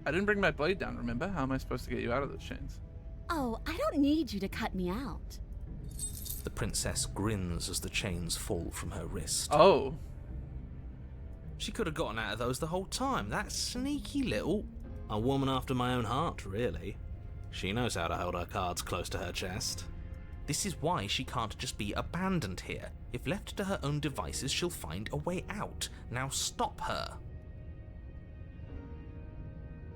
[SPEAKER 2] didn't bring my blade down, remember? How am I supposed to get you out of those chains?
[SPEAKER 4] Oh, I don't need you to cut me out.
[SPEAKER 3] The princess grins as the chains fall from her wrist.
[SPEAKER 2] Oh.
[SPEAKER 3] She could have gotten out of those the whole time. That sneaky little... A woman after my own heart, really. She knows how to hold her cards close to her chest. This is why she can't just be abandoned here. If left to her own devices, she'll find a way out. Now stop her.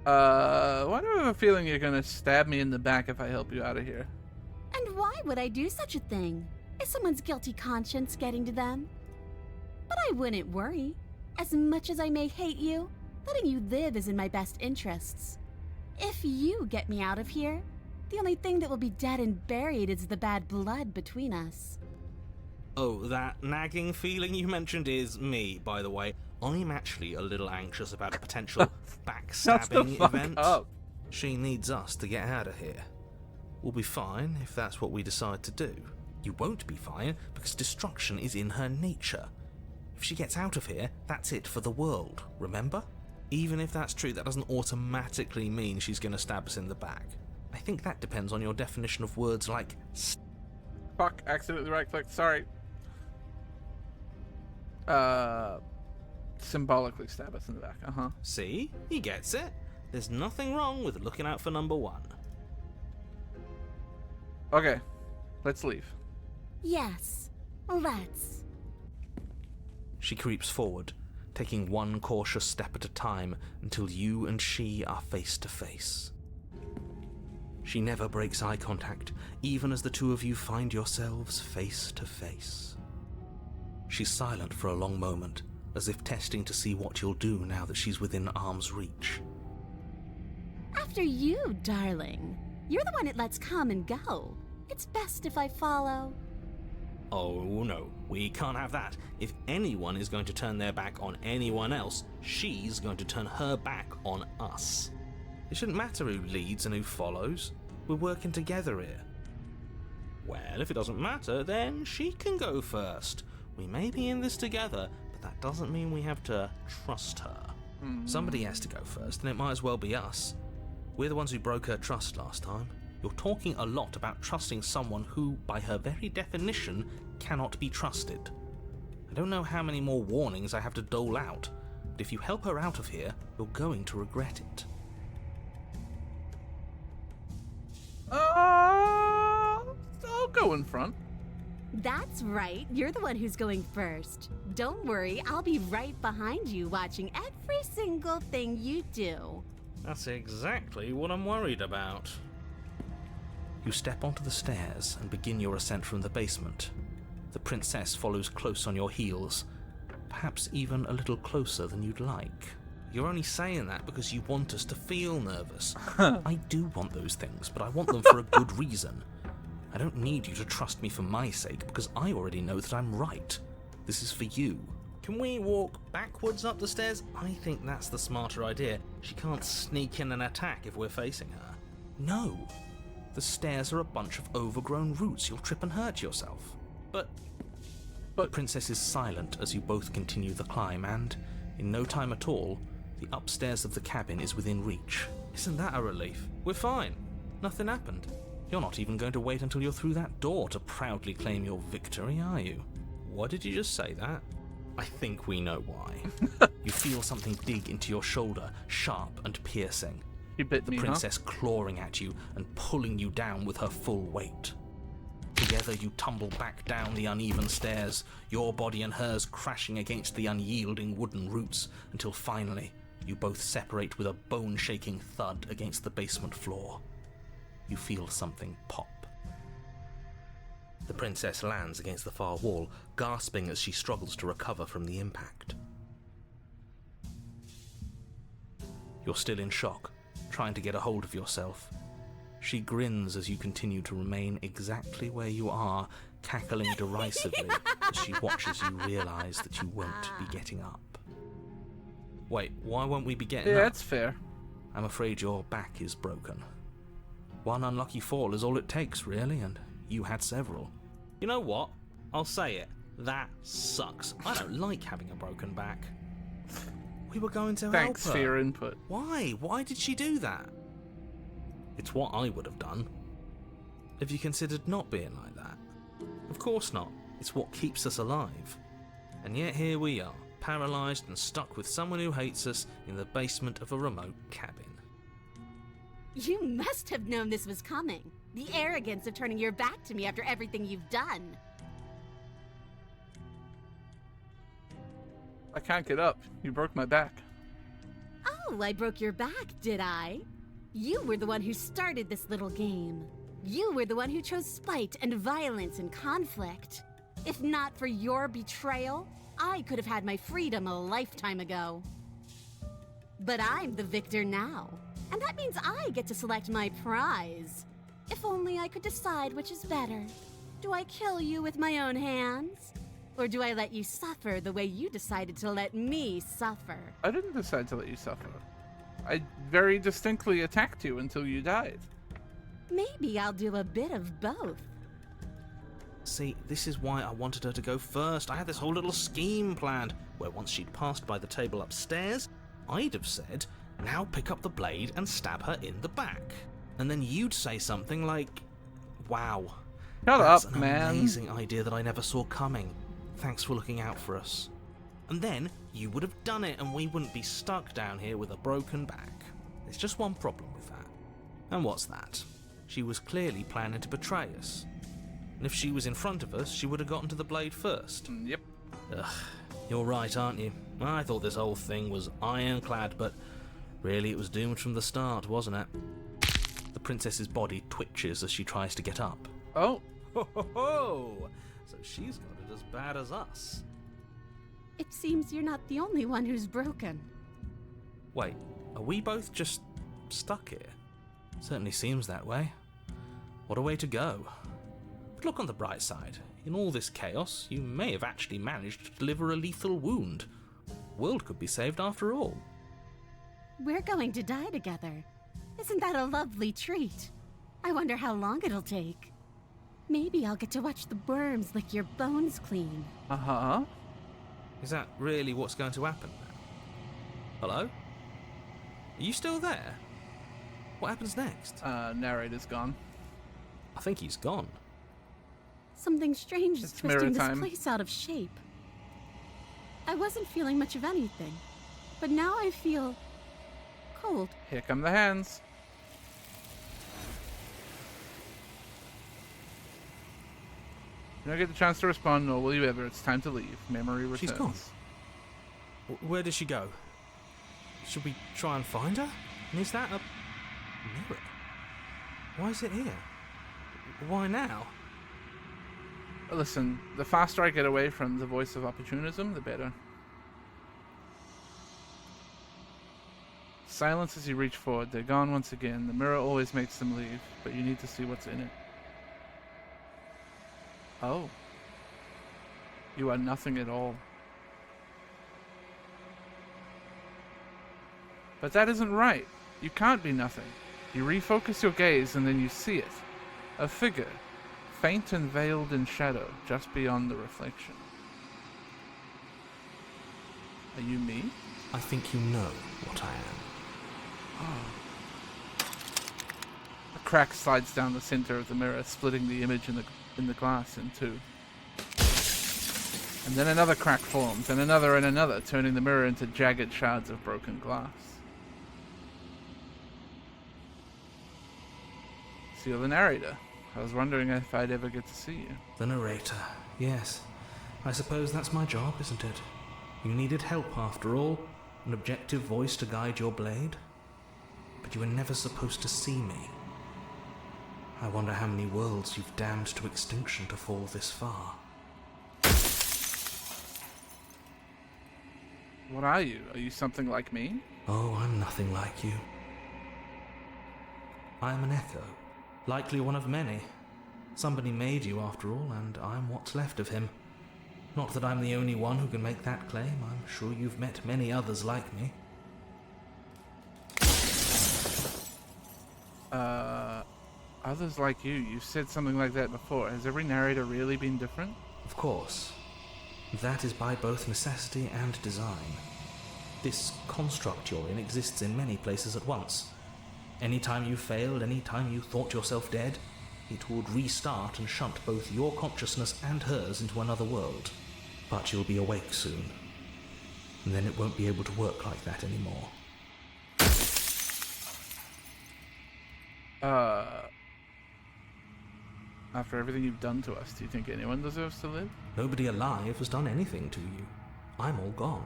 [SPEAKER 2] Why do I have a feeling you're gonna stab me in the back if I help you out of here?
[SPEAKER 4] And why would I do such a thing? Is someone's guilty conscience getting to them? But I wouldn't worry. As much as I may hate you, letting you live is in my best interests. If you get me out of here, the only thing that will be dead and buried is the bad blood between us.
[SPEAKER 3] Oh, that nagging feeling you mentioned is me, by the way. I'm actually a little anxious about a potential backstabbing event.
[SPEAKER 2] Up.
[SPEAKER 3] She needs us to get out of here. We'll be fine if that's what we decide to do. You won't be fine because destruction is in her nature. If she gets out of here, that's it for the world, remember? Even if that's true, that doesn't automatically mean she's going to stab us in the back. I think that depends on your definition of words like
[SPEAKER 2] Fuck, accidentally right-clicked, sorry. Symbolically stab us in the back, uh-huh.
[SPEAKER 3] See? He gets it. There's nothing wrong with looking out for number one.
[SPEAKER 2] Okay, let's leave.
[SPEAKER 4] Yes, let's.
[SPEAKER 3] She creeps forward, taking one cautious step at a time until you and she are face to face. She never breaks eye contact, even as the two of you find yourselves face to face. She's silent for a long moment, as if testing to see what you'll do now that she's within arm's reach.
[SPEAKER 4] After you, darling. You're the one it lets come and go. It's best if I follow.
[SPEAKER 3] Oh no, we can't have that. If anyone is going to turn their back on anyone else, she's going to turn her back on us. It shouldn't matter who leads and who follows. We're working together here. Well, if it doesn't matter, then she can go first. We may be in this together, but that doesn't mean we have to trust her. Somebody has to go first, and it might as well be us. We're the ones who broke her trust last time. You're talking a lot about trusting someone who, by her very definition, cannot be trusted. I don't know how many more warnings I have to dole out, but if you help her out of here, you're going to regret it.
[SPEAKER 2] I'll go in front.
[SPEAKER 4] That's right. You're the one who's going first. Don't worry, I'll be right behind you watching every single thing you do.
[SPEAKER 3] That's exactly what I'm worried about. You step onto the stairs and begin your ascent from the basement. The princess follows close on your heels, perhaps even a little closer than you'd like. You're only saying that because you want us to feel nervous. I do want those things, but I want them for a good reason. I don't need you to trust me for my sake, because I already know that I'm right. This is for you. Can we walk backwards up the stairs? I think that's the smarter idea. She can't sneak in and attack if we're facing her. No. The stairs are a bunch of overgrown roots. You'll trip and hurt yourself. But the princess is silent as you both continue the climb, and, in no time at all, the upstairs of the cabin is within reach. Isn't that a relief? We're fine. Nothing happened. You're not even going to wait until you're through that door to proudly claim your victory, are you? What did you just say that? I think we know why. You feel something dig into your shoulder, sharp and piercing.
[SPEAKER 2] You bit me,
[SPEAKER 3] the princess clawing at you and pulling you down with her full weight. Together you tumble back down the uneven stairs, your body and hers crashing against the unyielding wooden roots, until finally you both separate with a bone-shaking thud against the basement floor. You feel something pop. The princess lands against the far wall, gasping as she struggles to recover from the impact. You're still in shock, trying to get a hold of yourself. She grins as you continue to remain exactly where you are, cackling derisively as she watches you realise that you won't be getting up. Wait, why won't we be getting up?
[SPEAKER 2] Yeah, that's fair.
[SPEAKER 3] I'm afraid your back is broken. One unlucky fall is all it takes, really, and you had several. You know what? I'll say it. That sucks. I don't like having a broken back. We were going to help her.
[SPEAKER 2] Thanks for your input.
[SPEAKER 3] Why? Why did she do that? It's what I would have done. Have you considered not being like that? Of course not. It's what keeps us alive. And yet here we are, paralysed and stuck with someone who hates us in the basement of a remote cabin.
[SPEAKER 4] You must have known this was coming. The arrogance of turning your back to me after everything you've done.
[SPEAKER 2] I can't get up. You broke my back.
[SPEAKER 4] Oh, I broke your back, did I? You were the one who started this little game. You were the one who chose spite and violence and conflict. If not for your betrayal, I could have had my freedom a lifetime ago. But I'm the victor now, and that means I get to select my prize. If only I could decide which is better. Do I kill you with my own hands? Or do I let you suffer the way you decided to let me suffer?
[SPEAKER 2] I didn't decide to let you suffer. I very distinctly attacked you until you died.
[SPEAKER 4] Maybe I'll do a bit of both.
[SPEAKER 3] See, this is why I wanted her to go first. I had this whole little scheme planned, where once she'd passed by the table upstairs, I'd have said, now pick up the blade and stab her in the back. And then you'd say something like, wow,
[SPEAKER 2] Shut
[SPEAKER 3] that's
[SPEAKER 2] up,
[SPEAKER 3] an
[SPEAKER 2] man.
[SPEAKER 3] amazing idea that I never saw coming. Thanks for looking out for us. And then you would have done it and we wouldn't be stuck down here with a broken back. There's just one problem with that. And what's that? She was clearly planning to betray us. And if she was in front of us, she would have gotten to the blade first.
[SPEAKER 2] Yep.
[SPEAKER 3] Ugh, you're right, aren't you? I thought this whole thing was ironclad, but really it was doomed from the start, wasn't it? The princess's body twitches as she tries to get up.
[SPEAKER 2] Oh.
[SPEAKER 3] Ho ho ho! So she's got it as bad as us.
[SPEAKER 4] It seems you're not the only one who's broken.
[SPEAKER 5] Wait, are we both just stuck here? Certainly seems that way. What a way to go. But look on the bright side. In all this chaos, you may have actually managed to deliver a lethal wound. The world could be saved after all.
[SPEAKER 4] We're going to die together. Isn't that a lovely treat? I wonder how long it'll take. Maybe I'll get to watch the worms lick your bones clean.
[SPEAKER 2] Uh-huh.
[SPEAKER 5] Is that really what's going to happen now? Hello? Are you still there? What happens next?
[SPEAKER 2] Narrator's gone.
[SPEAKER 5] I think he's gone.
[SPEAKER 4] Something strange is
[SPEAKER 2] It's
[SPEAKER 4] twisting
[SPEAKER 2] mirror
[SPEAKER 4] this
[SPEAKER 2] time.
[SPEAKER 4] place out of shape. I wasn't feeling much of anything, but now I feel cold.
[SPEAKER 2] Here come the hands. You don't get the chance to respond, nor will you ever. It's time to leave. Memory returns.
[SPEAKER 5] She's gone. Where did she go? Should we try and find her? And is that a mirror? Why is it here? Why now?
[SPEAKER 2] Listen, the faster I get away from the voice of opportunism, the better. Silence as you reach forward. They're gone once again. The mirror always makes them leave, but you need to see what's in it. Oh. You are nothing at all. But that isn't right. You can't be nothing. You refocus your gaze and then you see it. A figure, faint and veiled in shadow, just beyond the reflection. Are you me?
[SPEAKER 5] I think you know what I am.
[SPEAKER 2] A crack slides down the center of the mirror, splitting the image in the glass in two. And then another crack forms, and another, turning the mirror into jagged shards of broken glass. So you're the narrator. I was wondering if I'd ever get to see you.
[SPEAKER 5] The narrator, yes. I suppose that's my job, isn't it? You needed help after all, an objective voice to guide your blade. But you were never supposed to see me. I wonder how many worlds you've damned to extinction to fall this far.
[SPEAKER 2] What are you? Are you something like me?
[SPEAKER 5] Oh, I'm nothing like you. I am an echo, likely one of many. Somebody made you after all, and I'm what's left of him. Not that I'm the only one who can make that claim. I'm sure you've met many others like me.
[SPEAKER 2] Others like you. You've said something like that before. Has every narrator really been different?
[SPEAKER 5] Of course. That is by both necessity and design. This construct you're in exists in many places at once. Any time you failed, any time you thought yourself dead, it would restart and shunt both your consciousness and hers into another world. But you'll be awake soon. And then it won't be able to work like that anymore.
[SPEAKER 2] After everything you've done to us, do you think anyone deserves to live?
[SPEAKER 5] Nobody alive has done anything to you. I'm all gone.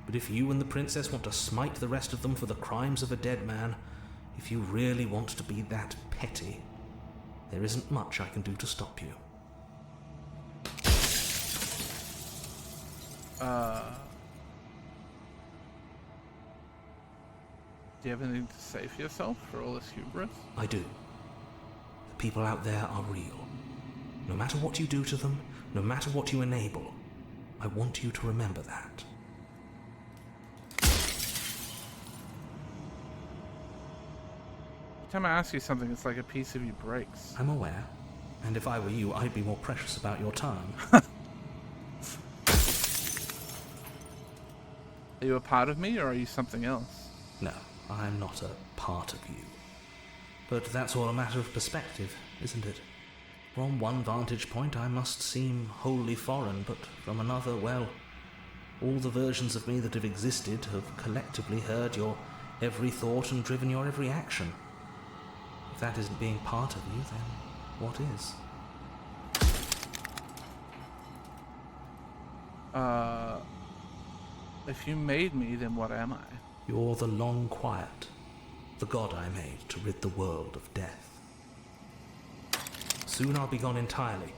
[SPEAKER 5] But if you and the princess want to smite the rest of them for the crimes of a dead man, if you really want to be that petty, there isn't much I can do to stop you.
[SPEAKER 2] Do you have anything to say for yourself for all this hubris?
[SPEAKER 5] I do. The people out there are real. No matter what you do to them, no matter what you enable, I want you to remember that.
[SPEAKER 2] Every time I ask you something, it's like a piece of you breaks.
[SPEAKER 5] I'm aware, and if I were you, I'd be more precious about your time.
[SPEAKER 2] Are you a part of me, or are you something else?
[SPEAKER 5] No, I'm not a part of you. But that's all a matter of perspective, isn't it? From one vantage point I must seem wholly foreign, but from another, well, all the versions of me that have existed have collectively heard your every thought and driven your every action. If that isn't being part of you, then what is?
[SPEAKER 2] If you made me, then what am I?
[SPEAKER 5] You're the long quiet, the god I made to rid the world of death. Soon I'll be gone entirely,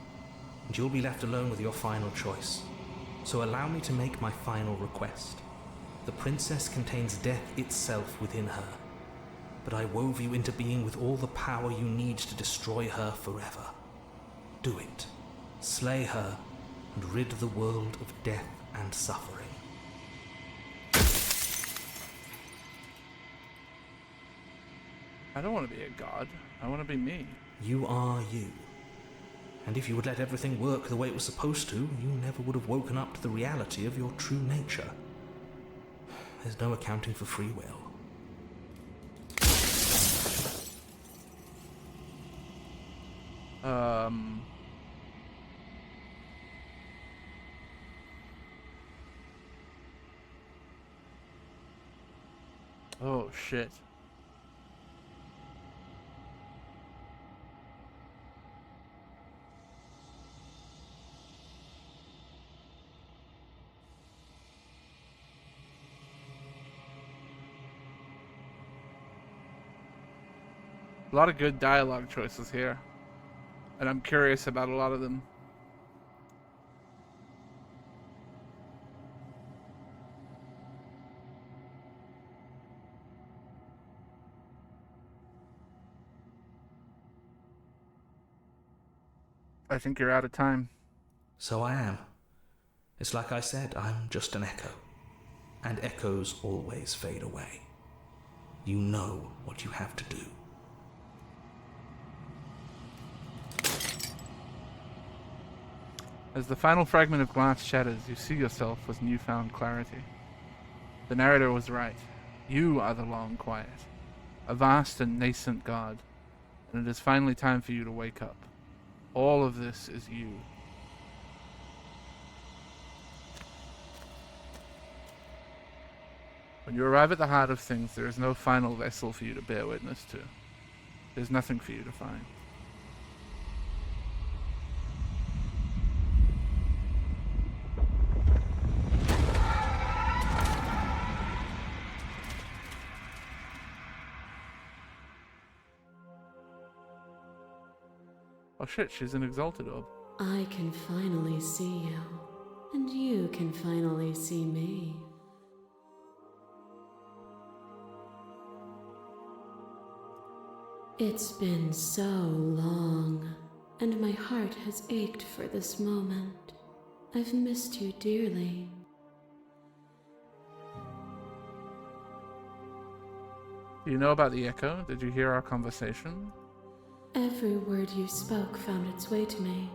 [SPEAKER 5] and you'll be left alone with your final choice.
[SPEAKER 3] So allow me to make my final request. The princess contains death itself within her, but I wove you into being with all the power you need to destroy her forever. Do it. Slay her, and rid the world of death and suffering.
[SPEAKER 2] I don't want to be a god. I want to be me.
[SPEAKER 3] You are you. And if you would let everything work the way it was supposed to, you never would have woken up to the reality of your true nature. There's no accounting for free will.
[SPEAKER 2] Oh, shit. A lot of good dialogue choices here, and I'm curious about a lot of them. I think you're out of time.
[SPEAKER 3] So I am. It's like I said, I'm just an echo. And echoes always fade away. You know what you have to do.
[SPEAKER 2] As the final fragment of glass shatters, you see yourself with newfound clarity. The narrator was right. You are the long quiet, a vast and nascent god, and it is finally time for you to wake up. All of this is you. When you arrive at the heart of things, there is no final vessel for you to bear witness to. There's nothing for you to find. Oh shit, she's an exalted orb.
[SPEAKER 6] I can finally see you, and you can finally see me. It's been so long, and my heart has ached for this moment. I've missed you dearly.
[SPEAKER 2] Do you know about the echo? Did you hear our conversation?
[SPEAKER 6] Every word you spoke found its way to me.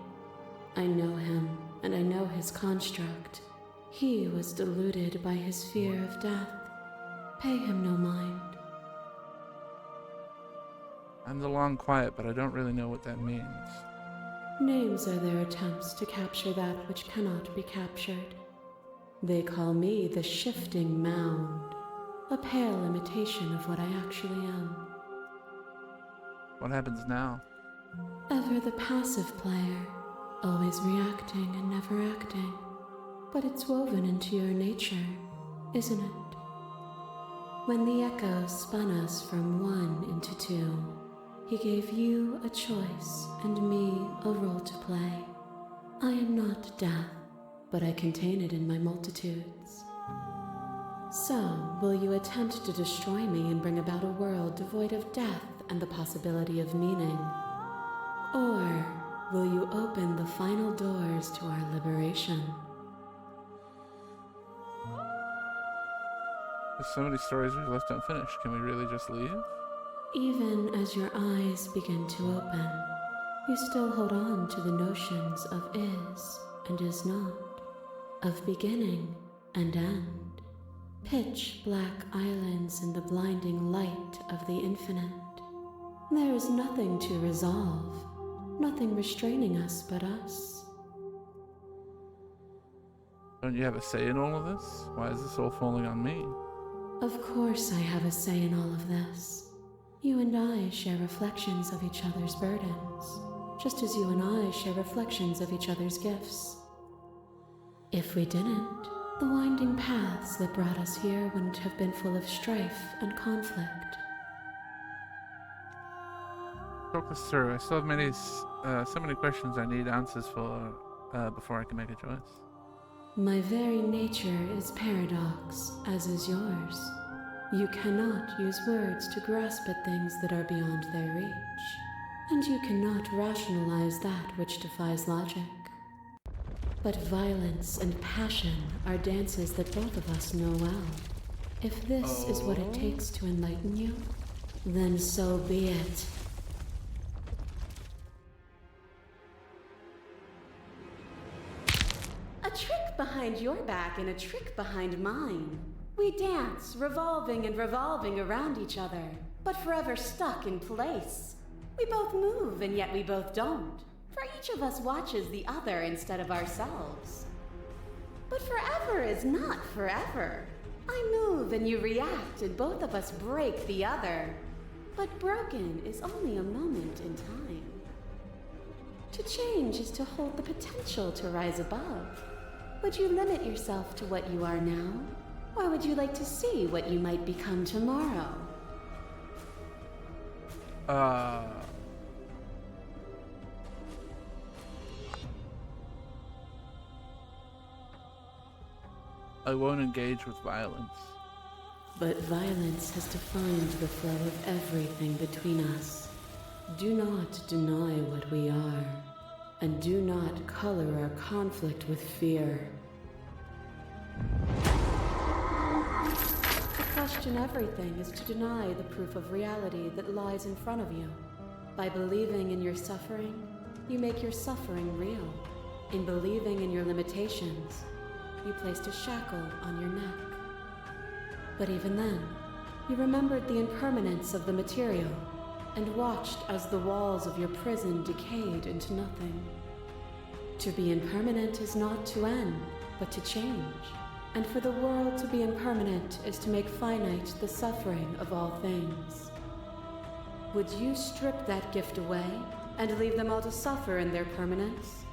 [SPEAKER 6] I know him, and I know his construct. He was deluded by his fear of death. Pay him no mind.
[SPEAKER 2] I'm the long quiet, but I don't really know what that means.
[SPEAKER 6] Names are their attempts to capture that which cannot be captured. They call me the shifting mound, a pale imitation of what I actually am.
[SPEAKER 2] What happens now?
[SPEAKER 6] Ever the passive player, always reacting and never acting. But it's woven into your nature, isn't it? When the echo spun us from one into two, he gave you a choice and me a role to play. I am not death, but I contain it in my multitudes. So, will you attempt to destroy me and bring about a world devoid of death and the possibility of meaning? Or will you open the final doors to our liberation?
[SPEAKER 2] There's so many stories we've left unfinished. Can we really just leave?
[SPEAKER 6] Even as your eyes begin to open, you still hold on to the notions of is and is not, of beginning and end, pitch black islands in the blinding light of the infinite. There is nothing to resolve, nothing restraining us but us.
[SPEAKER 2] Don't you have a say in all of this? Why is this all falling on me?
[SPEAKER 6] Of course I have a say in all of this. You and I share reflections of each other's burdens, just as you and I share reflections of each other's gifts. If we didn't, the winding paths that brought us here wouldn't have been full of strife and conflict.
[SPEAKER 2] Talk this through. I still have so many questions I need answers for before I can make a choice.
[SPEAKER 6] My very nature is paradox, as is yours. You cannot use words to grasp at things that are beyond their reach, and you cannot rationalize that which defies logic. But violence and passion are dances that both of us know well. If this is what it takes to enlighten you, then so be it.
[SPEAKER 4] A trick behind your back and a trick behind mine. We dance, revolving and revolving around each other, but forever stuck in place. We both move, and yet we both don't. For each of us watches the other instead of ourselves. But forever is not forever. I move and you react, and both of us break the other. But broken is only a moment in time. To change is to hold the potential to rise above. Would you limit yourself to what you are now? Or would you like to see what you might become tomorrow?
[SPEAKER 2] I won't engage with violence.
[SPEAKER 6] But violence has defined the flow of everything between us. Do not deny what we are, and do not color our conflict with fear.
[SPEAKER 4] To question everything is to deny the proof of reality that lies in front of you. By believing in your suffering, you make your suffering real. In believing in your limitations, you placed a shackle on your neck. But even then, you remembered the impermanence of the material and watched as the walls of your prison decayed into nothing. To be impermanent is not to end, but to change. And for the world to be impermanent is to make finite the suffering of all things. Would you strip that gift away and leave them all to suffer in their permanence?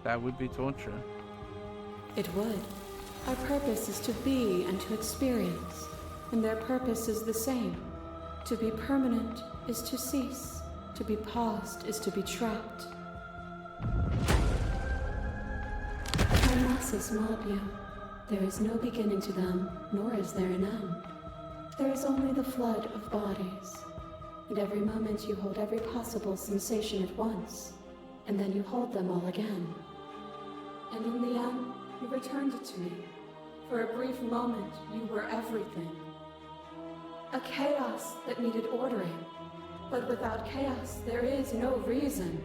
[SPEAKER 2] That would be torture.
[SPEAKER 6] It would. Our purpose is to be and to experience, and their purpose is the same. To be permanent is to cease. To be paused is to be trapped. Our masses mob you. There is no beginning to them, nor is there an end. There is only the flood of bodies. And every moment you hold every possible sensation at once, and then you hold them all again. And in the end, you returned it to me. For a brief moment, you were everything. A chaos that needed ordering. But without chaos, there is no reason.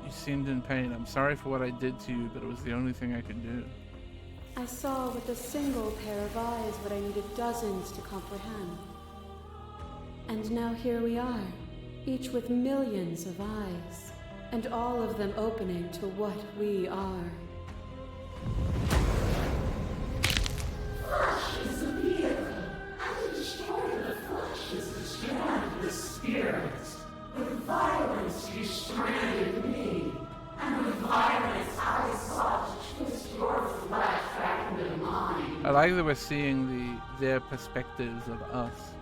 [SPEAKER 2] You seemed in pain. I'm sorry for what I did to you, but it was the only thing I could do.
[SPEAKER 4] I saw with a single pair of eyes what I needed dozens to comprehend. And now here we are, each with millions of eyes, and all of them opening to what we are.
[SPEAKER 8] Flesh is a vehicle, and to destroy the flesh is to strand the spirit. With violence you stranded me, and with violence I sought to twist your flesh back into mine.
[SPEAKER 2] I like that we're seeing their perspectives of us.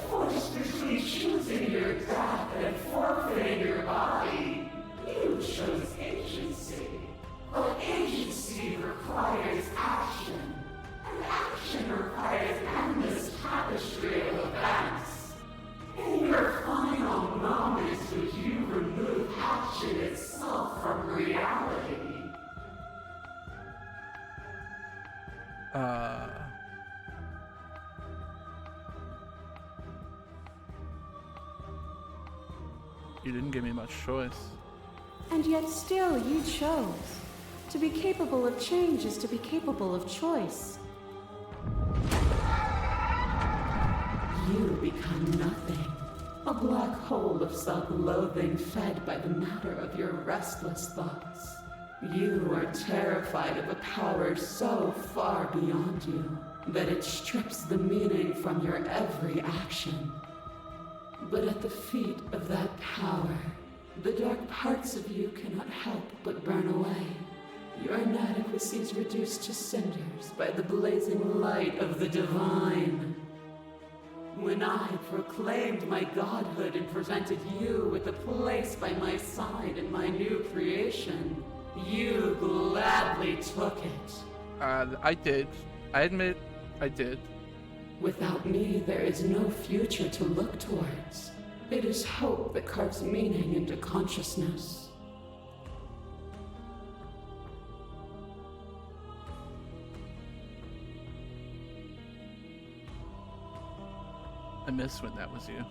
[SPEAKER 8] Forced between choosing your death and forfeiting your body, you chose agency. But agency requires action, and action requires endless tapestry of events. In your final moments would you remove action itself from reality?
[SPEAKER 2] You didn't give me much choice.
[SPEAKER 4] And yet still you chose. To be capable of change is to be capable of choice.
[SPEAKER 9] you become nothing. A black hole of self-loathing fed by the matter of your restless thoughts. You are terrified of a power so far beyond you that it strips the meaning from your every action. But at the feet of that power, the dark parts of you cannot help but burn away. Your inadequacy is reduced to cinders by the blazing light of the divine. When I proclaimed my godhood and presented you with a place by my side in my new creation, you gladly took it.
[SPEAKER 2] I did. I admit, I did.
[SPEAKER 9] Without me, there is no future to look towards. It is hope that carves meaning into consciousness.
[SPEAKER 2] I miss when that was you.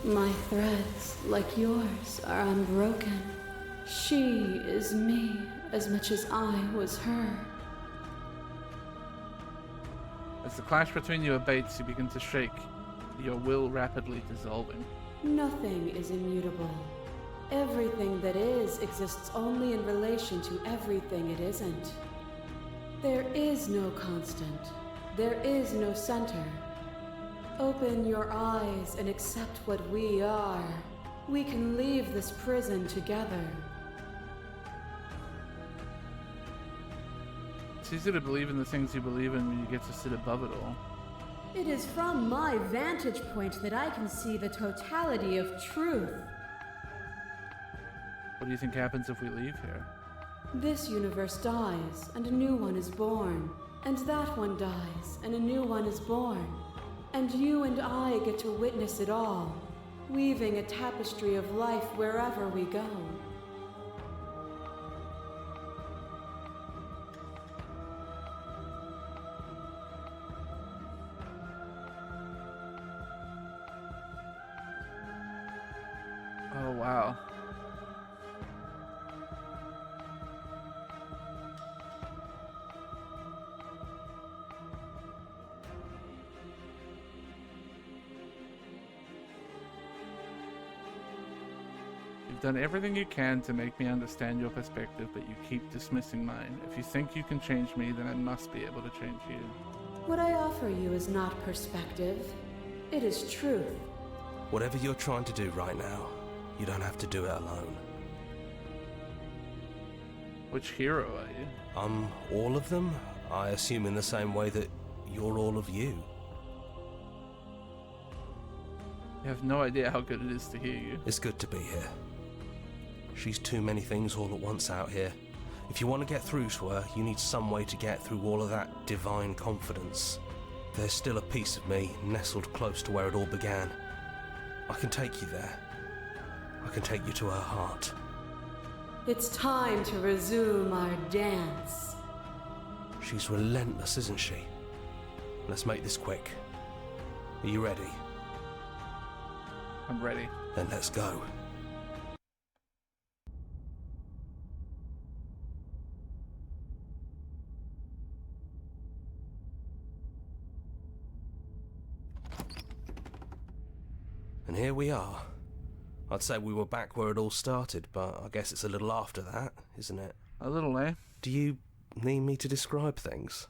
[SPEAKER 6] My threads, like yours, are unbroken. She is me as much as I was her.
[SPEAKER 2] As the clash between you abates, you begin to shake, your will rapidly dissolving.
[SPEAKER 4] Nothing is immutable. Everything that is exists only in relation to everything it isn't. There is no constant. There is no center. Open your eyes and accept what we are. We can leave this prison together.
[SPEAKER 2] It's easy to believe in the things you believe in when you get to sit above it all.
[SPEAKER 4] It is from my vantage point that I can see the totality of truth.
[SPEAKER 2] What do you think happens if we leave here?
[SPEAKER 4] This universe dies, and a new one is born. And that one dies, and a new one is born. And you and I get to witness it all, weaving a tapestry of life wherever we go.
[SPEAKER 2] Oh, wow. You've done everything you can to make me understand your perspective, but you keep dismissing mine. If you think you can change me, then I must be able to change you.
[SPEAKER 4] What I offer you is not perspective. It is truth.
[SPEAKER 3] Whatever you're trying to do right now, you don't have to do it alone.
[SPEAKER 2] Which hero are you?
[SPEAKER 3] I'm all of them, I assume, in the same way that you're all of you.
[SPEAKER 2] You have no idea how good it is to hear you.
[SPEAKER 3] It's good to be here. She's too many things all at once out here. If you want to get through to her, you need some way to get through all of that divine confidence. There's still a piece of me nestled close to where it all began. I can take you there. I can take you to her heart.
[SPEAKER 4] It's time to resume our dance.
[SPEAKER 3] She's relentless, isn't she? Let's make this quick. Are you ready?
[SPEAKER 2] I'm ready.
[SPEAKER 3] Then let's go. And here we are. I'd say we were back where it all started, but I guess it's a little after that, isn't it?
[SPEAKER 2] A little, eh?
[SPEAKER 3] Do you need me to describe things?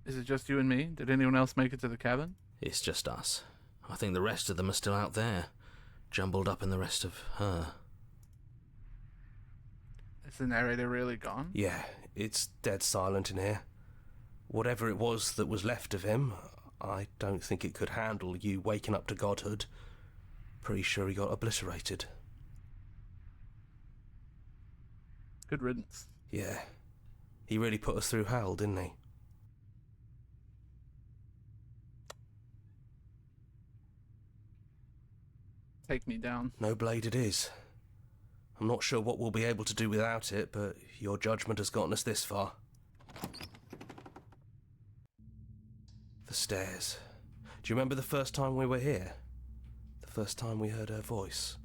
[SPEAKER 2] Is it just you and me? Did anyone else make it to the cabin?
[SPEAKER 5] It's just us. I think the rest of them are still out there, jumbled up in the rest of her.
[SPEAKER 2] Is the narrator really gone?
[SPEAKER 3] Yeah, it's dead silent in here. Whatever it was that was left of him, I don't think it could handle you waking up to godhood. Pretty sure he got obliterated.
[SPEAKER 2] Good riddance.
[SPEAKER 3] Yeah. He really put us through hell, didn't he?
[SPEAKER 2] Take me down.
[SPEAKER 3] No blade it is. I'm not sure what we'll be able to do without it, but your judgment has gotten us this far. The stairs. Do you remember the first time we were here? The first time we heard her voice?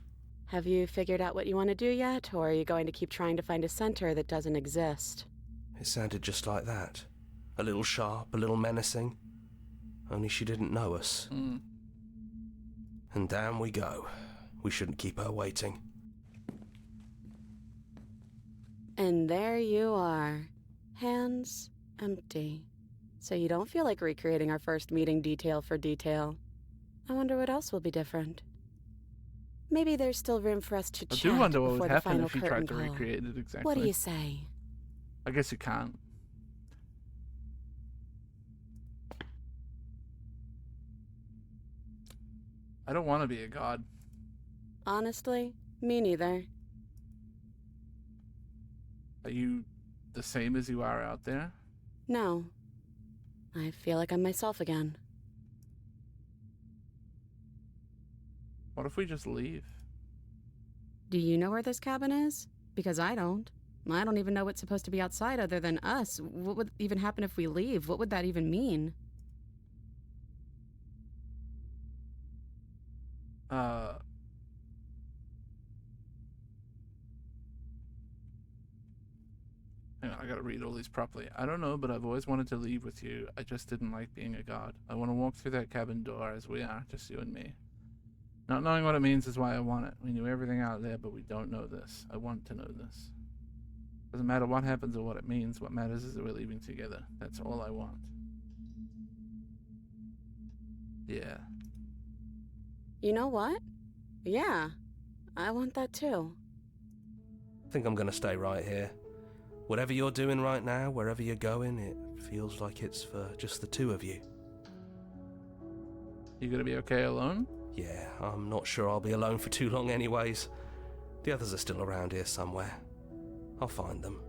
[SPEAKER 4] Have you figured out what you want to do yet, or are you going to keep trying to find a center that doesn't exist?
[SPEAKER 10] It sounded just like that. A little sharp, a little menacing. Only she didn't know us. And down we go. We shouldn't keep her waiting.
[SPEAKER 4] And there you are. Hands empty. So you don't feel like recreating our first meeting detail for detail. I wonder what else will be different. Maybe there's still room for us to
[SPEAKER 2] I
[SPEAKER 4] chat
[SPEAKER 2] do wonder what
[SPEAKER 4] before
[SPEAKER 2] would
[SPEAKER 4] the
[SPEAKER 2] happen
[SPEAKER 4] final
[SPEAKER 2] if you
[SPEAKER 4] curtain
[SPEAKER 2] tried to
[SPEAKER 4] call.
[SPEAKER 2] recreate it exactly.
[SPEAKER 4] What do you say?
[SPEAKER 2] I guess you can't. I don't want to be a god.
[SPEAKER 4] Honestly, me neither.
[SPEAKER 2] Are you the same as you are out there?
[SPEAKER 4] No. I feel like I'm myself again.
[SPEAKER 2] What if we just leave?
[SPEAKER 4] Do you know where this cabin is? Because I don't. I don't even know what's supposed to be outside other than us. What would even happen if we leave? What would that even mean?
[SPEAKER 2] Hang on, I gotta read all these properly. I don't know, but I've always wanted to leave with you. I just didn't like being a god. I want to walk through that cabin door as we are, just you and me. Not knowing what it means is why I want it. We knew everything out there, but we don't know this. I want to know this. Doesn't matter what happens or what it means. What matters is that we're leaving together. That's all I want. Yeah.
[SPEAKER 4] You know what? Yeah. I want that too.
[SPEAKER 10] I think I'm gonna stay right here. Whatever you're doing right now, wherever you're going, it feels like it's for just the two of you.
[SPEAKER 2] You gonna be okay alone?
[SPEAKER 10] Yeah, I'm not sure I'll be alone for too long anyways. The others are still around here somewhere. I'll find them.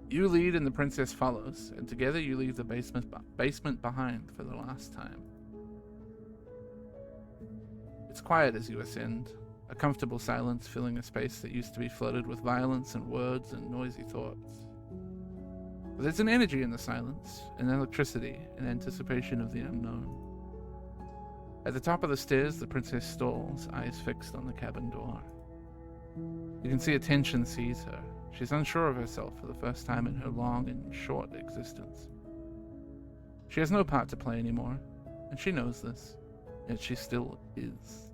[SPEAKER 2] You lead and the princess follows, and together you leave the basement behind for the last time. It's quiet as you ascend, a comfortable silence filling a space that used to be flooded with violence and words and noisy thoughts. But there's an energy in the silence, an electricity, an anticipation of the unknown. At the top of the stairs, the princess stalls, eyes fixed on the cabin door. You can see a tension seize her. She's unsure of herself for the first time in her long and short existence. She has no part to play anymore, and she knows this, yet she still is.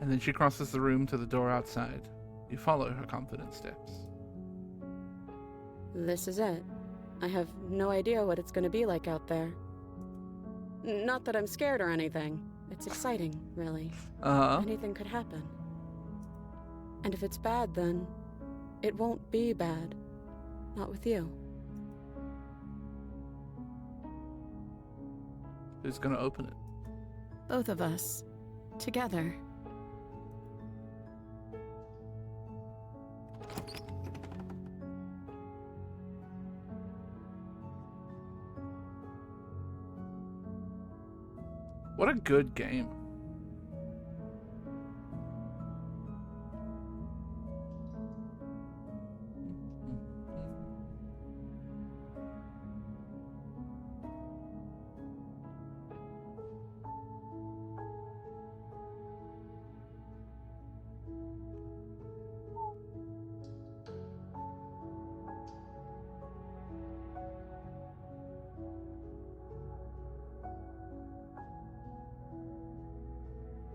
[SPEAKER 2] And then she crosses the room to the door outside. You follow her confident steps.
[SPEAKER 4] This is it. I have no idea what it's going to be like out there. Not that I'm scared or anything. It's exciting, really. Anything could happen. And if it's bad, then it won't be bad. Not with you.
[SPEAKER 2] Who's gonna open it?
[SPEAKER 4] Both of us. Together.
[SPEAKER 2] What a good game.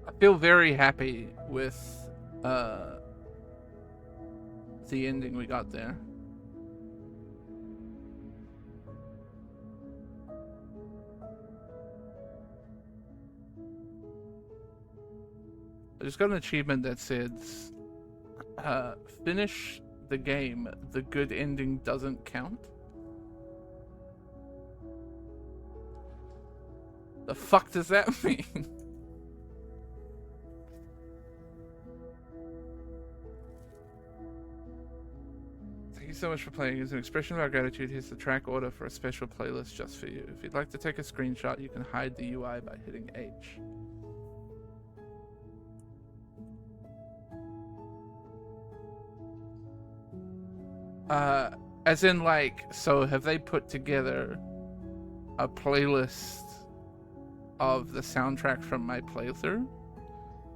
[SPEAKER 2] I feel very happy with the ending we got there. I just got an achievement that says finish the game. The good ending doesn't count. The fuck does that mean? Thank you so much for playing. As an expression of our gratitude, here's the track order for a special playlist just for you. If you'd like to take a screenshot, you can hide the UI by hitting H. As in, like, so have they put together a playlist of the soundtrack from my playthrough?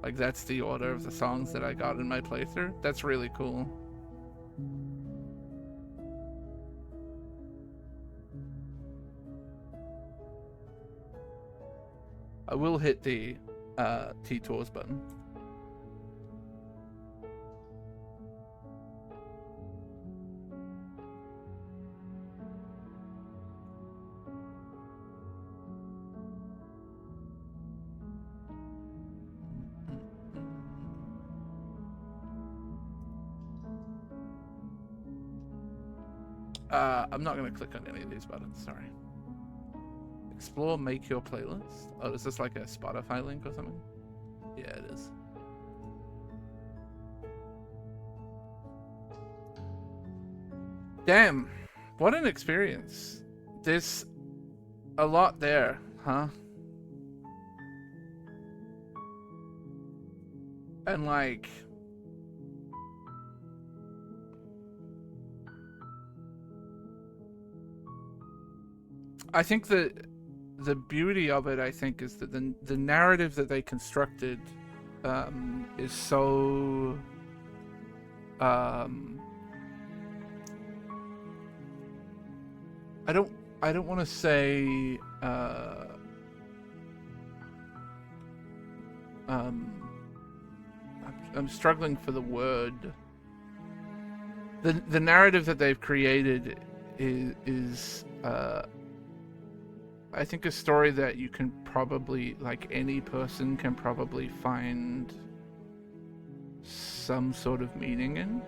[SPEAKER 2] Like, that's the order of the songs that I got in my playthrough. That's really cool. I will hit the T-Tours button. I'm not going to click on any of these buttons, sorry. Explore, make your playlist. Oh, is this like a Spotify link or something? Yeah, it is. Damn, what an experience. There's a lot there, huh? And like... I think that the beauty of it, I think, is that the narrative that they constructed is so I don't want to say I'm struggling for the word. The narrative that they've created is I think a story that you can probably, like, any person can probably find some sort of meaning in.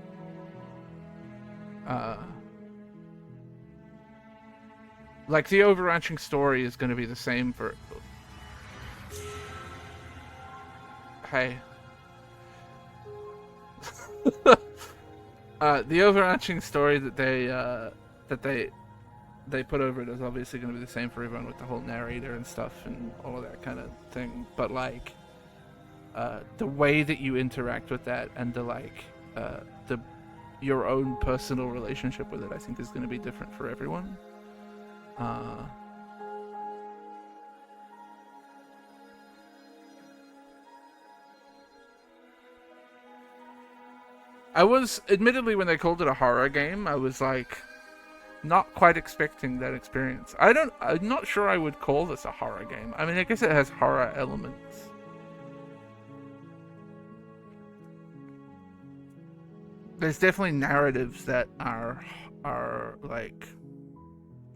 [SPEAKER 2] Like, the overarching story is going to be the same for... Hey. The overarching story that they put over it is obviously going to be the same for everyone, with the whole narrator and stuff and all of that kind of thing. But like, the way that you interact with that and your own personal relationship with it, I think, is going to be different for everyone. I was, admittedly, when they called it a horror game, I was like, not quite expecting that experience. I'm not sure I would call this a horror game. I mean, I guess it has horror elements. There's definitely narratives that are like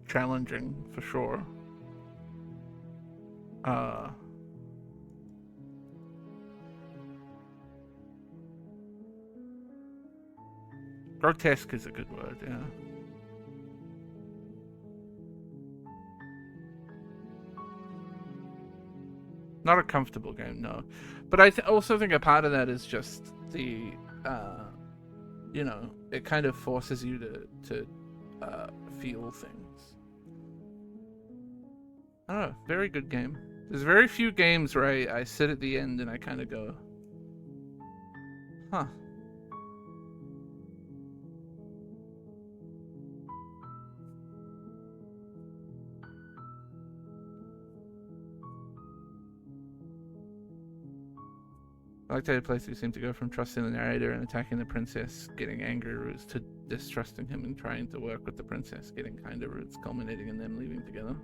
[SPEAKER 2] challenging, for sure. Grotesque is a good word, yeah. Not a comfortable game, no. But I also think a part of that is just the, you know, it kind of forces you to feel things. I don't know, very good game. There's very few games where I sit at the end and I kind of go, huh. I like how the playthrough seemed to go from trusting the narrator and attacking the princess, getting angry routes, to distrusting him and trying to work with the princess, getting kinder routes, culminating in them leaving together.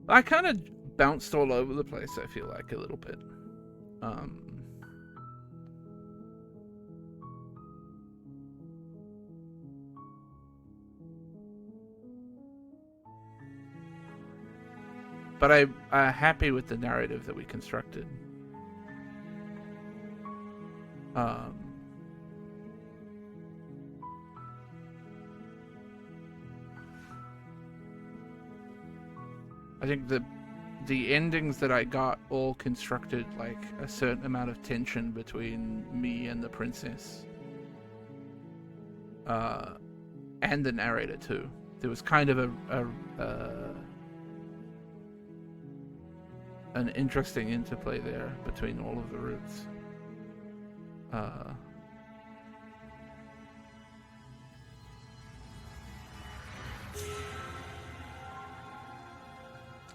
[SPEAKER 2] I kind of bounced all over the place, I feel like, a little bit. But I'm happy with the narrative that we constructed. I think the endings that I got all constructed like a certain amount of tension between me and the princess, and the narrator too. There was kind of an interesting interplay there between all of the routes. I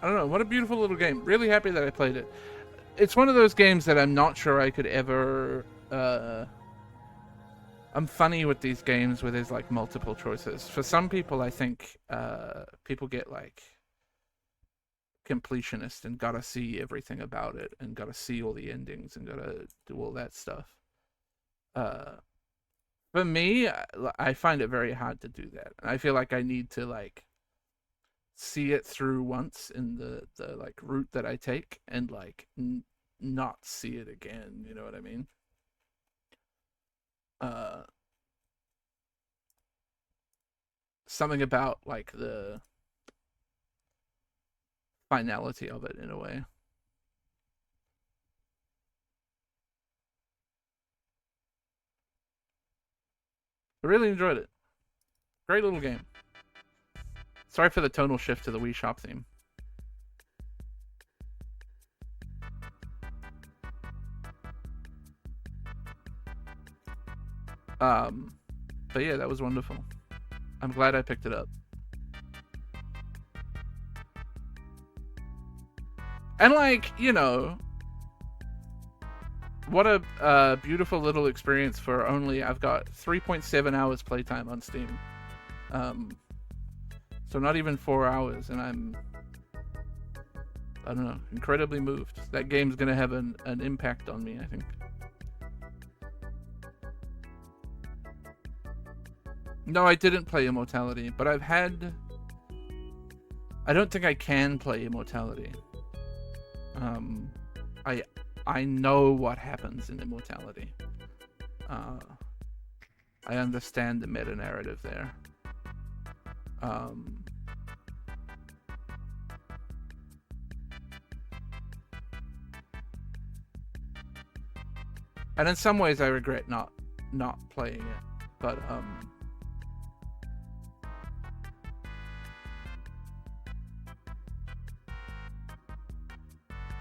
[SPEAKER 2] don't know, what a beautiful little game. Really happy that I played it. it's one of those games that I'm not sure I could ever. I'm funny with these games where there's like multiple choices. For some people, I think people get like completionist and gotta see everything about it and gotta see all the endings and gotta do all that stuff. For me, I find it very hard to do that. And I feel like I need to like see it through once in the like route that I take and like not see it again. You know what I mean? Something about like the finality of it in a way. I really enjoyed it. Great little game. Sorry for the tonal shift to the Wii Shop theme. But yeah, that was wonderful. I'm glad I picked it up. And like, you know, what a beautiful little experience for only, I've got 3.7 hours playtime on Steam. So not even 4 hours, and I don't know, incredibly moved. That game's gonna have an impact on me, I think. No, I didn't play Immortality, but I don't think I can play Immortality. I know what happens in Immortality. I understand the meta narrative there. And in some ways I regret not playing it, but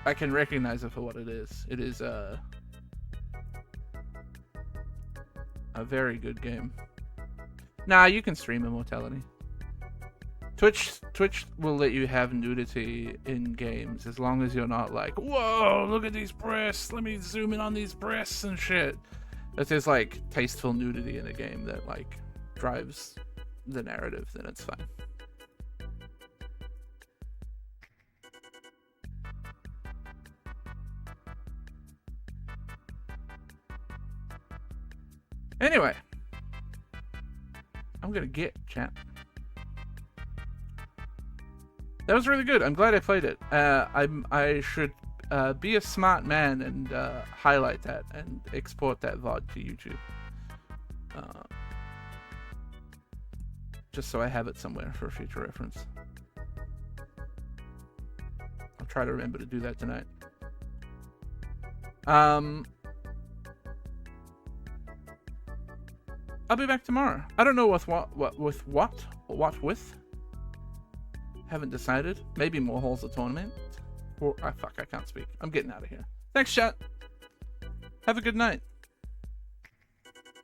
[SPEAKER 2] I can recognize it for what it is. It is a very good game. Nah, you can stream Immortality. Twitch will let you have nudity in games as long as you're not like, whoa, look at these breasts, let me zoom in on these breasts and shit. If there's like tasteful nudity in a game that like drives the narrative, then it's fine. Anyway, I'm gonna get chat. That was really good. I'm glad I played it. I should be a smart man and highlight that and export that VOD to YouTube. Just so I have it somewhere for future reference. I'll try to remember to do that tonight. I'll be back tomorrow. I don't know with what. Haven't decided. Maybe more Halls of Tournament. Or fuck, I can't speak. I'm getting out of here. Thanks, chat. Have a good night.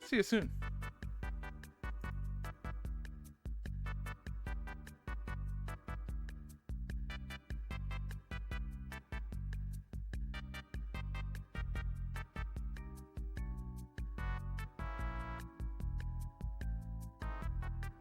[SPEAKER 2] See you soon.